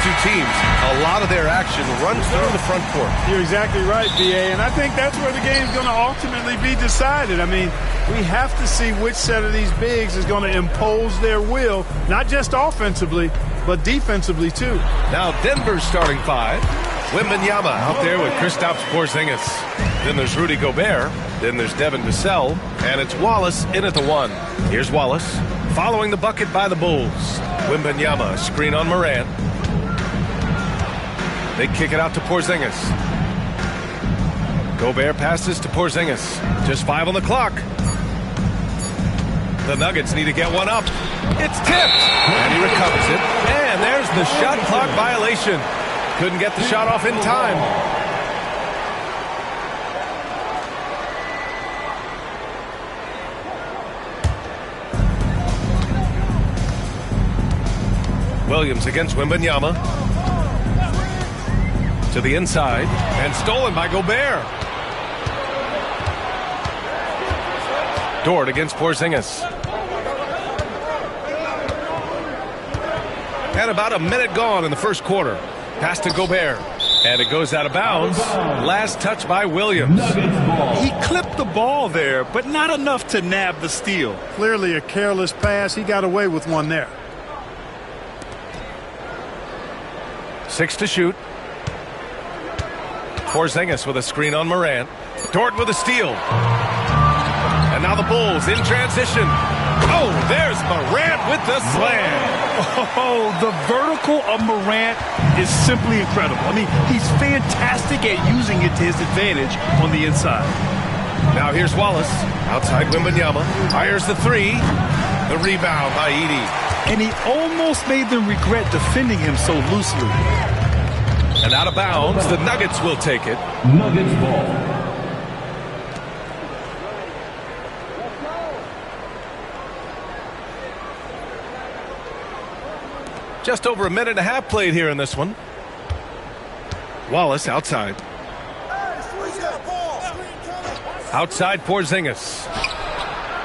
Two teams, a lot of their action runs through the front court. You're exactly right, BA, and I think that's where the game's going to ultimately be decided. I mean, we have to see which set of these bigs is going to impose their will, not just offensively, but defensively too. Now Denver's starting five. Wembanyama out there with Kristaps Porzingis. Then there's Rudy Gobert. Then there's Devin Vassell. And it's Wallace in at the one. Here's Wallace following the bucket by the Bulls. Wembanyama, screen on Morant. They kick it out to Porzingis. Gobert passes to Porzingis. Just 5 on the clock. The Nuggets need to get one up. It's tipped. And he recovers it. And there's the shot clock violation. Couldn't get the shot off in time. Williams against Wembanyama. To the inside, and stolen by Gobert. Dort against Porzingis. And about a minute gone in the first quarter. Pass to Gobert. And it goes out of bounds. Last touch by Williams. He clipped the ball there, but not enough to nab the steal. Clearly a careless pass. He got away with one there. 6 to shoot. Porzingis with a screen on Morant. Dort with a steal. And now the Bulls in transition. Oh, there's Morant with the slam. Oh, the vertical of Morant is simply incredible. I mean, he's fantastic at using it to his advantage on the inside. Now here's Wallace. Outside Wembanyama. Fires the three. The rebound by Edey. And he almost made them regret defending him so loosely. And out of bounds, the Nuggets will take it. Nuggets ball. Just over a minute and a half played here in this one. Wallace outside. Outside Porzingis.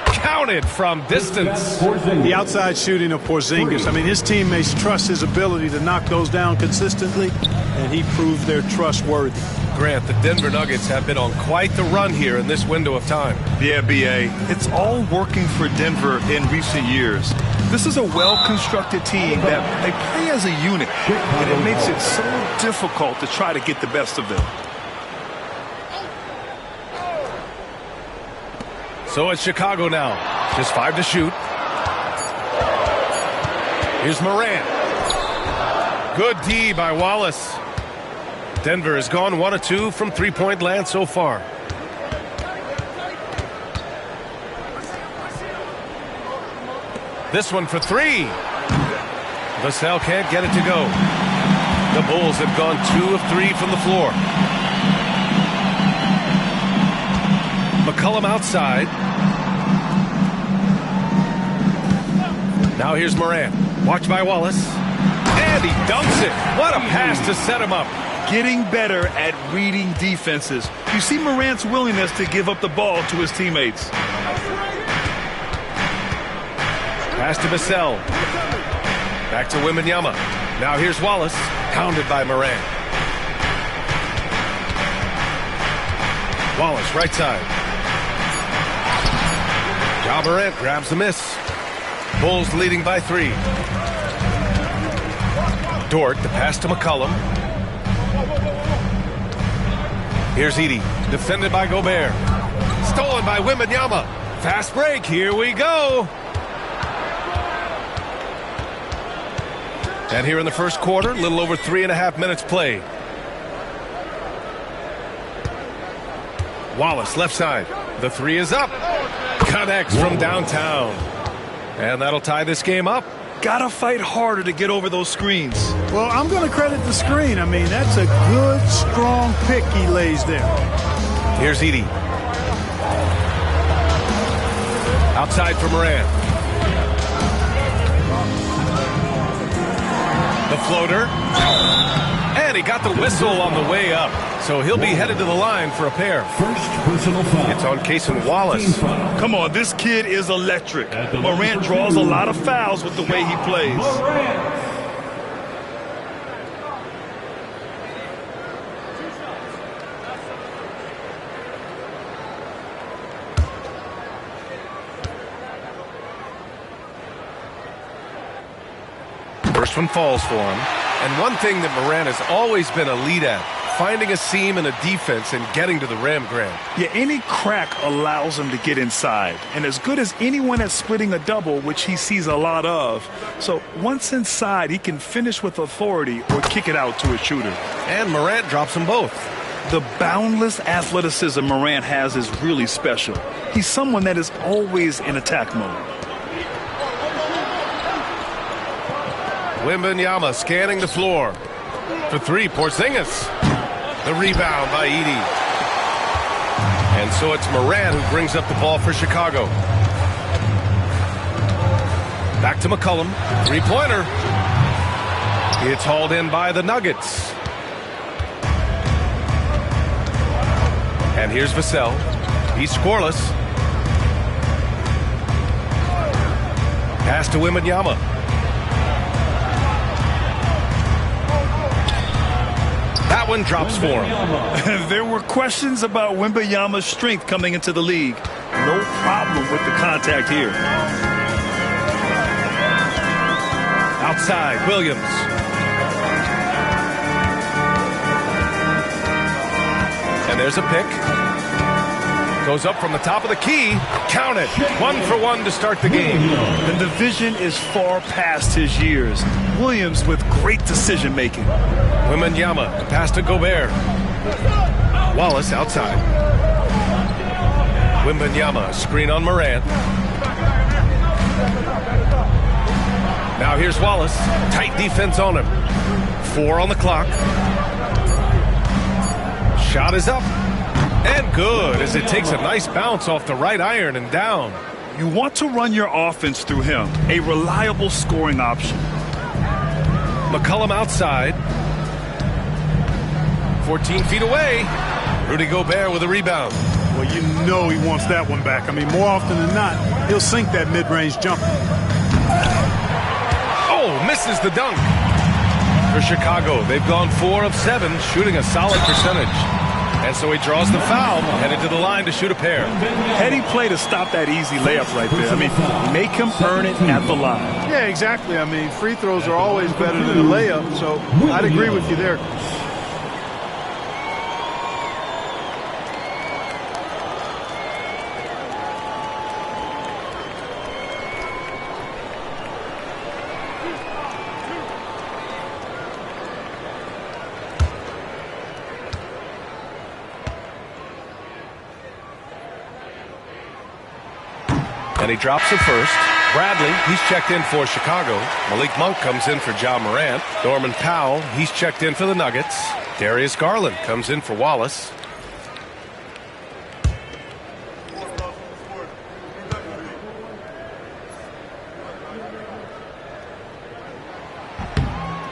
Counted from distance. The outside shooting of Porzingis. I mean, his teammates trust his ability to knock those down consistently, and he proved they're trustworthy. Grant, the Denver Nuggets have been on quite the run here in this window of time. Yeah, B.A. It's all working for Denver in recent years. This is a well-constructed team that they play as a unit, and it makes it so difficult to try to get the best of them. So it's Chicago now. Just 5 to shoot. Here's Morant. Good D by Wallace. Denver has gone 1 of 2 from three-point land so far. This one for 3. Vassell can't get it to go. The Bulls have gone 2 of 3 from the floor. McCollum outside. Now here's Morant. Watch by Wallace. And he dunks it. What a pass to set him up. Getting better at reading defenses. You see Morant's willingness to give up the ball to his teammates. Pass to Vassell. Back to Wembanyama. Now here's Wallace. Pounded by Morant. Wallace right side. Ja Morant grabs the miss. Bulls leading by 3. Dort, the pass to McCollum. Here's Edey, defended by Gobert. Stolen by Wembanyama. Fast break, here we go. And here in the first quarter, a little over 3.5 minutes played. Wallace, left side. The 3 is up. Connects from downtown. And that'll tie this game up. Gotta fight harder to get over those screens. Well, I'm going to credit the screen. I mean, that's a good, strong pick he lays there. Here's Edey. Outside for Morant. The floater. And he got the whistle on the way up. So he'll be headed to the line for a pair. First personal foul. It's on Cason Wallace. Come on, this kid is electric. Morant draws a lot of fouls with the way he plays. First one falls for him. And one thing that Morant has always been elite at, finding a seam in a defense and getting to the rim, Grant. Yeah, any crack allows him to get inside. And as good as anyone at splitting a double, which he sees a lot of. So once inside, he can finish with authority or kick it out to a shooter. And Morant drops them both. The boundless athleticism Morant has is really special. He's someone that is always in attack mode. Wembanyama scanning the floor. For 3, Porzingis. The rebound by Edey. And so it's Morant who brings up the ball for Chicago. Back to McCollum. 3-pointer. It's hauled in by the Nuggets. And here's Vassell. He's scoreless. Pass to Wembanyama. That one drops for him. There were questions about Wembanyama's strength coming into the league. No problem with the contact here. Outside, Williams. And there's a pick. Goes up from the top of the key. Count it. 1 for 1 to start the game. The division is far past his years. Williams with great decision making. Wembanyama, pass to Gobert. Wallace outside. Wembanyama, screen on Morant. Now here's Wallace. Tight defense on him. 4 on the clock. Shot is up. And good, as it takes a nice bounce off the right iron and down. You want to run your offense through him. A reliable scoring option. McCollum outside. 14 feet away. Rudy Gobert with a rebound. Well, you know he wants that one back. I mean, more often than not, he'll sink that mid-range jumper. Oh, misses the dunk. For Chicago, they've gone 4 of 7, shooting a solid percentage. And so he draws the foul, headed to the line to shoot a pair. Heady play to stop that easy layup right there. I mean, make him earn it at the line. Yeah, exactly. I mean, free throws are always better than a layup, so I'd agree with you there. And he drops it first. Bradley, he's checked in for Chicago. Malik Monk comes in for Ja Morant. Norman Powell, he's checked in for the Nuggets. Darius Garland comes in for Wallace.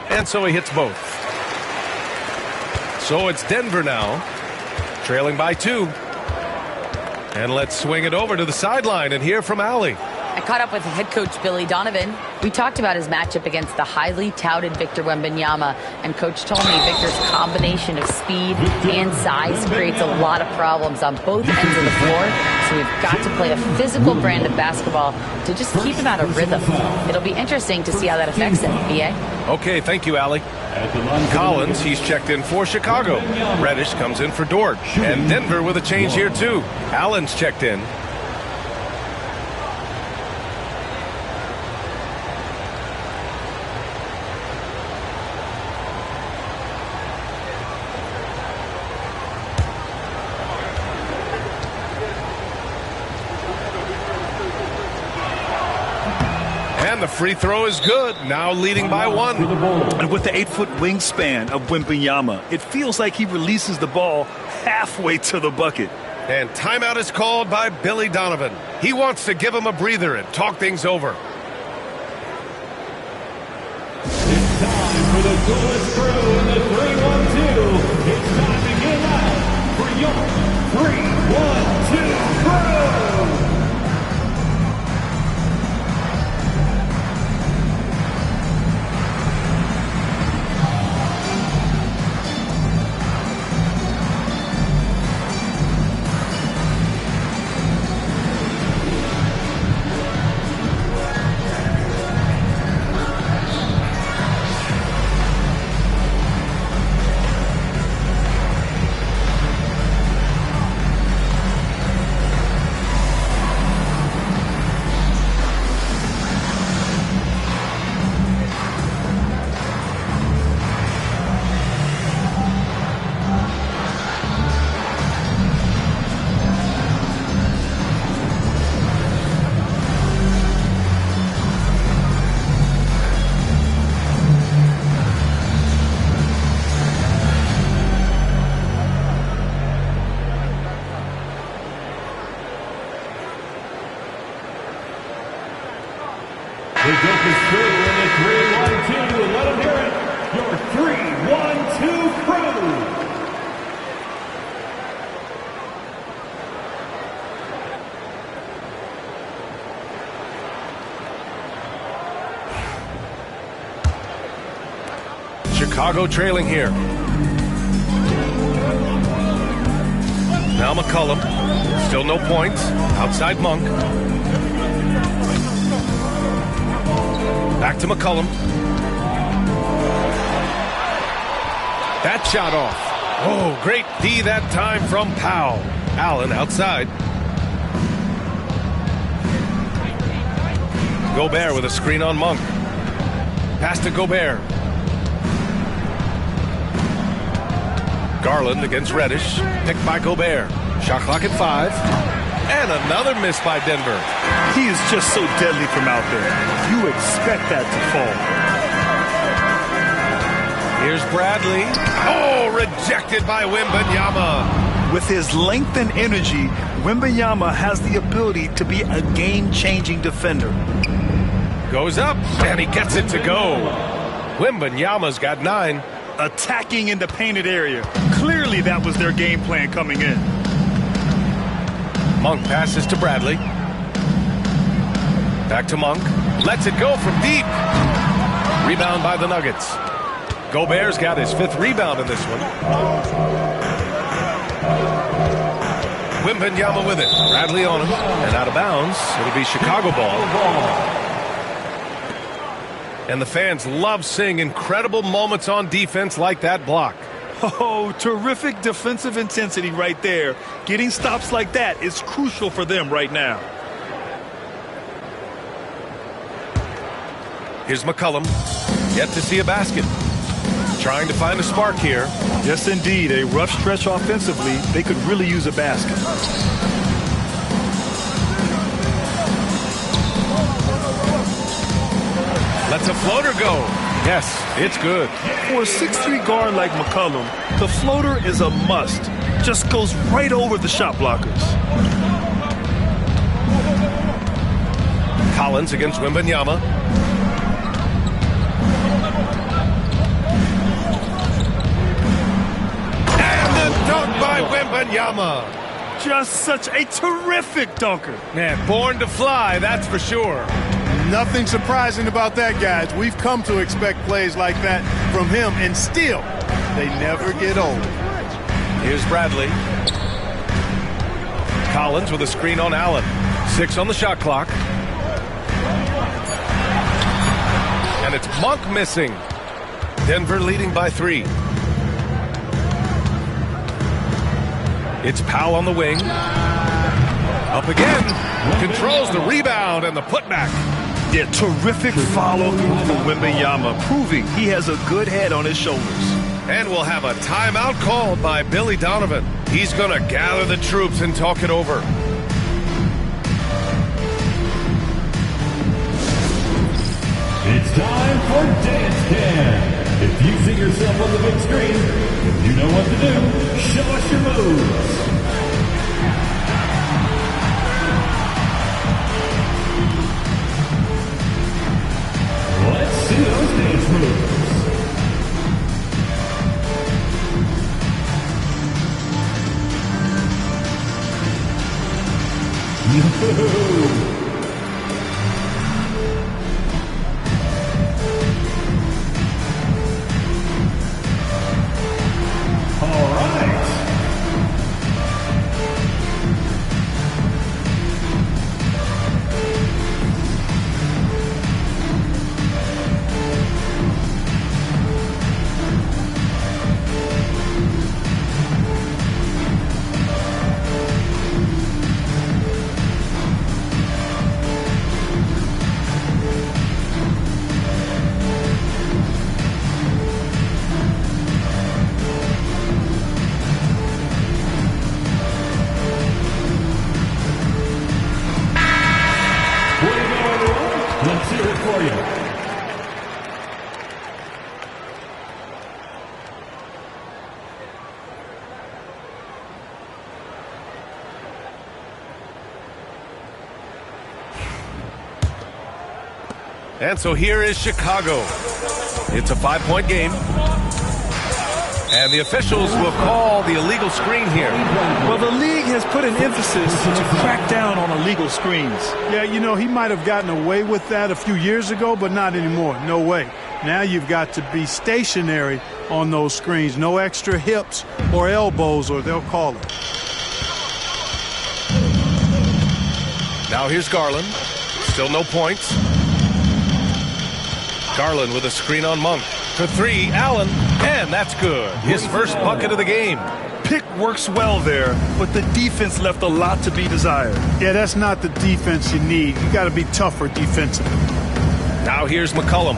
And so he hits both. So it's Denver now, trailing by 2. And let's swing it over to the sideline and hear from Allie. I caught up with head coach Billy Donovan. We talked about his matchup against the highly touted Victor Wembanyama, and coach told me Victor's combination of speed and size creates a lot of problems on both ends of the floor, so we've got to play a physical brand of basketball to just keep him out of rhythm. It'll be interesting to see how that affects him, BA. Okay, thank you, Allie. Collins, he's checked in for Chicago. Reddish comes in for Dort. And Denver with a change here, too. Allen's checked in. And the free throw is good, now leading by 1. And with the 8-foot wingspan of Wembanyama, it feels like he releases the ball halfway to the bucket. And timeout is called by Billy Donovan. He wants to give him a breather and talk things over. It's time for the coolest crew in the 3-1-2. It's time to get out for your 3-1-2 crew. The Gopher's crew in the 3-1-2. Let them hear it. Your 3-1-2 crew. Chicago trailing here. Now McCollum. Still no points. Outside Monk. Back to McCollum. That shot off. Oh, great D that time from Powell. Allen outside. Gobert with a screen on Monk. Pass to Gobert. Garland against Reddish. Picked by Gobert. Shot clock at 5. And another miss by Denver. He is just so deadly from out there. You expect that to fall. Here's Bradley. Oh, rejected by Wembanyama. With his length and energy, Wembanyama has the ability to be a game-changing defender. Goes up, and he gets it to go. Wembanyama's got 9. Attacking in the painted area. Clearly that was their game plan coming in. Monk passes to Bradley. Back to Monk. Lets it go from deep. Rebound by the Nuggets. Gobert's got his 5th rebound in this one. Wembanyama with it. Bradley on him. And out of bounds. It'll be Chicago ball. And the fans love seeing incredible moments on defense like that block. Oh, terrific defensive intensity right there. Getting stops like that is crucial for them right now. Here's McCollum. Yet to see a basket. Trying to find a spark here. Yes, indeed. A rough stretch offensively. They could really use a basket. Lets a floater go. Yes, it's good. For a 6'3" guard like McCollum, the floater is a must. Just goes right over the shot blockers. Collins against Wembanyama. And the dunk by Wembanyama. Just such a terrific dunker. Man, born to fly, that's for sure. Nothing surprising about that, guys. We've come to expect plays like that from him, and still, they never get old. Here's Bradley. Collins with a screen on Allen. 6 on the shot clock. And it's Monk missing. Denver leading by 3. It's Powell on the wing. Up again. Controls the rebound and the putback. Yeah, terrific follow-through for Wembanyama, proving he has a good head on his shoulders. And we'll have a timeout called by Billy Donovan. He's going to gather the troops and talk it over. It's time for Dance Cam. If you see yourself on the big screen, you know what to do. Show us your moves. Let's see those dance moves. All right. Let's hear it for you. And so here is Chicago. It's a 5-point game. And the officials will call the illegal screen here. Well, the league has put an emphasis to crack down on illegal screens. Yeah, you know, he might have gotten away with that a few years ago, but not anymore. No way. Now you've got to be stationary on those screens. No extra hips or elbows, or they'll call it. Now here's Garland. Still no points. Garland with a screen on Monk. For 3, Allen, and that's good. His first bucket of the game. Pick works well there, but the defense left a lot to be desired. Yeah, that's not the defense you need. You got to be tougher defensively. Now here's McCollum.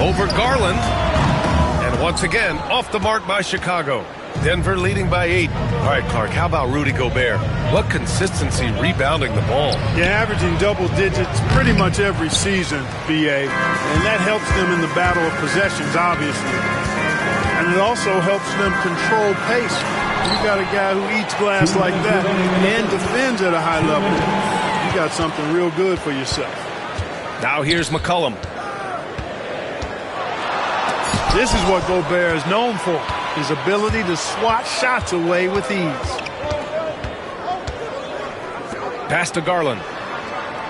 Over Garland. And once again, off the mark by Chicago. Denver leading by 8. All right, Clark, how about Rudy Gobert? What consistency rebounding the ball. Yeah, averaging double digits pretty much every season, BA. And that helps them in the battle of possessions, obviously. And it also helps them control pace. You got a guy who eats glass like that and defends at a high level. You got something real good for yourself. Now here's McCollum. This is what Gobert is known for, his ability to swat shots away with ease. Pass to Garland.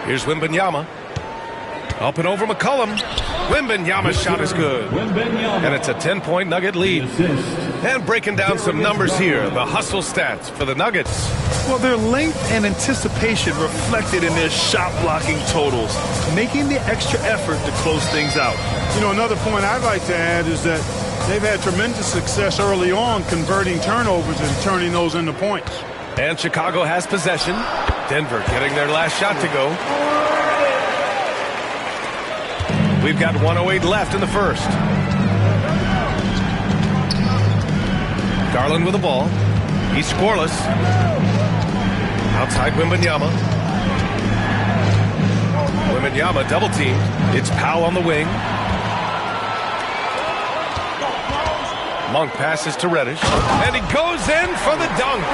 Here's Wembanyama. Up and over McCollum. Wembanyama's shot is good. And it's a 10-point Nugget lead. And breaking down some numbers here, the hustle stats for the Nuggets. Well, their length and anticipation reflected in their shot blocking totals, making the extra effort to close things out. You know, another point I'd like to add is that they've had tremendous success early on converting turnovers and turning those into points. And Chicago has possession. Denver getting their last shot to go. We've got 1:08 left in the first. Garland with the ball. He's scoreless. Outside Wembanyama. Wembanyama double teamed. It's Powell on the wing. Monk passes to Reddish. And he goes in for the dunk.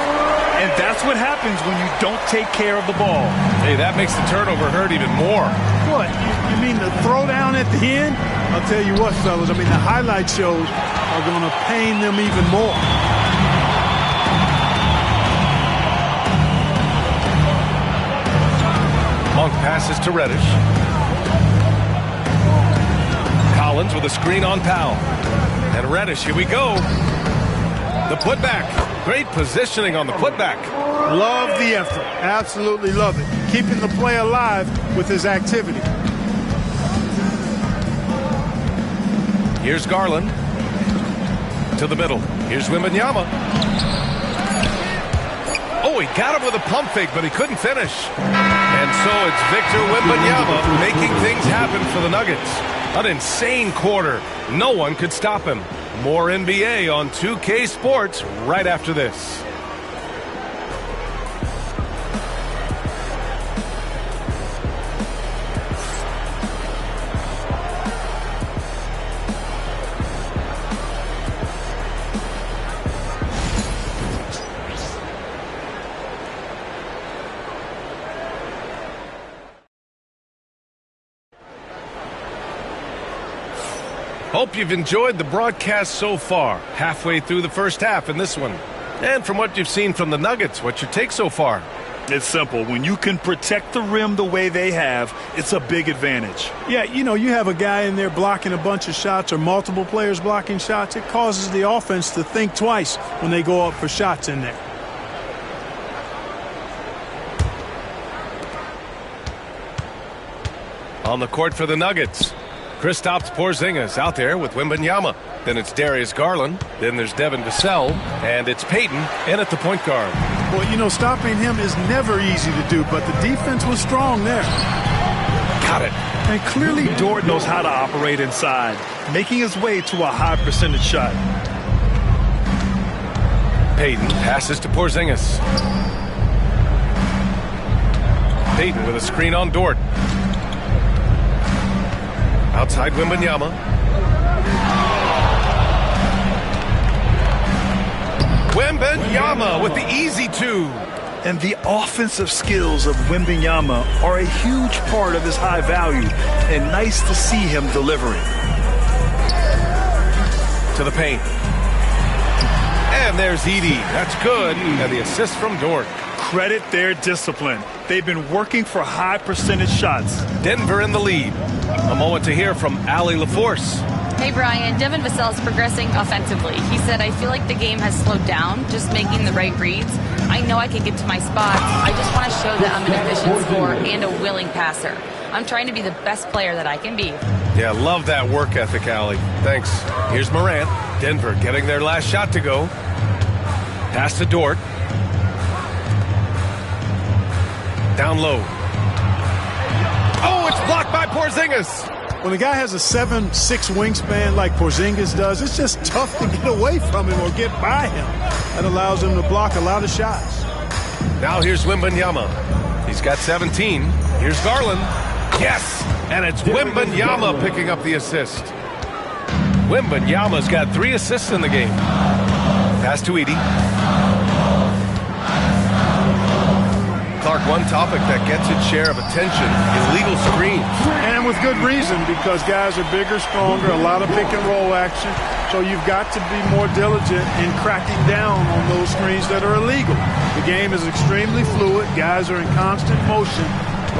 And that's what happens when you don't take care of the ball. Hey, that makes the turnover hurt even more. What? You mean the throwdown at the end? I'll tell you what, fellas. I mean, the highlight shows are going to pain them even more. Monk passes to Reddish. Collins with a screen on Powell. And Reddish, here we go. The putback. Great positioning on the putback. Love the effort. Absolutely love it. Keeping the play alive with his activity. Here's Garland. To the middle. Here's Wembanyama. Oh, he got him with a pump fake, but he couldn't finish. And so it's Victor Wembanyama making things happen for the Nuggets. An insane quarter. No one could stop him. More NBA on 2K Sports right after this. Hope you've enjoyed the broadcast so far. Halfway through the first half in this one. And from what you've seen from the Nuggets, what's your take so far? It's simple. When you can protect the rim the way they have, it's a big advantage. Yeah, you know, you have a guy in there blocking a bunch of shots or multiple players blocking shots. It causes the offense to think twice when they go up for shots in there. On the court for the Nuggets. Kristaps Porzingis out there with Wembanyama. Then it's Darius Garland. Then there's Devin Vassell. And it's Payton in at the point guard. Well, you know, stopping him is never easy to do, but the defense was strong there. Got it. And clearly Dort knows how to operate inside, making his way to a high percentage shot. Payton passes to Porzingis. Payton with a screen on Dort. Outside Wembanyama. Wembanyama with the easy two. And the offensive skills of Wembanyama are a huge part of his high value, and nice to see him delivering. To the paint. And there's Edey. That's good. And the assist from Dort. Credit their discipline. They've been working for high percentage shots. Denver in the lead. A moment to hear from Allie LaForce. Hey, Brian. Devin Vassell is progressing offensively. He said, I feel like the game has slowed down, just making the right reads. I know I can get to my spots. I just want to show that I'm an efficient scorer and a willing passer. I'm trying to be the best player that I can be. Yeah, love that work ethic, Allie. Thanks. Here's Morant. Denver getting their last shot to go. Pass to Dort. Down low. Oh, it's blocked by Porzingis. When a guy has a 7'6" wingspan like Porzingis does, it's just tough to get away from him or get by him. That allows him to block a lot of shots. Now here's Wembanyama. He's got 17. Here's Garland. Yes! And it's Wembanyama picking up the assist. Wembanyama's got 3 assists in the game. Pass to Edey. Clark, one topic that gets its share of attention, illegal screens. And with good reason, because guys are bigger, stronger, a lot of pick and roll action. So you've got to be more diligent in cracking down on those screens that are illegal. The game is extremely fluid. Guys are in constant motion.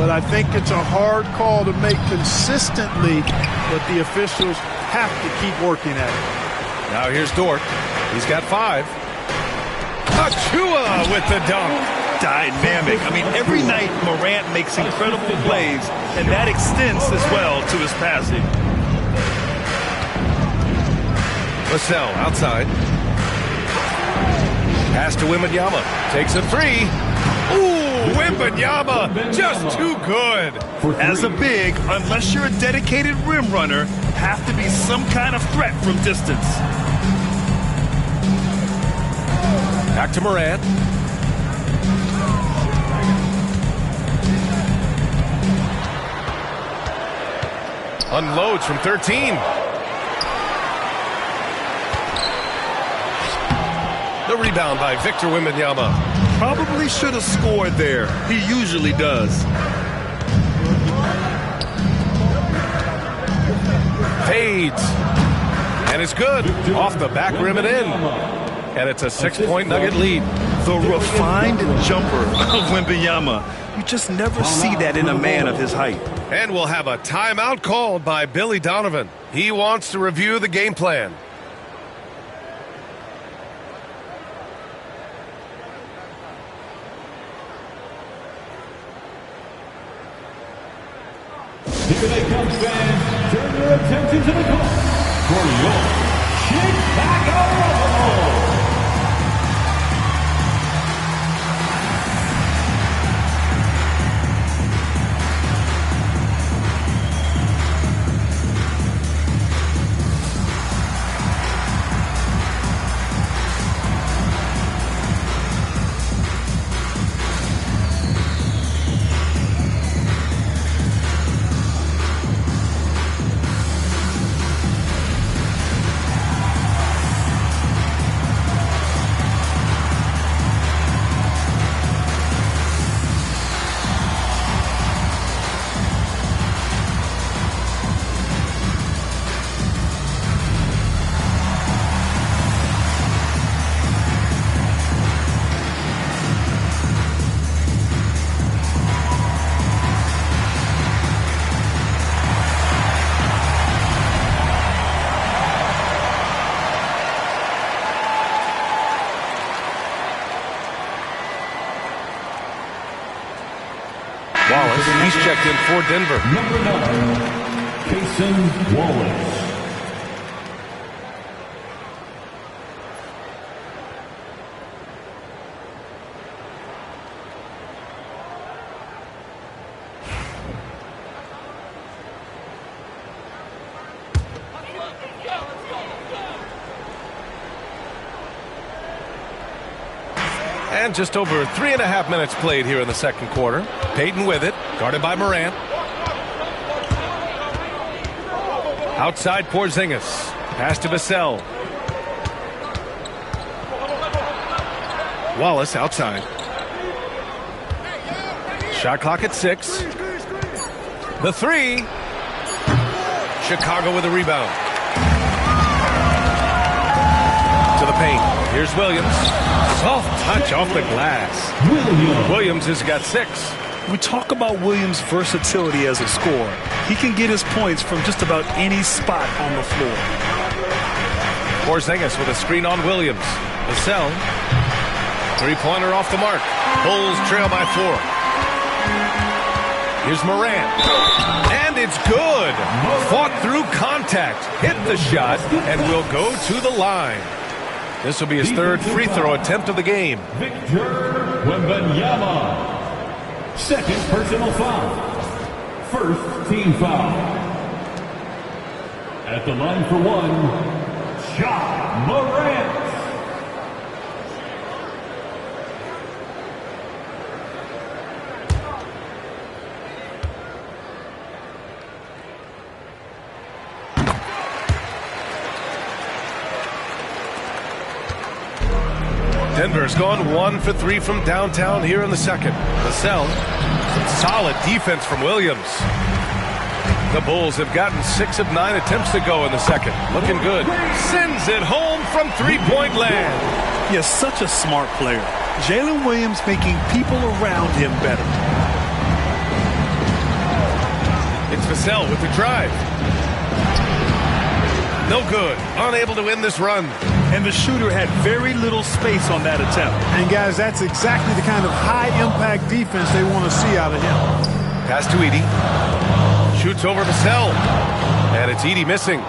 But I think it's a hard call to make consistently, but the officials have to keep working at it. Now here's Dort. He's got 5. Achua with the dunk. Dynamic. I mean, every night Morant makes incredible plays, and that extends as well to his passing. Vassell outside. Pass to Wembanyama. Takes a 3. Ooh, Wembanyama just too good. As a big, unless you're a dedicated rim runner, have to be some kind of threat from distance. Back to Morant. Unloads from 13. The rebound by Victor Wembanyama. Probably should have scored there. He usually does. Fades. And it's good. Off the back rim and in. And it's a 6-point Nugget lead. The refined jumper of Wembanyama. You just never see that in a man of his height. And we'll have a timeout called by Billy Donovan. He wants to review the game plan. Here they come, fans. Turn your attention to the call for your Chicago. Wallace, he's checked in for Denver. Number 9, Cason Wallace. And just over 3.5 minutes played here in the second quarter. Payton with it, guarded by Morant. Outside Porzingis. Pass to Vassell. Wallace outside. Shot clock at 6. The 3. Chicago with a rebound. To the paint. Here's Williams. Soft touch off the glass. Williams has got 6. We talk about Williams' versatility as a scorer. He can get his points from just about any spot on the floor. Porzingis with a screen on Williams. Vassell. Three-pointer off the mark. Bulls trail by 4. Here's Morant. And it's good. Fought through contact. Hit the shot and will go to the line. This will be his third free throw attempt of the game. Victor Wembanyama. Second personal foul. First team foul. At the line for one, Ja Morant. Denver's gone 1 for 3 from downtown here in the second. Vassell, some solid defense from Williams. The Bulls have gotten 6 of 9 attempts to go in the second. Looking good. Sends it home from three-point land. Yes, such a smart player. Jalen Williams making people around him better. It's Vassell with the drive. No good. Unable to win this run. And the shooter had very little space on that attempt. And guys, that's exactly the kind of high-impact defense they want to see out of him. Pass to Edey. Shoots over Vassell. And it's Edey missing.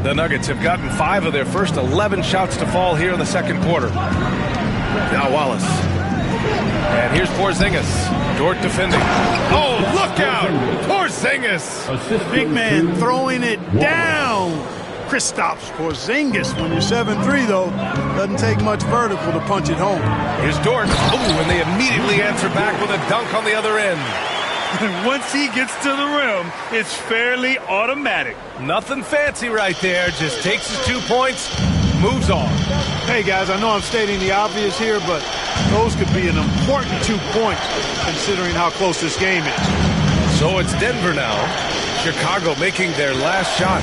The Nuggets have gotten 5 of their first 11 shots to fall here in the second quarter. Now Wallace. And here's Porzingis. Dort defending. Oh, look out! Porzingis! Big man throwing it down. Kristaps Porzingis. When you're 7'3", though, doesn't take much vertical to punch it home. Here's Dort. Oh, and they immediately answer back with a dunk on the other end. And once he gets to the rim, it's fairly automatic. Nothing fancy right there. Just takes his 2 points, moves on. Hey, guys, I know I'm stating the obvious here, but those could be an important 2 points considering how close this game is. So it's Denver now. Chicago making their last shot.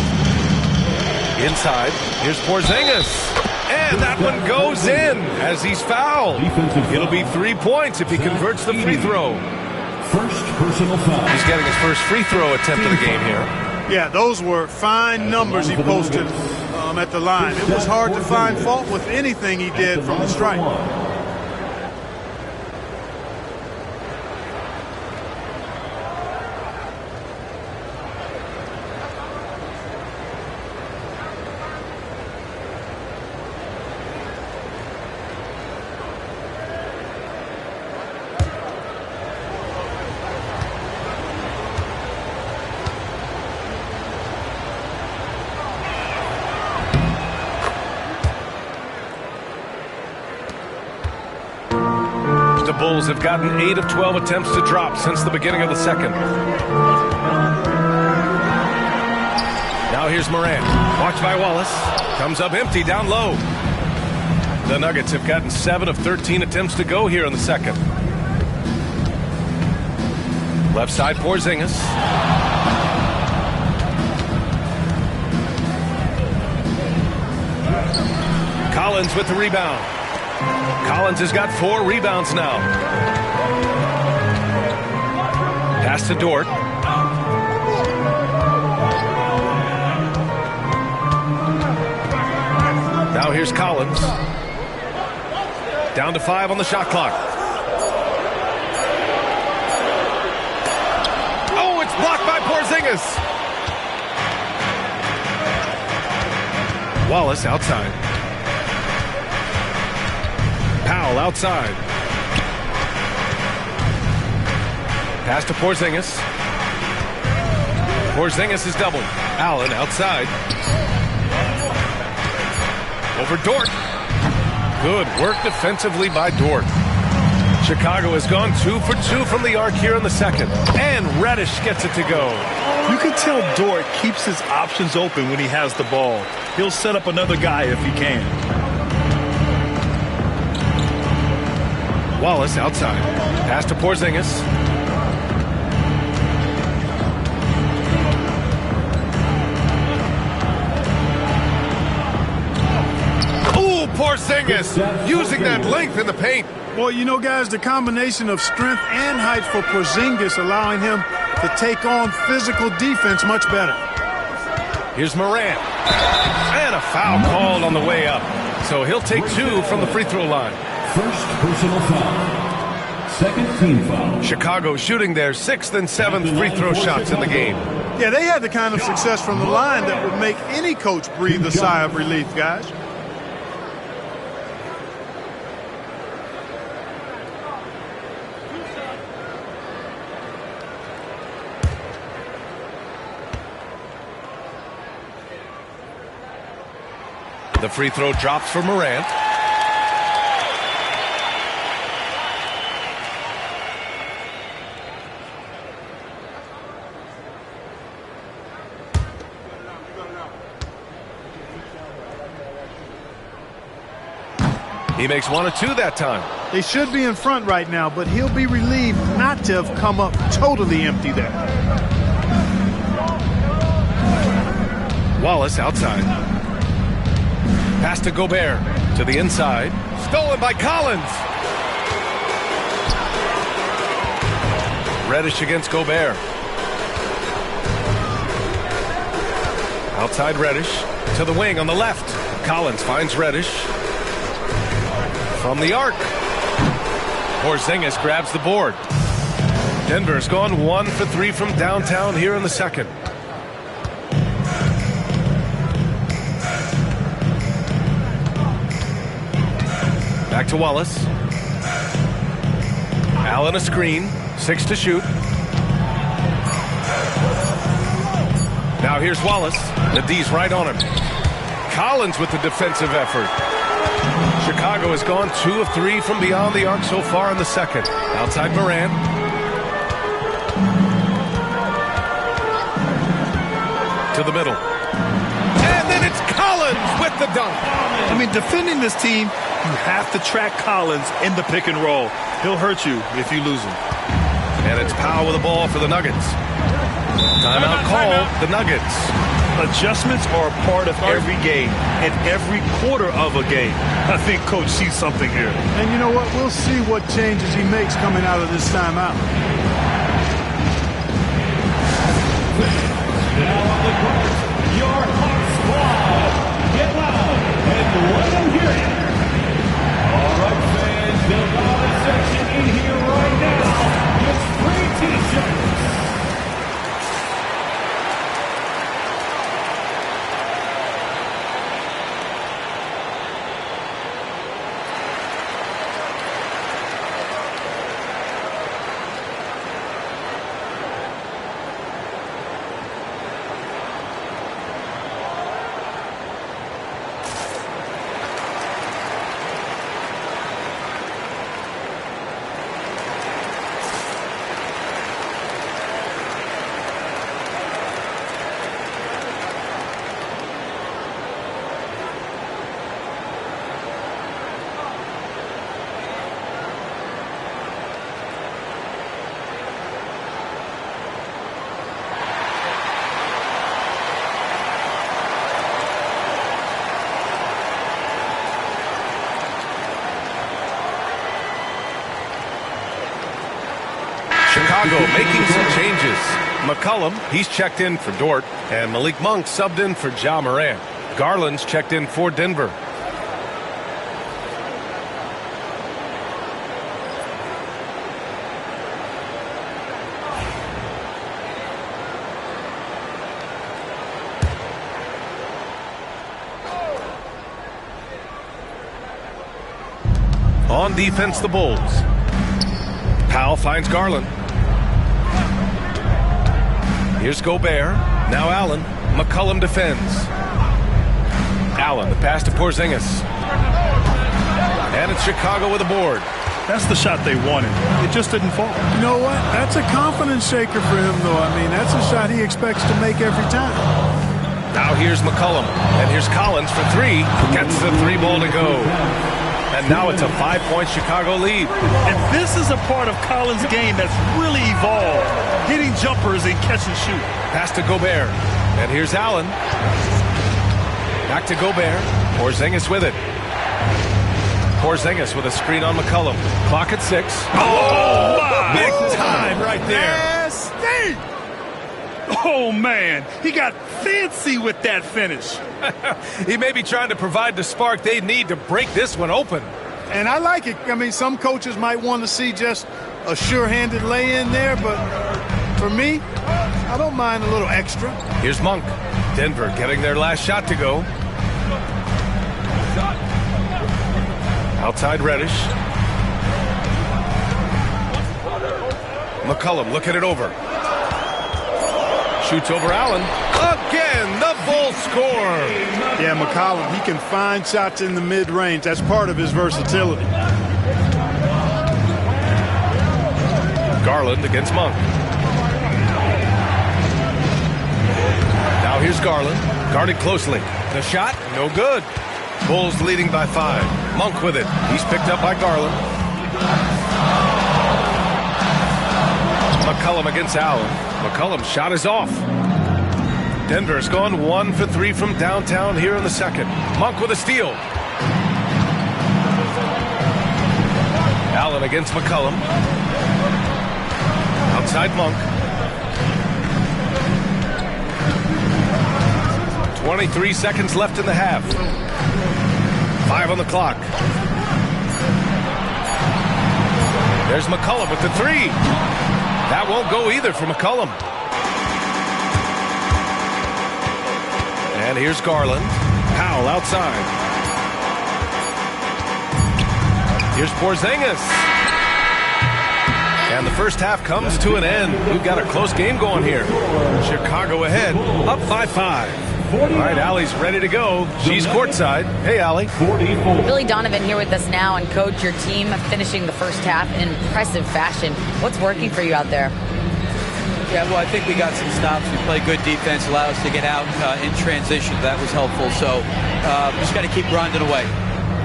Inside, here's Porzingis. And that one goes in as he's fouled. It'll be 3 points if he converts the free throw. First personal foul. He's getting his first free throw attempt of the game here. Yeah, those were fine numbers he posted at the line. It was hard to find fault with anything he did from the stripe. The Bulls have gotten 8 of 12 attempts to drop since the beginning of the second. Now here's Morant. Watched by Wallace. Comes up empty down low. The Nuggets have gotten 7 of 13 attempts to go here in the second. Left side Porzingis. Collins with the rebound. Collins has got 4 rebounds now. Pass to Dort. Now here's Collins. Down to 5 on the shot clock. Oh, it's blocked by Porzingis. Wallace outside. Powell outside. Pass to Porzingis. Porzingis is doubled. Allen outside. Over Dort. Good work defensively by Dort. Chicago has gone 2 for 2 from the arc here in the second. And Reddish gets it to go. You can tell Dort keeps his options open when he has the ball. He'll set up another guy if he can. Wallace outside. Pass to Porzingis. Ooh, Porzingis using that length in the paint. Well, you know, guys, the combination of strength and height for Porzingis allowing him to take on physical defense much better. Here's Morant. And a foul called on the way up. So he'll take 2 from the free throw line. First personal foul. Second team foul. Chicago shooting their 6th and 7th free throw shots in the game. Yeah, they had the kind of success from the line that would make any coach breathe a sigh of relief, guys. The free throw drops for Morant. He makes 1 or 2 that time. They should be in front right now, but he'll be relieved not to have come up totally empty there. Wallace outside. Pass to Gobert. To the inside. Stolen by Collins. Reddish against Gobert. Outside Reddish. To the wing on the left. Collins finds Reddish. From the arc. Porzingis grabs the board. Denver's gone 1 for 3 from downtown here in the second. Back to Wallace. Allen a screen. 6 to shoot. Now here's Wallace. The D's right on him. Collins with the defensive effort. Chicago has gone 2 of 3 from beyond the arc so far in the second. Outside Morant. To the middle. And then it's Collins with the dunk. I mean, defending this team, you have to track Collins in the pick and roll. He'll hurt you if you lose him. And it's Powell with the ball for the Nuggets. Timeout call, the Nuggets. Adjustments are a part of every game and every quarter of a game. I think Coach sees something here. And you know what? We'll see what changes he makes coming out of this timeout. Now on the court, your Hawks squad. Get loud and let them hear it. All right, fans, the loudest section in here right now gets free T-shirts. Chicago making some changes. McCollum, he's checked in for Dort, and Malik Monk subbed in for Ja Morant. Garland's checked in for Denver. On defense, the Bulls. Powell finds Garland. Here's Gobert. Now Allen. McCollum defends. Allen, the pass to Porzingis. And it's Chicago with a board. That's the shot they wanted. It just didn't fall. You know what? That's a confidence shaker for him, though. I mean, that's a shot he expects to make every time. Now here's McCollum. And here's Collins for 3. Gets the 3 ball to go. And now it's a 5-point Chicago lead. And this is a part of Collins' game that's really evolved. Hitting jumpers and catch and shoot. Pass to Gobert. And here's Allen. Back to Gobert. Porzingis with it. Porzingis with a screen on McCollum. Clock at 6. Oh, my. Big time right there. Nasty. Oh, man. He got fancy with that finish. He may be trying to provide the spark they need to break this one open. And I like it. I mean, some coaches might want to see just a sure-handed lay-in there, but for me, I don't mind a little extra. Here's Monk. Denver getting their last shot to go. Outside Reddish. McCollum looking it over. Shoots over Allen. Again, the Bulls score. Yeah, McCollum, he can find shots in the mid-range. That's part of his versatility. Garland against Monk. Now here's Garland, guarded closely. The shot, no good. Bulls leading by 5. Monk with it. He's picked up by Garland. McCollum against Allen. McCollum's shot is off. Denver's gone 1 for 3 from downtown here in the second. Monk with a steal. Allen against McCollum. Outside Monk. 23 seconds left in the half. 5 on the clock. There's McCollum with the 3. That won't go either for McCollum. And here's Garland. Powell outside. Here's Porzingis. And the first half comes to an end. We've got a close game going here. Chicago ahead, up by 5. All right, Allie's ready to go. She's courtside. Hey, Allie. Billy Donovan here with us now, and coach, your team finishing the first half in impressive fashion. What's working for you out there? Yeah, well, I think we got some stops. We played good defense, allowed us to get out in transition. That was helpful. So just got to keep grinding away.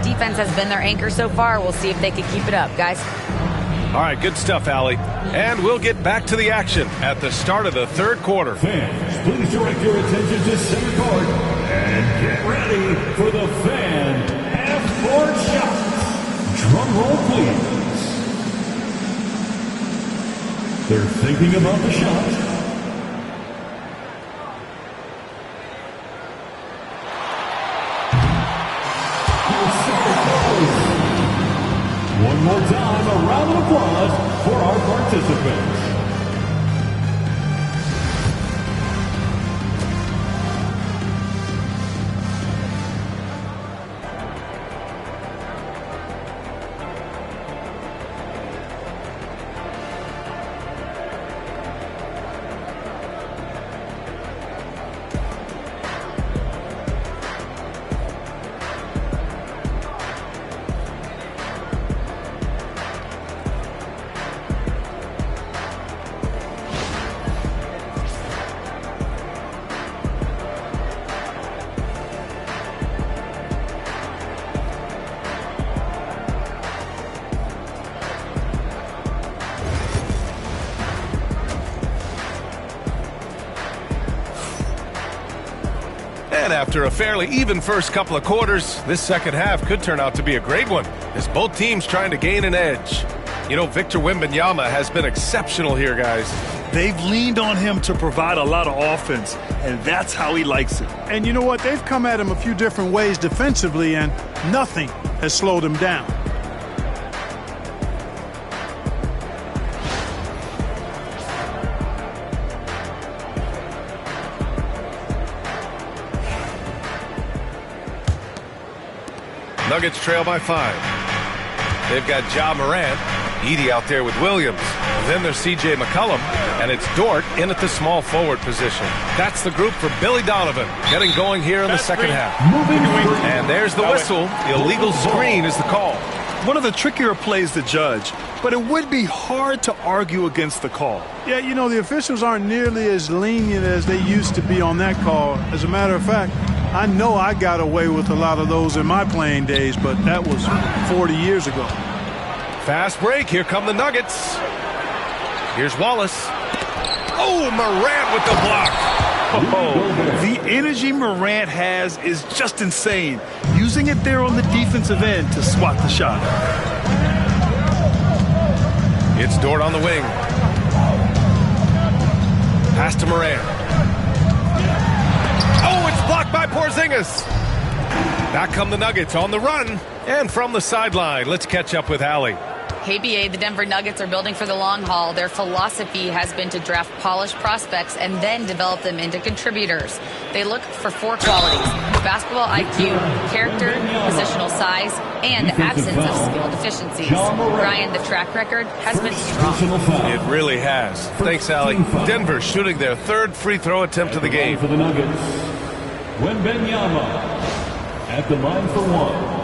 Defense has been their anchor so far. We'll see if they can keep it up, guys. All right, good stuff, Allie. And we'll get back to the action at the start of the third quarter. Fans, please direct your attention to center court and get ready for the fan half-court shots. Drum roll, please. They're thinking about the shot. One more time, a round of applause for our participants. And after a fairly even first couple of quarters, this second half could turn out to be a great one, as both teams trying to gain an edge. You know, Victor Wembanyama has been exceptional here, guys. They've leaned on him to provide a lot of offense, and that's how he likes it. And you know what? They've come at him a few different ways defensively, and nothing has slowed him down. Nuggets trail by 5. They've got Ja Morant, Edey out there with Williams. Then there's C.J. McCollum, and it's Dort in at the small forward position. That's the group for Billy Donovan, getting going here in the second half. And there's the whistle. Illegal screen is the call. One of the trickier plays to judge, but it would be hard to argue against the call. Yeah, you know, the officials aren't nearly as lenient as they used to be on that call. As a matter of fact, I know I got away with a lot of those in my playing days, but that was 40 years ago. Fast break. Here come the Nuggets. Here's Wallace. Oh, Morant with the block. Oh, the energy Morant has is just insane. Using it there on the defensive end to swat the shot. It's Dort on the wing. Pass to Morant. Oh, it's blocked by Porzingis. Back come the Nuggets on the run. And from the sideline, let's catch up with Allie. Hey, BA, the Denver Nuggets are building for the long haul. Their philosophy has been to draft polished prospects and then develop them into contributors. They look for 4 qualities: basketball IQ, character, positional size, and absence of skill deficiencies. Brian, the track record has been strong. It really has. Thanks, Allie. Denver shooting their 3rd free throw attempt of the game. For the Nuggets, Wembanyama at the line for 1.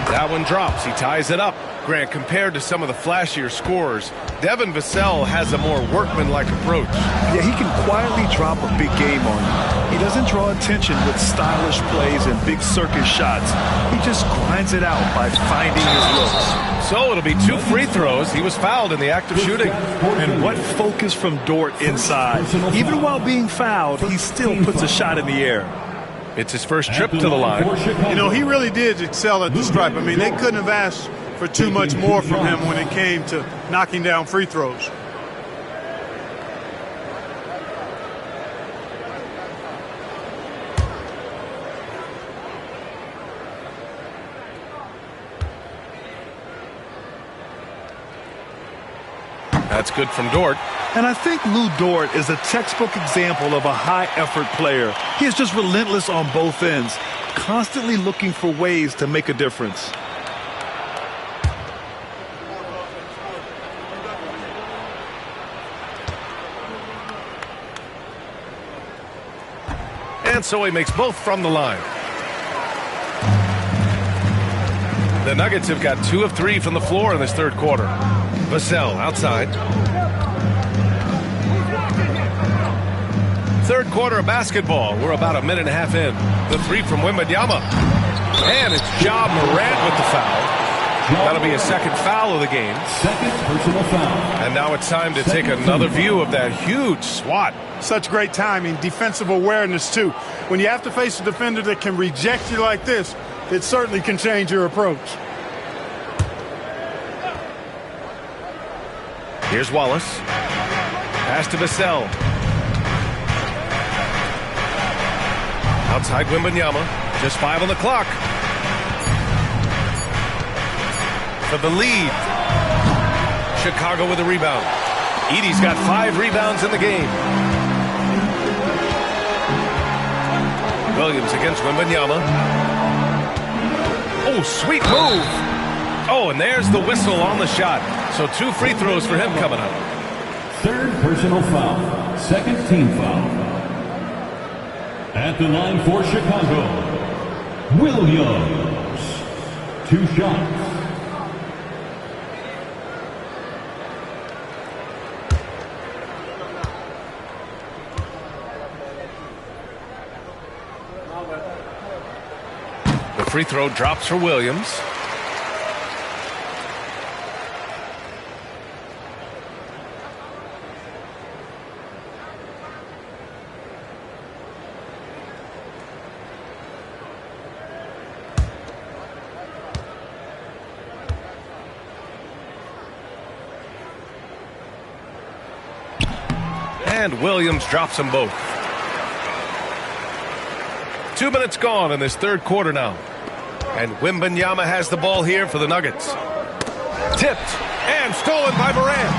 That one drops. He ties it up. Grant, compared to some of the flashier scorers, Devin Vassell has a more workmanlike approach. Yeah, he can quietly drop a big game on you. He doesn't draw attention with stylish plays and big circus shots. He just grinds it out by finding his looks. So it'll be 2 free throws. He was fouled in the act of shooting. And what focus from Dort inside. Even while being fouled, he still puts a shot in the air. It's his first trip to the line. You know, he really did excel at the stripe. I mean, they couldn't have asked for too much more from him when it came to knocking down free throws. That's good from Dort. And I think Lou Dort is a textbook example of a high-effort player. He is just relentless on both ends, constantly looking for ways to make a difference. And so he makes both from the line. The Nuggets have got 2 of 3 from the floor in this 3rd quarter. Vassell outside. 3rd quarter of basketball. We're about a minute and a half in. The 3 from Wembanyama. And it's Ja Morant with the foul. That'll be a 2nd foul of the game. 2nd personal foul. And now it's time to take another view of that huge swat. Such great timing, defensive awareness, too. When you have to face a defender that can reject you like this, it certainly can change your approach. Here's Wallace. Pass to Vassell. Outside Wembanyama. Just 5 on the clock. For the lead. Chicago with a rebound. Edey's got 5 rebounds in the game. Williams against Wembanyama. Oh, sweet move. Oh, and there's the whistle on the shot. So 2 free throws for him coming up. 3rd personal foul. 2nd team foul. At the line for Chicago, Williams. 2 shots. The free throw drops for Williams. And Williams drops them both. 2 minutes gone in this 3rd quarter now. And Wembanyama has the ball here for the Nuggets. Tipped and stolen by Morant.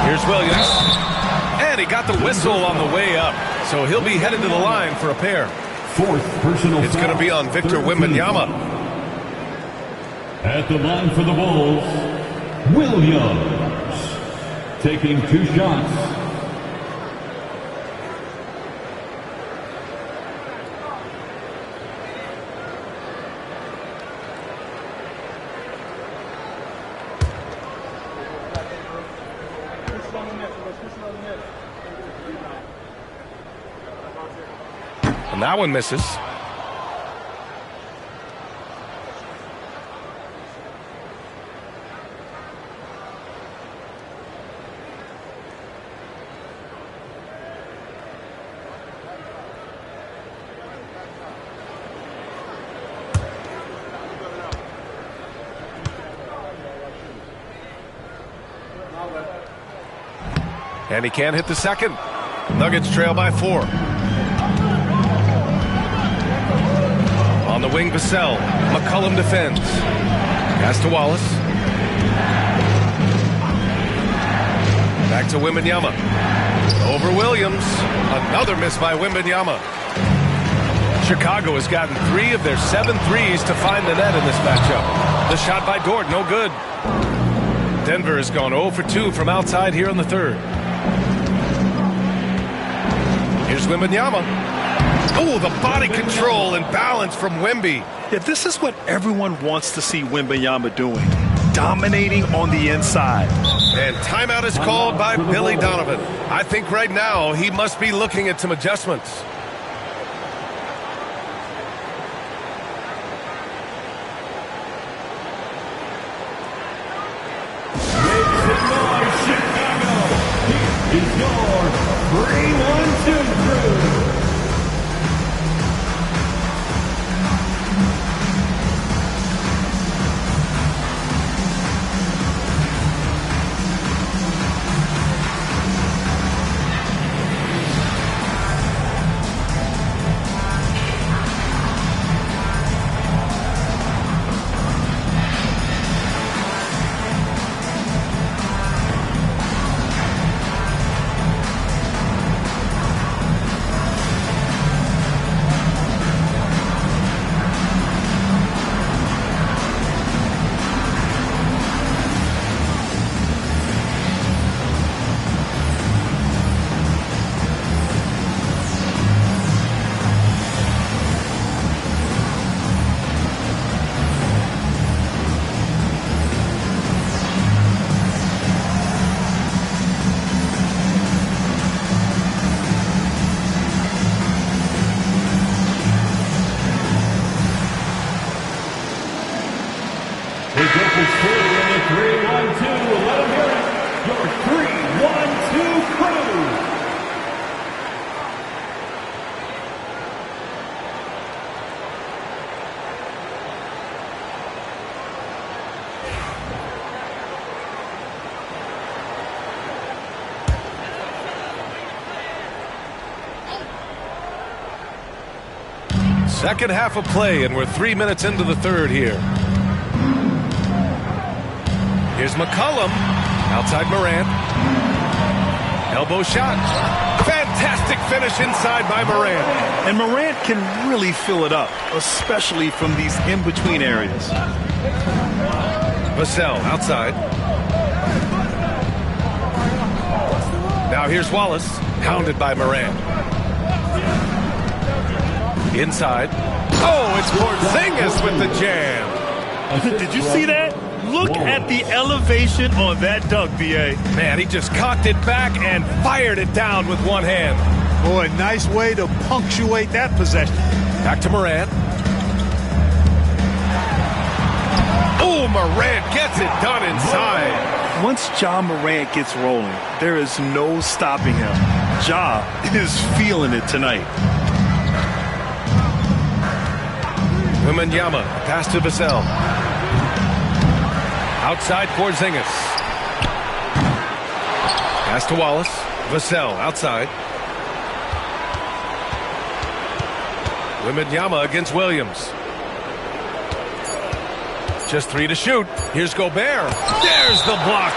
Here's Williams. And he got the whistle on the way up. So he'll be headed to the line for a pair. 4th personal foul. It's going to be on Victor Wembanyama. At the line for the Bulls, Williams. Taking 2 shots. And that one misses. And he can't hit the second. Nuggets trail by 4. On the wing, Vassell. McCollum defends. Pass to Wallace. Back to Wembanyama. Over Williams. Another miss by Wembanyama. Chicago has gotten 3 of their 7 threes to find the net in this matchup. The shot by Dort, no good. Denver has gone 0 for 2 from outside here in the third. Here's Wembanyama. Oh, the body control and balance from Wemby. Yeah, this is what everyone wants to see Wembanyama doing. Dominating on the inside. And timeout is called by Billy Donovan. I think right now he must be looking at some adjustments. Is your 3-1-2 crew. Second half of play, and we're 3 minutes into the third here. Here's McCollum. Outside Morant. Elbow shot. Fantastic finish inside by Morant. And Morant can really fill it up, especially from these in-between areas. Vassell outside. Now here's Wallace. Hounded by Morant. Inside. Oh, it's Porzingis with the jam. Did you see that? Look at the elevation on that dunk, B.A. Man, he just cocked it back and fired it down with one hand. Boy, nice way to punctuate that possession. Back to Morant. Oh, Morant gets it done inside. Once Ja Morant gets rolling, there is no stopping him. Ja is feeling it tonight. Wembanyama, pass to Vassell. Outside Porzingis. Pass to Wallace. Vassell outside. Wembanyama against Williams. Just 3 to shoot. Here's Gobert. There's the block.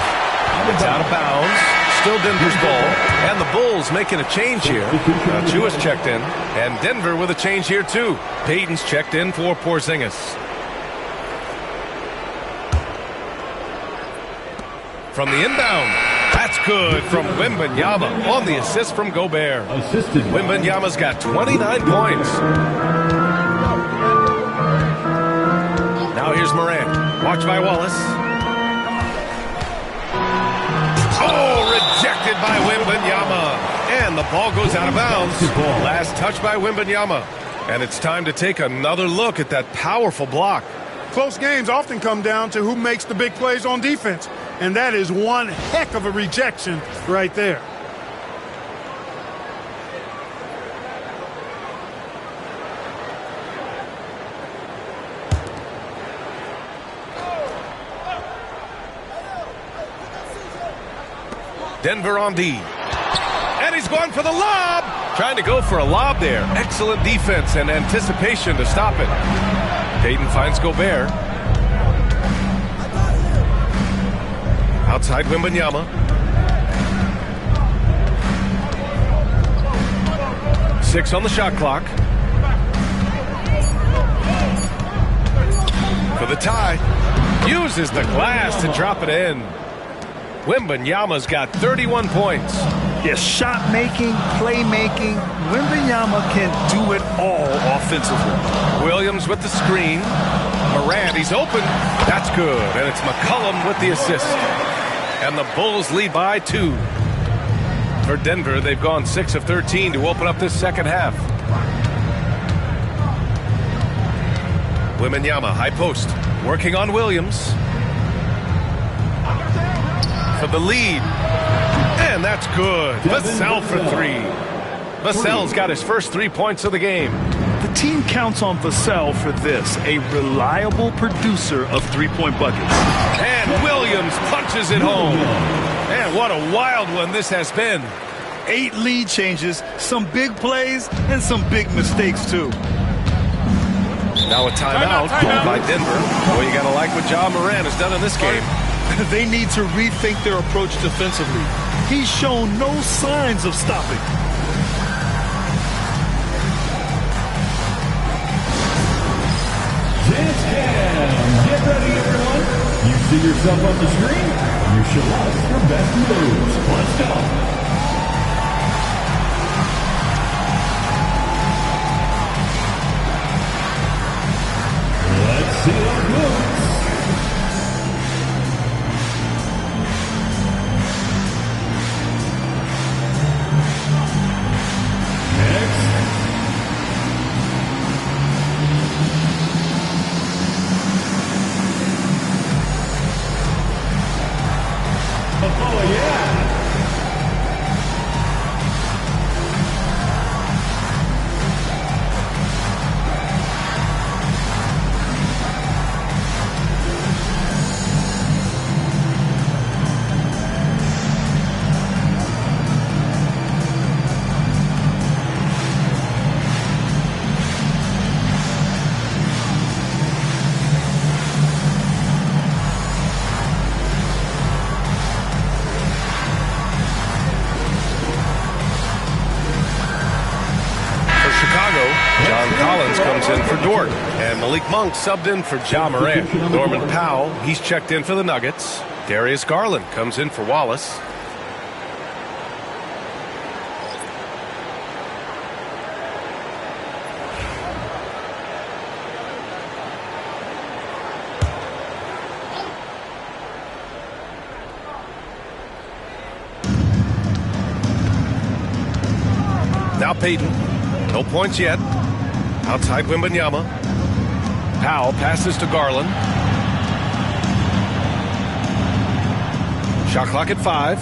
It's out of bounds. Still Denver's ball. And the Bulls making a change here. Chua's checked in. And Denver with a change here too. Payton's checked in for Porzingis. From the inbound. That's good from Wembanyama on the assist from Gobert. Wembanyama's got 29 points. Now here's Morant. Watched by Wallace. Oh, rejected by Wembanyama. And the ball goes out of bounds. Last touch by Wembanyama. And it's time to take another look at that powerful block. Close games often come down to who makes the big plays on defense. And that is one heck of a rejection right there. Denver on D. And he's going for the lob. Trying to go for a lob there. Excellent defense and anticipation to stop it. Payton finds Gobert. Outside Wembanyama. 6 on the shot clock. For the tie. Uses the glass to drop it in. Wembanyama's got 31 points. Yes, shot making, playmaking. Wembanyama can do it all offensively. Williams with the screen. Morant, he's open. That's good. And it's McCollum with the assist. And the Bulls lead by 2. For Denver, they've gone 6 of 13 to open up this second half. Wembanyama, high post. Working on Williams. For the lead. And that's good. Vassell for 3. Vassell's got his first 3 points of the game. The team counts on Vassell for this, a reliable producer of three-point buckets. And Williams punches it home. And what a wild one this has been. 8 lead changes, some big plays, and some big mistakes, too. Now a timeout called by Denver. Well, you got to like what Ja Morant has done in this game. They need to rethink their approach defensively. He's shown no signs of stopping. Get ready, everyone. You see yourself on the screen? You should like your best moves. Let's go. Let's see our moves. Monk subbed in for Ja Morant. Norman Powell, he's checked in for the Nuggets. Darius Garland comes in for Wallace. Now Payton. No points yet. Outside Wembanyama. Powell passes to Garland. Shot clock at 5.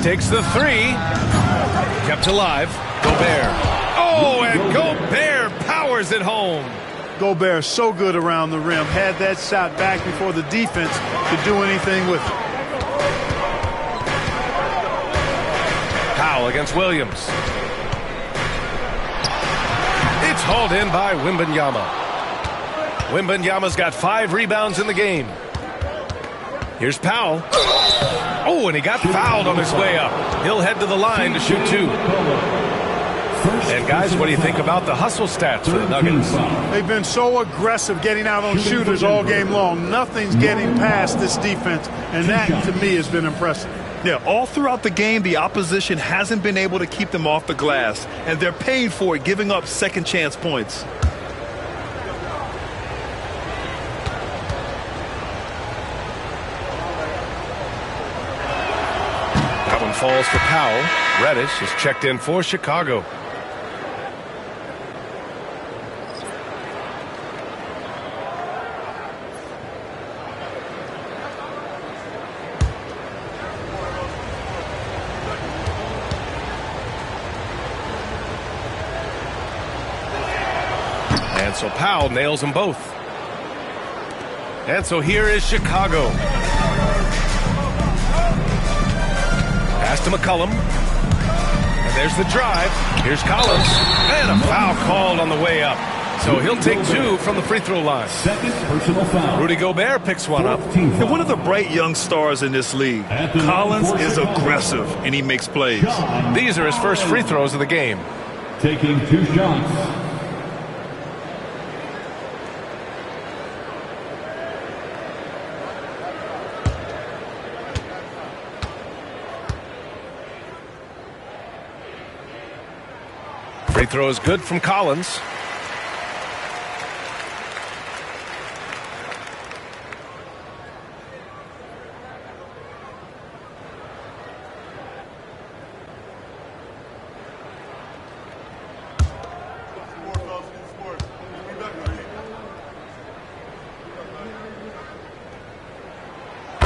Takes the 3. Kept alive. Gobert. Oh, and Gobert powers it home. Gobert so good around the rim. Had that shot back before the defense could do anything with it. Powell against Williams. Hauled in by Wembanyama. Wembanyama's got 5 rebounds in the game. Here's Powell. Oh, and he got fouled on his way up. He'll head to the line to shoot 2. And guys, what do you think about the hustle stats for the Nuggets? They've been so aggressive getting out on shooters all game long. Nothing's getting past this defense, and that, to me, has been impressive. Yeah, all throughout the game, the opposition hasn't been able to keep them off the glass, and they're paying for it, giving up second chance points. That one falls for Powell. Reddish is checked in for Chicago. So Powell nails them both. And so here is Chicago. Pass to McCollum. And there's the drive. Here's Collins. And a foul called on the way up. So he'll take 2 from the free throw line. Second personal foul. Rudy Gobert picks one up. And one of the bright young stars in this league. Collins is aggressive, and he makes plays. These are his first free throws of the game. Taking 2 shots. Free throw is good from Collins.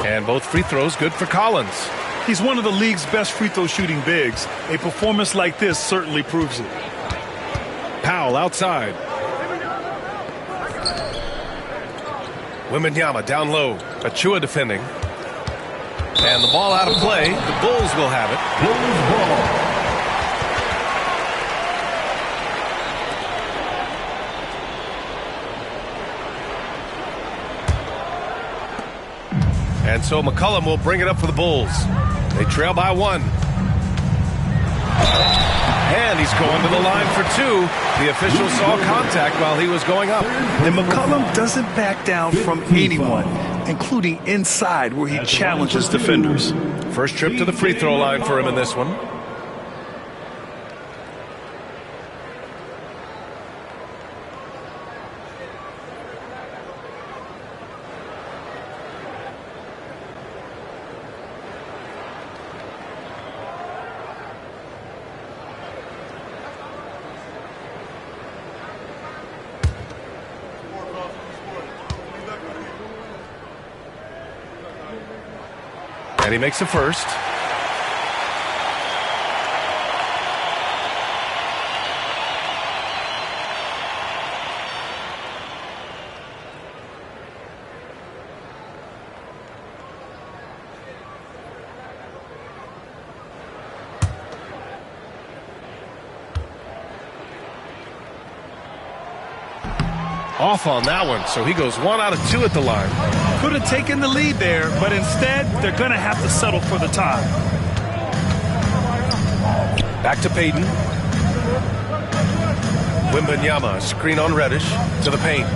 And both free throws good for Collins. He's one of the league's best free throw shooting bigs. A performance like this certainly proves it. Powell outside. Wembanyama down low. Achua defending. And the ball out of play. The Bulls will have it. Bulls ball. And so McCollum will bring it up for the Bulls. They trail by 1. And he's going to the line for 2. The official saw contact while he was going up. And McCollum doesn't back down from anyone, including inside where he challenges defenders. First trip to the free throw line for him in this one. And he makes the first. Off on that one, so he goes 1 out of 2 at the line. Could have taken the lead there, but instead they're going to have to settle for the tie. Back to Payton. Wembanyama, screen on Reddish to the paint.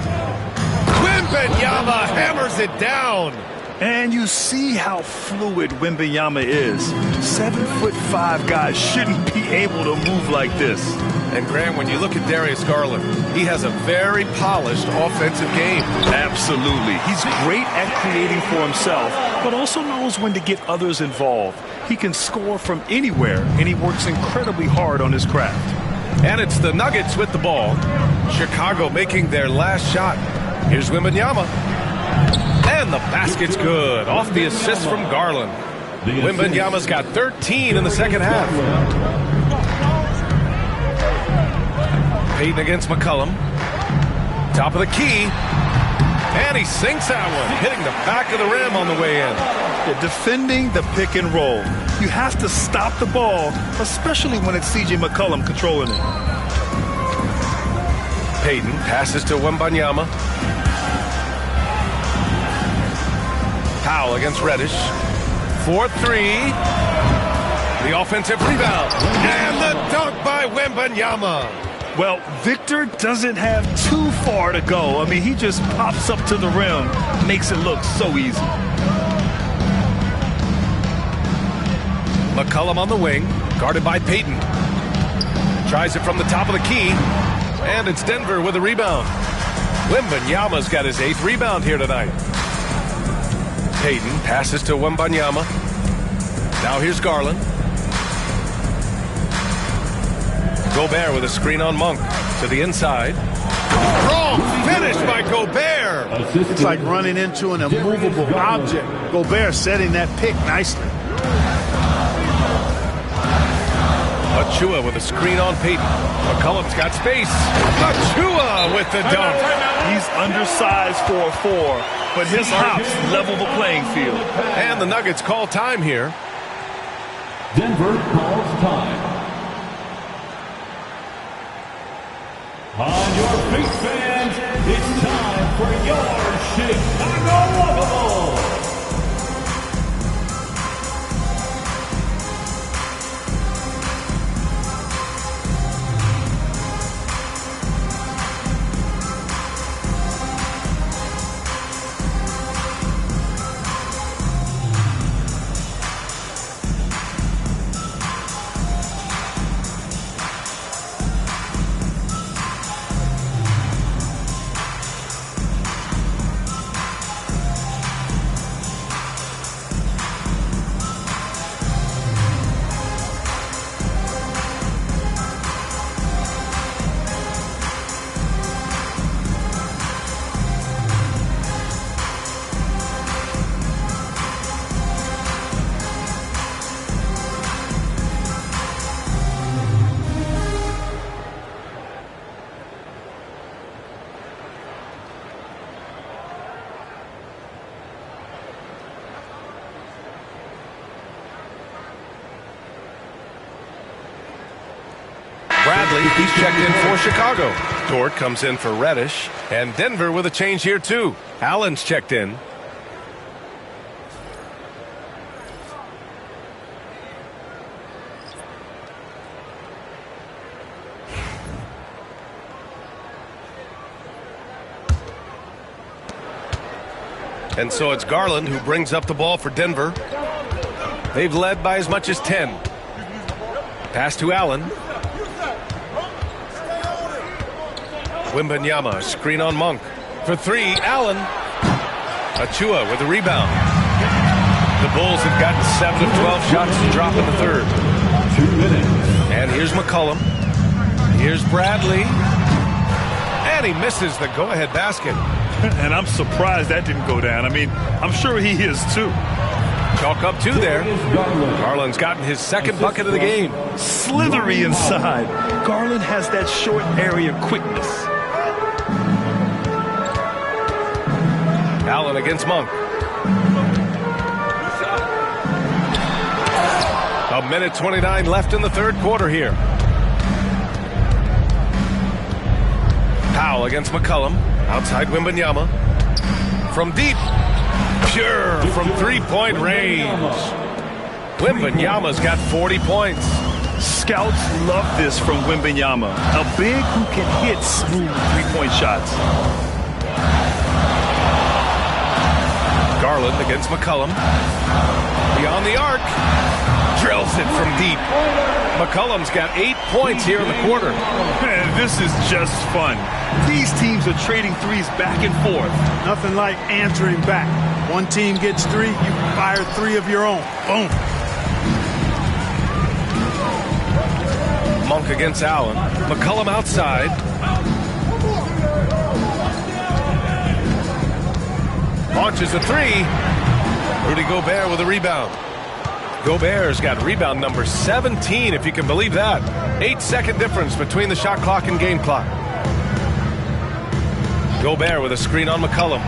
Wembanyama hammers it down. And you see how fluid Wembanyama is. 7'5" guys shouldn't be able to move like this. And Graham, when you look at Darius Garland, he has a very polished offensive game. Absolutely. He's great at creating for himself, but also knows when to get others involved. He can score from anywhere, and he works incredibly hard on his craft. And it's the Nuggets with the ball. Chicago making their last shot. Here's Wembanyama. And the basket's good. Off the assist from Garland. Wembanyama's got 13 in the second half. Payton against McCollum. Top of the key. And he sinks that one, hitting the back of the rim on the way in. Yeah, defending the pick and roll. You have to stop the ball, especially when it's C.J. McCollum controlling it. Payton passes to Wembanyama. Powell against Reddish. 4-3. The offensive rebound. And the dunk by Wembanyama. Well, Victor doesn't have too far to go. I mean, he just pops up to the rim, makes it look so easy. McCollum on the wing, guarded by Payton. Tries it from the top of the key, and it's Denver with a rebound. Wembanyama's got his 8th rebound here tonight. Payton passes to Wembanyama. Now here's Garland. Gobert with a screen on Monk to the inside. Wrong finish by Gobert. It's like running into an immovable object. Gobert setting that pick nicely. Achua with a screen on Payton. McCollum's got space. Achua with the dunk. He's undersized for a 4, but his hops level the playing field. And the Nuggets call time here. Denver calls time. On your feet, fans, it's time for your Chicago Walkables. Bradley, he's checked in for Chicago. Dort comes in for Reddish. And Denver with a change here, too. Allen's checked in. And so it's Garland who brings up the ball for Denver. They've led by as much as 10. Pass to Allen. Wembanyama, screen on Monk. For three, Allen. Achua with a rebound. The Bulls have gotten 7 of 12 shots to drop in the third. 2 minutes. And here's McCollum. Here's Bradley. And he misses the go-ahead basket. And I'm surprised that didn't go down. I mean, I'm sure he is too. Chalk up 2 there. Garland's gotten his second bucket of the game. Slithery inside. Garland has that short area quickness. Allen against Monk. A minute 29 left in the third quarter here. Powell against McCollum. Outside Wembanyama. From deep. Pure from three-point range. Wembanyama's got 40 points. Scouts love this from Wembanyama. A big who can hit smooth three-point shots. Garland against McCollum. Beyond the arc. Drills it from deep. McCollum's got 8 points here in the quarter. Man, this is just fun. These teams are trading threes back and forth. Nothing like answering back. One team gets 3, you fire 3 of your own. Boom. Monk against Allen. McCollum outside. Launches a 3. Rudy Gobert with a rebound. Gobert's got rebound number 17, if you can believe that. 8-second difference between the shot clock and game clock. Gobert with a screen on McCollum.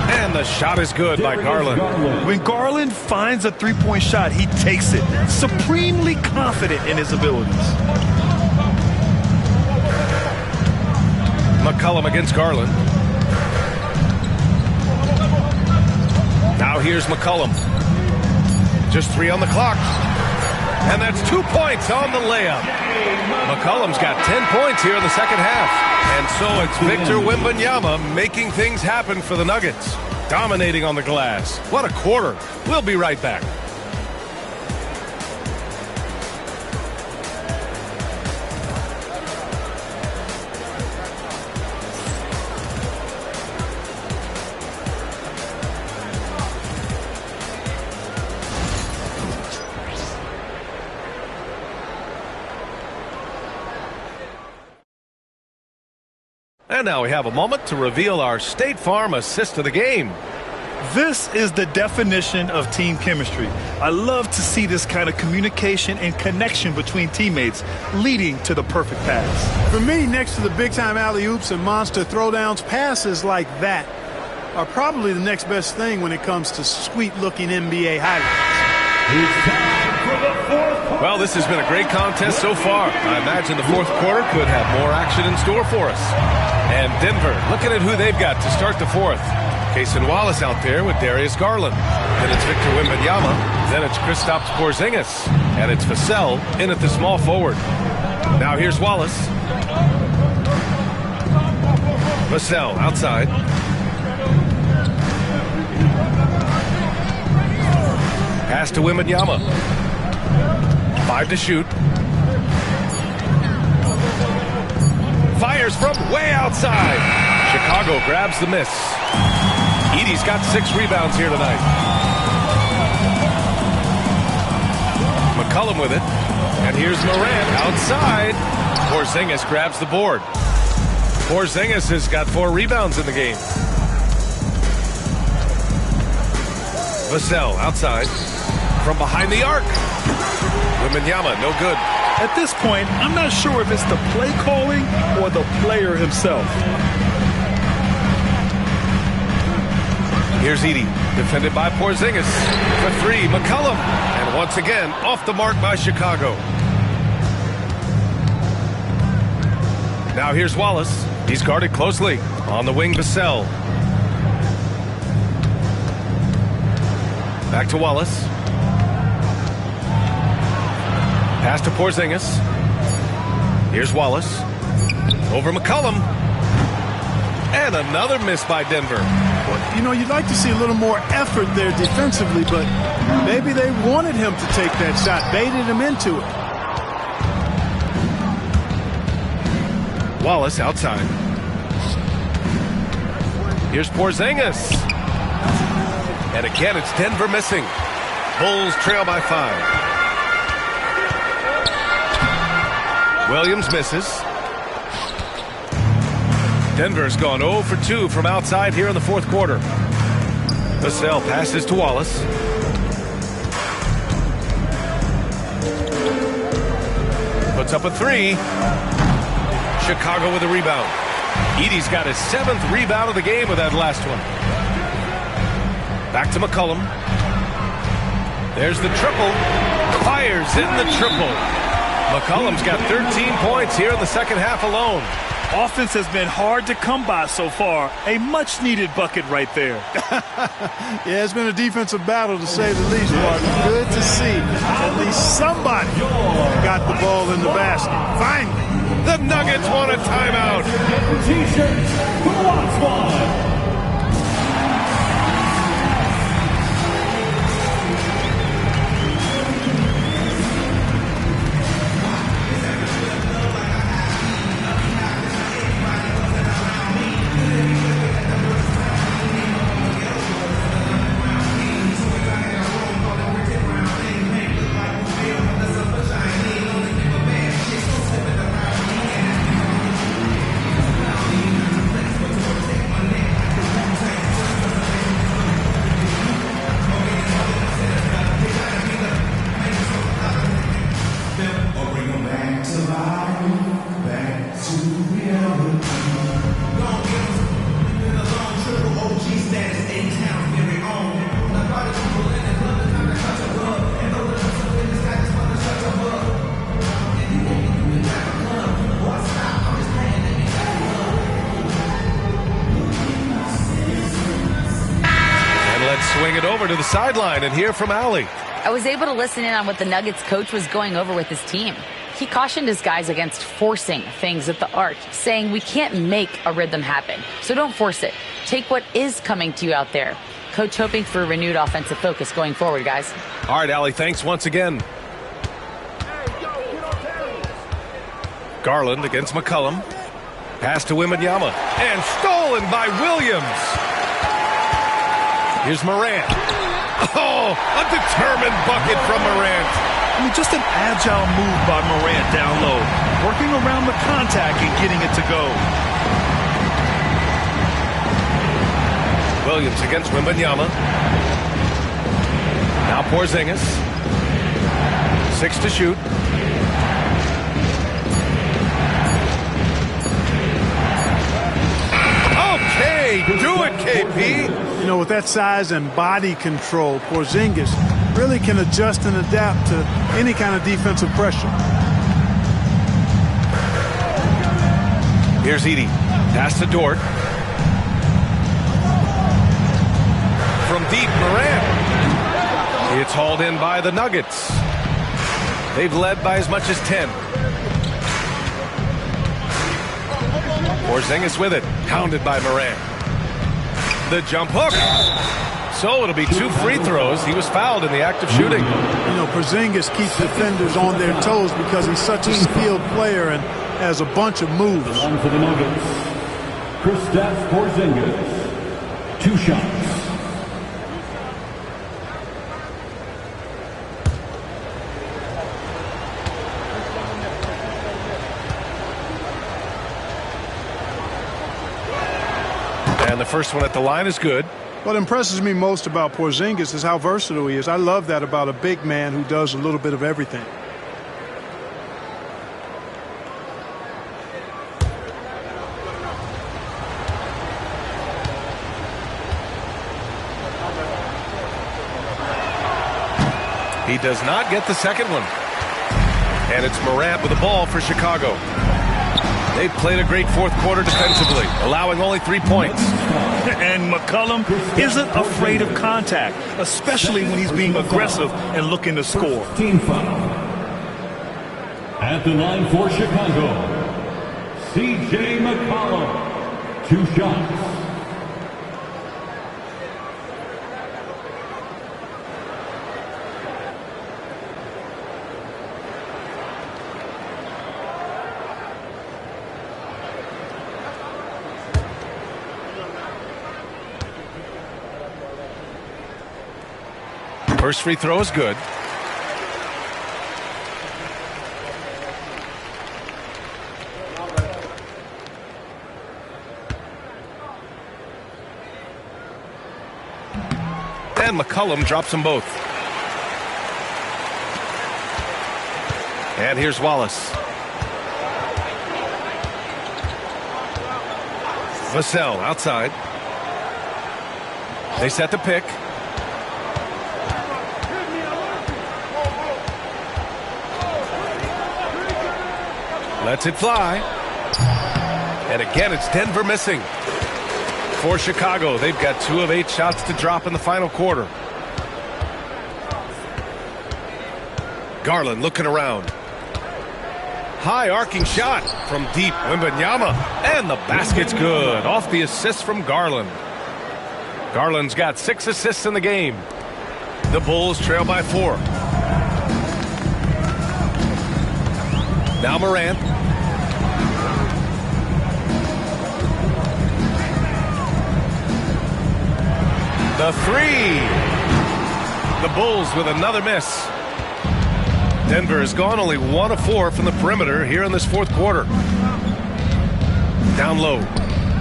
And the shot is good by Garland. When Garland finds a three-point shot, he takes it. Supremely confident in his abilities. McCollum against Garland. Now here's McCollum. Just 3 on the clock. And that's 2 points on the layup. McCollum's got 10 points here in the second half. And so it's Victor Wembanyama making things happen for the Nuggets. Dominating on the glass. What a quarter. We'll be right back. And now we have a moment to reveal our State Farm assist of the game. This is the definition of team chemistry. I love to see this kind of communication and connection between teammates leading to the perfect pass. For me, next to the big-time alley-oops and monster throwdowns, passes like that are probably the next best thing when it comes to sweet-looking NBA highlights. It's time Well, this has been a great contest so far. I imagine the fourth quarter could have more action in store for us. And Denver, looking at who they've got to start the fourth. Cason Wallace out there with Darius Garland. Then it's Victor Wembanyama. Then it's Kristaps Porzingis. And it's Vassell in at the small forward. Now here's Wallace. Vassell outside. Pass to Wembanyama. 5 to shoot. Fires from way outside. Chicago grabs the miss. Edey's got 6 rebounds here tonight. McCollum with it. And here's Morant outside. Porzingis grabs the board. Porzingis has got 4 rebounds in the game. Vassell outside. From behind the arc. Wembanyama, no good. At this point, I'm not sure if it's the play calling or the player himself. Here's Edey, defended by Porzingis. For 3, McCollum. And once again, off the mark by Chicago. Now here's Wallace. He's guarded closely. On the wing, Vassell. Back to Wallace. Pass to Porzingis. Here's Wallace. Over McCollum. And another miss by Denver. You know, you'd like to see a little more effort there defensively, but maybe they wanted him to take that shot, baited him into it. Wallace outside. Here's Porzingis. And again, it's Denver missing. Bulls trail by 5. Williams misses. Denver's gone 0 for 2 from outside here in the fourth quarter. Vassell passes to Wallace. Puts up a 3. Chicago with a rebound. Edey's got his 7th rebound of the game with that last one. Back to McCollum. There's the triple. Fires in the triple. McCollum's got 13 points here in the second half alone. Offense has been hard to come by so far. A much-needed bucket right there. Yeah, it's been a defensive battle, to say the least, Martin. Good to see at least somebody got the ball in the basket. Finally. The Nuggets want a timeout. T-shirts, who wants one? Swing it over to the sideline and hear from Allie. I was able to listen in on what the Nuggets coach was going over with his team. He cautioned his guys against forcing things at the arc, saying we can't make a rhythm happen, so don't force it. Take what is coming to you out there. Coach hoping for a renewed offensive focus going forward, guys. All right, Allie, thanks once again. Garland against McCollum. Pass to Wembanyama. And stolen by Williams. Here's Morant. Oh, a determined bucket from Morant. I mean, just an agile move by Morant down low, working around the contact and getting it to go. Williams against Wembanyama. Now Porzingis. 6 to shoot. Okay, do it, KP. You know, with that size and body control, Porzingis really can adjust and adapt to any kind of defensive pressure. Here's Edey. Pass to Dort. From deep, Morant. It's hauled in by the Nuggets. They've led by as much as 10. Porzingis with it. Pounded by Morant. The jump hook. So it'll be 2 free throws. He was fouled in the act of shooting. You know, Porzingis keeps defenders on their toes because he's such a skilled player and has a bunch of moves. One for the Nuggets. Kristaps Porzingis. 2 shots. And the first one at the line is good. What impresses me most about Porzingis is how versatile he is. I love that about a big man who does a little bit of everything. He does not get the second one. And it's Morant with the ball for Chicago. They've played a great fourth quarter defensively, allowing only 3 points. And McCollum isn't afraid of contact, especially when he's being aggressive and looking to score. Team foul. At the line for Chicago, C.J. McCollum. 2 shots. First free throw is good. And McCollum drops them both. And here's Wallace. Vassell outside. They set the pick. Lets it fly. And again, it's Denver missing. For Chicago, they've got 2 of 8 shots to drop in the final quarter. Garland looking around. High arcing shot from deep. Wembanyama. And the basket's good. Off the assist from Garland. Garland's got 6 assists in the game. The Bulls trail by 4. Now Morant. The 3. The Bulls with another miss. Denver has gone only 1 of 4 from the perimeter here in this fourth quarter. Down low.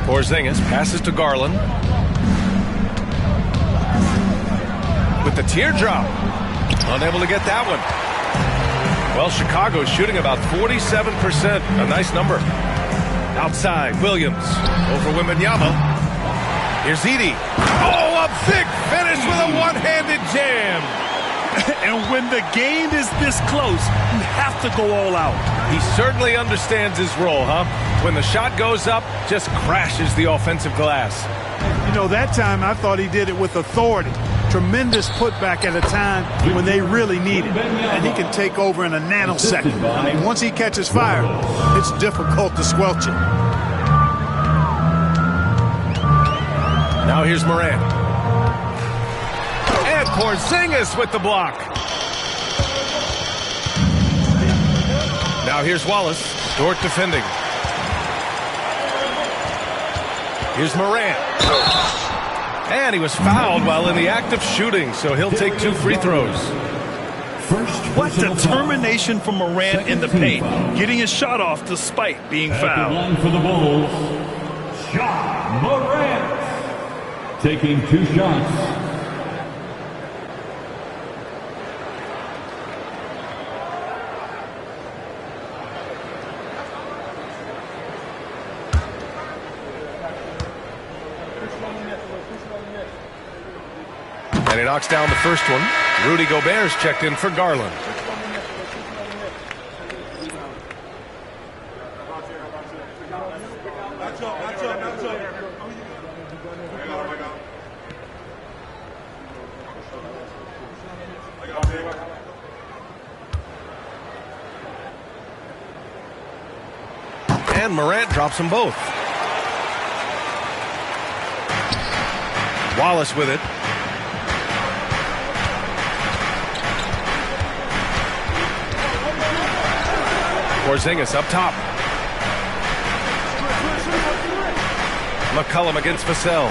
Porzingis passes to Garland. With the teardrop. Unable to get that one. Well, Chicago's shooting about 47%. A nice number. Outside, Williams. Over Wembanyama. Here's Edey. Oh, a big finish with a one-handed jam. And when the game is this close, you have to go all out. He certainly understands his role, huh? When the shot goes up, just crashes the offensive glass. You know, that time I thought he did it with authority. Tremendous putback at a time when they really need it. And he can take over in a nanosecond. I mean, once he catches fire, it's difficult to squelch it. Now here's Morant. And Porzingis with the block. Now here's Wallace. Dort defending. Here's Morant. And he was fouled while in the act of shooting, so he'll take 2 free throws. What determination from Morant in the paint, getting his shot off despite being fouled. Line for the Bulls, Ja Morant. Taking 2 shots. And he knocks down the first one. Rudy Gobert's checked in for Garland. And Morant drops them both. Wallace with it. Porzingis up top. McCollum against Vassell.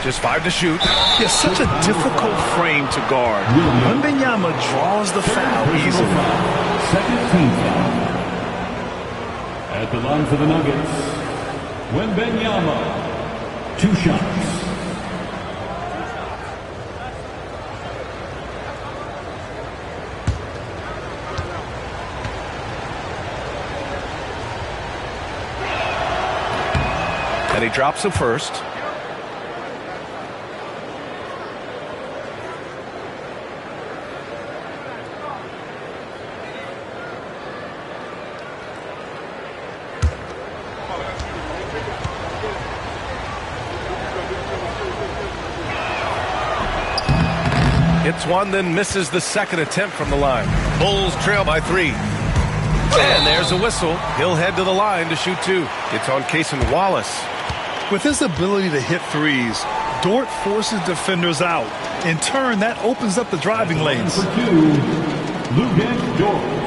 Just 5 to shoot. It's such a difficult frame to guard. Wembanyama draws the foul easily. Second team foul. At the line for the Nuggets, Wembanyama. 2 shots. And he drops the first. Hits one, then misses the second attempt from the line. Bulls trail by 3. And there's a whistle. He'll head to the line to shoot 2. It's on Cason Wallace. With his ability to hit threes, Dort forces defenders out. In turn, that opens up the driving lanes. For 2, Luguentz Dort.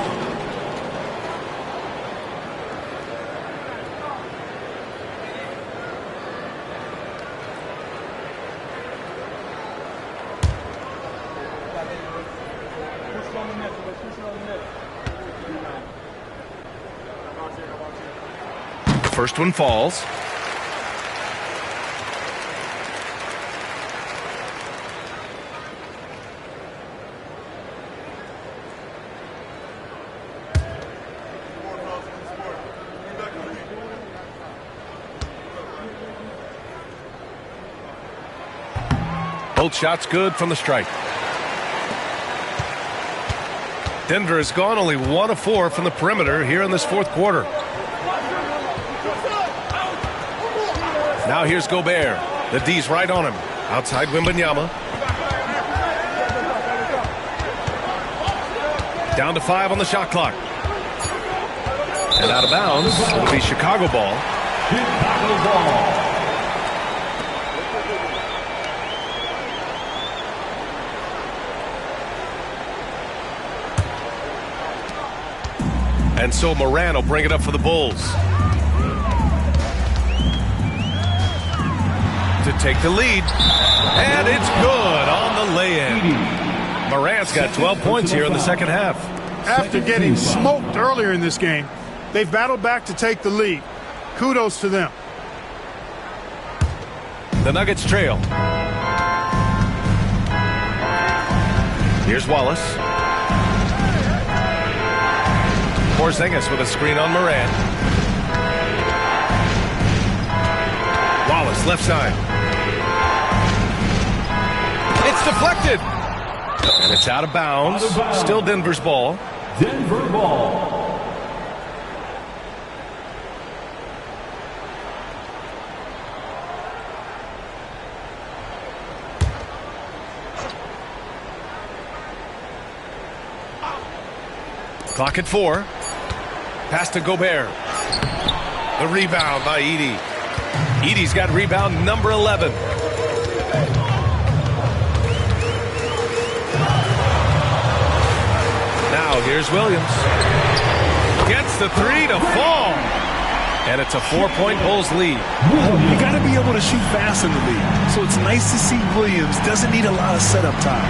First one falls. Both shots good from the stripe. Denver has gone only 1 of 4 from the perimeter here in this fourth quarter. Now here's Gobert. The D's right on him. Outside Wembanyama. Down to 5 on the shot clock. And out of bounds. It'll be Chicago ball. Chicago ball. And so Moran will bring it up for the Bulls. To take the lead. And it's good on the lay-in. Morant's got 12 points here in the second half. After getting smoked earlier in this game, they've battled back to take the lead. Kudos to them. The Nuggets trail. Here's Wallace. Porzingis with a screen on Morant. Wallace left side. It's deflected. And it's out of bounds. Still Denver's ball. Denver ball. Clock at 4. Pass to Gobert. The rebound by Edey. Edey's got rebound number 11. Now here's Williams. Gets the 3 to fall. And it's a 4-point Bulls lead. You got to be able to shoot fast in the league. So it's nice to see Williams doesn't need a lot of setup time.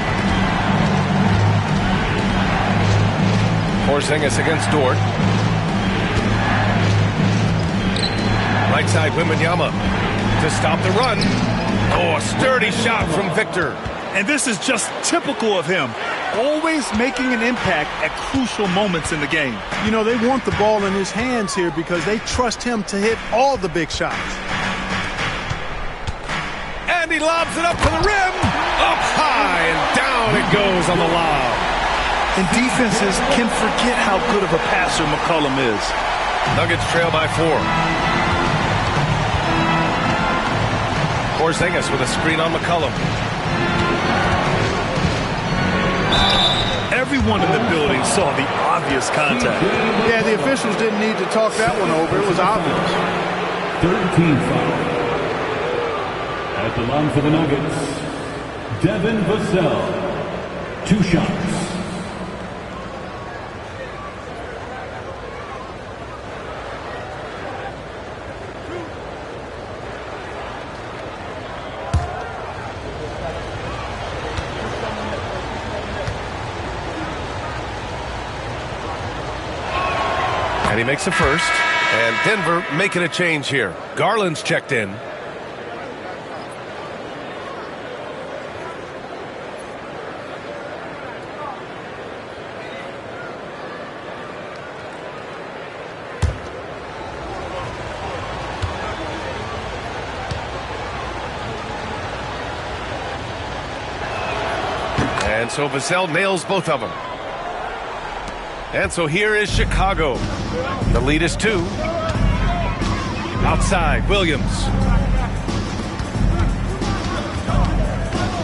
Porzingis against Dort. Right side, Wembanyama to stop the run. Oh, a sturdy shot from Victor. And this is just typical of him. Always making an impact at crucial moments in the game. You know, they want the ball in his hands here because they trust him to hit all the big shots. And and he lobs it up to the rim. Up high and down it goes on the lob. And defenses can forget how good of a passer McCollum is. Nuggets trail by 4. Porzingis with a screen on McCollum. Everyone in the building saw the obvious contact. Yeah, the officials didn't need to talk that one over. It was obvious. 13 foul. At the line for the Nuggets, Devin Vassell. 2 shots. And he makes the first. And Denver making a change here. Garland's checked in. And so Vassell nails both of them. And so here is Chicago. The lead is 2. Outside, Williams.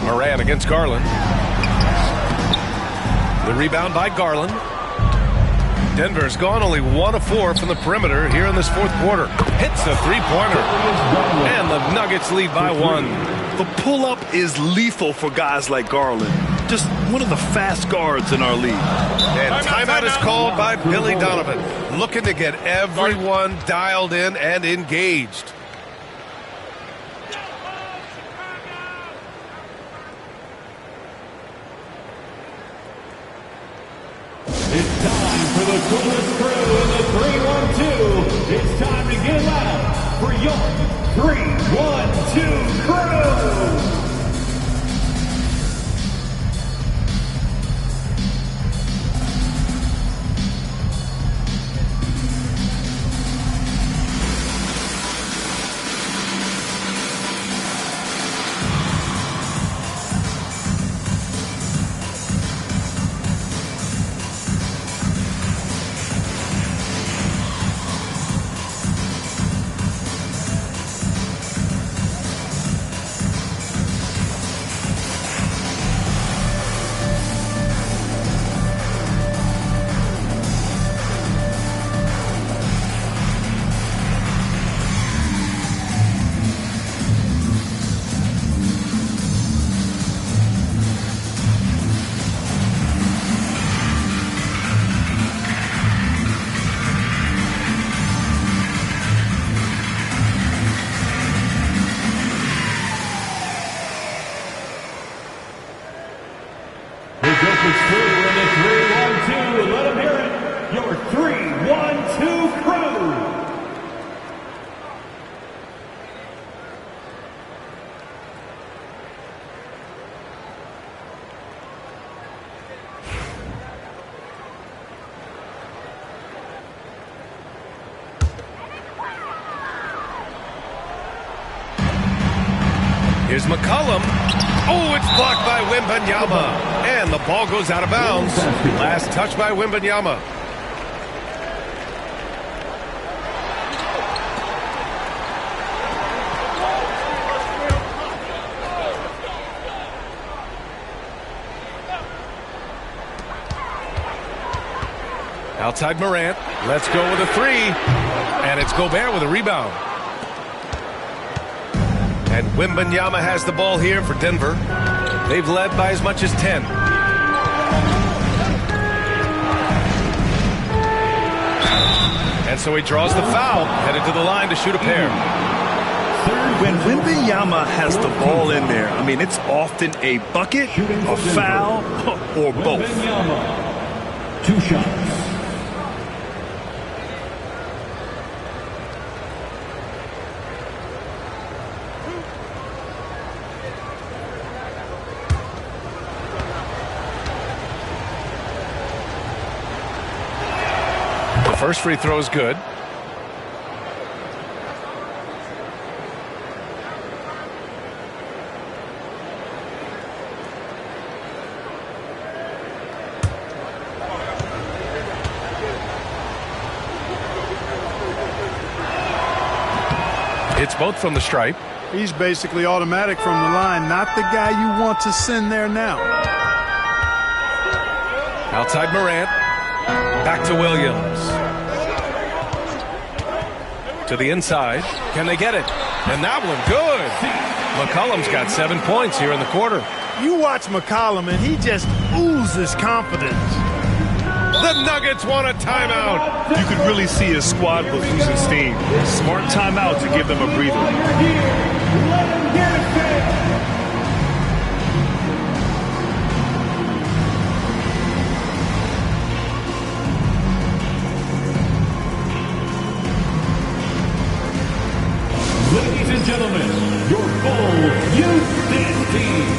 Moran against Garland. The rebound by Garland. Denver's gone only 1 of 4 from the perimeter here in this 4th quarter. Hits a 3-pointer. And the Nuggets lead by 1. The pull-up is lethal for guys like Garland. Just one of the fast guards in our league. And timeout is called by Billy Donovan, looking to get everyone dialed in and engaged. It's time for the coolest crew in the 3-1-2. It's time to get loud for your 3-1-2 crew. Here's McCollum. Oh, it's blocked by Wembanyama. And the ball goes out of bounds. Last touch by Wembanyama. Outside Morant. Let's go with a 3. And it's Gobert with a rebound. And Wembanyama has the ball here for Denver. They've led by as much as 10. And so he draws the foul, headed to the line to shoot a pair. When Wembanyama has the ball in there, I mean, it's often a bucket, a foul, or both. 2 shots. First free throw is good. Hits both from the stripe. He's basically automatic from the line, not the guy you want to send there now. Outside Morant. Back to Williams. To the inside. Can they get it? And that one, good. McCollum's got 7 points here in the quarter. You watch McCollum, and he just oozes confidence. The Nuggets want a timeout. You could really see his squad was losing steam. Smart timeout to give them a breather. Ladies and gentlemen, your Bulls Youth Dance Team.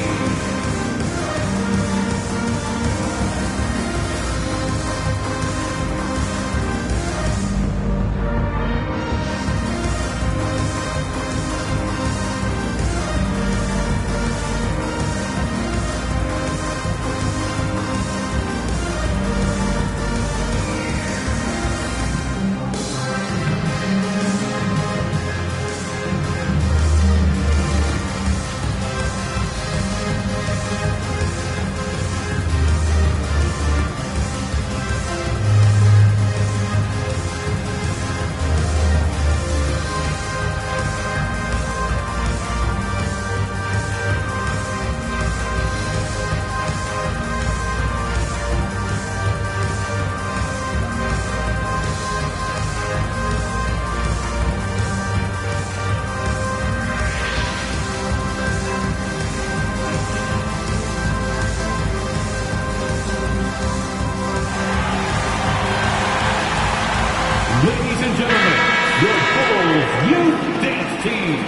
Ladies and gentlemen, your Bulls Youth Dance Team.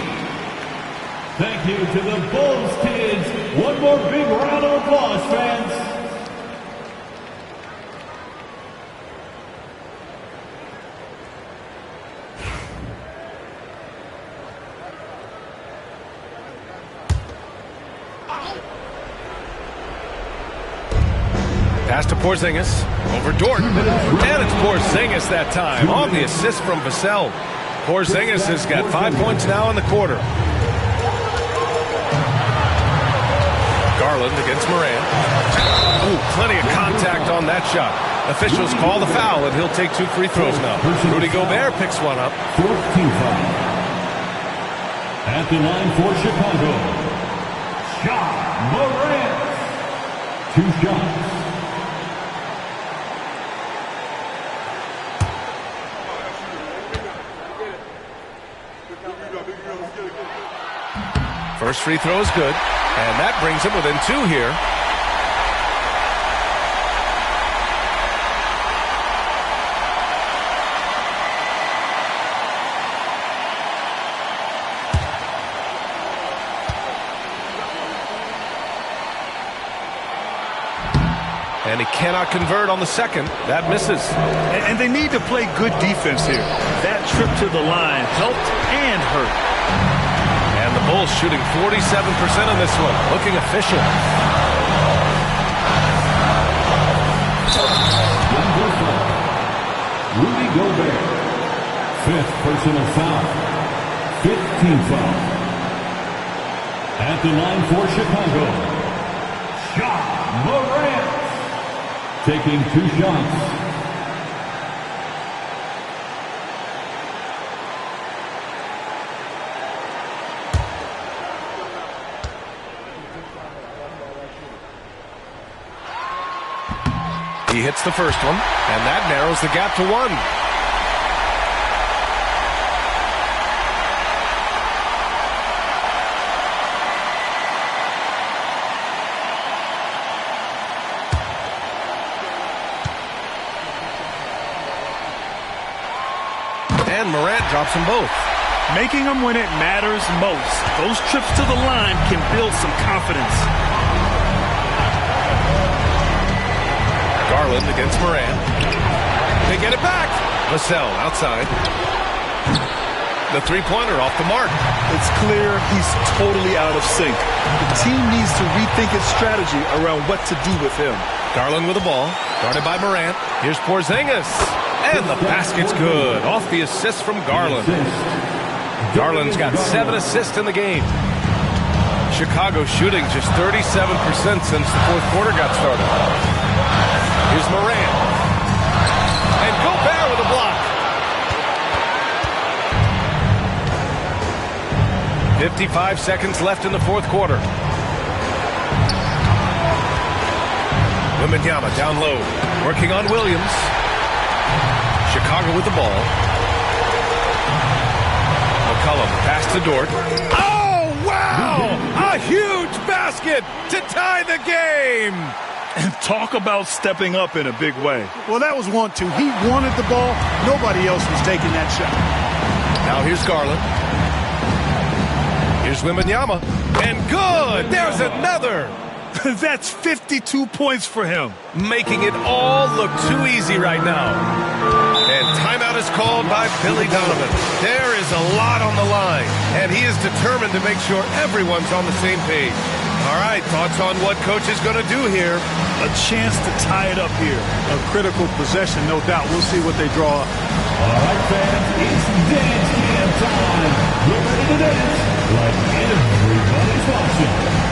Thank you to the Bulls kids. One more big round of applause, fans. Pass to Porzingis, over Dort, and it's Porzingis that time on the assist from Vassell. Porzingis has got 5 points now in the quarter. Garland against Morant. Ooh, plenty of contact on that shot. Officials call the foul, and he'll take 2 free throws now. Rudy Gobert picks one up. 14 foul. At the line for Chicago, Ja Morant. 2 shots. First free throw is good, and that brings him within 2 here. And he cannot convert on the second. That misses. And they need to play good defense here. That trip to the line helped and hurt. And the Bulls shooting 47% on this one. Looking official. Rudy Gobert. 5th personal foul. 15th foul. At the line for Chicago, Ja Morant. Taking 2 shots. He hits the first one, and that narrows the gap to 1. And Morant drops them both. Making them when it matters most. Those trips to the line can build some confidence. Garland against Morant. They get it back. Vassell outside. The three-pointer off the mark. It's clear he's totally out of sync. The team needs to rethink its strategy around what to do with him. Garland with the ball. Guarded by Morant. Here's Porzingis. And the basket's good. Off the assist from Garland. Garland's got 7 assists in the game. Chicago shooting just 37% since the fourth quarter got started. Here's Moran. And Gobert with a block. 55 seconds left in the fourth quarter. Wembanyama down low, working on Williams. Chicago with the ball. McCollum pass to Dort. Oh, wow! A huge basket to tie the game! And talk about stepping up in a big way. Well, that was 1-2. He wanted the ball. Nobody else was taking that shot. Now here's Garland. Here's Wembanyama. And good! There's another! That's 52 points for him. Making it all look too easy right now. And timeout is called by Billy Donovan. There is a lot on the line, and he is determined to make sure everyone's on the same page. All right, thoughts on what coach is going to do here? A chance to tie it up here. A critical possession, no doubt. We'll see what they draw up. All right, fans, it's dance jam time. Get ready to dance like everybody's watching.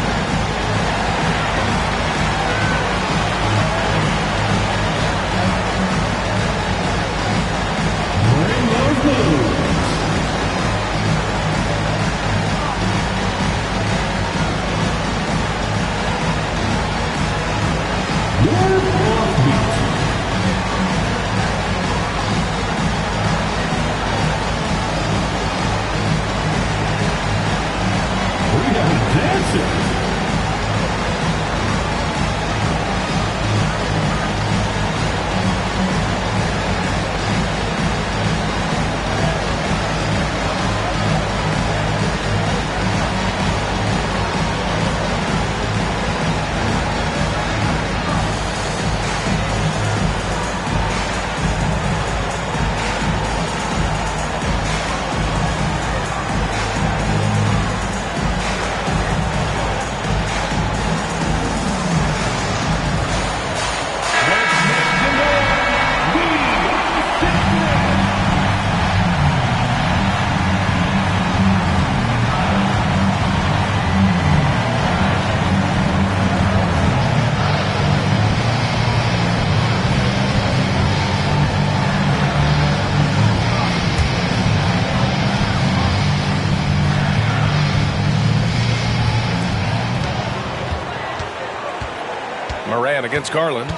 Moran against Garland.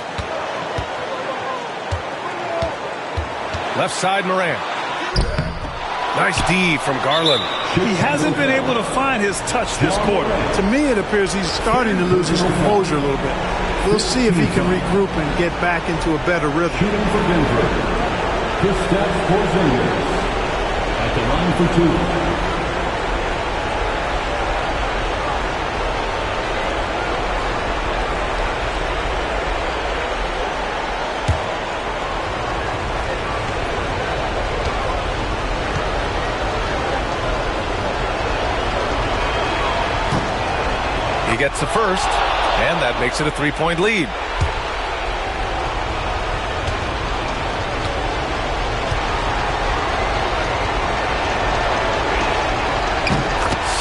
Left side, Moran. Nice D from Garland. He hasn't been able to find his touch this quarter. To me, it appears he's starting to lose his composure a little bit. We'll see if he can regroup and get back into a better rhythm. Shooting for Denver, Kristaps Porzingis at the line for 2. He gets the first, and that makes it a 3-point lead.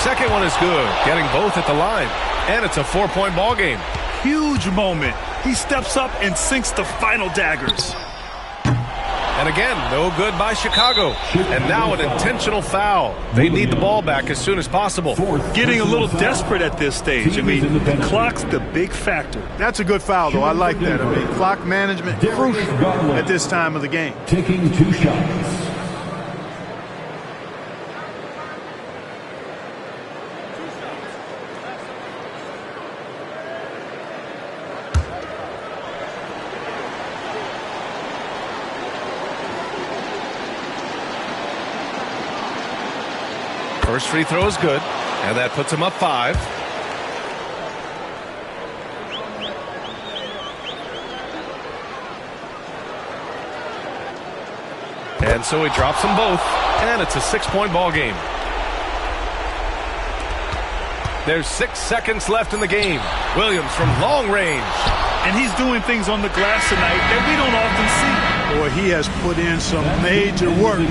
Second one is good, getting both at the line, and it's a 4-point ball game. Huge moment. He steps up and sinks the final daggers. And again, no good by Chicago. And now an intentional foul. They need the ball back as soon as possible. Getting a little desperate at this stage. I mean, the clock's the big factor. That's a good foul, though. I like that. I mean, clock management crucial at this time of the game. Taking 2 shots. First free throw is good, and that puts him up 5. And so he drops them both, and it's a 6-point ball game. There's 6 seconds left in the game. Williams from long range. And he's doing things on the glass tonight that we don't often see. Boy, he has put in some major work.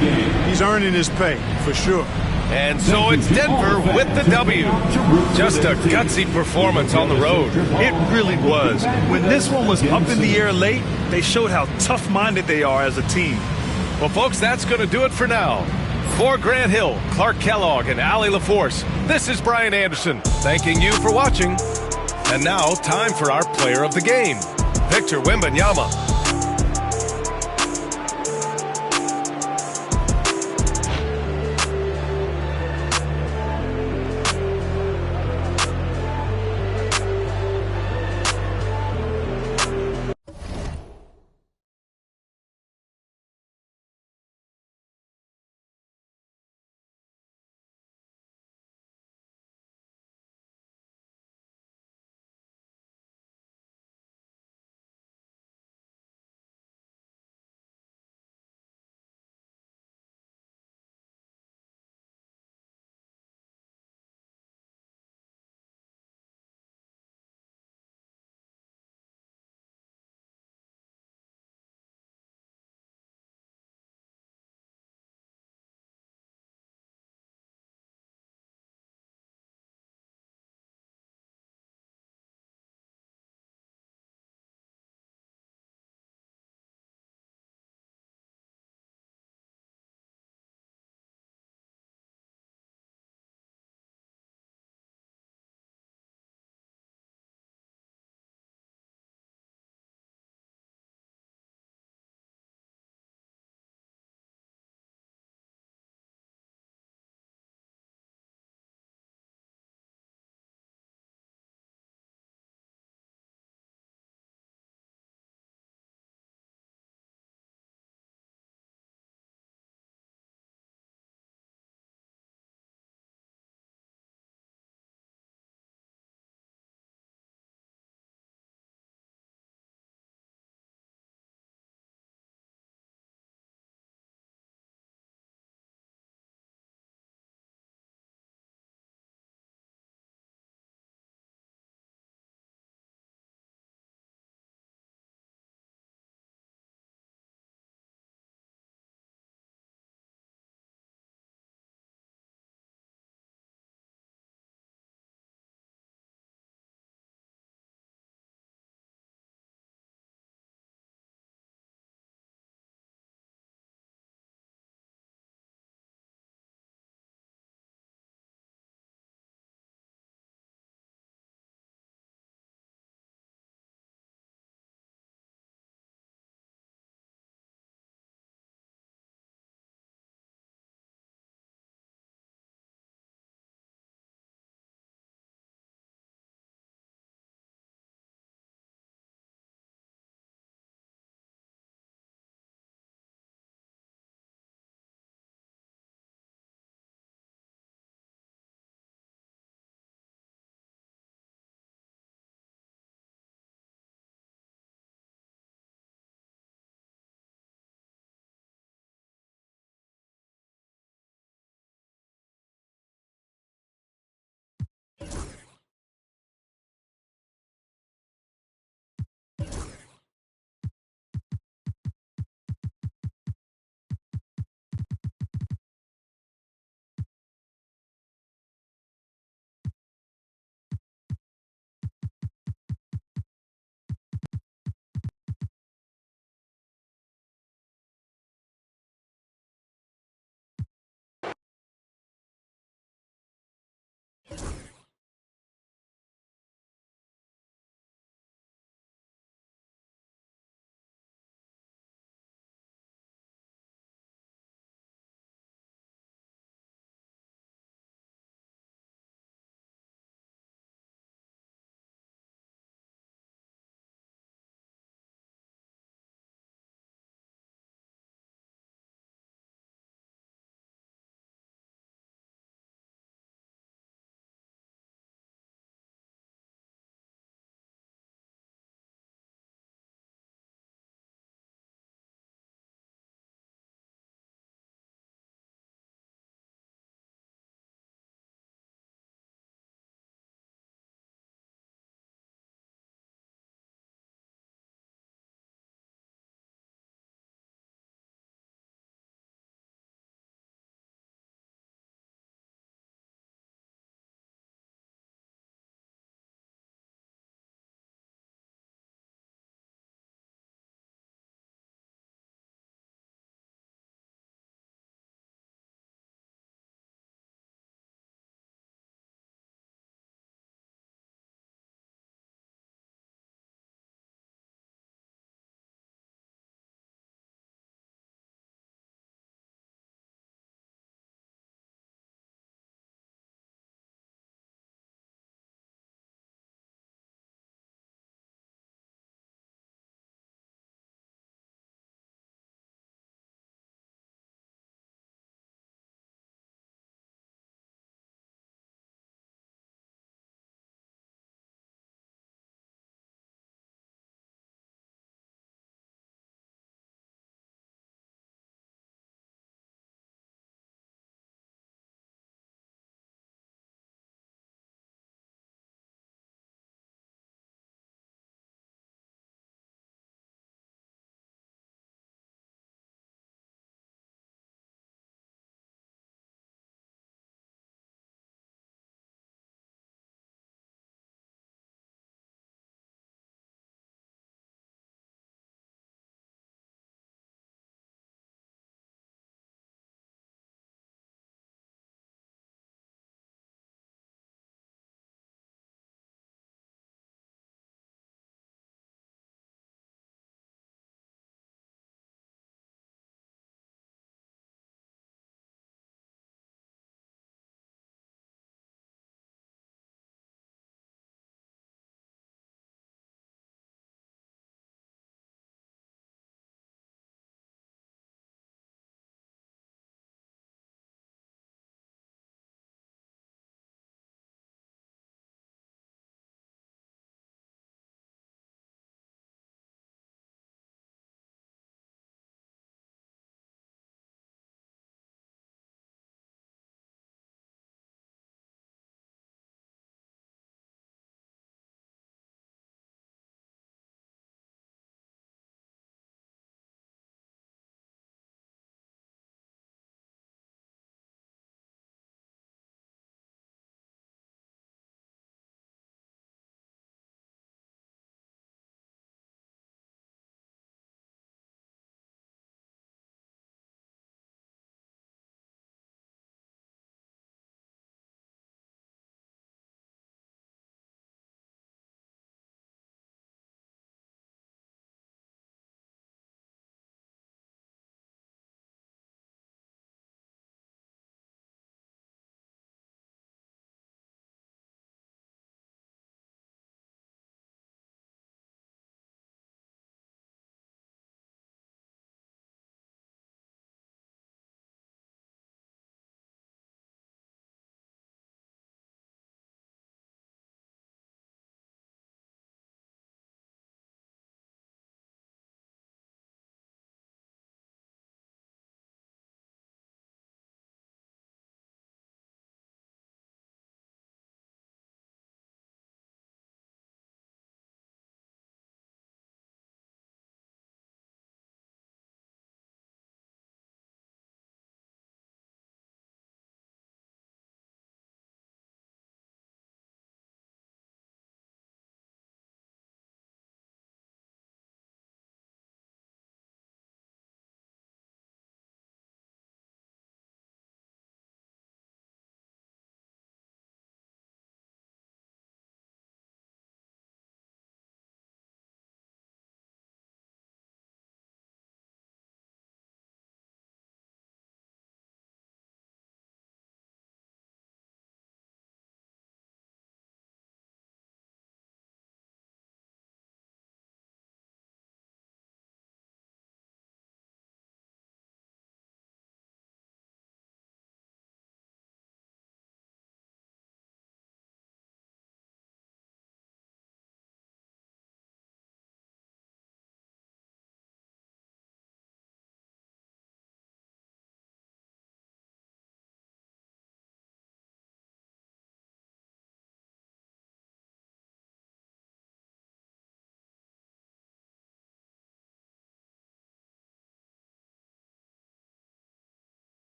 He's earning his pay, for sure. And so it's Denver with the W. Just a gutsy performance on the road. It really was. When this one was up in the air late, they showed how tough-minded they are as a team. Well, folks, that's going to do it for now. For Grant Hill, Clark Kellogg, and Allie LaForce, this is Brian Anderson thanking you for watching. And now, time for our player of the game, Victor Wembanyama.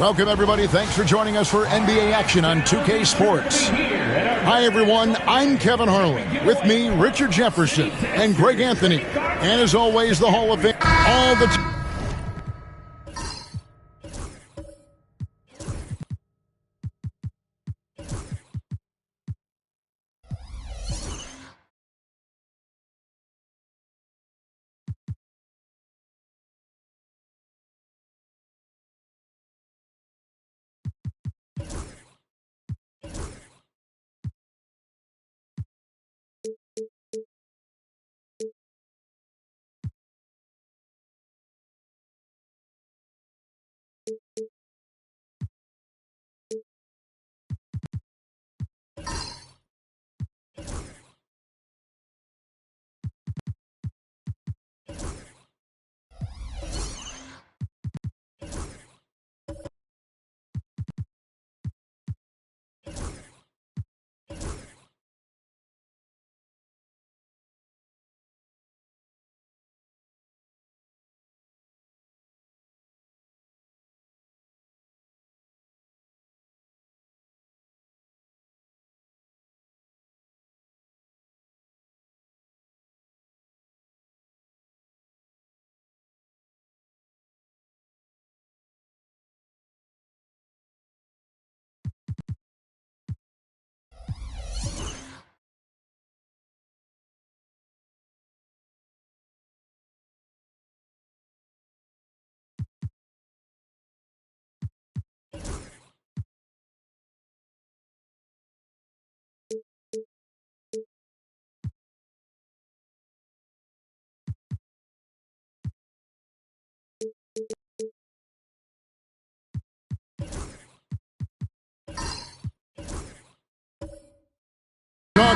Welcome, everybody. Thanks for joining us for NBA action on 2K Sports. Hi, everyone. I'm Kevin Harlan. With me, Richard Jefferson and Greg Anthony. And as always, the Hall of Fame. All the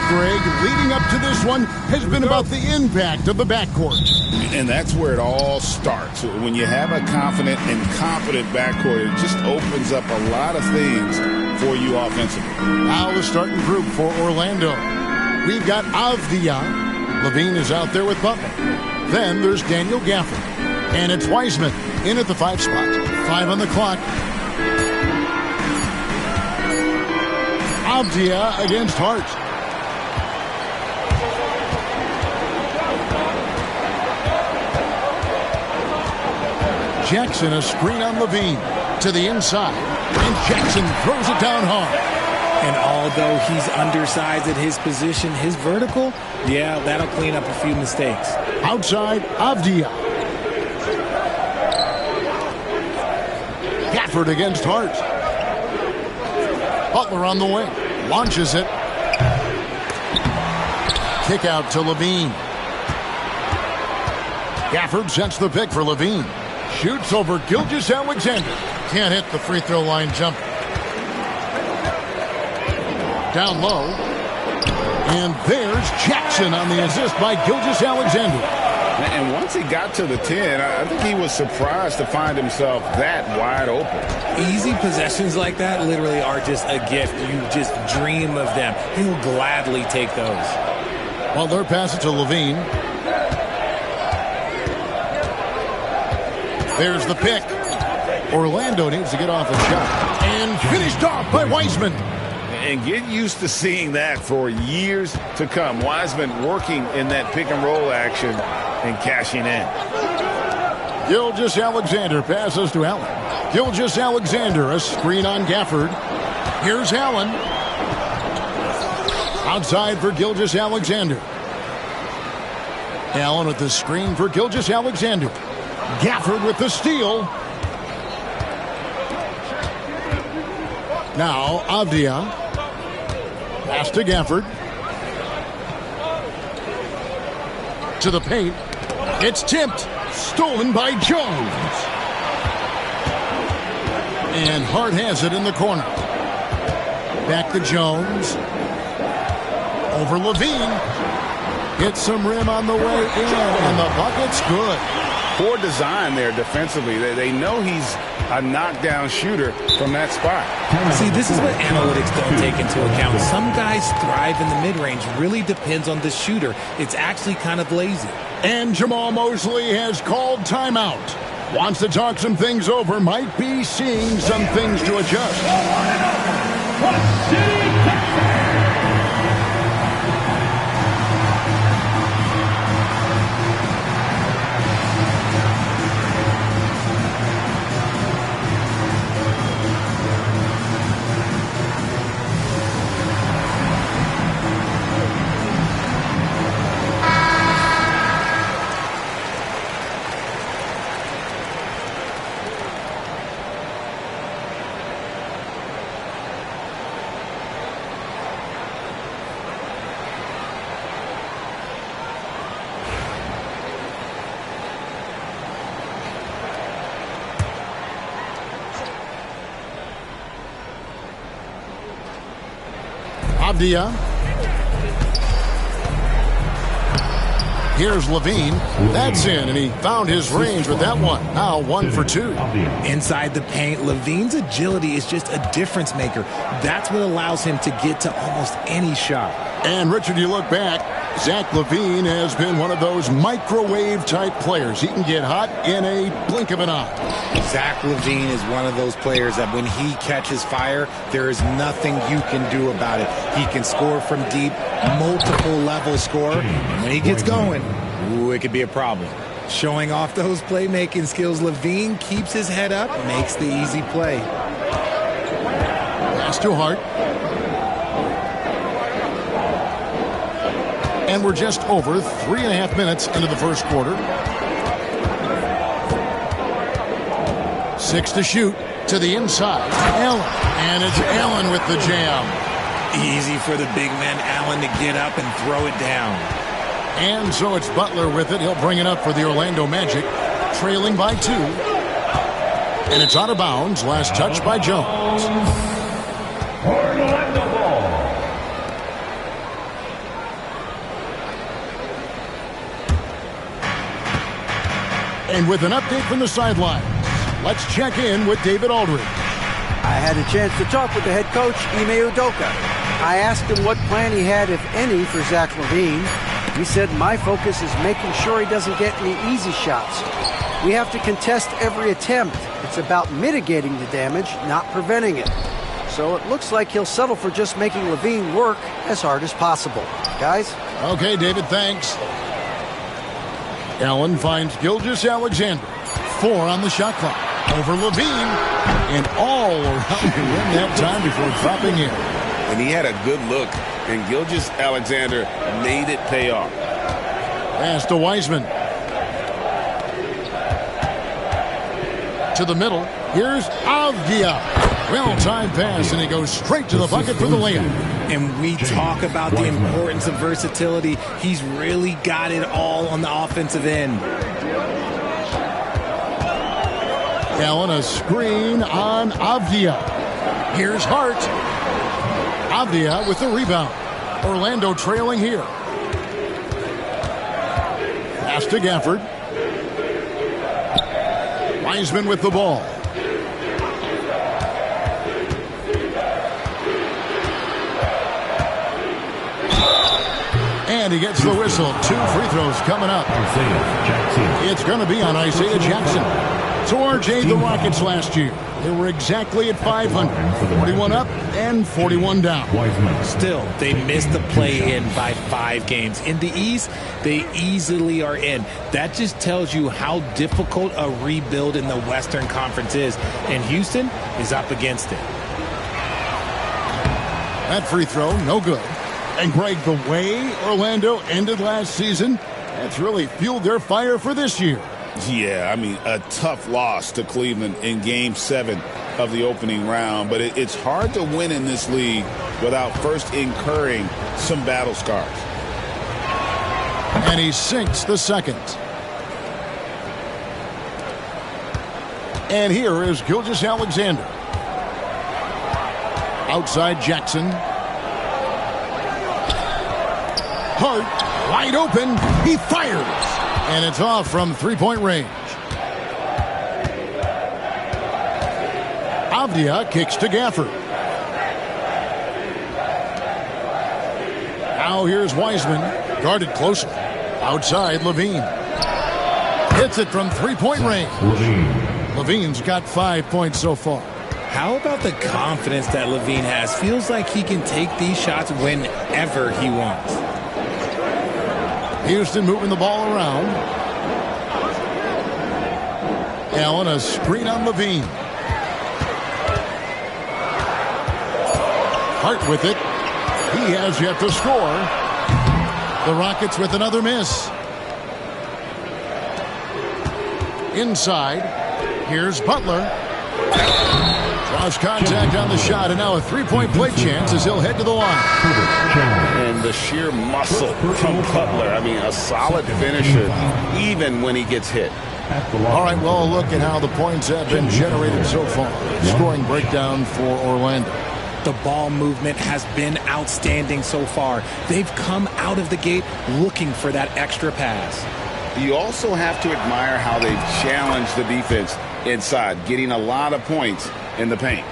Greg, leading up to this one has been about the impact of the backcourt. And that's where it all starts. When you have a confident and competent backcourt, it just opens up a lot of things for you offensively. Now the starting group for Orlando. We've got Avdia. Levine is out there with Butler. Then there's Daniel Gafford. And it's Wiseman in at the 5 spot. 5 on the clock. Avdia against Hart. Jackson, a screen on Levine to the inside. And Jackson throws it down hard. And although he's undersized at his position, his vertical, yeah, that'll clean up a few mistakes. Outside, Avdia. Gafford against Hart. Butler on the wing. Launches it. Kick out to Levine. Gafford sets the pick for Levine. Shoots over Gilgeous-Alexander. Can't hit the free throw line jumper. Down low. And there's Jackson on the assist by Gilgeous-Alexander. And once he got to the 10, I think he was surprised to find himself that wide open. Easy possessions like that literally are just a gift. You just dream of them. He'll gladly take those. Butler passes to Levine. There's the pick. Orlando needs to get off a shot. And finished off by Wiseman. And get used to seeing that for years to come. Wiseman working in that pick-and-roll action and cashing in. Gilgeous-Alexander passes to Allen. Gilgeous-Alexander, a screen on Gafford. Here's Allen. Outside for Gilgeous-Alexander. Allen with the screen for Gilgeous-Alexander. Gafford with the steal. Now Avdia. Pass to Gafford. To the paint. It's tipped. Stolen by Jones. And Hart has it in the corner. Back to Jones. Over Levine. Gets some rim on the way in. And the bucket's good. Poor design there defensively. They know he's a knockdown shooter from that spot. See, this is what analytics don't take into account. Some guys thrive in the mid-range. Really depends on the shooter. It's actually kind of lazy. And Jamal Mosley has called timeout. Wants to talk some things over. Might be seeing some things to adjust. Avdia. Here's Levine. That's in, and he found his range with that one. Now 1 for 2. Inside the paint, Levine's agility is just a difference maker. That's what allows him to get to almost any shot. And Richard, you look back, Zach LaVine has been one of those microwave-type players. He can get hot in a blink of an eye. Zach LaVine is one of those players that when he catches fire, there is nothing you can do about it. He can score from deep, multiple level score. And when he gets going, ooh, it could be a problem. Showing off those playmaking skills, LaVine keeps his head up, makes the easy play. Pass to Hart. And we're just over 3.5 minutes into the first quarter. 6 to shoot to the inside. Allen. And it's Allen with the jam. Easy for the big man Allen to get up and throw it down. And so it's Butler with it. He'll bring it up for the Orlando Magic, trailing by 2. And it's out of bounds. Last touch by Jones. Orlando ball. And with an update from the sidelines, let's check in with David Aldridge. I had a chance to talk with the head coach, Ime Udoka. I asked him what plan he had, if any, for Zach LaVine. He said, my focus is making sure he doesn't get any easy shots. We have to contest every attempt. It's about mitigating the damage, not preventing it. So it looks like he'll settle for just making LaVine work as hard as possible. Guys? Okay, David, thanks. Allen finds Gilgeous-Alexander. 4 on the shot clock. Over LaVine. And all around the rim that time before dropping in. And he had a good look, and Gilgeous-Alexander made it pay off. Pass to Wiseman. To the middle. Here's Avdia. Well-timed pass, and he goes straight to the bucket for the layup. And we talk about the importance of versatility. He's really got it all on the offensive end. Allen, a screen on Avdia. Here's Hart. Avdia with the rebound. Orlando trailing here. Pass to Gafford. Wiseman with the ball. And he gets the whistle. 2 free throws coming up. It's going to be on Isaiah Jackson. So RJ, the Rockets last year, they were exactly at 500. 41 up and 41 down. Still, they missed the play-in by 5 games. In the East, they easily are in. That just tells you how difficult a rebuild in the Western Conference is. And Houston is up against it. That free throw, no good. And Greg, the way Orlando ended last season, that's really fueled their fire for this year. Yeah, I mean, a tough loss to Cleveland in Game 7 of the opening round. But it's hard to win in this league without first incurring some battle scars. And he sinks the second. And here is Gilgeous-Alexander. Outside Jackson. Hart, wide open. He fires. And it's off from three-point range. Avdia kicks to Gafford. Now here's Wiseman. Guarded closely. Outside LaVine. Hits it from three-point range. LaVine's got 5 points so far. How about the confidence that LaVine has? Feels like he can take these shots whenever he wants. Houston moving the ball around. Allen, a screen on LaVine. Hart with it. He has yet to score. The Rockets with another miss. Inside. Here's Butler. Draws contact on the shot, and now a three-point play chance as he'll head to the line. And the sheer muscle from Butler. I mean, a solid finisher, even when he gets hit. All right, well, a look at how the points have been generated so far. Scoring breakdown for Orlando. The ball movement has been outstanding so far. They've come out of the gate looking for that extra pass. You also have to admire how they've challenged the defense inside, getting a lot of points in the paint.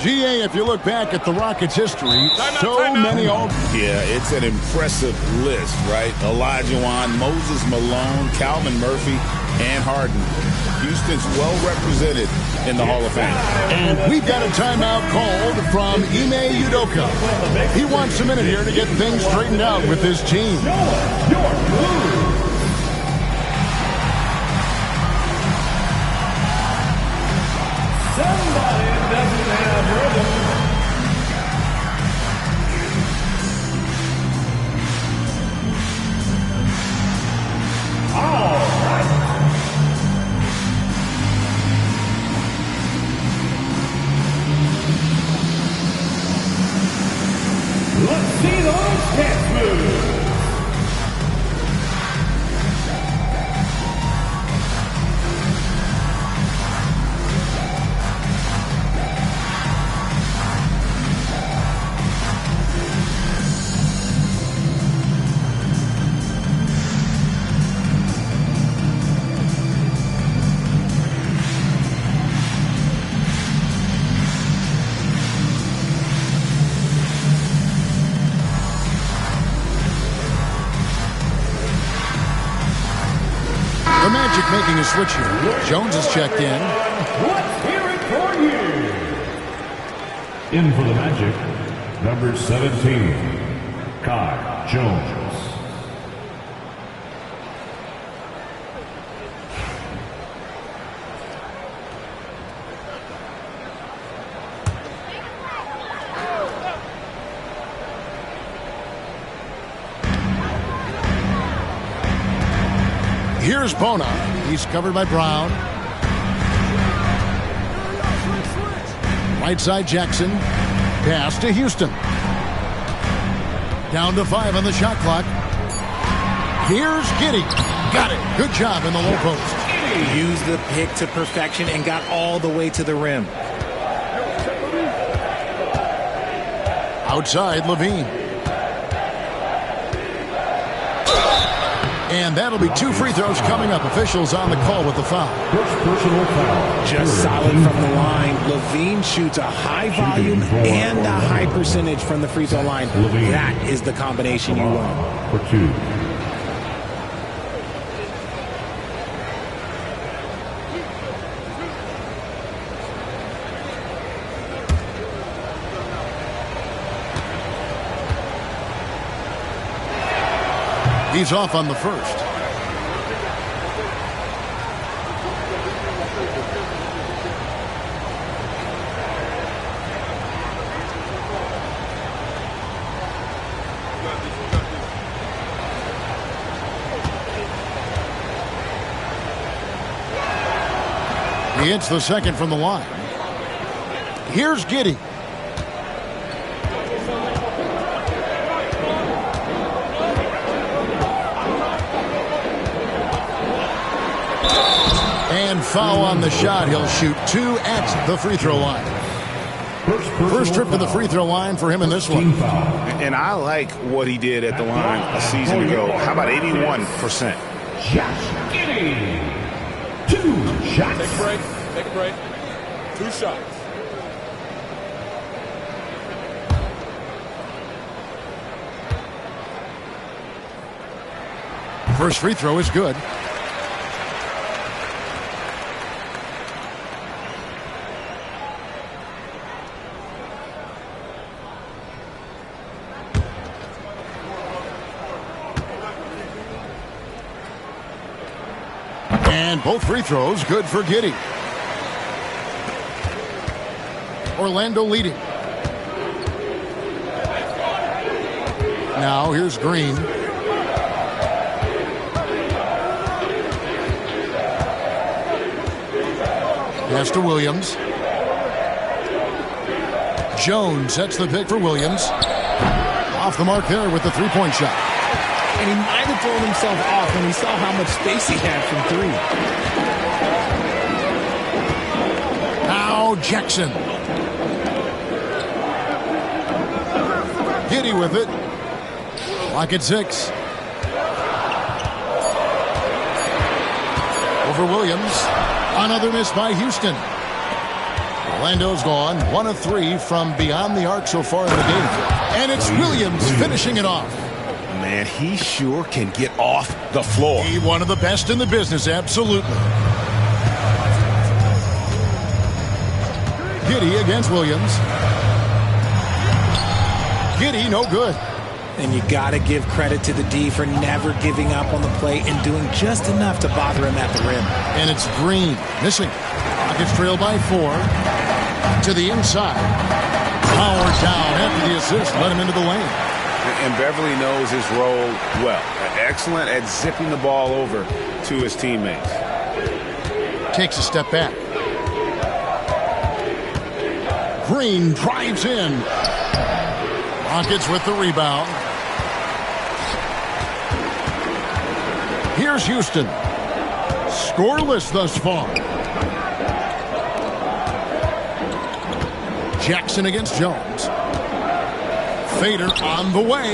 GA, if you look back at the Rockets' history, so many all... Yeah, it's an impressive list, right? Olajuwon, Moses Malone, Calvin Murphy, and Harden. Houston's well represented in the Hall of Fame. And we've got a timeout called from Ime Udoka. He wants a minute here to get things straightened out with his team. Somebody doesn't have rhythm. All right. Let's see those dance moves. Magic making a switch here. Jones is checked in. Let's hear it for you. In for the Magic, number 17, Kai Jones. Here's Bona. He's covered by Brown. Right side Jackson. Pass to Houston. Down to 5 on the shot clock. Here's Giddey. Got it. Good job in the low post. He used the pick to perfection and got all the way to the rim. Outside Levine. And that'll be 2 free throws coming up. Officials on the call with the foul. First personal foul. Just solid from the line. Levine shoots a high volume and a high percentage from the free throw line. That is the combination you want. For 2. He's off on the first. He hits the second from the line. Here's Giddey. And foul on the shot. He'll shoot 2 at the free throw line. First trip to the free throw line for him in this one. And I like what he did at the line a season ago. How about 81%? Josh Giddey. 2 shots. Take a break. Take a break. 2 shots. First free throw is good. And both free throws good for Giddey. Orlando leading. Now here's Green. Pass to Williams. Jones sets the pick for Williams. Off the mark there with the three-point shot. And he might have thrown himself off when he saw how much space he had from 3. Now Jackson. Giddey with it. Clock at 6. Over Williams. Another miss by Houston. Orlando's gone 1 of 3 from beyond the arc so far in the game. And it's Williams finishing it off. Man, he sure can get off the floor. He one of the best in the business, absolutely. Giddey against Williams. Giddey, no good. And you got to give credit to the D for never giving up on the play and doing just enough to bother him at the rim. And it's Green missing. Rockets trail by 4. To the inside. Power down after the assist. Let him into the lane. And Beverly knows his role well. Excellent at zipping the ball over to his teammates. Takes a step back. Green drives in. Rockets with the rebound. Here's Houston. Scoreless thus far. Jackson against Jones. Fader on the way.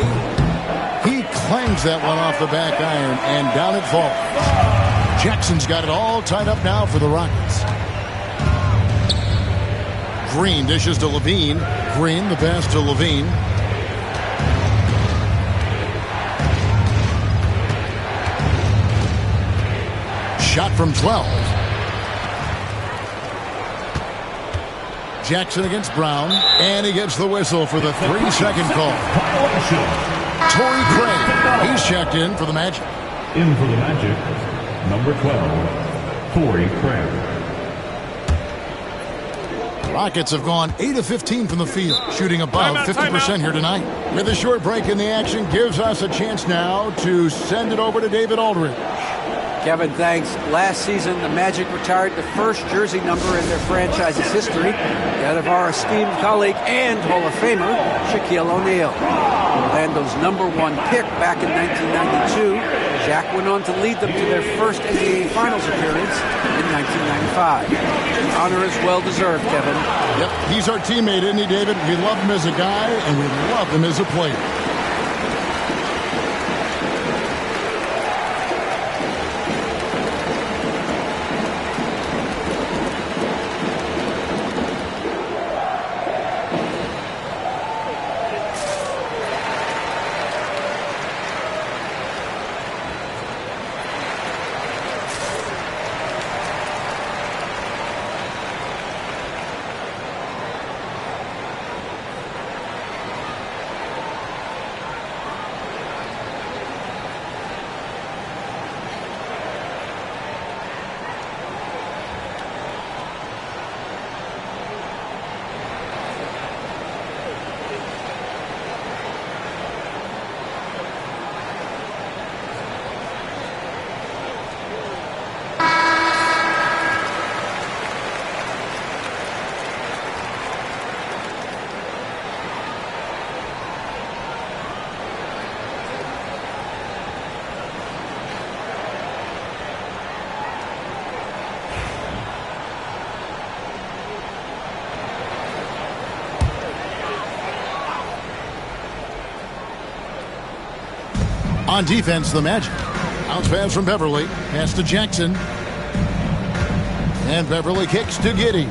He clangs that one off the back iron, and down it falls. Jackson's got it all tied up now for the Rockets. Green dishes to Levine. Green, the pass to Levine. shot from 12. Jackson against Brown, and he gets the whistle for the 3-second call. Torrey Craig, he's checked in for the Magic. In for the Magic, number 12, Torrey Craig. Rockets have gone 8 of 15 from the field, shooting above 50% here tonight. With a short break in the action, gives us a chance now to send it over to David Aldridge. Kevin, thanks. Last season, the Magic retired the first jersey number in their franchise's history, that of our esteemed colleague and Hall of Famer, Shaquille O'Neal. Orlando's #1 pick back in 1992, Shaq went on to lead them to their first NBA Finals appearance in 1995. The honor is well-deserved, Kevin. Yep, he's our teammate, isn't he, David? We love him as a guy, and we love him as a player. On defense, the Magic. Bounce pass from Beverly. Pass to Jackson. And Beverly kicks to Giddey.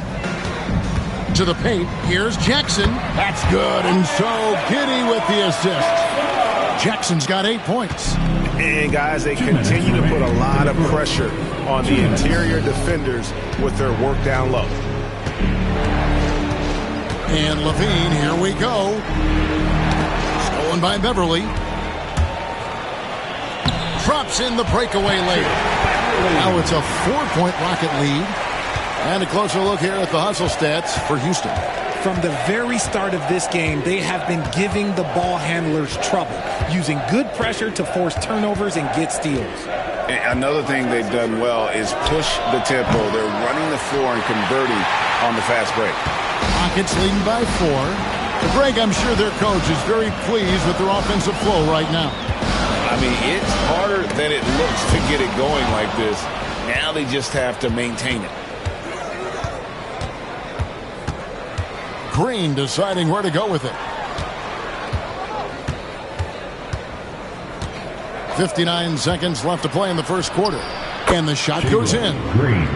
To the paint. Here's Jackson. That's good. And so Giddey with the assist. Jackson's got 8 points. And, guys, they continue to put a lot of pressure on the interior defenders with their work down low. And Levine, here we go. Stolen by Beverly. Drops in the breakaway layup. Now it's a 4-point Rocket lead. And a closer look here at the hustle stats for Houston. From the very start of this game, they have been giving the ball handlers trouble, using good pressure to force turnovers and get steals. And another thing they've done well is push the tempo. They're running the floor and converting on the fast break. Rockets leading by 4. Greg, I'm sure their coach is very pleased with their offensive flow right now. I mean, it's harder than it looks to get it going like this. Now they just have to maintain it. Green deciding where to go with it. 59 seconds left to play in the first quarter. And the shot goes in.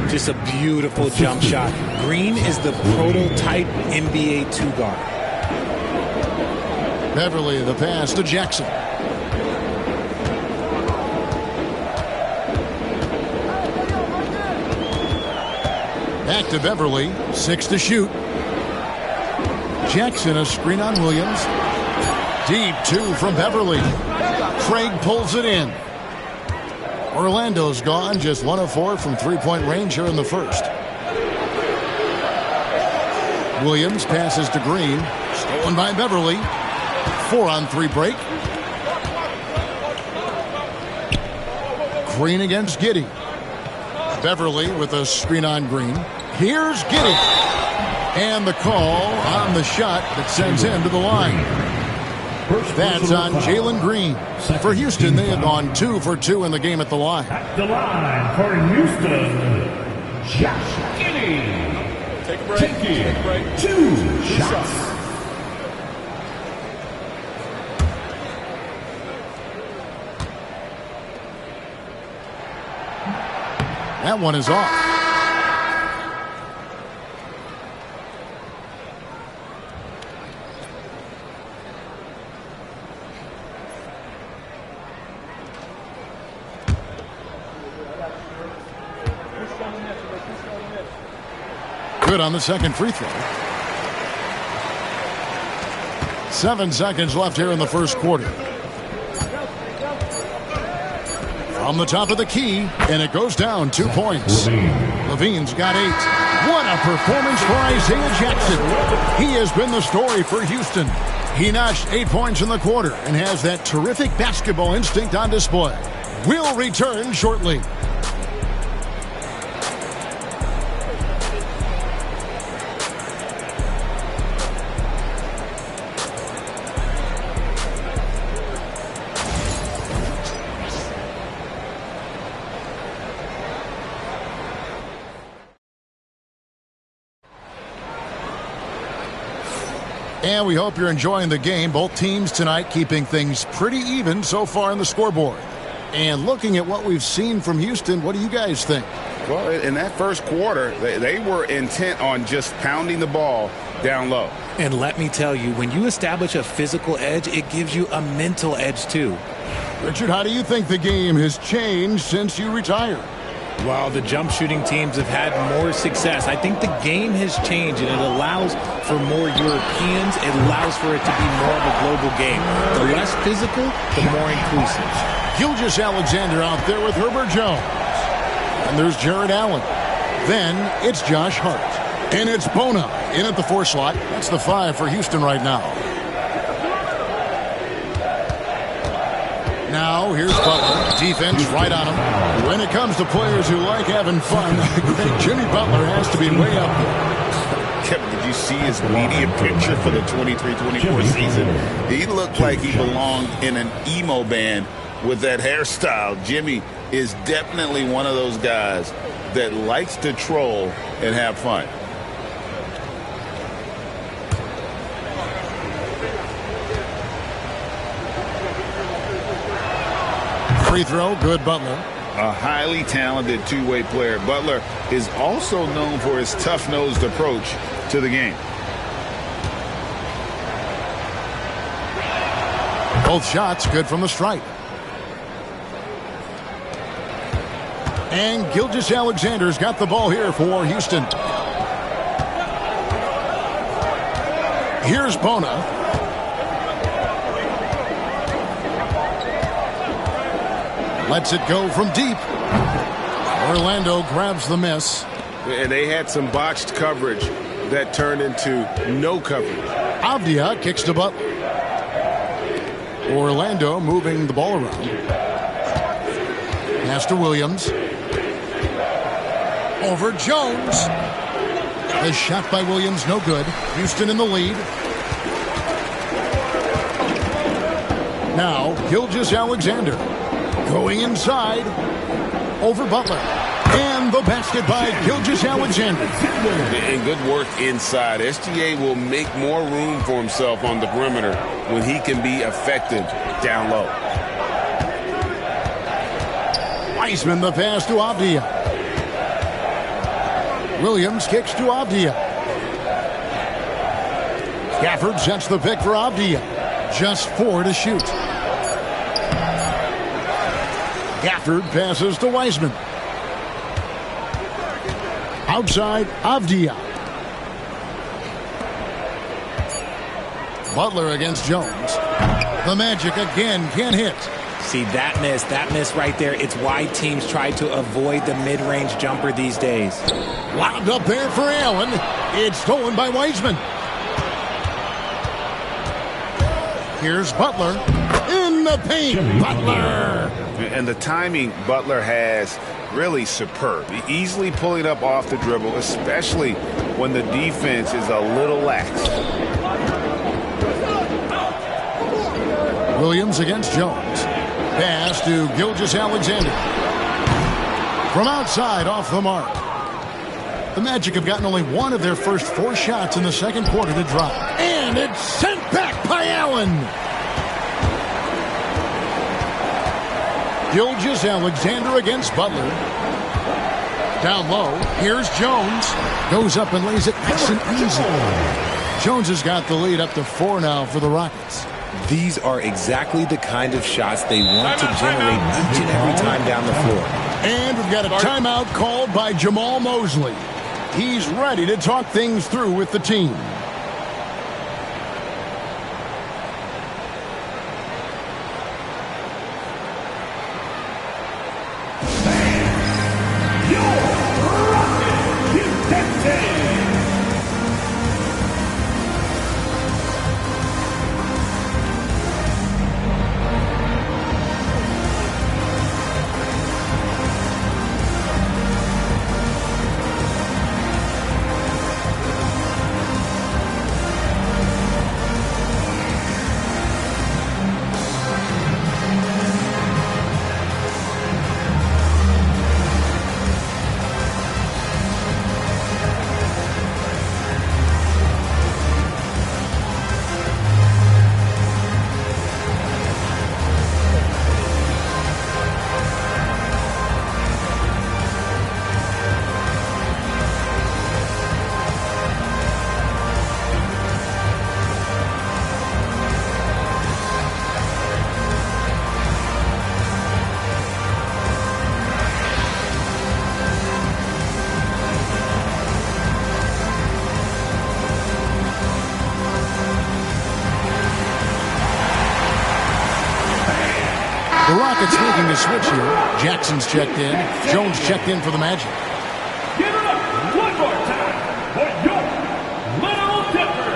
Just a beautiful jump shot. Green is the prototype NBA 2-guard. Beverly, the pass to Jackson. Back to Beverly. 6 to shoot. Jackson, a screen on Williams. Deep 2 from Beverly. Craig pulls it in. Orlando's gone, just 1 of 4 from three-point range here in the first. Williams passes to Green. Stolen by Beverly. 4-on-3 break. Green against Giddey. Beverly with a screen on Green. Here's Giddey. And the call on the shot that sends him to the line. That's on Jalen Green. For Houston, they have gone 2 for 2 in the game at the line. At the line for Houston, Josh Giddey. Take a break. Take a break. 2 shots. That one is off. Good on the second free throw. 7 seconds left here in the first quarter. From the top of the key, and it goes down 2 points. Levine's got 8. What a performance for Isaiah Jackson. He has been the story for Houston. He notched 8 points in the quarter and has that terrific basketball instinct on display. We'll return shortly. And we hope you're enjoying the game. Both teams tonight keeping things pretty even so far on the scoreboard. And looking at what we've seen from Houston, what do you guys think? Well, in that first quarter, they were intent on just pounding the ball down low. And let me tell you, when you establish a physical edge, it gives you a mental edge too. Richard, how do you think the game has changed since you retired? While the jump shooting teams have had more success, I think the game has changed, and it allows for more Europeans. It allows for it to be more of a global game. The less physical, the more inclusive. Gilgeous-Alexander out there with Herbert Jones. And there's Jared Allen. Then it's Josh Hart. And it's Bona in at the 4 slot. That's the 5 for Houston right now. Now, here's Butler. Defense right on him. When it comes to players who like having fun, Jimmy Butler has to be way up there. Kevin, did you see his media picture for the 23-24 season? He looked like he belonged in an emo band with that hairstyle. Jimmy is definitely one of those guys that likes to troll and have fun. Free throw, good Butler. A highly talented two-way player. Butler is also known for his tough-nosed approach to the game. Both shots good from the stripe. And Gilgeous-Alexander's got the ball here for Houston. Here's Bona. Lets it go from deep. Orlando grabs the miss. And they had some botched coverage that turned into no coverage. Avdia kicks to Butler. Orlando moving the ball around. Pass to Williams. Over Jones. The shot by Williams, no good. Houston in the lead. Now, Gilgeous-Alexander. Going inside, over Butler. And the basket by Gilgeous-Alexander. And good work inside. SGA will make more room for himself on the perimeter when he can be effective down low. Wiseman the pass to Avdia. Williams kicks to Avdia. Gafford sets the pick for Avdia. Just 4 to shoot. Gafford passes to Wiseman. Outside, Avdia. Butler against Jones. The Magic again can't hit. See, that miss right there, it's why teams try to avoid the mid-range jumper these days. Lobbed up there for Allen. It's stolen by Wiseman. Here's Butler. In the paint, Butler. And the timing Butler has really superb. Easily pulling up off the dribble, especially when the defense is a little lax. Williams against Jones. Pass to Gilgeous-Alexander. From outside, off the mark. The Magic have gotten only 1 of their first 4 shots in the second quarter to drop. And it's sent back by Allen. Gilgeous-Alexander against Butler. Down low, here's Jones. Goes up and lays it nice and easy. Jones has got the lead up to 4 now for the Rockets. These are exactly the kind of shots they want to generate each and every time down the floor. And we've got a timeout called by Jamal Mosley. He's ready to talk things through with the team. The Rockets making a switch here. Jackson's checked in. Jones checked in for the Magic. Give it up one more time for your Little Dipper.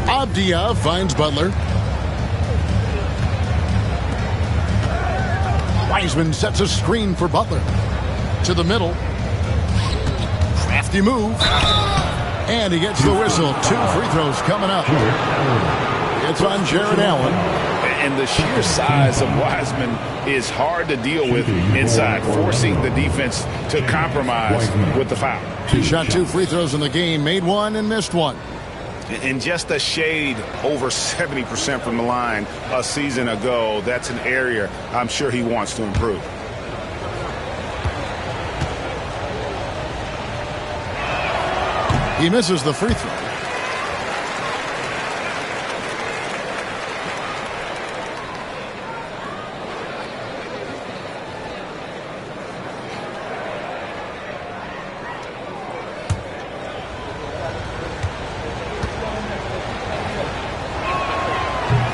Avdia finds Butler. Wiseman sets a screen for Butler. To the middle. Crafty move. And he gets the whistle. 2 free throws coming up. It's on Jared Allen. And the sheer size of Wiseman is hard to deal with inside, forcing the defense to compromise with the foul. He shot 2 free throws in the game, made 1 and missed 1. And just a shade over 70% from the line a season ago. That's an area I'm sure he wants to improve. He misses the free throw.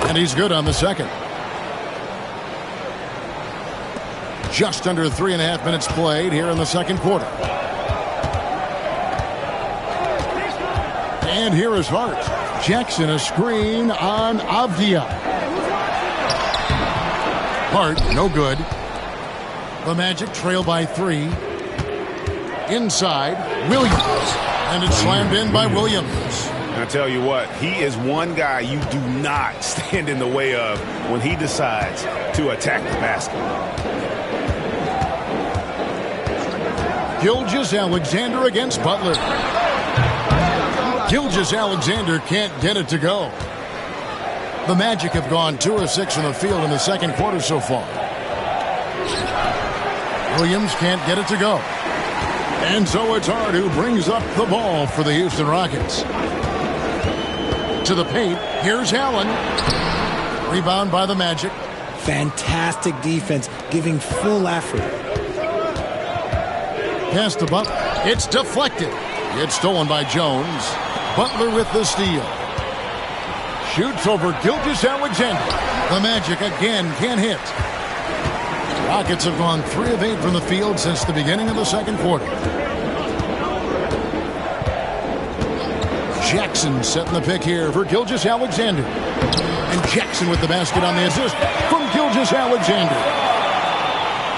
And he's good on the second. Just under 3.5 minutes played here in the second quarter. And here is Hart. Jackson a screen on Avdia. Hart, no good. The Magic trail by 3. Inside, Williams. And it's slammed in by Williams. And I tell you what, he is one guy you do not stand in the way of when he decides to attack the basket. Gilgeous-Alexander against Butler. Gilgeous-Alexander can't get it to go. The Magic have gone 2 of 6 from the field in the second quarter so far. Williams can't get it to go. And so it's Hart who brings up the ball for the Houston Rockets. To the paint, here's Allen. Rebound by the Magic. Fantastic defense, giving full effort. Pass to Butler. It's deflected. It's stolen by Jones. Butler with the steal. Shoots over Gilgeous-Alexander. The Magic again can't hit. Rockets have gone 3 of 8 from the field since the beginning of the second quarter. Jackson setting the pick here for Gilgeous-Alexander. And Jackson with the basket on the assist from Gilgeous-Alexander.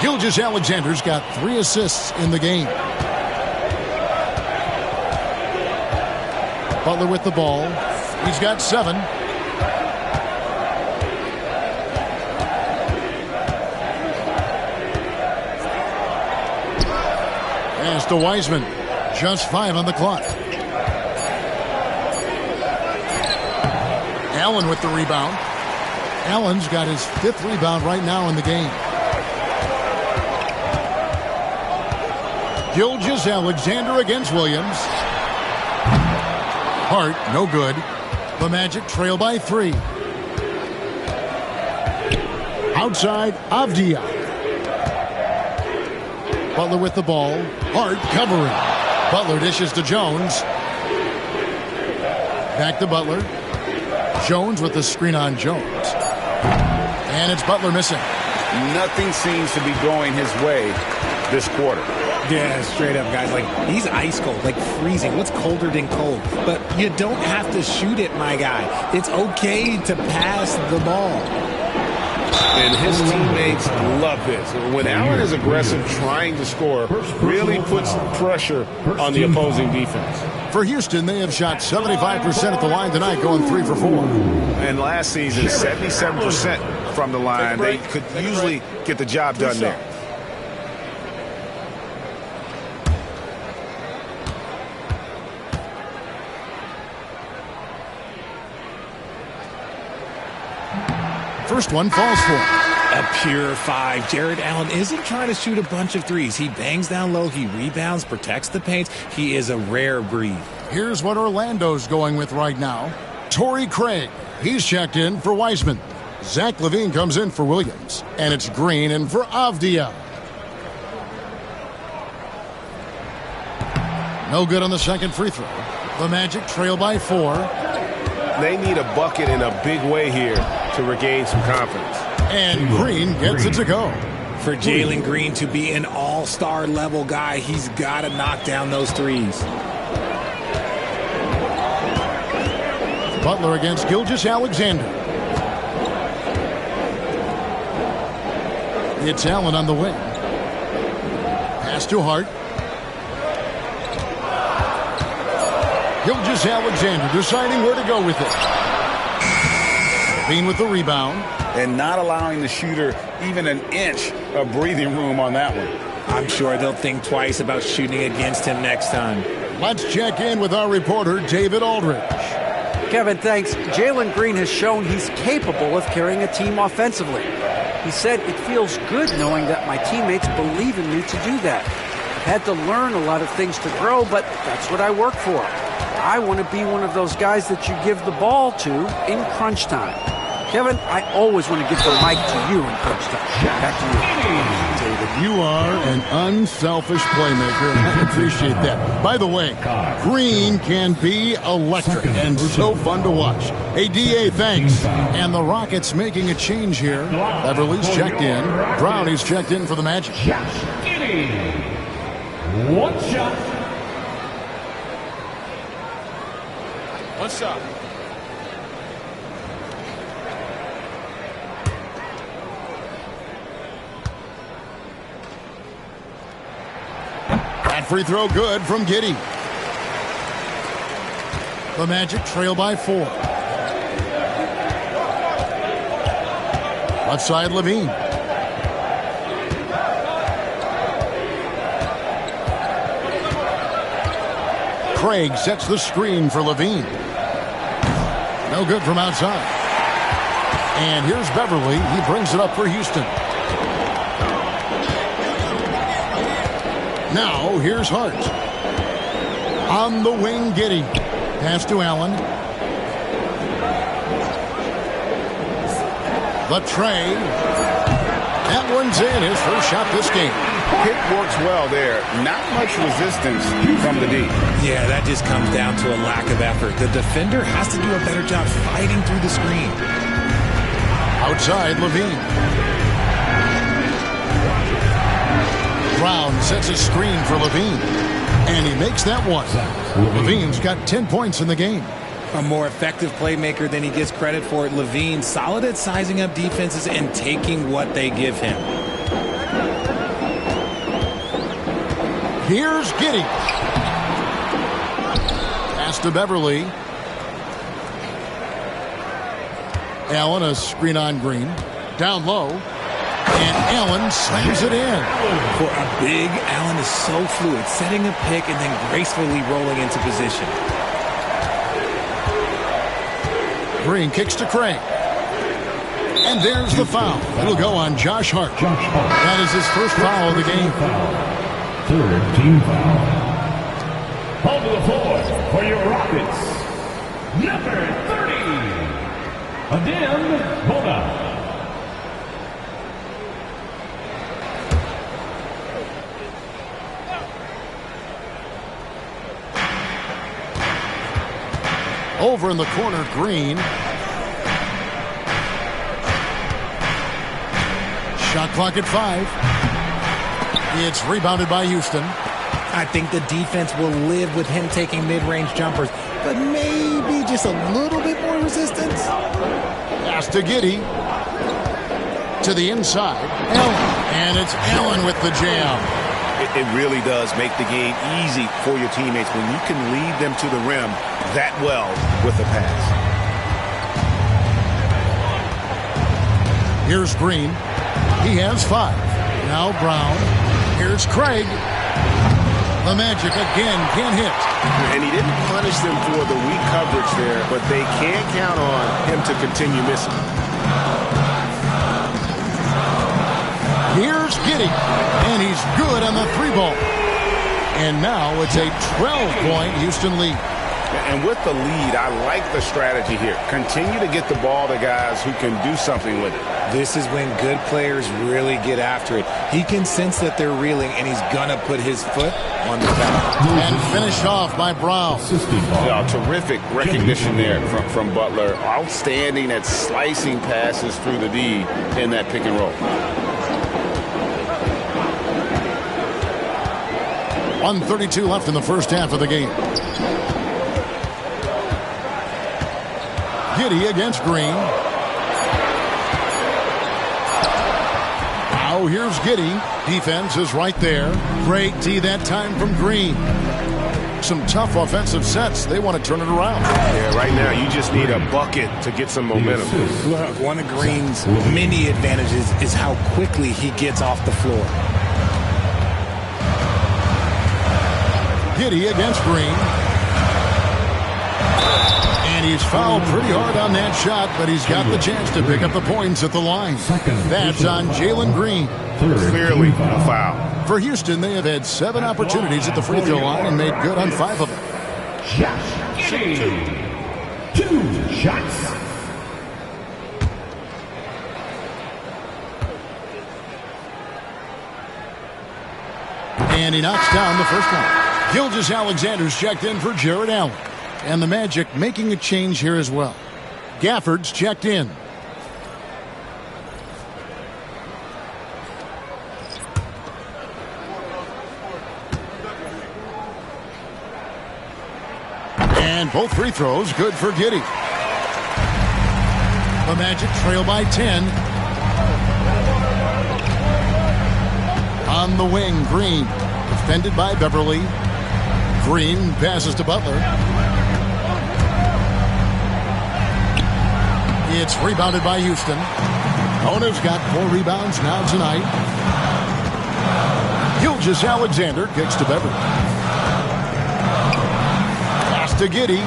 Gilgeous-Alexander's got 3 assists in the game. Butler with the ball. He's got 7. Pass to Wiseman. Just 5 on the clock. Allen with the rebound. Allen's got his 5th rebound right now in the game. Gilgeous-Alexander against Williams. Hart, no good. The Magic trail by 3. Outside, Avdia. Butler with the ball. Hart covering. Butler dishes to Jones. Back to Butler. Jones with the screen on Jones. And it's Butler missing. Nothing seems to be going his way this quarter. Yeah, straight up, guys. Like, he's ice cold, like freezing. What's colder than cold? But you don't have to shoot it, my guy. It's okay to pass the ball. And his teammates love this. When Allen is aggressive, trying to score, really puts pressure on the opposing defense. For Houston, they have shot 75% at the line tonight, going 3 for 4. And last season, 77% from the line. They could usually get the job done there. First one falls for him. A pure 5. Jared Allen isn't trying to shoot a bunch of threes. He bangs down low. He rebounds, protects the paint. He is a rare breed. Here's what Orlando's going with right now. Torrey Craig. He's checked in for Wiseman. Zach LaVine comes in for Williams. And it's Green in for Avdia. No good on the second free throw. The Magic trail by 4. They need a bucket in a big way here to regain some confidence. And Green gets it to go. For Jalen Green to be an all-star level guy, he's got to knock down those threes. Butler against Gilgeous-Alexander. It's Allen on the wing. Pass to Hart. Gilgeous-Alexander deciding where to go with it. Bean with the rebound. And not allowing the shooter even an inch of breathing room on that one. I'm sure they'll think twice about shooting against him next time. Let's check in with our reporter, David Aldridge. Kevin, thanks. Jalen Green has shown he's capable of carrying a team offensively. He said, "It feels good knowing that my teammates believe in me to do that. I've had to learn a lot of things to grow, but that's what I work for. I want to be one of those guys that you give the ball to in crunch time." Kevin, I always want to give the mic to you in crunch time. Back to you. David, you are an unselfish playmaker, and I appreciate that. By the way, Green can be electric and so fun to watch. Hey, DA, thanks. And the Rockets making a change here. Beverly's checked in. Brownie's checked in for the Magic. One shot. One shot. That free throw good from Giddey. The Magic trail by 4. Left side, LaVine. Craig sets the screen for LaVine. No good from outside. And here's Beverly. He brings it up for Houston. Now, here's Hart. On the wing, Giddey. Pass to Allen. The tray. That one's in. His first shot this game. Pick works well there. Not much resistance from the D. Yeah, that just comes down to a lack of effort. The defender has to do a better job fighting through the screen. Outside, LaVine. Brown sets a screen for LaVine. And he makes that one. LaVine's got 10 points in the game. A more effective playmaker than he gets credit for. LaVine, solid at sizing up defenses and taking what they give him. Here's Giddey. Pass to Beverly. Allen, a screen on Green. Down low. And Allen slams it in. For a big, Allen is so fluid, setting a pick and then gracefully rolling into position. Green kicks to Craig. And there's the foul. It'll go on Josh Hart. That is his first foul of the game. Third team foul. On the floor for your Rockets, number 30, Adem Bona. Over in the corner, Green. Shot clock at 5. It's rebounded by Houston. I think the defense will live with him taking mid-range jumpers, but maybe just a little bit more resistance. Pass to Giddey. To the inside. Allen. And it's Allen with the jam. It really does make the game easy for your teammates when you can lead them to the rim that well with the pass. Here's Green. He has 5. Now Brown. Here's Craig. The Magic again can't hit. And he didn't punish them for the weak coverage there, but they can't count on him to continue missing. Here's Giddey, and he's good on the 3-ball. And now it's a 12-point Houston lead. And with the lead, I like the strategy here. Continue to get the ball to guys who can do something with it. This is when good players really get after it. He can sense that they're reeling, and he's going to put his foot on the pedal. And finished off by Brown. Yeah, terrific recognition there from Butler. Outstanding at slicing passes through the D in that pick and roll. 1:32 left in the first half of the game. Giddey against Green. Now here's Giddey. Defense is right there. Great D that time from Green. Some tough offensive sets. They want to turn it around. Yeah, right now you just need a bucket to get some momentum. Look, one of Green's many advantages is how quickly he gets off the floor. Giddey against Green. And he's fouled pretty hard on that shot, but he's got the chance to pick up the points at the line. That's on Jalen Green. Clearly a foul. For Houston, they have had 7 opportunities at the free throw line and made good on 5 of them. Shoot 2 shots. And he knocks down the first one. Gilgeous-Alexander's checked in for Jared Allen. And the Magic making a change here as well. Gafford's checked in. And both free throws good for Giddey. The Magic trail by 10. On the wing, Green. Defended by Beverly. Green passes to Butler. It's rebounded by Houston. Ona's got 4 rebounds now tonight. Gilgeous-Alexander kicks to Beverly. Pass to Giddey.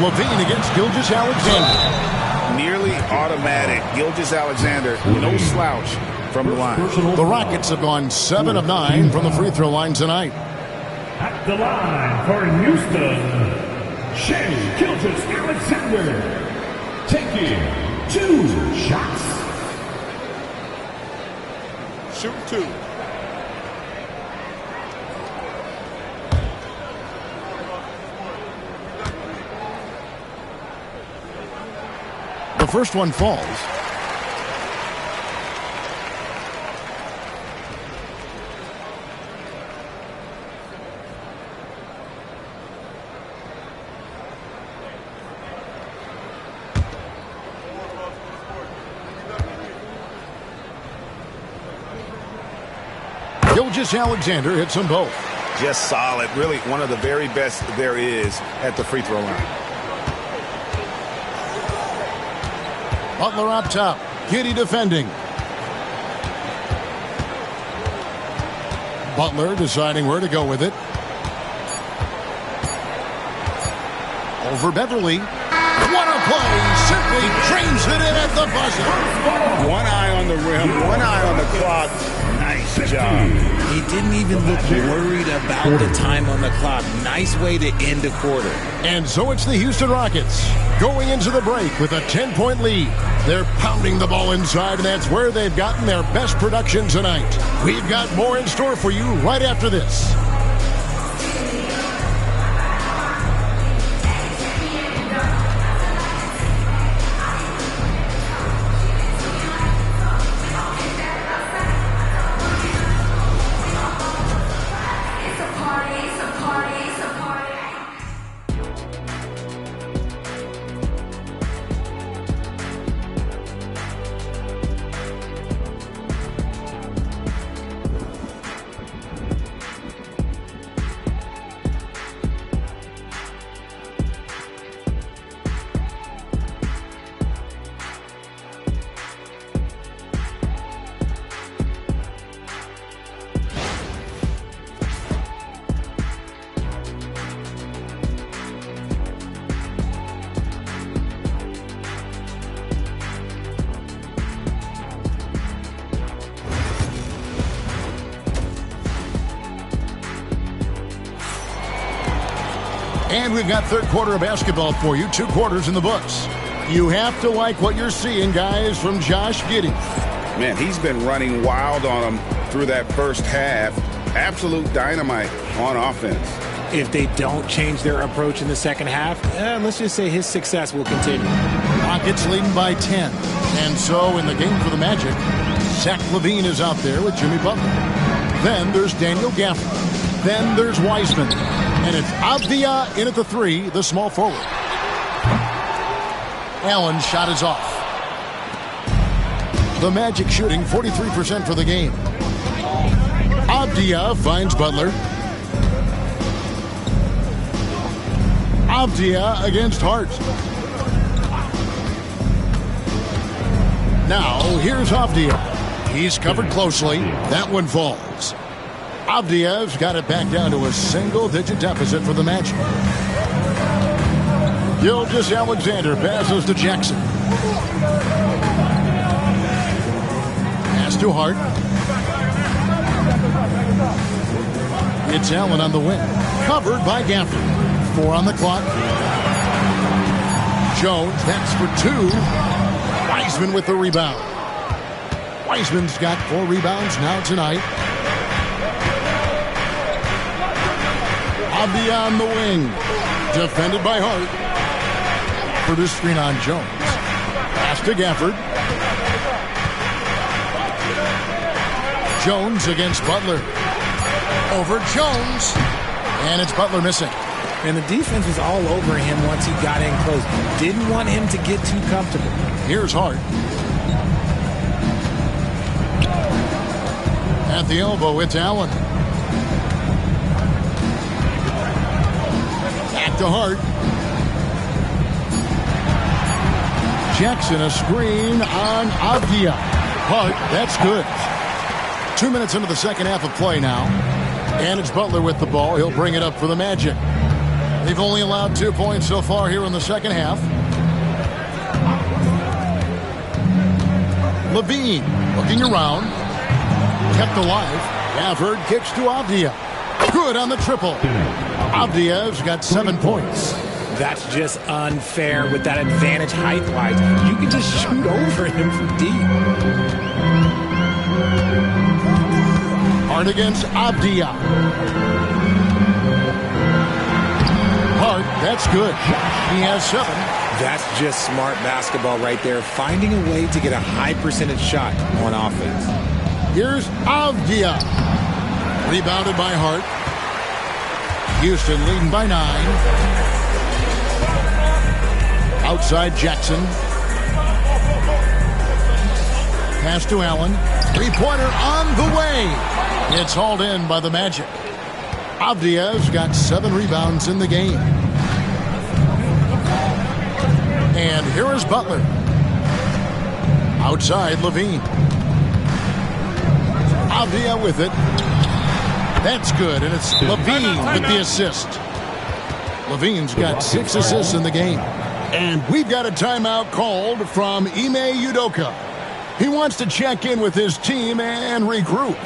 Levine against Gilgeous-Alexander. Nearly automatic. Gilgeous-Alexander, no slouch from the line. The Rockets have gone 7 of 9 from the free throw line tonight. At the line for Houston, Shai Gilgeous-Alexander taking 2 shots. Shoot 2. The first one falls. Gilgeous-Alexander hits them both. Just solid. Really one of the very best there is at the free throw line. Butler up top. Giddey defending. Butler deciding where to go with it. Over Beverly. What a play. simply drains it in at the buzzer. One eye on the rim, one eye on the clock. Nice job. He didn't even look worried about the time on the clock. Nice way to end a quarter. And so it's the Houston Rockets going into the break with a 10-point lead. They're pounding the ball inside, and that's where they've gotten their best production tonight. We've got more in store for you right after this. And we've got third quarter of basketball for you. 2 quarters in the books. You have to like what you're seeing, guys, from Josh Giddey. Man, he's been running wild on them through that first half. Absolute dynamite on offense. If they don't change their approach in the second half, let's just say his success will continue. Rockets leading by 10. And so in the game for the Magic, Zach LaVine is out there with Jimmy Butler. Then there's Daniel Gafford. Then there's Wiseman. And it's Avdia in at the 3, the small forward. Allen's shot is off. The Magic shooting 43% for the game. Avdia finds Butler. Avdia against Hart. Now here's Avdia. He's covered closely. That one falls. Avdia's got it back down to a single-digit deficit for the Magic. Gilgeous-Alexander passes to Jackson. Pass to Hart. It's Allen on the wing. Covered by Gafford. 4 on the clock. Jones, that's for 2. Wiseman with the rebound. Wiseman's got 4 rebounds now tonight. Avdia on the wing. Defended by Hart. For this screen on Jones. Pass to Gafford. Jones against Butler. Over Jones. And it's Butler missing. And the defense was all over him once he got in close. Didn't want him to get too comfortable. Here's Hart. At the elbow, it's Allen. Back to Hart. Jackson, a screen on Avdia. Hart, that's good. 2 minutes into the second half of play now. And it's Butler with the ball. He'll bring it up for the Magic. They've only allowed 2 points so far here in the second half. LaVine looking around. Kept alive. Gafford kicks to Avdia. Good on the triple. Avdia's got 7 points. That's just unfair with that advantage height-wise. You can just shoot over him from deep. Hart against Avdia. Hart, that's good. He has 7. That's just smart basketball right there. Finding a way to get a high percentage shot on offense. Here's Avdia. Rebounded by Hart. Houston leading by 9. Outside Jackson. Pass to Allen. 3-pointer on the way. It's hauled in by the Magic. Avdia's got 7 rebounds in the game. And here is Butler. Outside LaVine. Avdia with it. That's good, and it's LaVine with the assist. LaVine's got 6 assists in the game. And we've got a timeout called from Ime Udoka. He wants to check in with his team and regroup.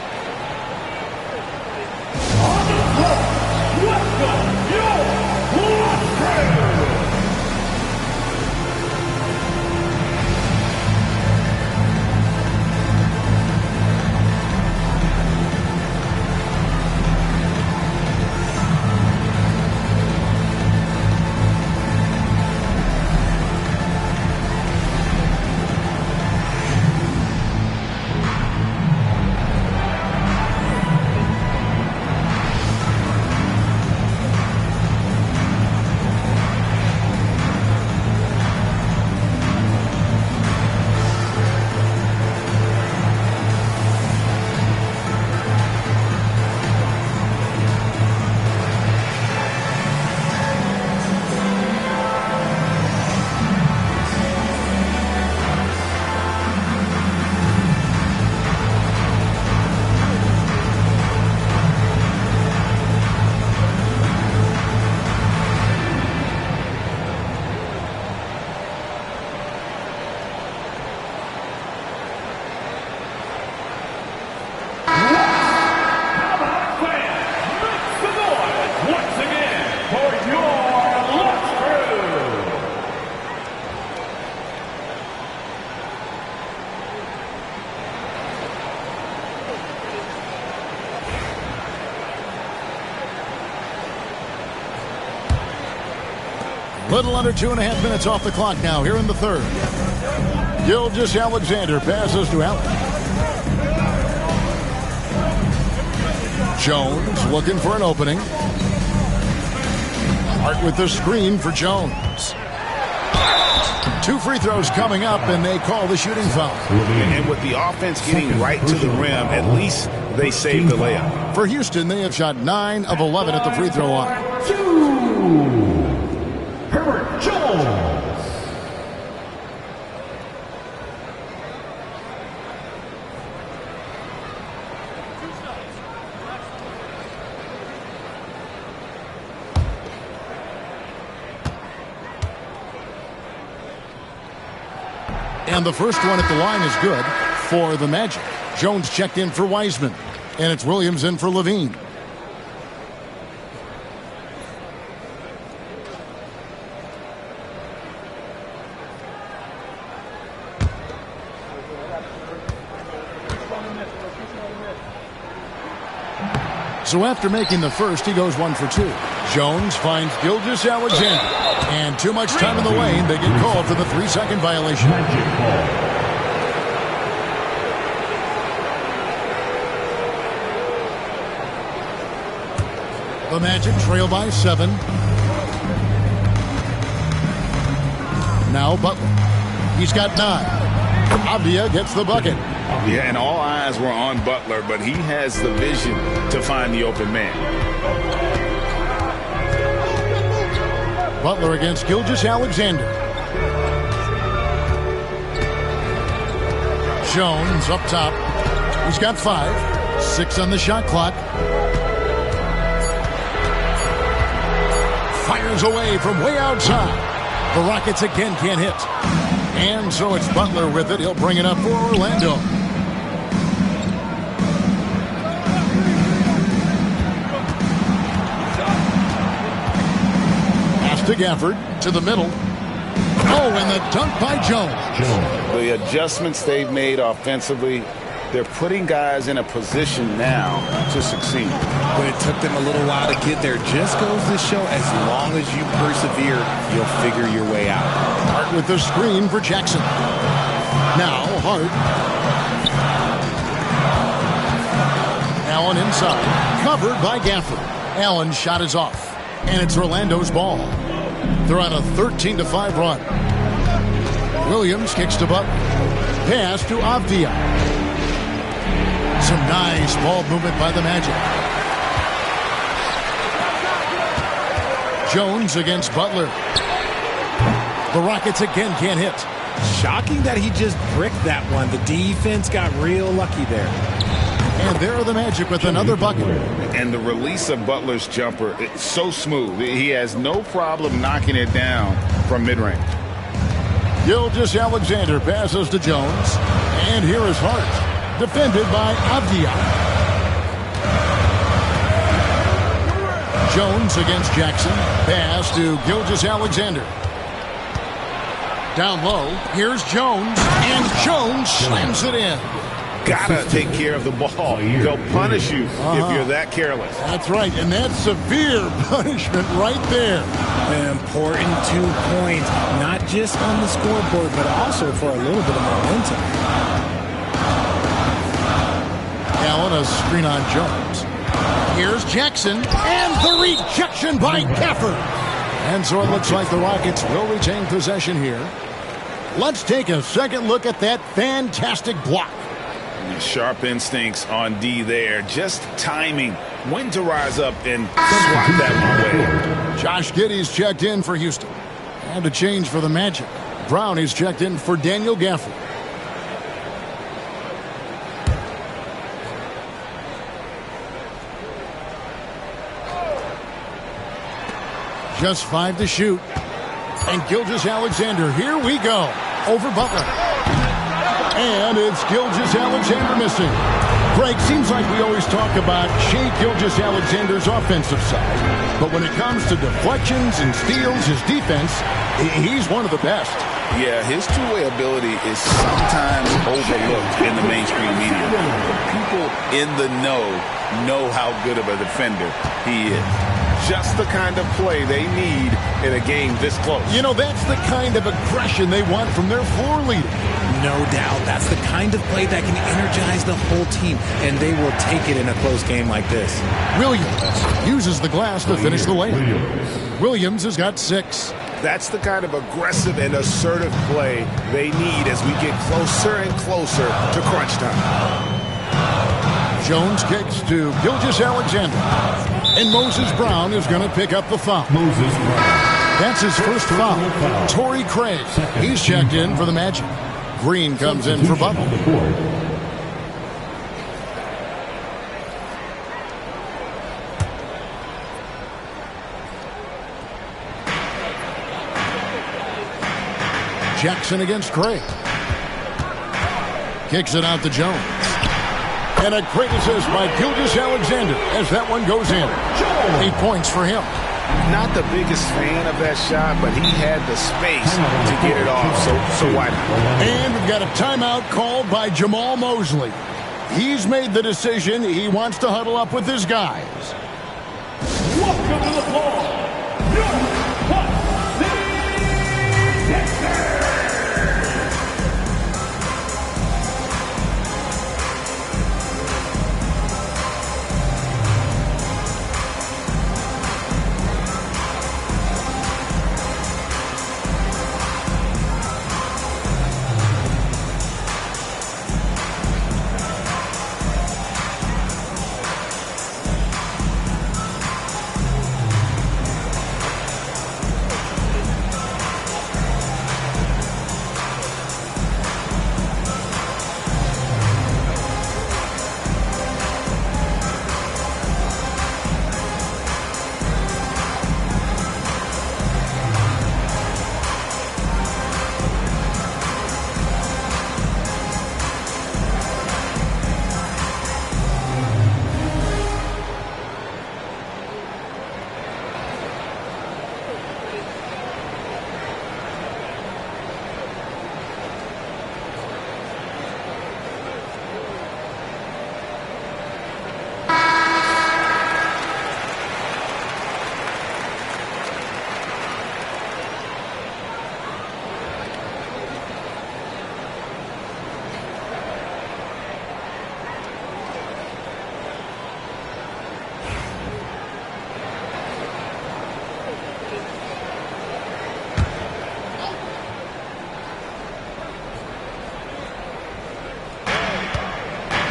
Little under 2.5 minutes off the clock now here in the third. Gilgeous-Alexander passes to Allen. Jones looking for an opening. Hart with the screen for Jones. 2 free throws coming up, and they call the shooting foul. And with the offense getting right to the rim, at least they saved the layup. For Houston, they have shot 9 of 11 at the free throw line. And the first one at the line is good for the Magic. Jones checked in for Wiseman. And it's Williams in for Levine. So after making the first, he goes 1 for 2. Jones finds Gilgeous-Alexander. And too much time in the lane. They get called for the 3-second violation. The Magic trail by 7. Now Butler. He's got 9. Avdia gets the bucket. Yeah, and all eyes were on Butler, but he has the vision to find the open man. Butler against Gilgeous-Alexander. Jones up top. He's got 5. 6 on the shot clock. Fires away from way outside. The Rockets again can't hit. And so it's Butler with it. He'll bring it up for Orlando. Pass to Gafford. To the middle. Oh, and the dunk by Jones. The adjustments they've made offensively, they're putting guys in a position now to succeed. But it took them a little while to get there. Just goes to show, as long as you persevere, you'll figure your way out. Hart with the screen for Jackson. Now Hart. Allen inside. Covered by Gafford. Allen's shot is off. And it's Orlando's ball. They're on a 13-5 run. Williams kicks to Butler. Pass to Avdia. Some nice ball movement by the Magic. Jones against Butler. The Rockets again can't hit. Shocking that he just bricked that one. The defense got real lucky there. And there are the Magic with another bucket. And the release of Butler's jumper, it's so smooth. He has no problem knocking it down from mid-range. Gilgeous-Alexander passes to Jones. And here is Hart, defended by Avdia. Jones against Jackson. Pass to Gilgeous-Alexander. Down low, here's Jones, and Jones slams it in. Gotta take care of the ball. They'll punish you if you're that careless. That's right, and that's severe punishment right there. An important 2 points, not just on the scoreboard, but also for a little bit of momentum. Allen, a screen on Jones. Here's Jackson, and the rejection by Gafford. And so it looks like the Rockets will retain possession here. Let's take a second look at that fantastic block. Sharp instincts on D there. Just timing. When to rise up and swat that one away. Josh Giddey's checked in for Houston. And a change for the Magic. Brownie's checked in for Daniel Gafford. Just 5 to shoot. And Gilgeous-Alexander, here we go. Over Butler. And it's Gilgeous-Alexander missing. Greg, seems like we always talk about Shai Gilgeous-Alexander's offensive side. But when it comes to deflections and steals, his defense, he's one of the best. Yeah, his two-way ability is sometimes overlooked in the mainstream media. People in the know how good of a defender he is. Just the kind of play they need in a game this close. You know, that's the kind of aggression they want from their floor leader. No doubt. That's the kind of play that can energize the whole team, and they will take it in a close game like this. Williams uses the glass to finish the lane. Williams has got 6. That's the kind of aggressive and assertive play they need as we get closer and closer to crunch time. Jones kicks to Gilgeous-Alexander. And Moses Brown is going to pick up the foul. That's his first foul. Torrey Craig, he's checked in for the Magic. Green comes in for Butler. Jackson against Craig. Kicks it out to Jones. And a great assist by Gilgeous-Alexander as that one goes in. 8 points for him. Not the biggest fan of that shot, but he had the space to get it off, so why not? And we've got a timeout called by Jamal Mosley. He's made the decision. He wants to huddle up with his guys. Welcome to the ball.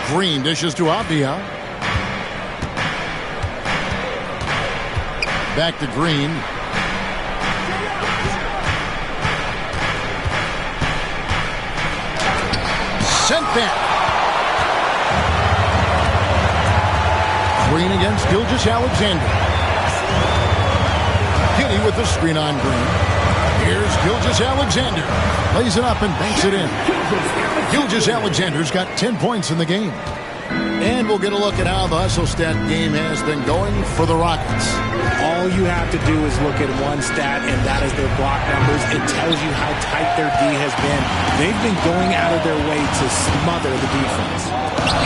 Green dishes to Avdia. Back to Green. Sent back. Green against Gilgeous-Alexander. Giddey with the screen on Green. Here's Gilgeous-Alexander. Lays it up and banks it in. Gilgeous-Alexander's got 10 points in the game. And we'll get a look at how the hustle stat game has been going for the Rockets. All you have to do is look at one stat, and that is their block numbers. It tells you how tight their D has been. They've been going out of their way to smother the defense.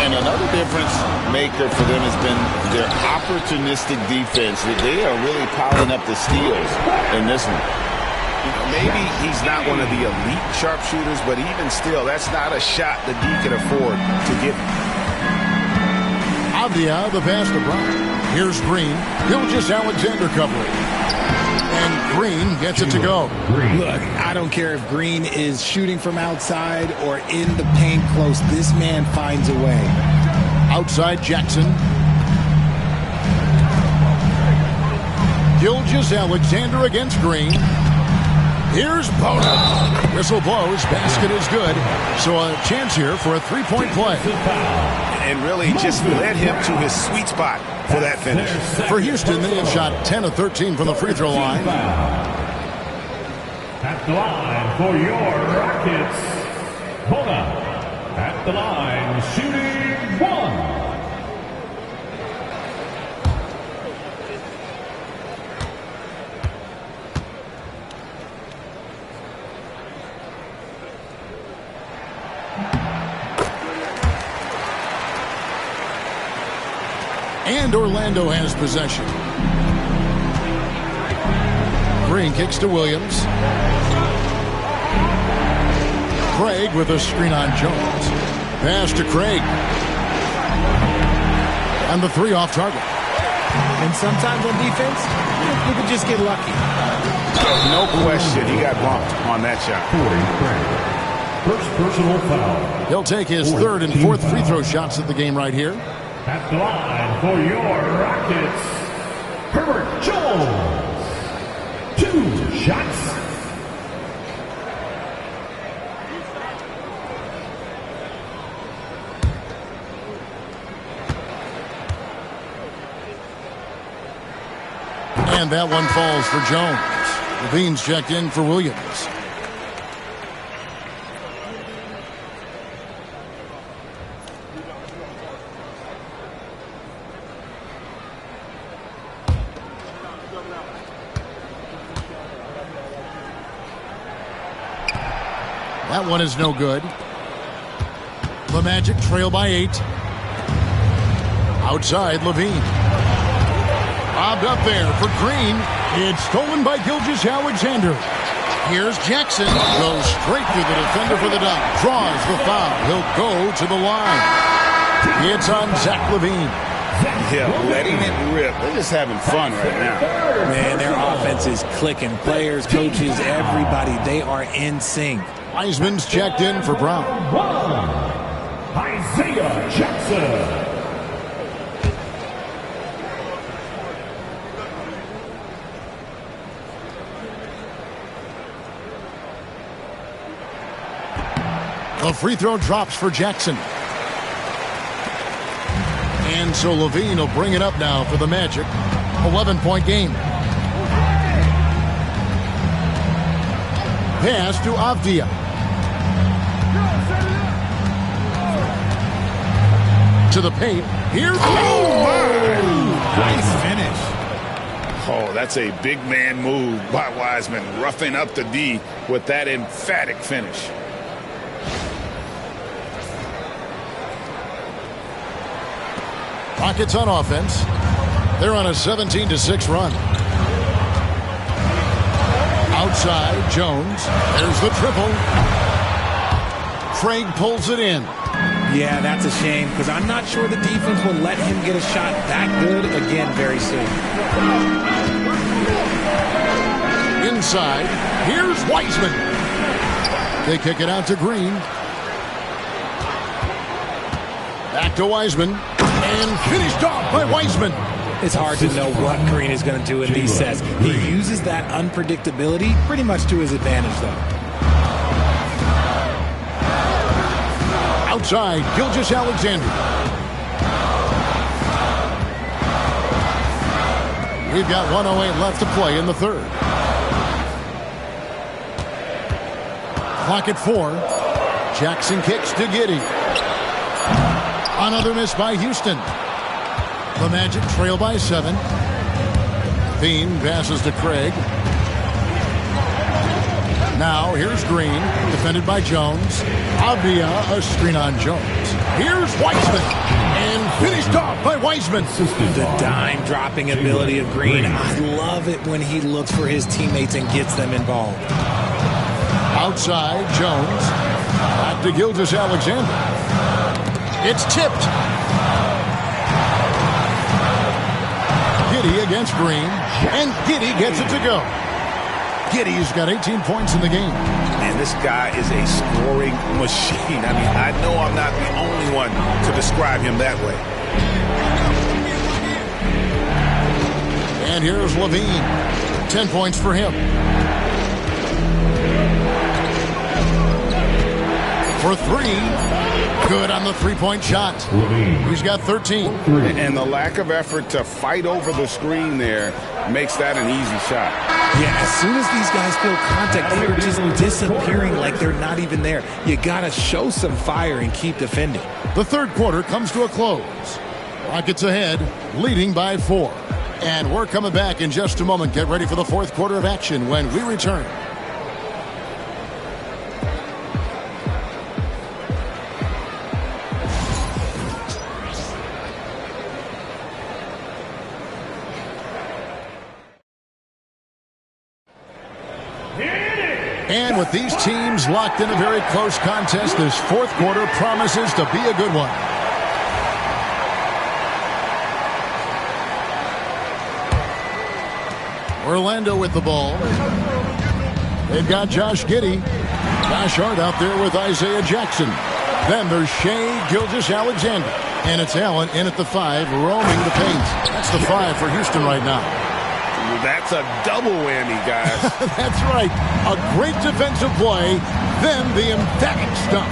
And another difference maker for them has been their opportunistic defense. They are really piling up the steals in this one. Maybe he's not one of the elite sharpshooters, but even still, that's not a shot that D can afford to give him. Avdia, the pass to Brown. Here's Green. Gilgeous-Alexander covering. And Green gets it to go. Look, I don't care if Green is shooting from outside or in the paint close. This man finds a way. Outside Jackson. Gilgeous-Alexander against Green. Here's Boda. Whistle blows. Basket is good. So a chance here for a three-point play. And really just led him to his sweet spot for that finish. For Houston, they have shot 10 of 13 from the free throw line. At the line for your Rockets, Boda. At the line, shooting 1. And Orlando has possession. Green kicks to Williams. Craig with a screen on Jones. Pass to Craig. And the three off target. And sometimes on defense, you can just get lucky. No question, he got bumped on that shot. First personal foul. He'll take his third and fourth free throw shots of the game right here. At the line for your Rockets, Herbert Jones. 2 shots. And that one falls for Jones. Levine's checked in for Williams. That one is no good. The Magic trail by 8. Outside, Levine. Bobbed up there for Green. It's stolen by Gilgeous-Alexander. Here's Jackson. Goes straight through the defender for the dunk. Draws the foul. He'll go to the line. It's on Zach Levine. Yeah, letting it rip. They're just having fun right now. Man, their offense is clicking. Players, coaches, everybody, they are in sync. Wiseman's checked in for Brown. Isaiah Jackson. The free throw drops for Jackson. And so Levine will bring it up now for the Magic. 11-point game. Pass to Avdia. To the paint. Here. Nice finish. Oh, that's a big man move by Wiseman, roughing up the D with that emphatic finish. Rockets on offense. They're on a 17-6 run. Outside, Jones. There's the triple. Craig pulls it in. Yeah, that's a shame because I'm not sure the defense will let him get a shot that good again very soon. Inside, here's Wiseman. They kick it out to Green. Back to Wiseman. And finished off by Wiseman. It's hard to know what Green is going to do in these sets. He uses that unpredictability pretty much to his advantage, though. Outside, Gilgeous-Alexander. We've got 1:08 left to play in the third. Clock at 4. Jackson kicks to Giddey. Another miss by Houston. The Magic trail by 7. Bean passes to Craig. Now here's Green, defended by Jones. Avdia, a screen on Jones. Here's Wiseman, and finished off by Wiseman. The dime-dropping ability of Green. I love it when he looks for his teammates and gets them involved. Outside, Jones. Back to Gilgeous-Alexander. It's tipped. Giddey against Green, and Giddey gets it to go. Giddey's got 18 points in the game. Man, this guy is a scoring machine. I mean, I know I'm not the only one to describe him that way. And here's Levine. 10 points for him. For 3. Good on the three-point shot. He's got 13. And the lack of effort to fight over the screen there makes that an easy shot. Yeah, as soon as these guys feel contact, they're just disappearing like they're not even there. You got to show some fire and keep defending. The third quarter comes to a close. Rockets ahead, leading by 4. And we're coming back in just a moment. Get ready for the fourth quarter of action when we return. And with these teams locked in a very close contest, this fourth quarter promises to be a good one. Orlando with the ball. They've got Josh Giddey. Josh Hart out there with Isaiah Jackson. Then there's Shai Gilgeous-Alexander. And it's Allen in at the 5, roaming the paint. That's the 5 for Houston right now. That's a double whammy, guys. That's right. A great defensive play, then the emphatic stuff.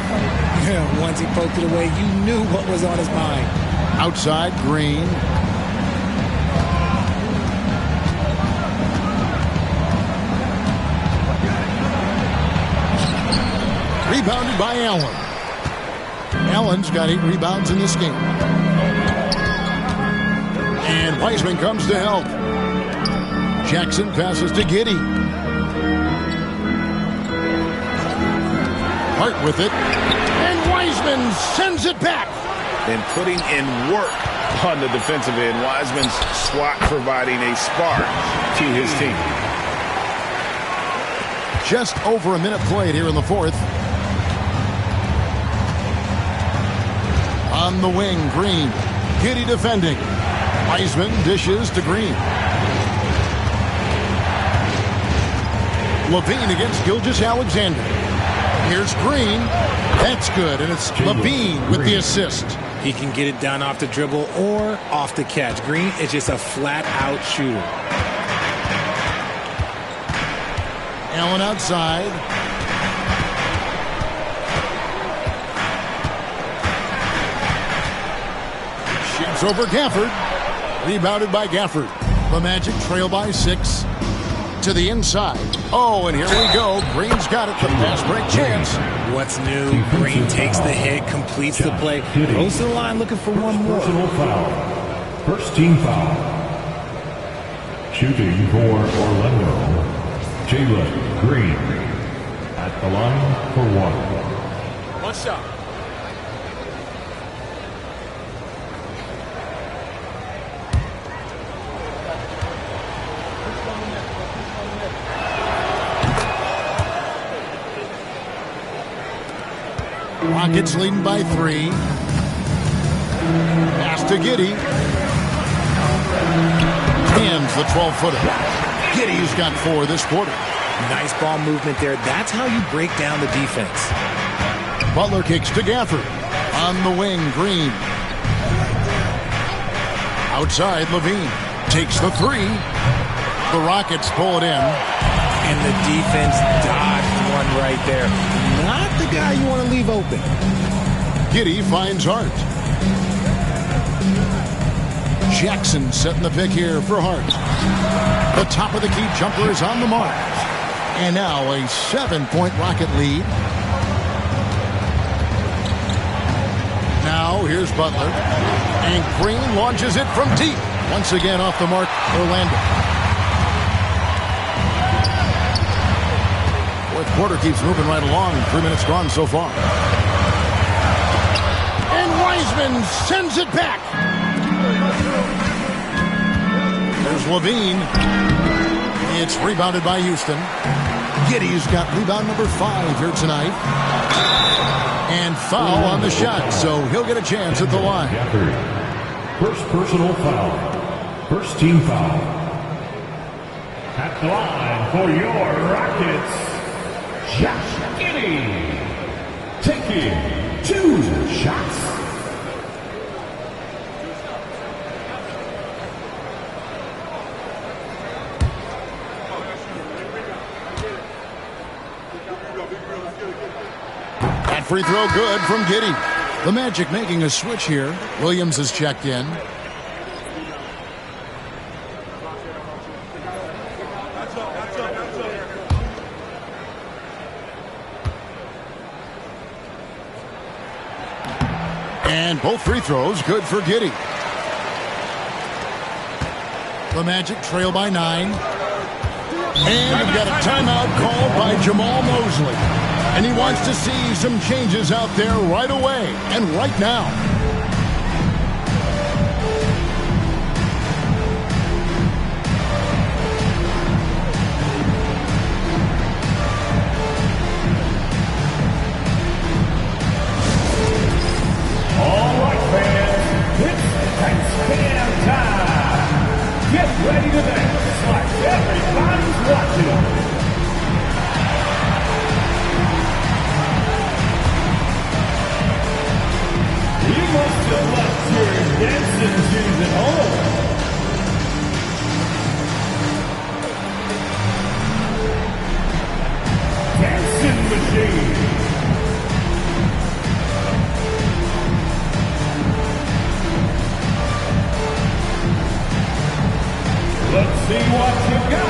Once he poked it away, you knew what was on his mind. Outside, Green. Rebounded by Allen. Allen's got 8 rebounds in this game. And Wiseman comes to help. Jackson passes to Giddey. Hart with it. And Wiseman sends it back. And putting in work on the defensive end. Wiseman's swat providing a spark to his team. Just over a minute played here in the fourth. On the wing, Green. Giddey defending. Wiseman dishes to Green. Levine against Gilgeous-Alexander. Here's Green. That's good, and it's Levine with the assist. He can get it done off the dribble or off the catch. Green is just a flat-out shooter. Allen outside. Shoots over Gafford. Rebounded by Gafford. The Magic trail by 6. To the inside. Oh, and here we go. Green's got it. The fast break chance. What's new? Green takes the hit, completes the play, goes to the line looking for one more. Personal foul. First team foul. Shooting for Orlando, Jalen Green. At the line for 1. One shot. Rockets leading by 3. Pass to Giddey. Hands the 12-footer. Giddey's got 4 this quarter. Nice ball movement there. That's how you break down the defense. Butler kicks to Gafford. On the wing, Green. Outside, Levine. Takes the 3. The Rockets pull it in. And the defense dodged one right there. Not the guy you want to leave open. Giddey finds Hart. Jackson setting the pick here for Hart. The top of the key jumper is on the mark. And now a 7-point Rocket lead. Now here's Butler. And Green launches it from deep. Once again off the mark, Orlando. Fourth quarter keeps moving right along. 3 minutes gone so far. And Wiseman sends it back. There's Levine. It's rebounded by Houston. Giddey's got rebound number 5 here tonight. And foul on the shot, so he'll get a chance at the line. First personal foul. First team foul. At the line for your Rockets, Josh Giddey. Taking 2 shots. That free throw good from Giddey. The Magic making a switch here. Williams has checked in. And both free throws good for Giddey. The Magic trail by 9. And we've got a timeout called by Jamal Mosley. And he wants to see some changes out there right away and right now. All right, fans, it's dance cam time. Get ready to dance like everybody's watching. You must have left your dancing shoes at home. Dancing machine. Let's see what you got.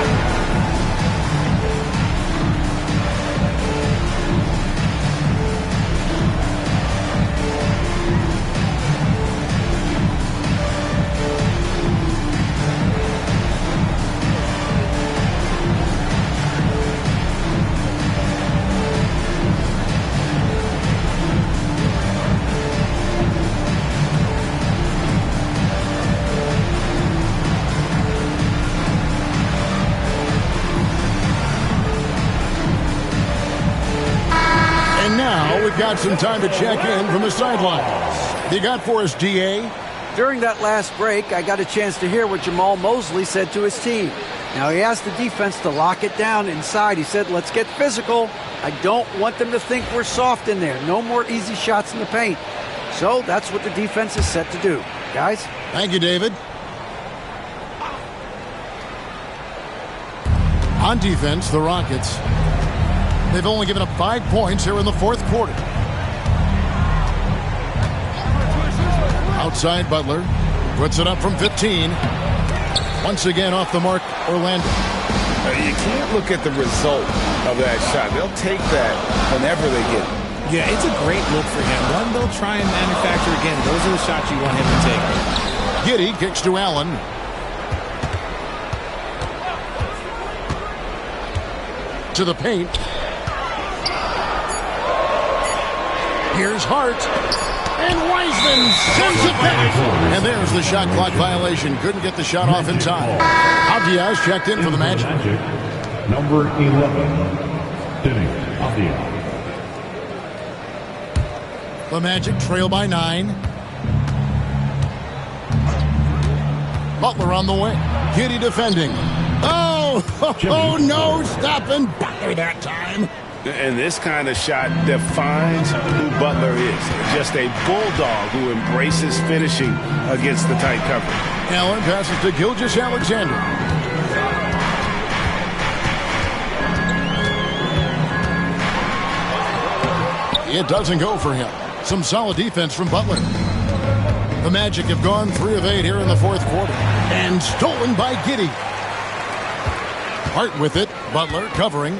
We've got some time to check in from the sidelines. You got for us, DA? During that last break, I got a chance to hear what Jamal Mosley said to his team. Now, he asked the defense to lock it down inside. He said, let's get physical. I don't want them to think we're soft in there. No more easy shots in the paint. So that's what the defense is set to do. Guys? Thank you, David. On defense, the Rockets. They've only given up 5 points here in the fourth quarter. Outside, Butler puts it up from 15. Once again off the mark, Orlando. You can't look at the result of that shot. They'll take that whenever they get it. Yeah, it's a great look for him. One they'll try and manufacture again. Those are the shots you want him to take. Giddey kicks to Allen. To the paint. Here's Hart. And Wiseman sends it back. And there's the shot clock violation. Couldn't get the shot off in time. Diaz checked in for the Magic. Number 11, Denny Avdia. The Magic trail by 9. Butler on the wing. Giddey defending. Oh no, stopping Butler that time. And this kind of shot defines who Butler is. Just a bulldog who embraces finishing against the tight cover. Allen passes to Gilgeous-Alexander. It doesn't go for him. Some solid defense from Butler. The Magic have gone 3 of 8 here in the fourth quarter. And stolen by Giddey. Hart with it. Butler covering.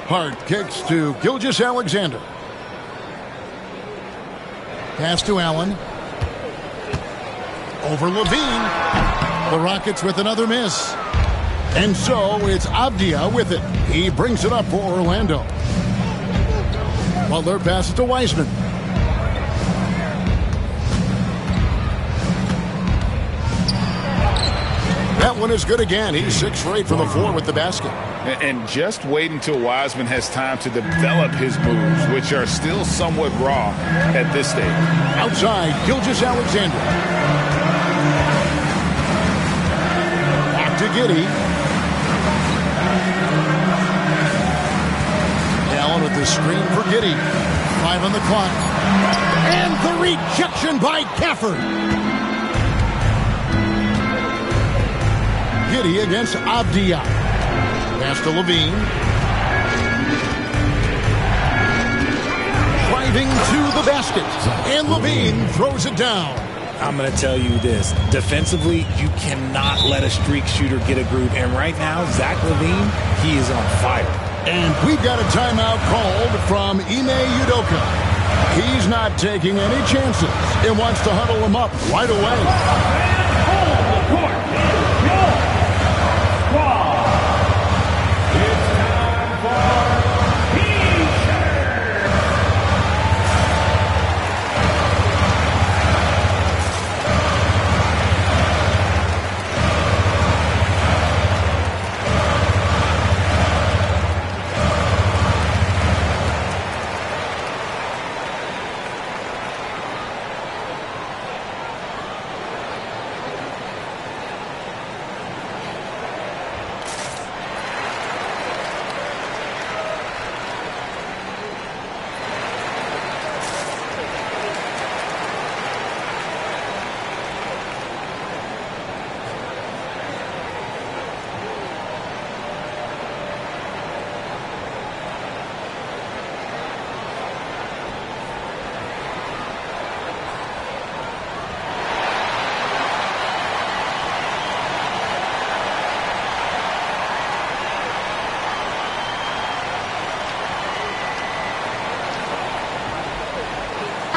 Hart kicks to Gilgeous-Alexander. Pass to Allen. Over Levine. The Rockets with another miss. And so it's Avdia with it. He brings it up for Orlando. Butler passes to Wiseman. That one is good again. He's 6 for 8 from the floor with the basket. And just wait until Wiseman has time to develop his moves, which are still somewhat raw at this stage. Outside, Gilgeous-Alexander. Back to Giddey. Allen with the screen for Giddey. 5 on the clock. And the rejection by Gafford. Giddey against Avdia. Pass to Levine. Driving to the basket. And Levine throws it down. I'm going to tell you this. Defensively, you cannot let a streak shooter get a groove. And right now, Zach LaVine, he is on fire. And we've got a timeout called from Ime Udoka. He's not taking any chances and wants to huddle him up right away.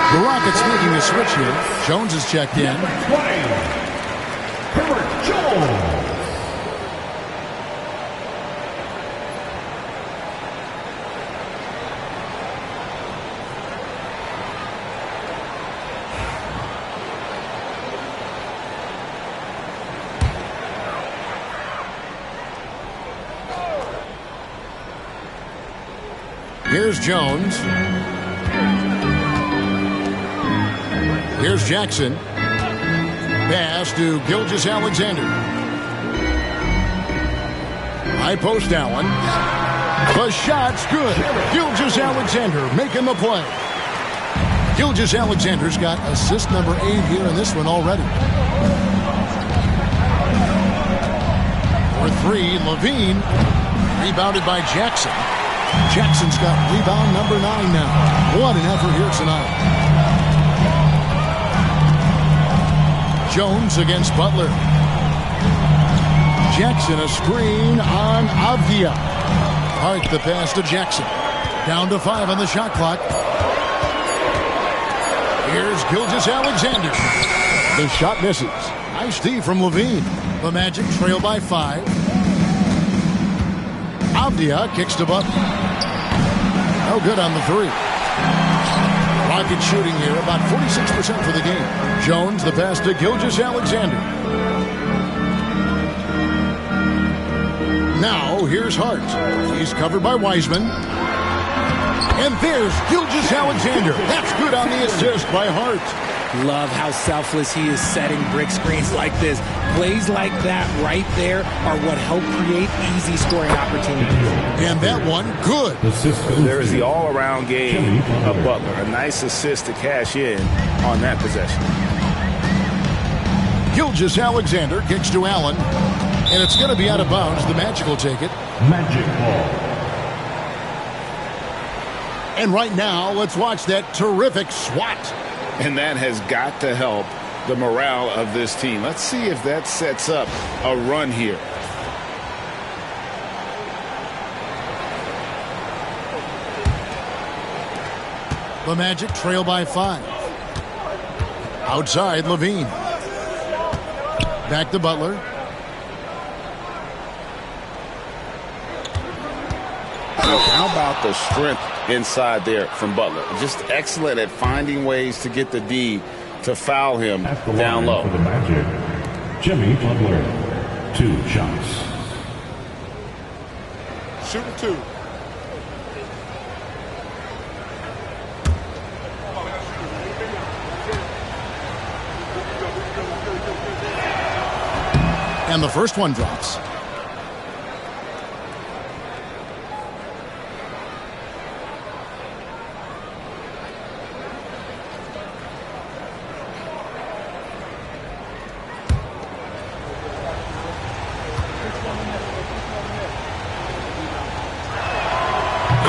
The Rockets making a switch here. Jones is checked in. Here's Jones. Here's Jackson. Pass to Gilgeous-Alexander. High post Allen. The shot's good. Gilgeous-Alexander making the play. Gilgeous-Alexander's got assist number 8 here in this one already. For 3, Levine. Rebounded by Jackson. Jackson's got rebound number 9 now. What an effort here tonight. Jones against Butler. Jackson a screen on Avdia. Hart the pass to Jackson. Down to 5 on the shot clock. Here's Gilgeous-Alexander. The shot misses. Nice D from Levine. The Magic trail by 5. Avdia kicks to Butler. No good on the 3. Rockets shooting here about 46% for the game. Jones the pass to Gilgeous-Alexander. Now here's Hart. He's covered by Wiseman. And there's Gilgeous-Alexander. That's good on the assist by Hart. Love how selfless he is setting brick screens like this. Plays like that right there are what help create easy scoring opportunities. And that one, good. There is the all-around game of Butler. A nice assist to cash in on that possession. Gilgeous-Alexander kicks to Allen. And it's going to be out of bounds. The Magic will take it. Magic ball. And right now, let's watch that terrific swat. And that has got to help the morale of this team. Let's see if that sets up a run here. The Magic trail by 5. Outside, Levine. Back to Butler. How about the strength inside there from Butler? Just excellent at finding ways to get the D to foul him down low. For the Magic, Jimmy Butler, 2 shots. Shooting 2. And the first one drops.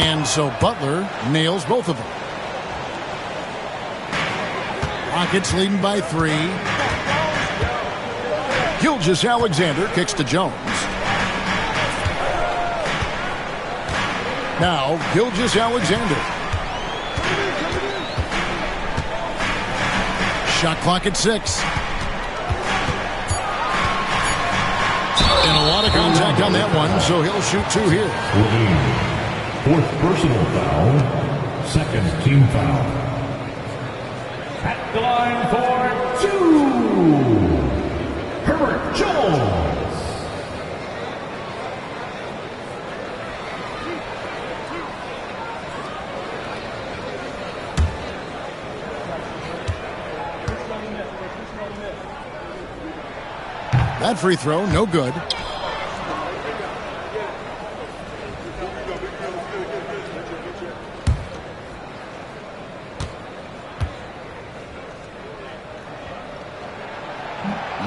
And so Butler nails both of them. Rockets leading by 3. Gilgeous-Alexander kicks to Jones. Now Gilgeous-Alexander. Shot clock at 6. And a lot of contact on that one, so he'll shoot 2 here. 4th personal foul, 2nd team foul. At the line for 2, Herbert Jones. That free throw, no good.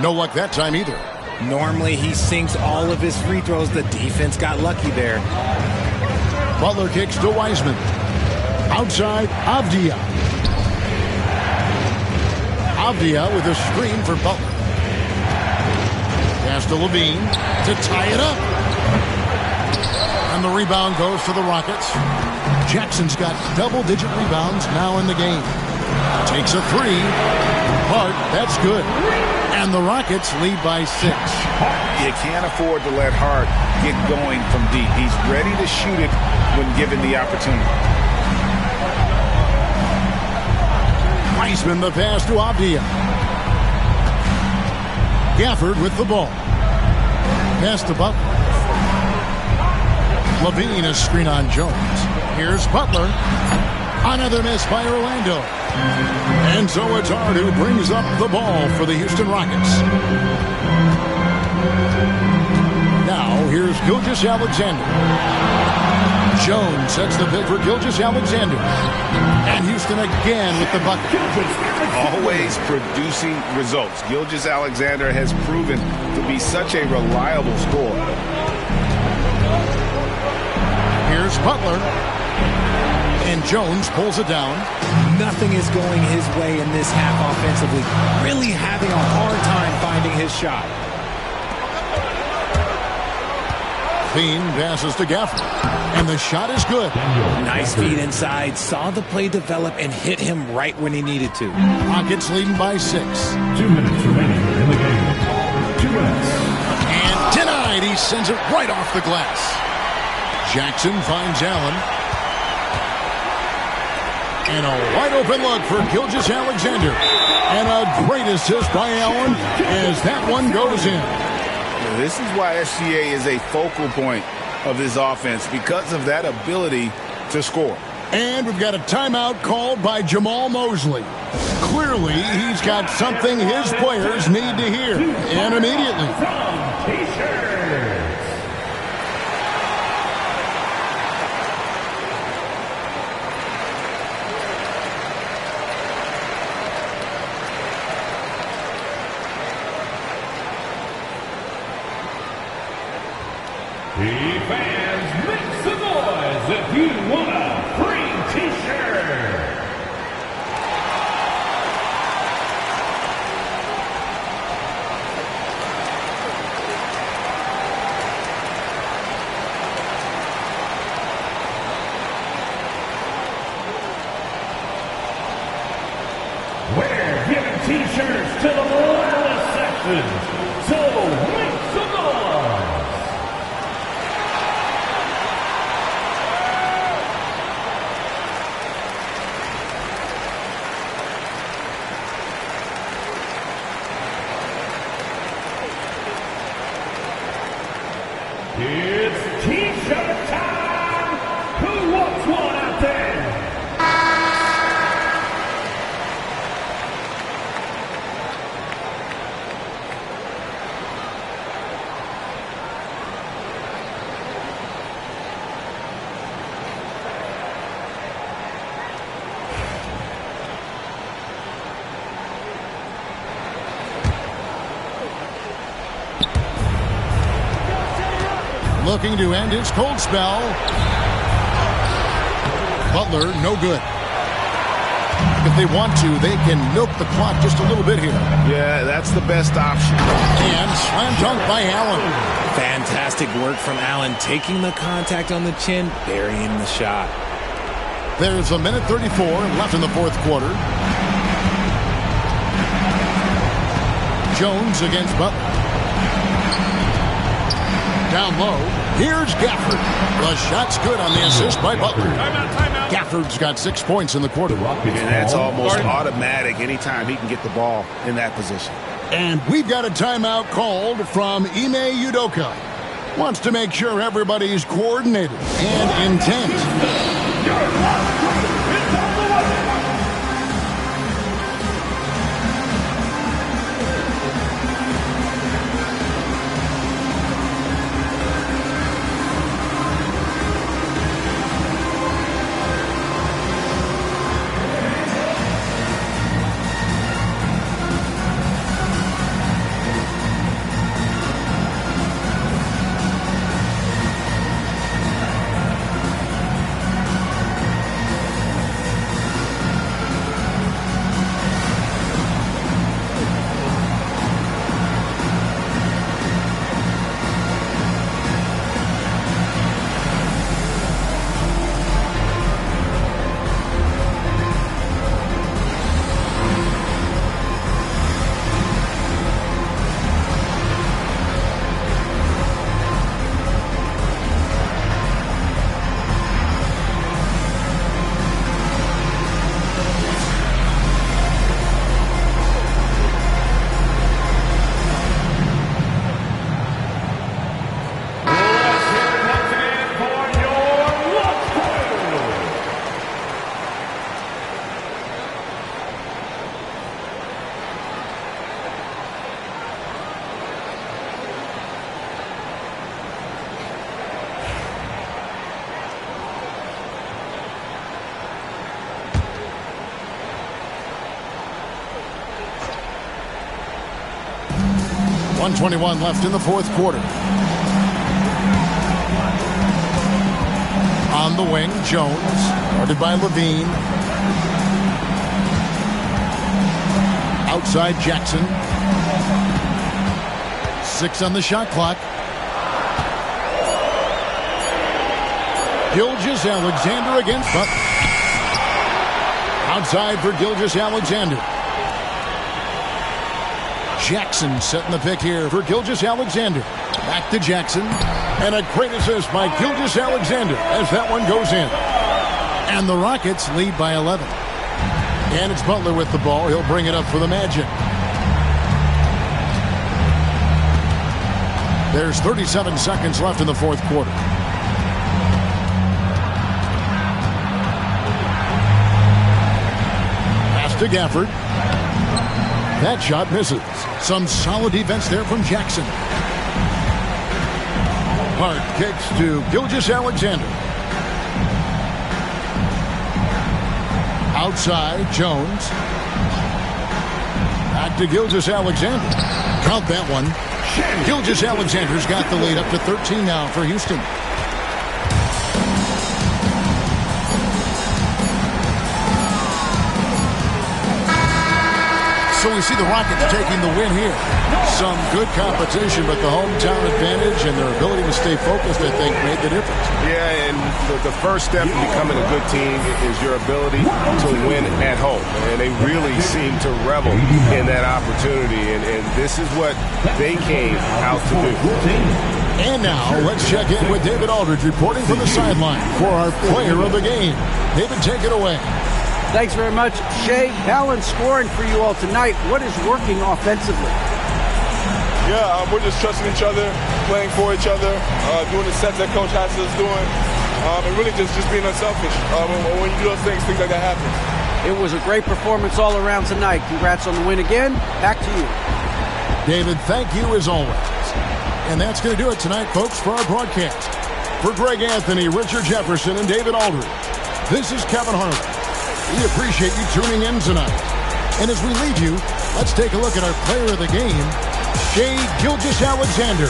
No luck that time either. Normally he sinks all of his free throws. The defense got lucky there. Butler kicks to Wiseman. Outside, Avdia. Avdia with a screen for Butler. Pass to Levine to tie it up. And the rebound goes to the Rockets. Jackson's got double-digit rebounds now in the game. Takes a 3. Hart, that's good. And the Rockets lead by 6. You can't afford to let Hart get going from deep. He's ready to shoot it when given the opportunity. Wiseman the pass to Avdia. Gafford with the ball. Pass to Butler. Levine a screen on Jones. Here's Butler. Another miss by Orlando. And so it's Hart who brings up the ball for the Houston Rockets. Now here's Gilgeous-Alexander. Jones sets the pick for Gilgeous-Alexander. And Houston again with the bucket. Always producing results. Gilgeous-Alexander has proven to be such a reliable scorer. Here's Butler. And Jones pulls it down. Nothing is going his way in this half offensively. Really having a hard time finding his shot. Clean passes to Gafford. And the shot is good. Nice feed inside. Saw the play develop and hit him right when he needed to. Rockets leading by 6. 2 minutes remaining in the game. 2 minutes. And denied. He sends it right off the glass. Jackson finds Allen. And a wide open look for Gilgeous-Alexander. And a great assist by Allen as that one goes in. This is why SGA is a focal point of this offense, because of that ability to score. And we've got a timeout called by Jamal Mosley. Clearly, he's got something his players need to hear. And immediately. Hey fans, make some noise if you want a free t-shirt. T-shirts to the loudest sections. So make some noise. It's T-shirt time. Who wants one out there? Looking to end his cold spell. Butler, no good. If they want to, they can milk the clock just a little bit here. Yeah, that's the best option. And slam dunk by Allen. Fantastic work from Allen, taking the contact on the chin, burying the shot. There's a minute 34 left in the fourth quarter. Jones against Butler. Down low, here's Gafford. The shot's good on the assist by Butler. Timeout. Gafford's got 6 points in the quarter. And that's almost automatic anytime he can get the ball in that position. And we've got a timeout called from Ime Udoka. Wants to make sure everybody's coordinated and intent. .121 left in the fourth quarter. On the wing, Jones, guarded by Levine. Outside, Jackson. 6 on the shot clock. Gilgeous-Alexander against Butler. Outside for Gilgeous-Alexander. Jackson setting the pick here for Gilgeous-Alexander. Back to Jackson. And a great assist by Gilgeous-Alexander as that one goes in. And the Rockets lead by 11. And it's Butler with the ball. He'll bring it up for the Magic. There's 37 seconds left in the fourth quarter. Pass to Gafford. That shot misses. Some solid defense there from Jackson. Hart kicks to Gilgeous-Alexander. Outside, Jones. Back to Gilgeous-Alexander. Count that one. Gilgeous-Alexander's got the lead up to 13 now for Houston. So you see the Rockets taking the win here. Some good competition, but the hometown advantage and their ability to stay focused, I think, made the difference. Yeah, and the first step to becoming a good team is your ability to win at home. And they really seem to revel in that opportunity, and this is what they came out to do. And now, let's check in with David Aldridge reporting from the sideline for our player of the game. David, take it away. Thanks very much, Shea. Balanced scoring for you all tonight. What is working offensively? Yeah, we're just trusting each other, playing for each other, doing the sets that Coach has us doing, and really just being unselfish. When you do those things like that happen. It was a great performance all around tonight. Congrats on the win again. Back to you. David, thank you as always. And that's going to do it tonight, folks, for our broadcast. For Greg Anthony, Richard Jefferson, and David Aldridge, this is Kevin Harlan. We appreciate you tuning in tonight. And as we leave you, let's take a look at our player of the game, Shai Gilgeous-Alexander.